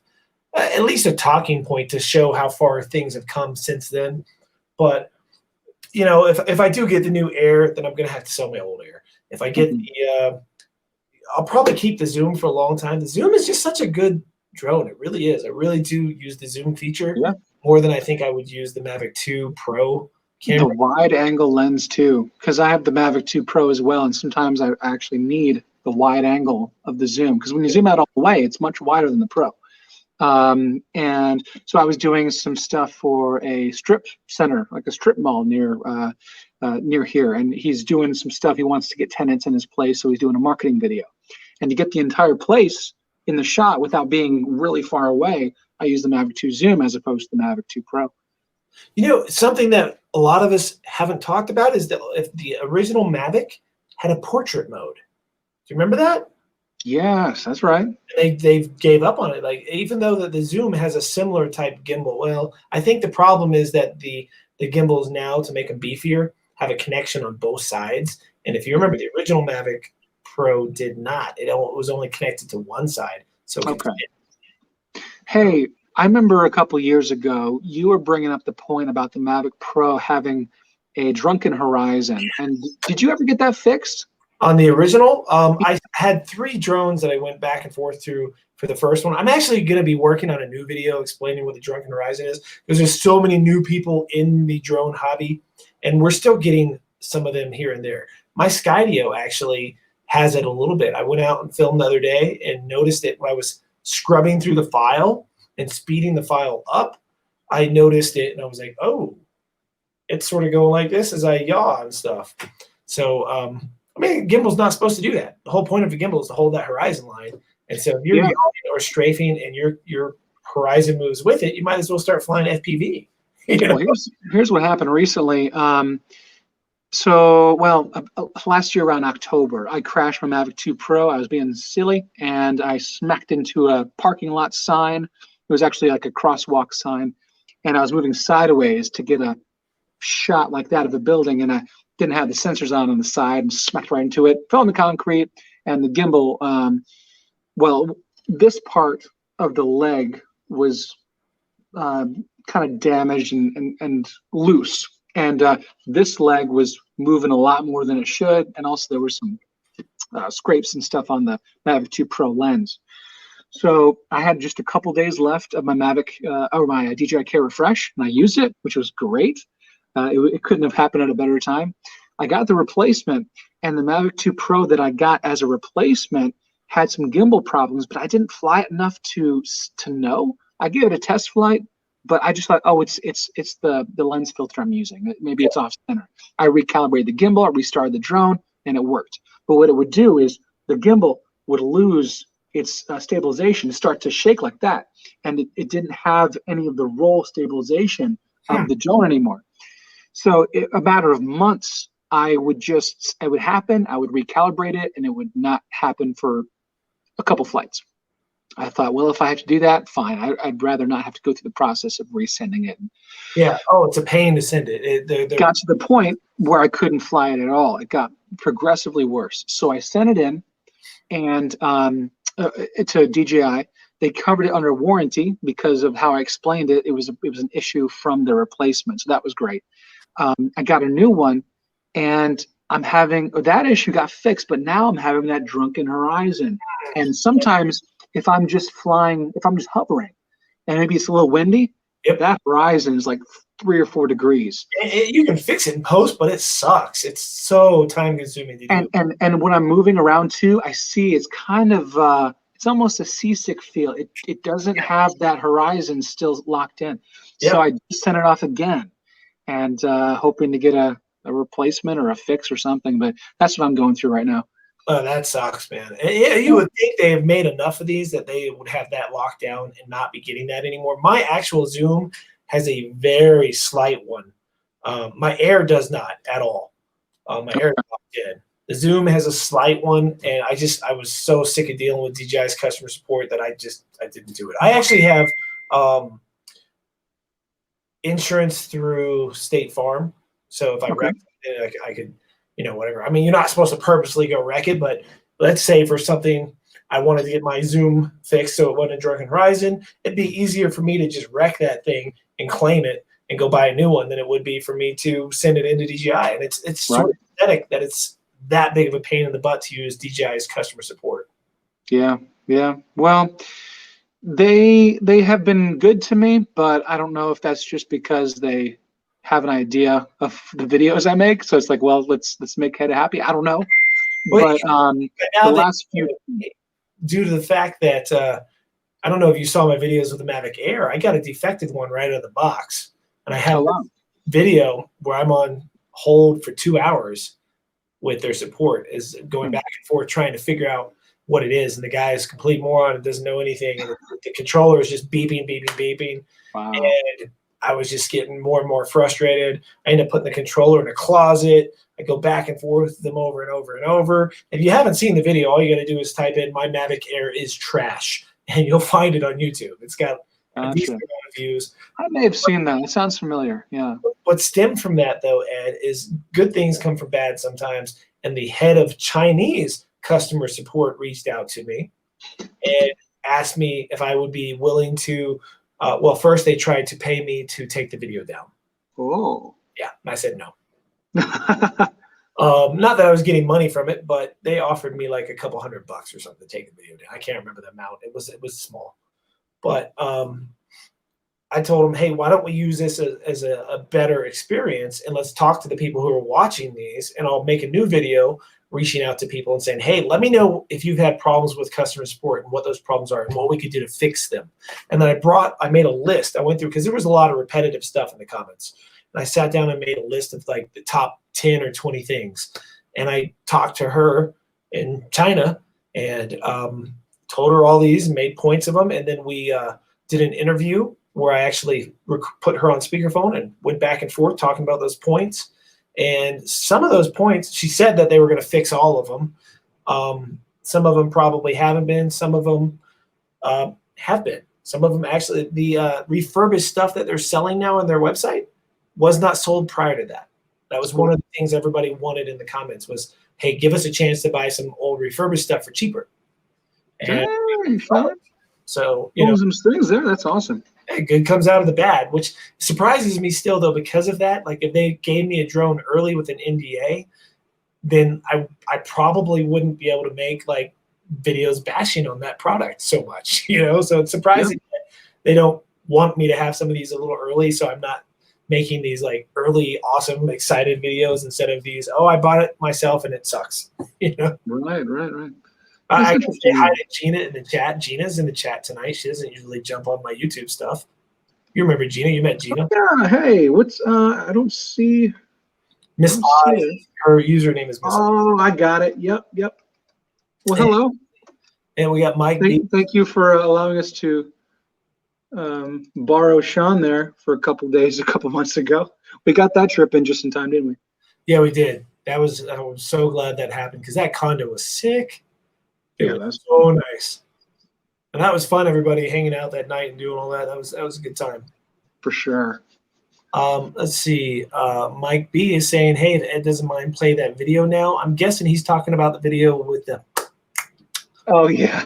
at least a talking point to show how far things have come since then. But you know, if I do get the new Air, then I'm going to have to sell my old Air. If I get I'll probably keep the Zoom for a long time. The Zoom is just such a good drone. It really is. I really do use the Zoom feature more than I think I would use the Mavic 2 Pro camera. The wide angle lens too, because I have the Mavic 2 Pro as well, and sometimes I actually need the wide angle of the zoom, because when you zoom out all the way, it's much wider than the Pro. And so I was doing some stuff for a strip center, like a strip mall near near here, and he's doing some stuff. He wants to get tenants in his place, so he's doing a marketing video. And to get the entire place in the shot without being really far away, I use the Mavic 2 Zoom as opposed to the Mavic 2 Pro. You know, something that a lot of us haven't talked about is that if the original Mavic had a portrait mode. Do you remember that? Yes, that's right. They gave up on it. Like, even though the Zoom has a similar type gimbal, well, I think the problem is that the gimbals now, to make them beefier, have a connection on both sides. And if you remember, the original Mavic Pro did not. It was only connected to one side. So okay. Hey, I remember a couple years ago, you were bringing up the point about the Mavic Pro having a drunken horizon. And did you ever get that fixed? On the original, I had 3 drones that I went back and forth through for the first one. I'm actually going to be working on a new video explaining what the drunken horizon is, because there's so many new people in the drone hobby, and we're still getting some of them here and there. My Skydio actually has it a little bit. I went out and filmed the other day and noticed it when I was scrubbing through the file and speeding the file up. I noticed it, and I was like, oh, it's sort of going like this as I yaw and stuff. So, I mean, gimbal's not supposed to do that. The whole point of a gimbal is to hold that horizon line. And so if you're yawing or strafing and your horizon moves with it, you might as well start flying FPV. You know? Well, here's what happened recently. Last year around October, I crashed my Mavic 2 Pro. I was being silly, and I smacked into a parking lot sign. It was actually like a crosswalk sign, and I was moving sideways to get a shot like that of a building, and I didn't have the sensors on the side and smacked right into it, fell in the concrete, and the gimbal, this part of the leg was kind of damaged and loose. And this leg was moving a lot more than it should. And also there were some scrapes and stuff on the Mavic 2 Pro lens. So I had just a couple days left of my Mavic or my DJI Care Refresh, and I used it, which was great. It couldn't have happened at a better time. I got the replacement, and the Mavic 2 Pro that I got as a replacement had some gimbal problems, but I didn't fly it enough to know. I gave it a test flight, but I just thought, oh, it's the lens filter I'm using. Maybe it's off center. I recalibrated the gimbal, I restarted the drone, and it worked. But what it would do is the gimbal would lose its stabilization, start to shake like that, and it didn't have any of the roll stabilization of the drone anymore. So a matter of months, it would happen, I would recalibrate it, and it would not happen for a couple flights. I thought, well, if I have to do that, fine. I'd rather not have to go through the process of resending it. Yeah. Oh, it's a pain to send it. It got to the point where I couldn't fly it at all. It got progressively worse. So I sent it in, and to DJI. They covered it under warranty because of how I explained it. It was an issue from the replacement, so that was great. I got a new one, and I'm having that issue got fixed, but now I'm having that drunken horizon. And sometimes if I'm just hovering, and maybe it's a little windy, that horizon is like 3 or 4 degrees. You can fix it in post, but it sucks. It's so time consuming to do. And when I'm moving around too, I see it's kind of it's almost a seasick feel. It doesn't have that horizon still locked in. So I just sent it off again, and hoping to get a replacement or a fix or something. But that's what I'm going through right now. Oh, that sucks, man. Yeah, you would think they have made enough of these that they would have that locked down and not be getting that anymore. My actual Zoom has a very slight one. My Air does not at all. My Air is locked in. The Zoom has a slight one, and I was so sick of dealing with DJI's customer support that I didn't do it. I actually have insurance through State Farm, so if I wreck it, I could, whatever. I mean, you're not supposed to purposely go wreck it, but let's say for something I wanted to get my Zoom fixed so it wasn't a drunken horizon, it'd be easier for me to just wreck that thing and claim it and go buy a new one than it would be for me to send it into DJI. And it's sort of pathetic that it's that big of a pain in the butt to use DJI's customer support. Yeah. Well, they have been good to me, but I don't know if that's just because they have an idea of the videos I make. So it's like, well, let's make Head happy. I don't know. But the last few, due to the fact that I don't know if you saw my videos with the Mavic Air, I got a defective one right out of the box, and I have a video where I'm on hold for 2 hours with their support, is going back and forth trying to figure out what it is. And the guy is a complete moron and doesn't know anything. And the controller is just beeping, beeping, beeping. Wow. And I was just getting more and more frustrated. I ended up putting the controller in a closet. I go back and forth with them over and over and over. If you haven't seen the video, all you got to do is type in "My Mavic Air is trash," and you'll find it on YouTube. It's got a decent amount of views. I may have seen that. It sounds familiar. Yeah. What stemmed from that, though, Ed, is good things come from bad sometimes. And the head of Chinese customer support reached out to me and asked me if I would be willing to. Well, first they tried to pay me to take the video down. Oh. Yeah, and I said no. Not that I was getting money from it, but they offered me like a couple $100 or something to take the video down. I can't remember the amount. It was small, but I told them, hey, why don't we use this as a better experience, and let's talk to the people who are watching these, and I'll make a new video reaching out to people and saying, hey, let me know if you've had problems with customer support and what those problems are and what we could do to fix them. And then I made a list. I went through, because there was a lot of repetitive stuff in the comments. And I sat down and made a list of like the top 10 or 20 things. And I talked to her in China and told her all these and made points of them. And then we did an interview where I actually put her on speakerphone and went back and forth talking about those points. And some of those points, she said that they were going to fix all of them. Some of them probably haven't been. Some of them have been. Some of them actually, the refurbished stuff that they're selling now on their website was not sold prior to that. That was one of the things everybody wanted in the comments was, hey, give us a chance to buy some old refurbished stuff for cheaper. And so, you know, some strings there. That's awesome. Good comes out of the bad, which surprises me still, though, because of that. Like, if they gave me a drone early with an NDA, then I probably wouldn't be able to make like videos bashing on that product so much, you know. So it's surprising that they don't want me to have some of these a little early, so I'm not making these like early, awesome, excited videos instead of these, oh, I bought it myself and it sucks, you know. Right. I can say hi to Gina in the chat. Gina's in the chat tonight. She doesn't usually jump on my YouTube stuff. You remember Gina? You met Gina? Yeah. Hey, what's I don't see Miss I. Her username is Miss. Oh, I got it. Yep. Well, hello. And we got Mike. Thank you for allowing us to borrow Sean there for a couple days, a couple months ago. We got that trip in just in time, didn't we? Yeah, we did. I was so glad that happened because that condo was sick. It was so nice. And that was fun, everybody hanging out that night and doing all that. That was a good time. For sure. Let's see. Mike B is saying, hey, if Ed doesn't mind, play that video now. I'm guessing he's talking about the video with the. Oh, yeah.